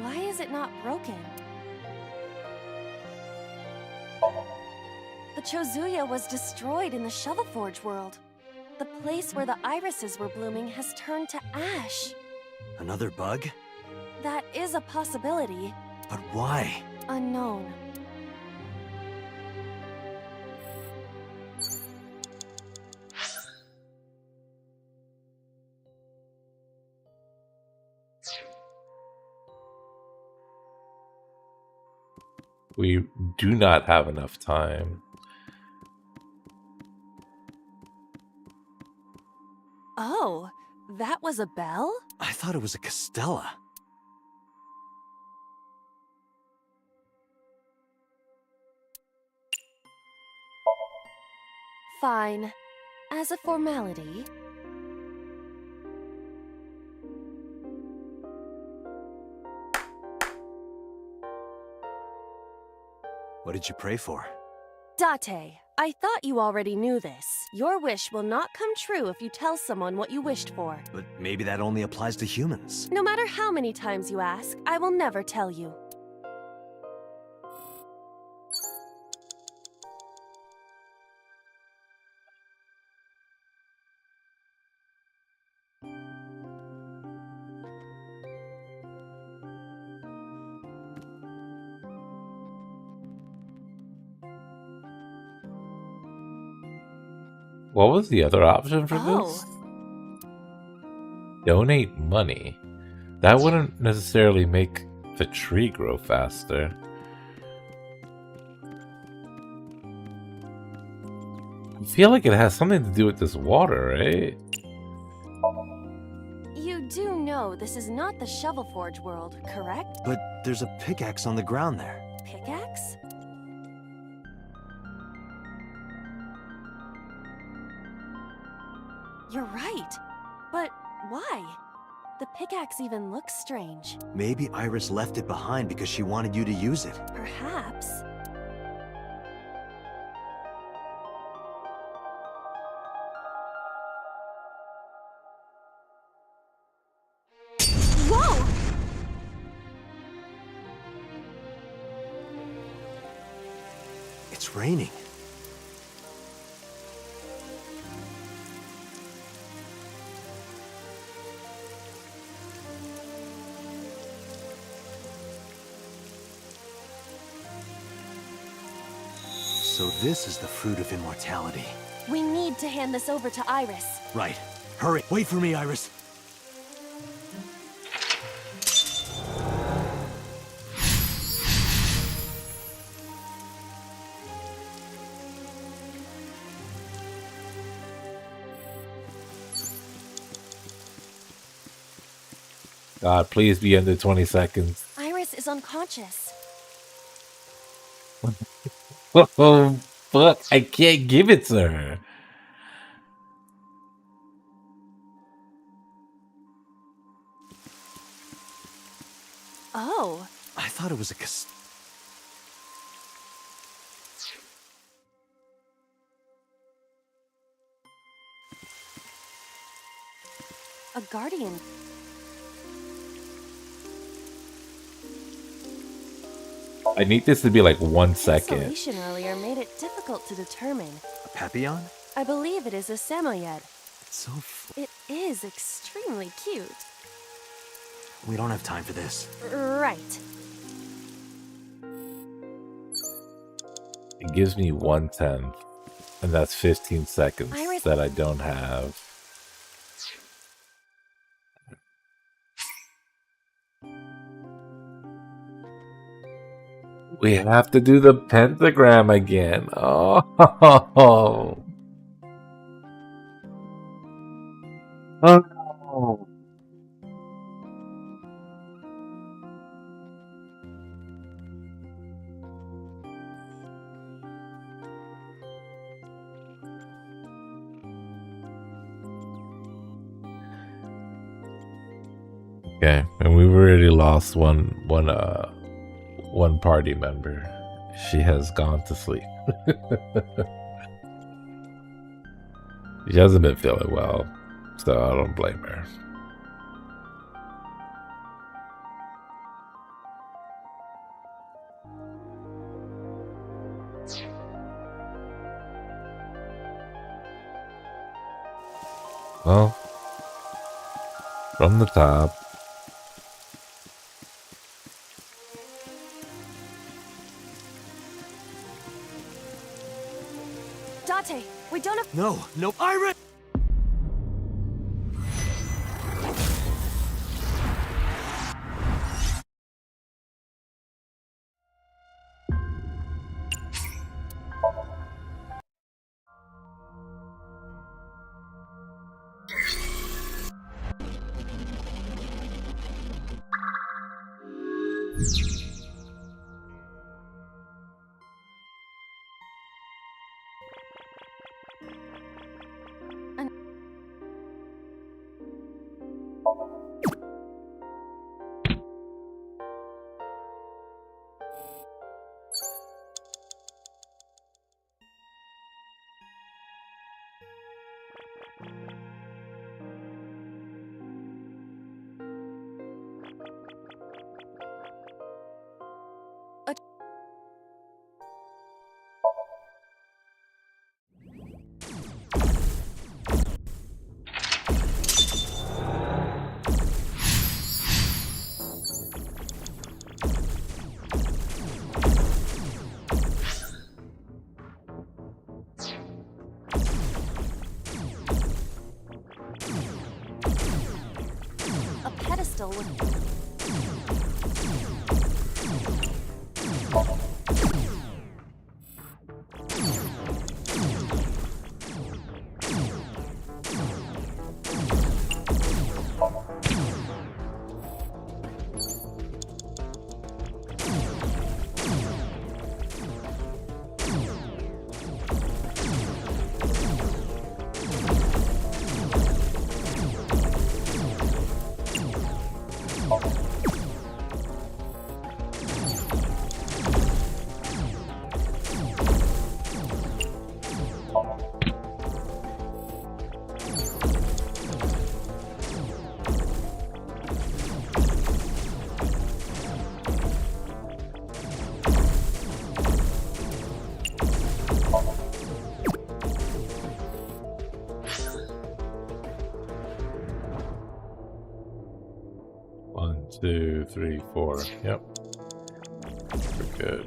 Why is it not broken? The Chozuya was destroyed in the Shovel Forge world. The place where the irises were blooming has turned to ash. Another bug? That is a possibility. But why? Unknown. We do not have enough time. Oh, that was a bell? I thought it was a Castella. Fine. As a formality. What did you pray for? Date, I thought you already knew this. Your wish will not come true if you tell someone what you wished for. But maybe that only applies to humans. No matter how many times you ask, I will never tell you. What was the other option for Oh. this? Donate money. That wouldn't necessarily make the tree grow faster. I feel like it has something to do with this water, right? You do know this is not the Shovel Forge world, correct? But there's a pickaxe on the ground there. Pickaxe? You're right. But why? The pickaxe even looks strange. Maybe Iris left it behind because she wanted you to use it. Perhaps. Whoa! It's raining. So this is the fruit of immortality. We need to hand this over to Iris. Right. Hurry. Wait for me, Iris. God, please be under 20 seconds. Iris is unconscious. Oh, fuck. I can't give it to her. Oh. I thought it was a A guardian. I need this to be like 1 second. Isolation earlier made it difficult to determine. A papillon? I believe it is a samoyed. It's so It is extremely cute. We don't have time for this. Right. It gives me 1/10, and that's 15 seconds Iris- that I don't have. We have to do the pentagram again. Oh. Oh no. Okay, and we've already lost one party member. She has gone to sleep. She hasn't been feeling well, so I don't blame her. Well, from the top. Date, we don't have— No, Iris! a pedestal with— One, two, three, four. Yep. We're good.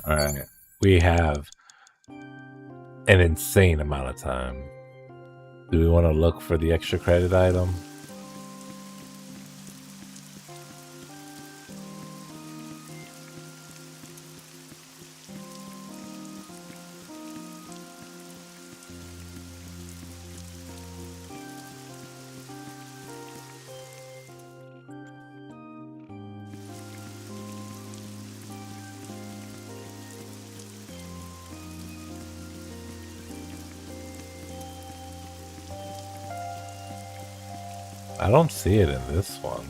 Alright, we have an insane amount of time. Do we want to look for the extra credit item? I don't see it in this one.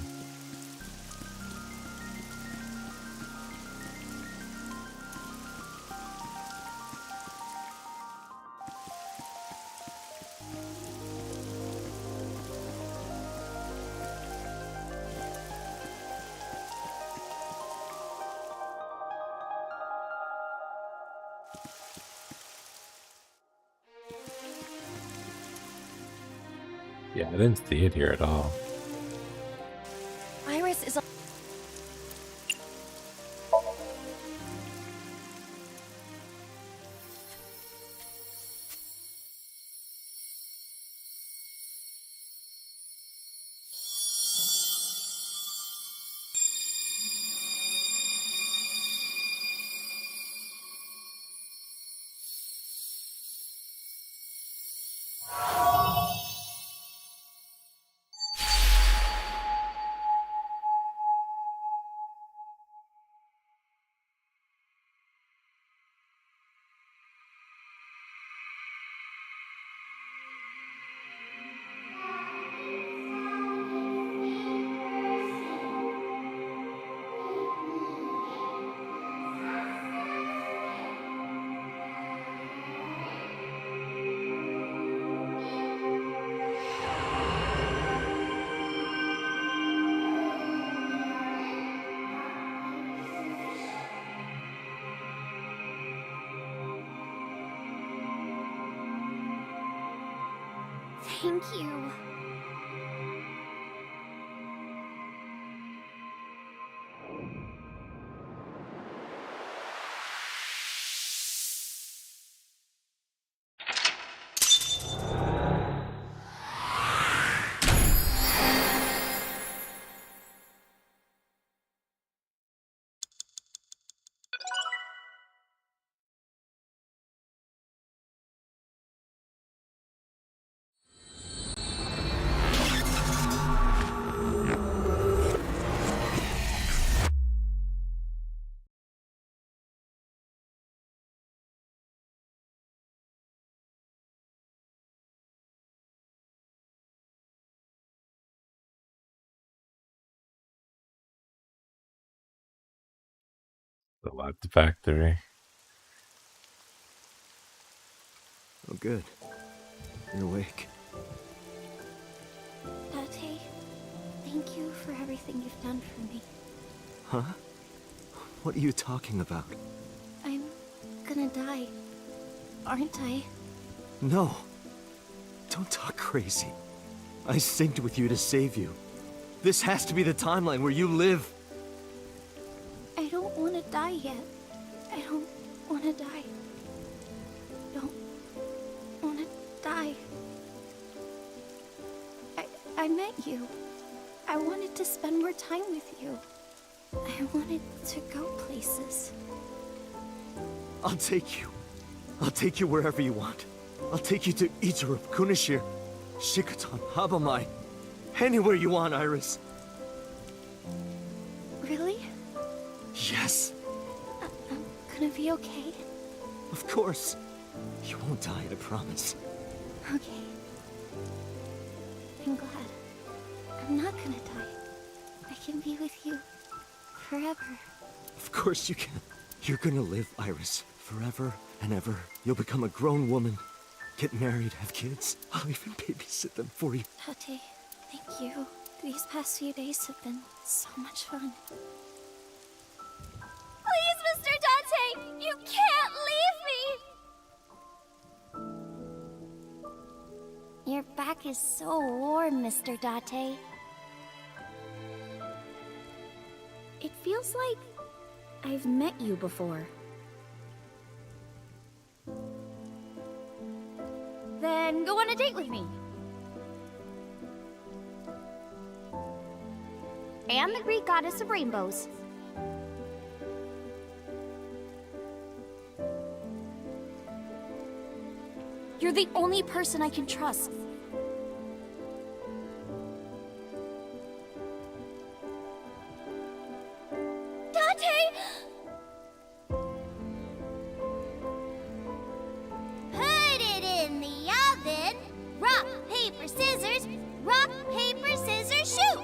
Yeah, I didn't see it here at all. Iris is— Thank you. The Life Factory. Oh, good. You're awake. Date, thank you for everything you've done for me. Huh? What are you talking about? I'm gonna die, aren't I? No. Don't talk crazy. I synced with you to save you. This has to be the timeline where you live. I don't want to die yet. I don't want to die. Don't want to die. I met you. I wanted to spend more time with you. I wanted to go places. I'll take you. I'll take you wherever you want. I'll take you to Ichirup, Kunashir, Shikotan, Habamai. Anywhere you want, Iris. Really? Yes, I'm gonna be okay? of course. You won't die, I promise. Okay. I'm glad. I'm not gonna die. I can be with you forever. Of course you can. You're gonna live, Iris, forever and ever. You'll become a grown woman, get married, have kids. I'll even babysit them for you. Tate, thank you. These past few days have been so much fun. Please, Mr. Dante! You can't leave me! Your back is so warm, Mr. Date. It feels like I've met you before. Then go on a date with me. And the Greek goddess of rainbows. You're the only person I can trust. Dante! Put it in the oven. Rock, paper, scissors. Rock, paper, scissors, shoot!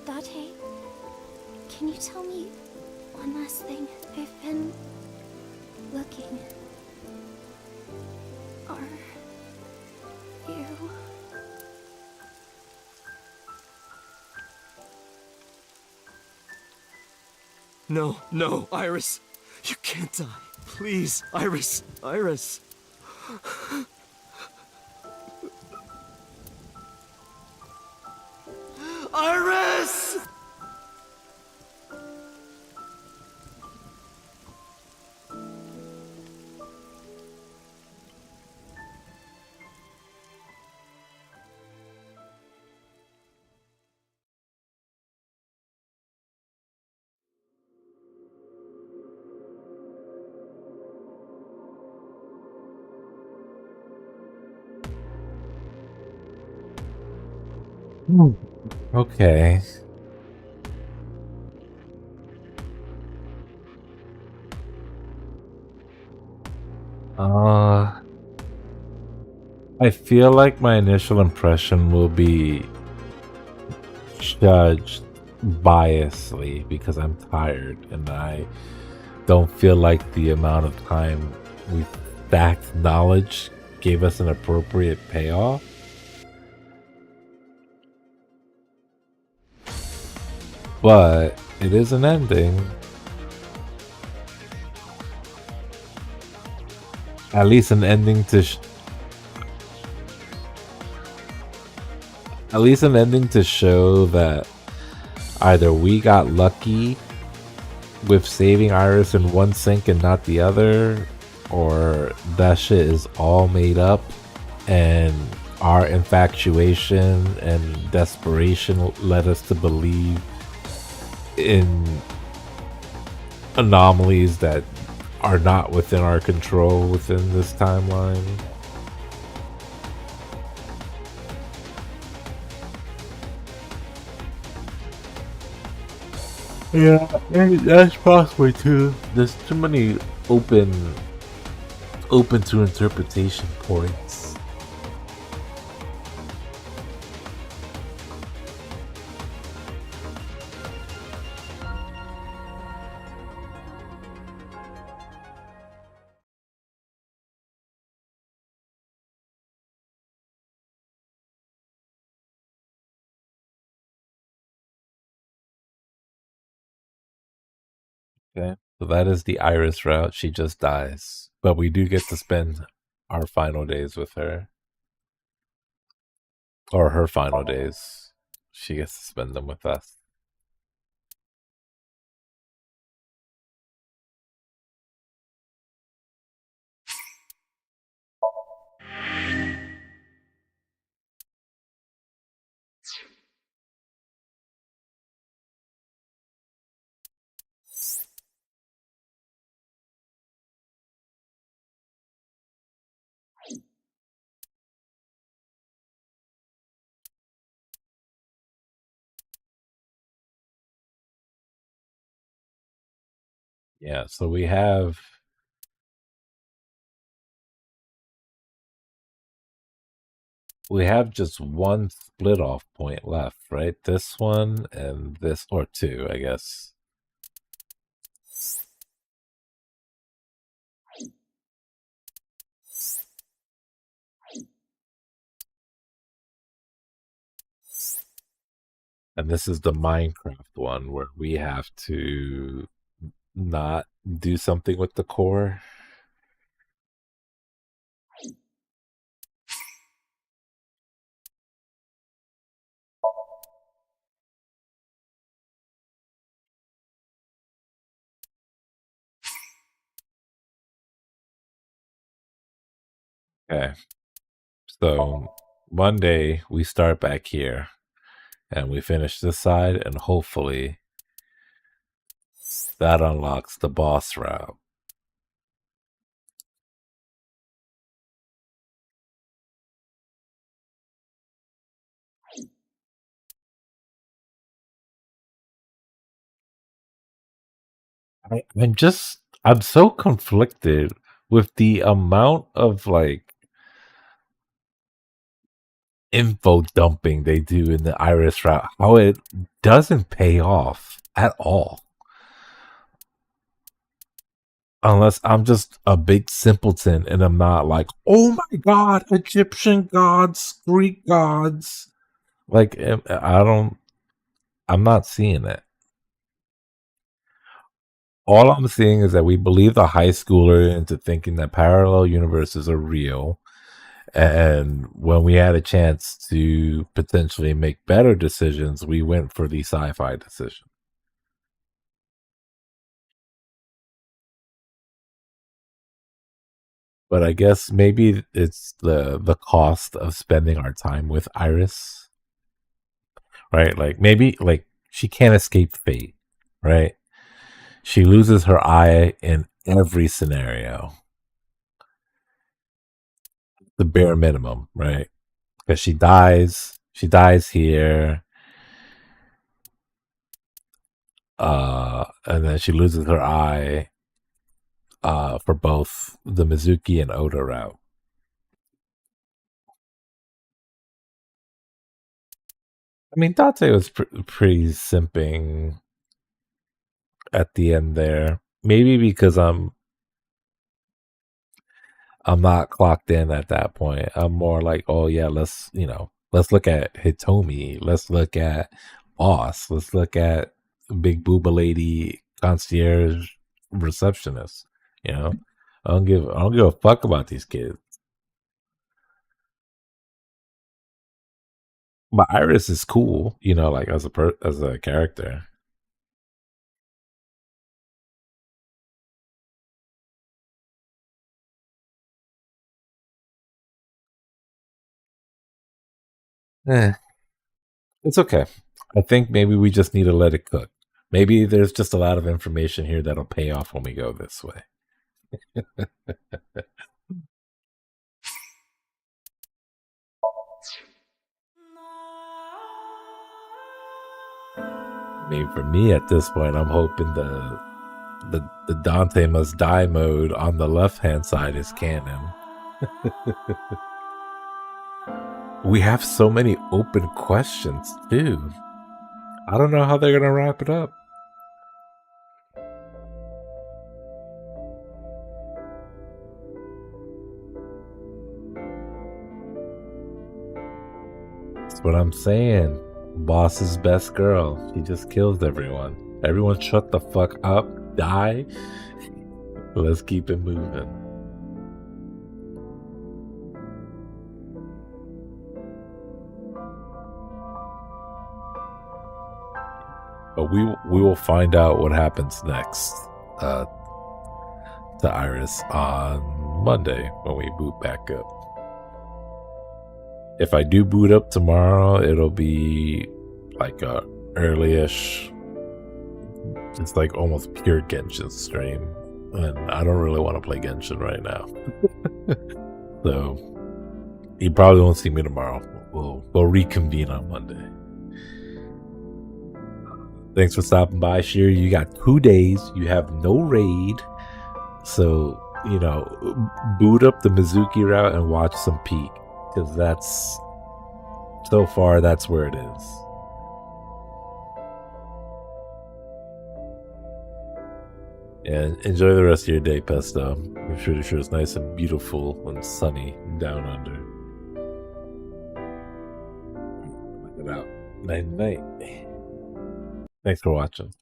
Date, can you tell me one last thing? I've been looking. Are you... No, no, Iris. You can't die. Please, Iris. Iris. Iris! Okay. I feel like my initial impression will be judged biasly because I'm tired and I don't feel like the amount of time we stacked knowledge gave us an appropriate payoff. But it is an ending. at least an ending to at least an ending to show that either we got lucky with saving Iris in one sink and not the other, or that shit is all made up and our infatuation and desperation led us to believe in anomalies that are not within our control within this timeline. Yeah, that's possible too. There's too many open to interpretation points. Okay, so that is the Iris route. She just dies, but we do get to spend our final days with her, or her final days. She gets to spend them with us. Yeah, so we have just one split off point left, right? This one and this, or two, I guess. And this is the Minecraft one where we have to not do something with the core. Okay. So Monday we start back here and we finish this side, and hopefully that unlocks the boss route. I'm so conflicted with the amount of like info dumping they do in the Iris route, how it doesn't pay off at all. Unless I'm just a big simpleton and I'm not like, oh my god, Egyptian gods, Greek gods. Like, I'm not seeing it. All I'm seeing is that we believe the high schooler into thinking that parallel universes are real. And when we had a chance to potentially make better decisions, we went for the sci-fi decision. But I guess maybe it's the cost of spending our time with Iris, right? Like maybe like she can't escape fate, right? She loses her eye in every scenario, the bare minimum, right? Because she dies here, and then she loses her eye for both the Mizuki and Oda route. I mean, Date was pretty simping at the end there. Maybe because I'm not clocked in at that point. I'm more like, oh yeah, let's look at Hitomi. Let's look at Boss. Let's look at Big Booba Lady concierge receptionist. I don't give a fuck about these kids. But Iris is cool, you know, like as a character. It's okay. I think maybe we just need to let it cook. Maybe there's just a lot of information here that'll pay off when we go this way. I mean, for me at this point, I'm hoping the Dante must die mode on the left hand side is canon. We have so many open questions too. I don't know how they're gonna wrap it up. That's what I'm saying. Boss's best girl. She just kills everyone. Everyone shut the fuck up. Die. Let's keep it moving. But we will find out what happens next to Iris on Monday when we boot back up. If I do boot up tomorrow, it'll be like a early-ish, it's like almost pure Genshin stream, and I don't really want to play Genshin right now. So you probably won't see me tomorrow. We'll reconvene on Monday. Thanks for stopping by, Shiri. You got 2 days. You have no raid. So, you know, boot up the Mizuki route and watch some Peak. Because that's, so far, that's where it is. And enjoy the rest of your day, Pesto. I'm sure it's nice and beautiful and sunny down under. Look it out. Night night. Thanks for watching.